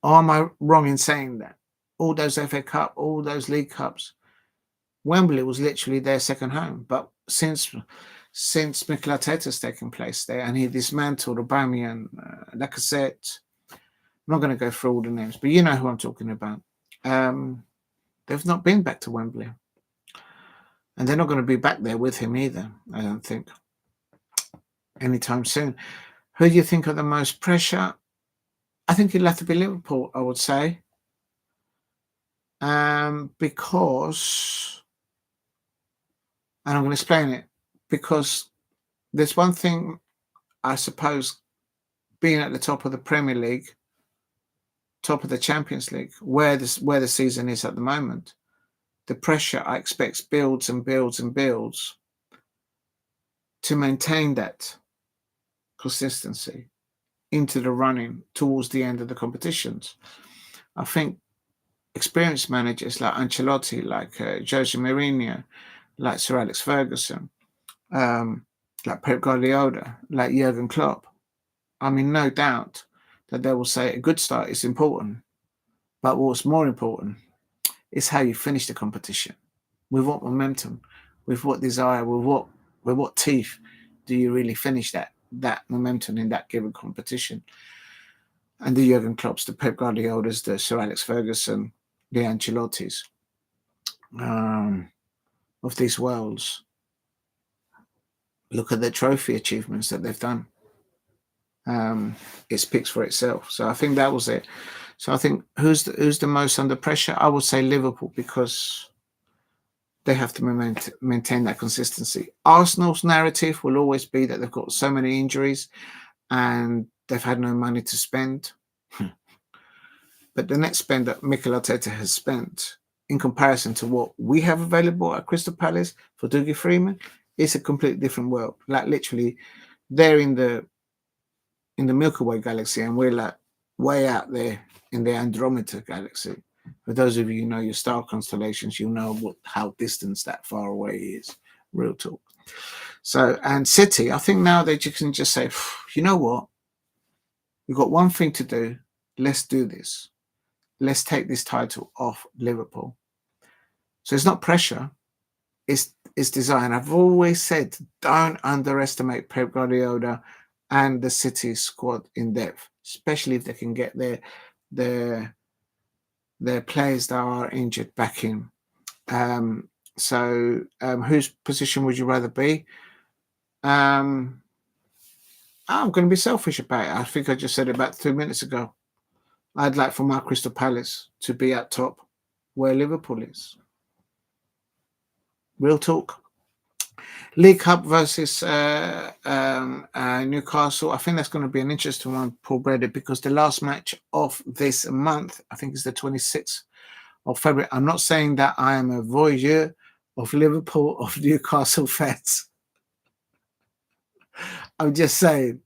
Or am I wrong in saying that? All those FA Cup, all those League Cups, Wembley was literally their second home. But since Mikel Arteta's taken place there, and he dismantled Aubameyang, Lacazette, I'm not going to go through all the names, but you know who I'm talking about. They've not been back to Wembley. And they're not going to be back there with him either, I don't think, anytime soon. Who do you think are the most pressure? I think it'll have to be Liverpool, I would say. Because, and I'm going to explain it, because there's one thing, I suppose, being at the top of the Premier League, top of the Champions League, where the season is at the moment, the pressure I expect builds and builds and builds to maintain that consistency into the running towards the end of the competitions. I think experienced managers like Ancelotti, like Jose Mourinho, like Sir Alex Ferguson, like Pep Guardiola, like Jurgen Klopp, I mean, no doubt that they will say a good start is important, but what's more important is how you finish the competition. With what momentum, with what desire, with what teeth do you really finish that momentum in that given competition? And the Jurgen Klopps, the Pep Guardiolas, the Sir Alex Ferguson, the Ancelottis of these worlds, look at the trophy achievements that they've done. It speaks for itself. So I think that was it. So I think who's the most under pressure? I would say Liverpool, because they have to maintain that consistency. Arsenal's narrative will always be that they've got so many injuries and they've had no money to spend. But the net spend that Mikel Arteta has spent in comparison to what we have available at Crystal Palace for Dougie Freeman is a completely different world. Like literally, they're in the Milky Way galaxy and we're like way out there in the Andromeda galaxy. For those of you who know your star constellations, you'll know how distant that far away is. Real talk. So, and City, I think now they can just say, you know what? We've got one thing to do. Let's do this. Let's take this title off Liverpool. So it's not pressure. It's design. I've always said, don't underestimate Pep Guardiola and the City squad in depth, especially if they can get their players that are injured back in. Whose position would you rather be? I'm going to be selfish about it. I think I just said it about 2 minutes ago. I'd like for my Crystal Palace to be at top where Liverpool is. Real talk. League Cup versus Newcastle. I think that's going to be an interesting one, Paul Brady, because the last match of this month, I think is the 26th of February. I'm not saying that I am a voyeur of Liverpool, of Newcastle fans. I'm just saying,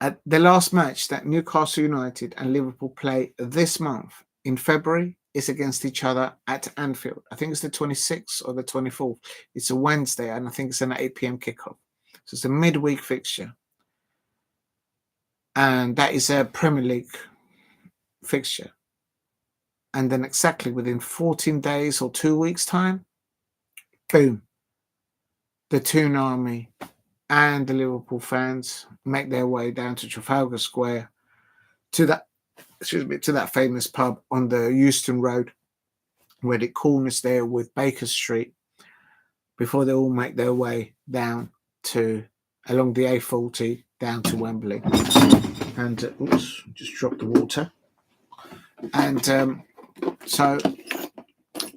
at the last match that Newcastle United and Liverpool play this month in February is against each other at Anfield. I think it's the 26th or the 24th. It's a Wednesday, and I think it's an 8 p.m. kickoff. So it's a midweek fixture. And that is a Premier League fixture. And then exactly within 14 days or 2 weeks' time, boom, the Toon Army and the Liverpool fans make their way down to Trafalgar Square to that famous pub on the Euston Road, where it corners there with Baker Street, before they all make their way down along the A40 down to Wembley. And just dropped the water. And so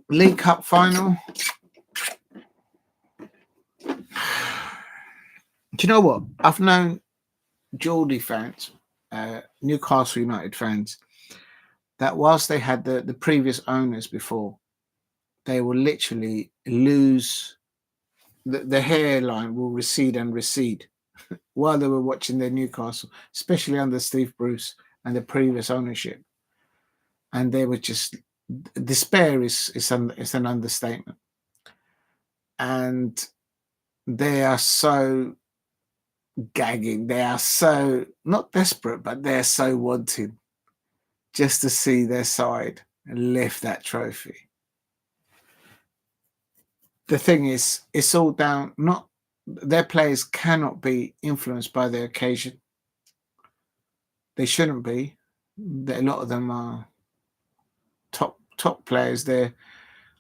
League Cup final. Do you know what? I've known Geordie fans, Newcastle United fans, that whilst they had the previous owners before, they will literally lose, the hairline will recede and recede while they were watching their Newcastle, especially under Steve Bruce and the previous ownership. And they were just, despair is an understatement. And they are so gagging. They are so, not desperate, but they're so wanting just to see their side and lift that trophy. The thing is, it's all down, not, their players cannot be influenced by the occasion. They shouldn't be. A lot of them are top players there.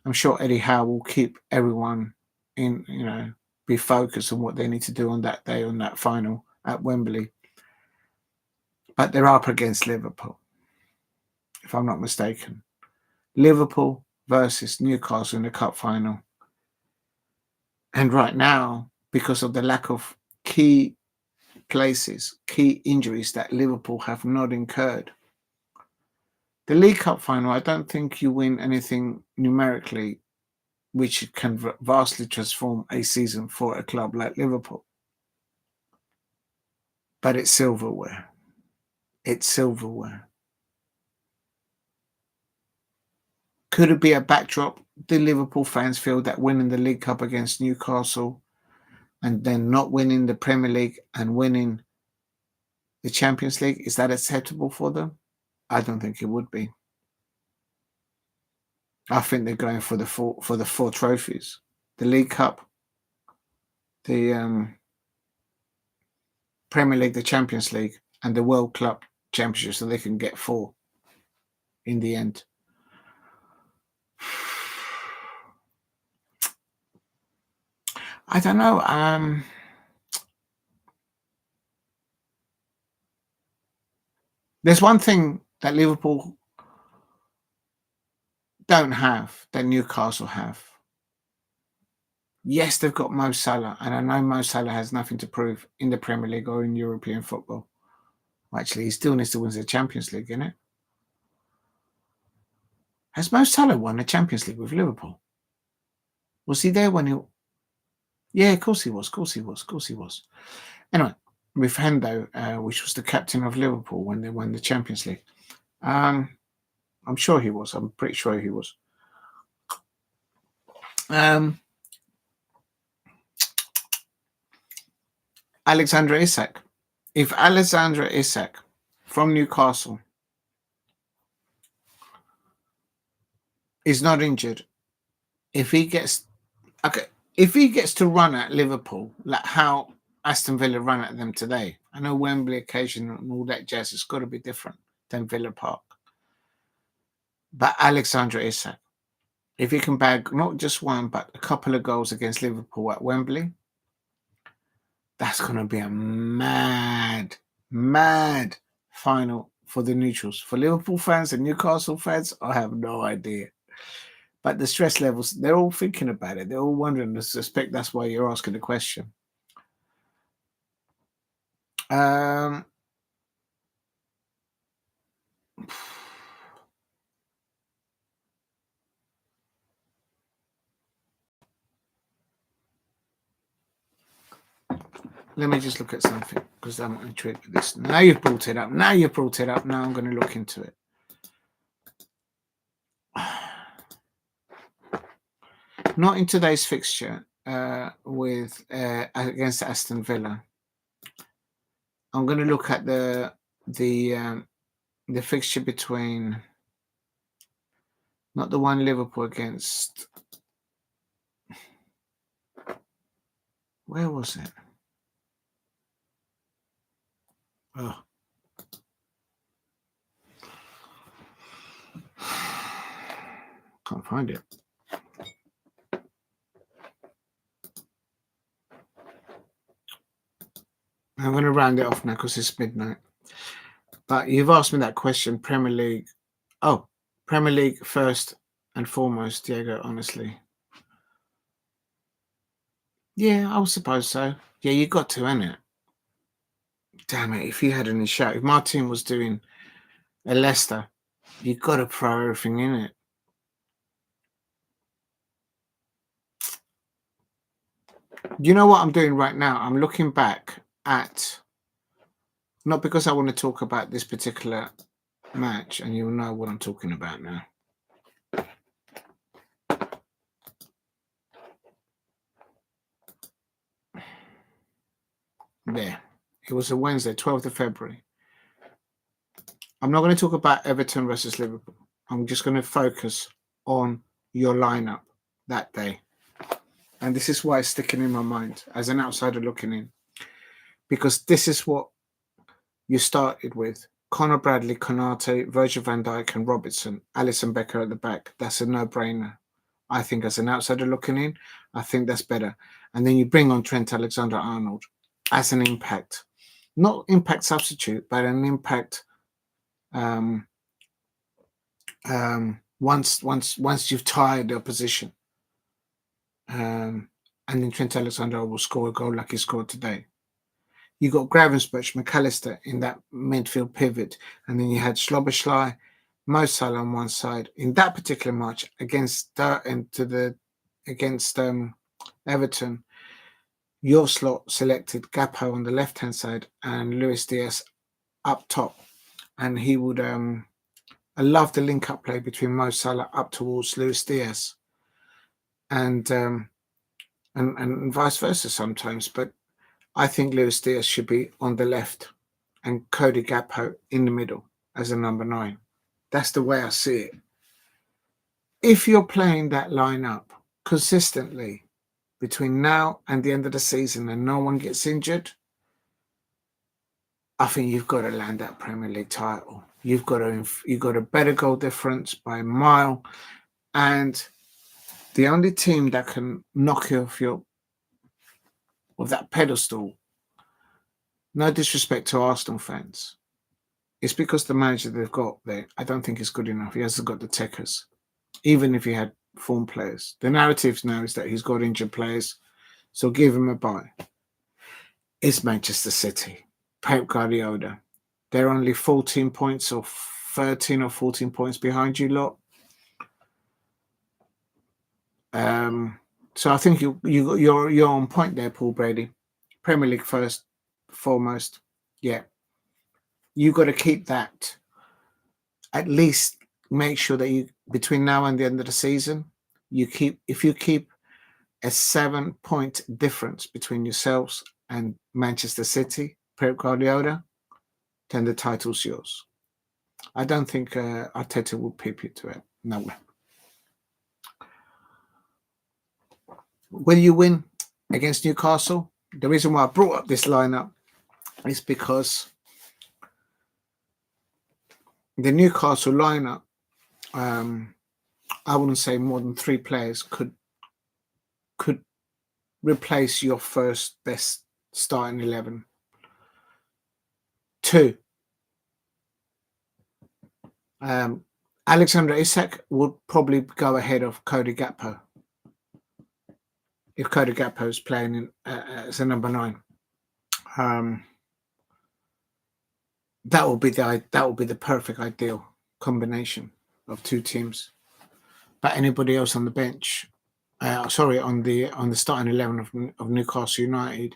I'm sure Eddie Howe will keep everyone in, be focused on what they need to do on that day, on that final at Wembley. But they're up against Liverpool, if I'm not mistaken. Liverpool versus Newcastle in the cup final. And right now, because of the lack of key places, key injuries that Liverpool have not incurred. The League Cup final, I don't think you win anything numerically which can vastly transform a season for a club like Liverpool. But it's silverware. It's silverware. Could it be a backdrop? Do Liverpool fans feel that winning the League Cup against Newcastle and then not winning the Premier League and winning the Champions League, is that acceptable for them? I don't think it would be. I think they're going for the four trophies: the League Cup, the Premier League, the Champions League, and the World Club Championship, so they can get 4 in the end. I don't know. There's one thing that Liverpool don't have that Newcastle have. Yes, they've got Mo Salah, and I know Mo Salah has nothing to prove in the Premier League or in European football. Well, actually, he still needs to win the Champions League, innit? Has Mo Salah won the Champions League with Liverpool? Was he there when he... Yeah, of course he was. Of course he was. Of course he was. Anyway, with Hendo, which was the captain of Liverpool when they won the Champions League. I'm sure he was. I'm pretty sure he was. Alexander-Isak. If Alexander-Isak from Newcastle is not injured, if he gets to run at Liverpool like how Aston Villa run at them today, I know Wembley occasion and all that jazz has got to be different than Villa Park. But Alexander-Isak, if he can bag not just one but a couple of goals against Liverpool at Wembley, that's going to be a mad final for the neutrals. For Liverpool fans and Newcastle fans, I have no idea. But the stress levels, they're all thinking about it. They're all wondering. I suspect that's why you're asking the question. Let me just look at something because I'm intrigued with this. Now you've brought it up. Now I'm going to look into it. Not in today's fixture with against Aston Villa. I'm going to look at the fixture between not the one Liverpool against. Where was it? Oh. Can't find it. I'm going to round it off now because it's midnight. But you've asked me that question, Premier League. Oh, Premier League first and foremost, Diego, honestly. Yeah, I would suppose so. Yeah, you got to, innit? Damn it, if you had any shout, if my team was doing a Leicester, you got to throw everything in it. You know what I'm doing right now? I'm looking back at, not because I want to talk about this particular match, and you'll know what I'm talking about now. There. It was a Wednesday, 12th of February. I'm not going to talk about Everton versus Liverpool. I'm just going to focus on your lineup that day. And this is why it's sticking in my mind as an outsider looking in. Because this is what you started with. Conor Bradley, Konate, Virgil van Dijk and Robertson, Alisson Becker at the back. That's a no-brainer. I think as an outsider looking in, I think that's better. And then you bring on Trent Alexander-Arnold as an impact. Not impact substitute, but an impact once you've tired the opposition. and then Trent Alexander-Arnold will score a goal like he scored today. You got Gravenberch, McAllister in that midfield pivot, and then you had Szobozlai, Mo Salah on one side. In that particular match against Everton, your slot selected Gakpo on the left-hand side and Luis Diaz up top, and he would. I love the link-up play between Mo Salah up towards Luis Diaz, and vice versa sometimes. But I think Luis Diaz should be on the left, and Cody Gakpo in the middle as a number 9. That's the way I see it. If you're playing that lineup consistently between now and the end of the season and no one gets injured, I think you've got to land that Premier League title. You've got a better goal difference by a mile, and the only team that can knock you off that pedestal, no disrespect to Arsenal fans, it's because the manager they've got there, I don't think is good enough. He hasn't got the techers, even if he had form players. The narrative now is that he's got injured players, so give him a bye. It's Manchester City. Pep Guardiola. They're only 14 points or 13 or 14 points behind you lot. So I think you're on point there, Paul Brady. Premier League first, foremost. Yeah. You got to keep that. At least make sure that you, between now and the end of the season, if you keep a 7-point difference between yourselves and Manchester City, Pep Guardiola, then the title's yours. I don't think Arteta will peep you to it. No way. Will you win against Newcastle? The reason why I brought up this lineup is because the Newcastle lineup, I wouldn't say more than 3 players could replace your first best starting 11. 2. Alexander-Isak would probably go ahead of Cody Gakpo if Cody Gakpo is playing as a number 9. That will be the perfect ideal combination of 2 teams. But anybody else on the bench, on the starting 11 of Newcastle United,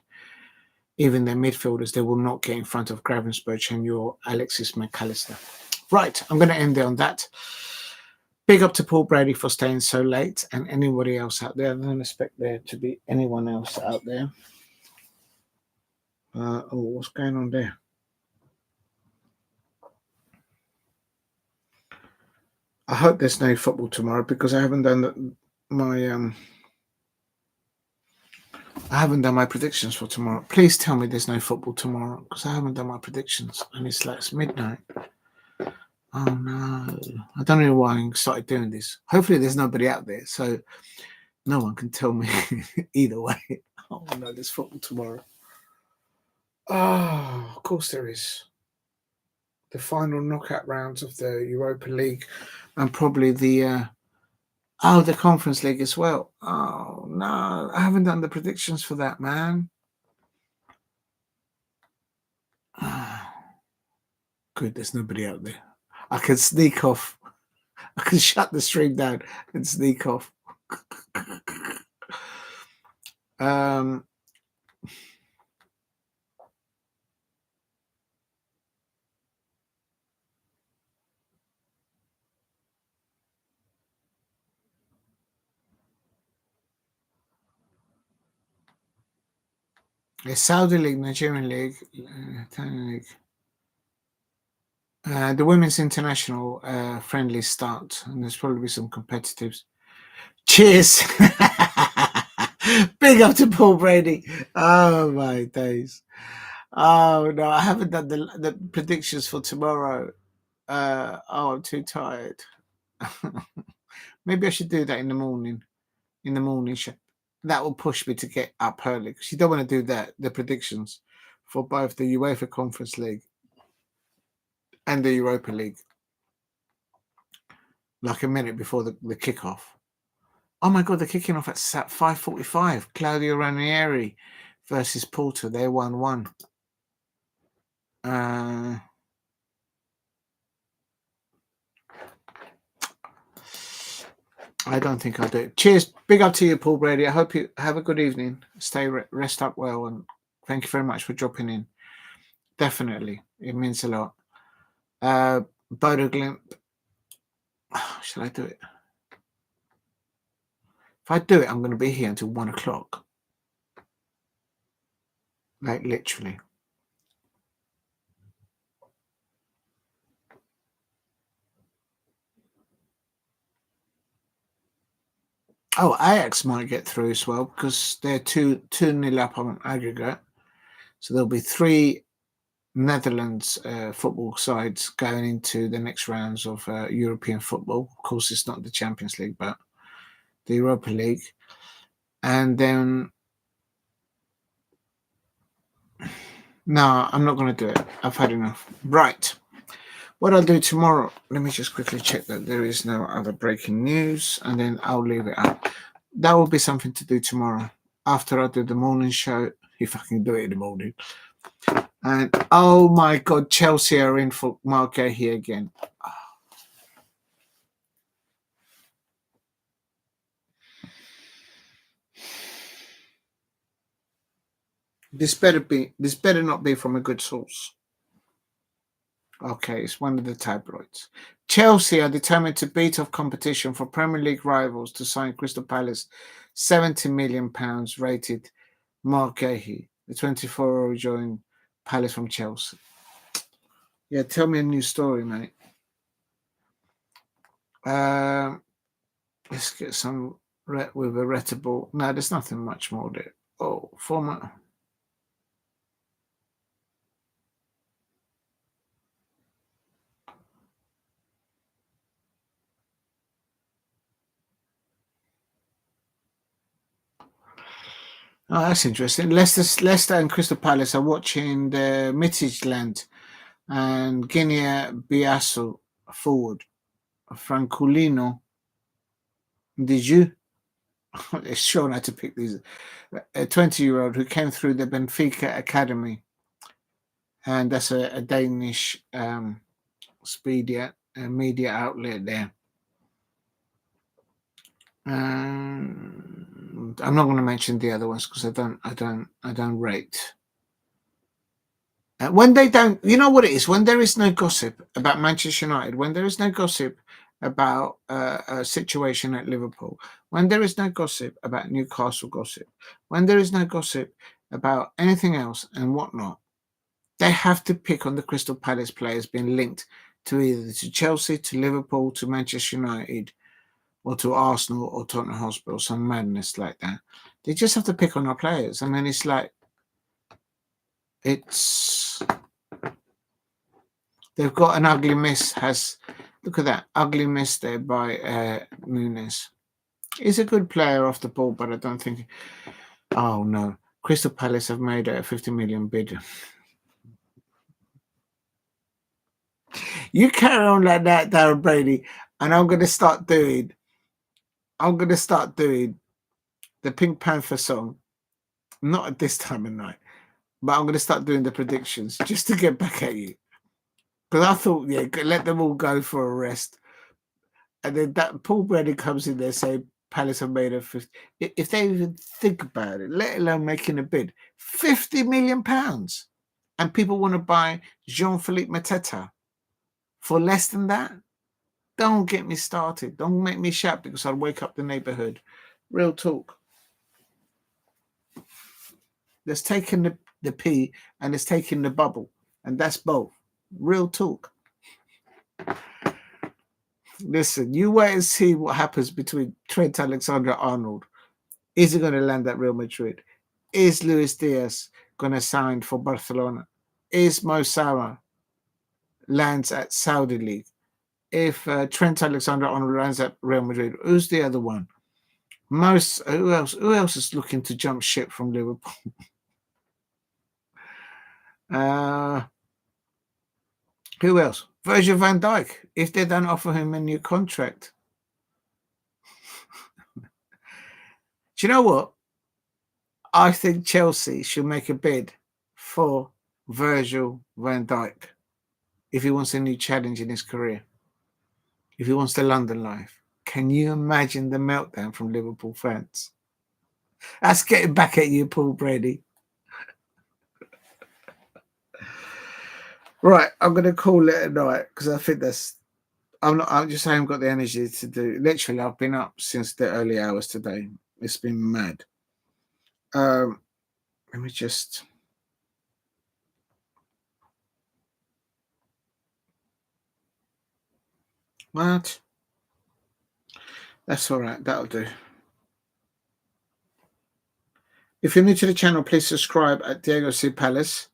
even their midfielders, they will not get in front of Gravenberch and your Alexis McAllister. Right, I'm going to end there on that. Big up to Paul Brady for staying so late, and anybody else out there. I don't expect there to be anyone else out there. What's going on there? I hope there's no football tomorrow because I haven't done my predictions for tomorrow. Please tell me there's no football tomorrow because I haven't done my predictions and it's midnight. Oh no. I don't know why I started doing this. Hopefully there's nobody out there so no one can tell me either way. Oh no, there's football tomorrow. Oh, of course there is. The final knockout rounds of the Europa League and probably the Conference League as well. Oh no, I haven't done the predictions for that, man. Good, there's nobody out there. I can sneak off. I can shut the stream down and sneak off. The Saudi League, Nigerian League, Italian League. The Women's International friendly start, and there's probably some competitives. Cheers! Big up to Paul Brady. Oh my days. Oh no, I haven't done the predictions for tomorrow. I'm too tired. Maybe I should do that in the morning. In the morning show. That will push me to get up early because you don't want to do that. The predictions for both the UEFA Conference League and the Europa League, like a minute before the kickoff. Oh my God, they're kicking off at 5:45. Claudio Ranieri versus Porto. They're 1-1. I don't think I'll do it. Cheers. Big up to you, Paul Brady. I hope you have a good evening. Stay rest up well, and thank you very much for dropping in. Definitely. It means a lot. Bodo Glimp. Shall I do it? If I do it, I'm going to be here until 1 o'clock. Like, literally. Oh, Ajax might get through as well because they're 2-0 up on aggregate. So there'll be 3 Netherlands football sides going into the next rounds of European football. Of course, it's not the Champions League, but the Europa League. And then, no, I'm not going to do it. I've had enough. Right. What I'll do tomorrow, let me just quickly check that there is no other breaking news, and then I'll leave it up. That will be something to do tomorrow after I do the morning show, if I can do it in the morning. And oh my God, Chelsea are in for Mark Gahey again. This better not be from a good source. Okay, it's one of the tabloids. Chelsea are determined to beat off competition for Premier League rivals to sign Crystal Palace £70 million rated Mark Gahey. The 24-year-old joined Palace from Chelsea. Yeah, tell me a new story, mate. Let's get some with a readable. No, there's nothing much more there. Oh, former. Oh, that's interesting. Leicester and Crystal Palace are watching the Midtjylland and Guinea Biasso forward. Francolino. Did you? It's sure not to pick these. A 20-year-old who came through the Benfica Academy. And that's a Danish media outlet there. I'm not going to mention the other ones because I don't rate. When they don't, you know what it is. When there is no gossip about Manchester United, when there is no gossip about a situation at Liverpool, when there is no gossip about Newcastle gossip, when there is no gossip about anything else and whatnot, they have to pick on the Crystal Palace players being linked to either to Chelsea, to Liverpool, to Manchester United, or to Arsenal or Tottenham Hotspur, some madness like that. They just have to pick on our players. I mean, it's like, they've got an ugly miss. Look at that ugly miss there by Nunes. He's a good player off the ball, but I don't think. Oh no, Crystal Palace have made a 50 million bid. You carry on like that, Darren Brady, and I'm going to start doing the Pink Panther song. Not at this time of night, but I'm going to start doing the predictions just to get back at you. Because I thought, yeah, let them all go for a rest. And then that Paul Brady comes in there saying Palace have made a 50. If they even think about it, let alone making a bid, £50 million. And people want to buy Jean-Philippe Mateta for less than that? Don't get me started. Don't make me shout because I'll wake up the neighborhood. Real talk. There's taking the pee and it's taking the bubble. And that's both. Real talk. Listen, you wait and see what happens between Trent Alexander-Arnold. Is he going to land at Real Madrid? Is Luis Diaz going to sign for Barcelona? Is Mo Salah lands at Saudi League? If Trent Alexander-Arnold lands at Real Madrid, who's the other one? Who else is looking to jump ship from Liverpool? Who else? Virgil van Dijk. If they don't offer him a new contract, Do you know what? I think Chelsea should make a bid for Virgil van Dijk if he wants a new challenge in his career, if he wants the London life. Can you imagine the meltdown from Liverpool fans? That's getting back at you, Paul Brady. Right, I'm going to call it a night because I think that's. I just haven't got the energy to do. Literally, I've been up since the early hours today. It's been mad. Let me just. What? That's all right. That'll do. If you're new to the channel, please subscribe at Diego C. Palace.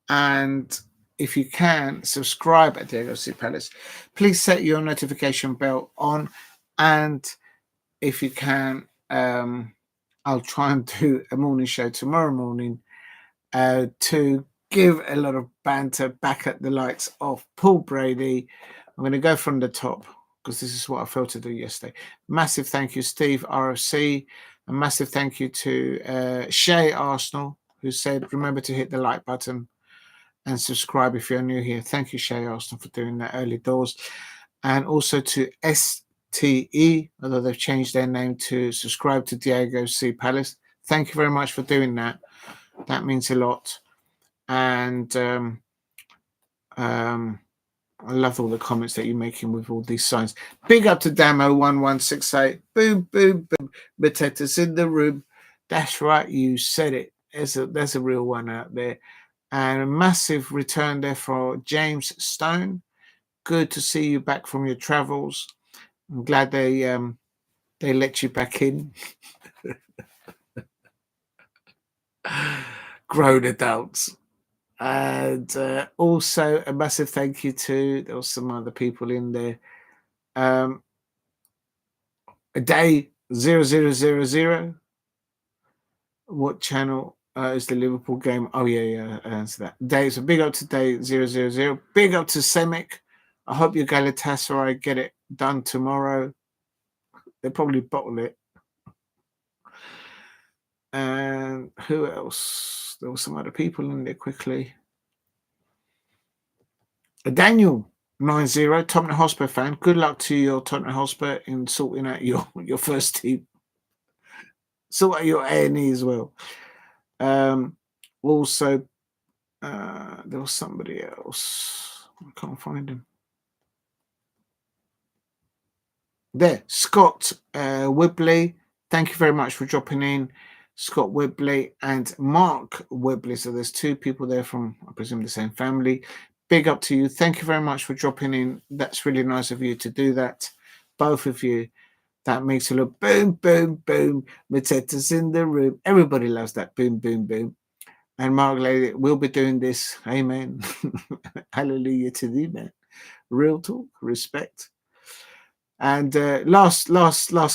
And if you can, subscribe at Diego C. Palace. Please set your notification bell on. And if you can, I'll try and do a morning show tomorrow morning to give a lot of banter back at the likes of Paul Brady. I'm going to go from the top because this is what I failed to do yesterday. Massive thank you, Steve RFC. A massive thank you to Shay Arsenal, who said, remember to hit the like button and subscribe if you're new here. Thank you, Shay Arsenal, for doing that early doors. And also to STE, although they've changed their name to subscribe to Diego C. Palace. Thank you very much for doing that. That means a lot. And I love all the comments that you're making with all these signs. Big up to Damo1168. Boom, boom, boom. Mateta's in the room. That's right, you said it. There's a real one out there. And a massive return there for James Stone. Good to see you back from your travels. I'm glad they let you back in. Grown adults. And also a massive thank you to, there was some other people in there. A day 0000. What channel is the Liverpool game? Oh yeah, I answered that. Day, so big up to day 000. Big up to Semic. I hope your Galatasaray get it done tomorrow. They'll probably bottle it. And who else? There were some other people in there quickly. Daniel 90, Tottenham Hotspur fan. Good luck to your Tottenham Hotspur in sorting out your first team. Sort out your A&E as well. Also, there was somebody else. I can't find him. There, Scott Wibley. Thank you very much for dropping in. Scott Wibley and Mark Wibley. So there's two people there from, I presume, the same family. Big up to you. Thank you very much for dropping in. That's really nice of you to do that. Both of you. That makes it look boom, boom, boom. Mateta's in the room. Everybody loves that boom, boom, boom. And Mark Lady will be doing this. Amen. Hallelujah to thee, man. Real talk, respect. And last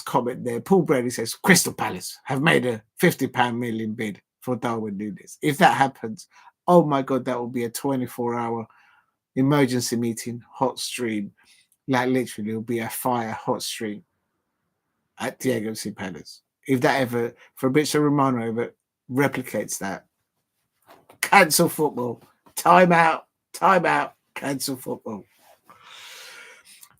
comment there. Paul Brady says, Crystal Palace have made a £50 million bid for Darwin Núñez. If that happens, oh my God, that will be a 24-hour emergency meeting, hot stream. Like literally, it'll be a fire hot stream at Diego C. Palace. If that ever, Fabrizio Romano ever replicates that, cancel football. Time out, cancel football.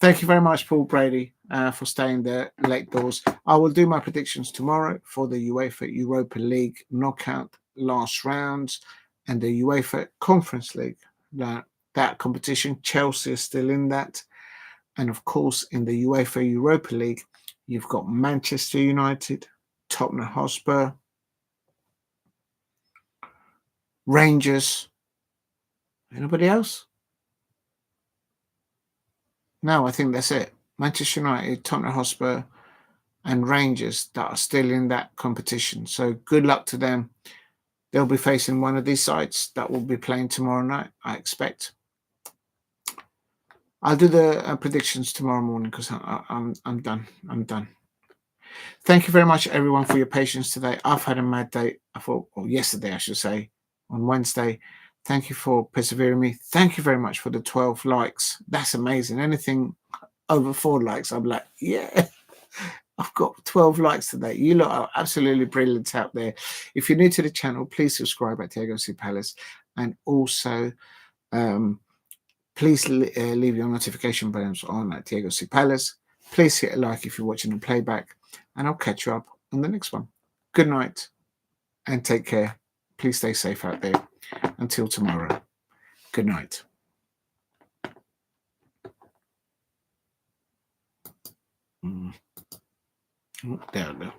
Thank you very much, Paul Brady, for staying there late doors. I will do my predictions tomorrow for the UEFA Europa League knockout last rounds and the UEFA Conference League. That competition, Chelsea is still in that. And of course, in the UEFA Europa League, you've got Manchester United, Tottenham Hotspur, Rangers. Anybody else? No, I think that's it. Manchester United, Tottenham Hotspur, and Rangers that are still in that competition. So good luck to them. They'll be facing one of these sides that will be playing tomorrow night, I expect. I'll do the predictions tomorrow morning because I'm done. I'm done. Thank you very much, everyone, for your patience today. I've had a mad day. Yesterday, I should say, on Wednesday. Thank you for persevering me. Thank you very much for the 12 likes. That's amazing. Anything over 4 likes, I'm like, yeah. I've got 12 likes today. You lot are absolutely brilliant out there. If you're new to the channel, please subscribe at Diego C Palace, and also please leave your notification buttons on at Diego C Palace. Please hit a like if you're watching the playback, and I'll catch you up on the next one. Good night and take care. Please stay safe out there. Until tomorrow. Good night. There we go.